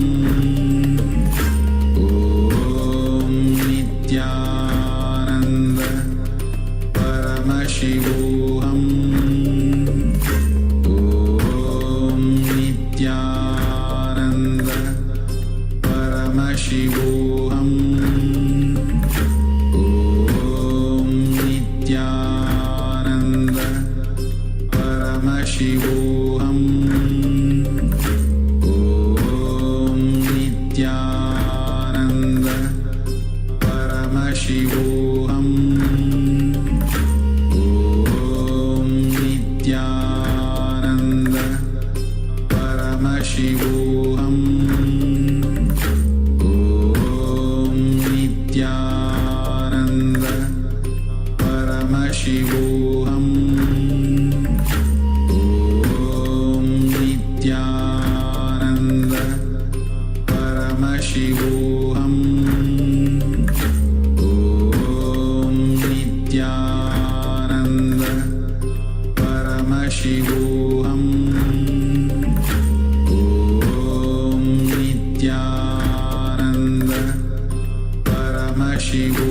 Om Nityananda Paramashivoham Om Nityananda Paramashivoham Om Nityananda Paramashivoham Om Nityananda Paramashivoham Om Nityananda Paramashivoham Om Nityananda Paramashivoham Om Nityananda Paramashivoham Om Nityananda Paramashivoham Om Nityananda Paramashivoham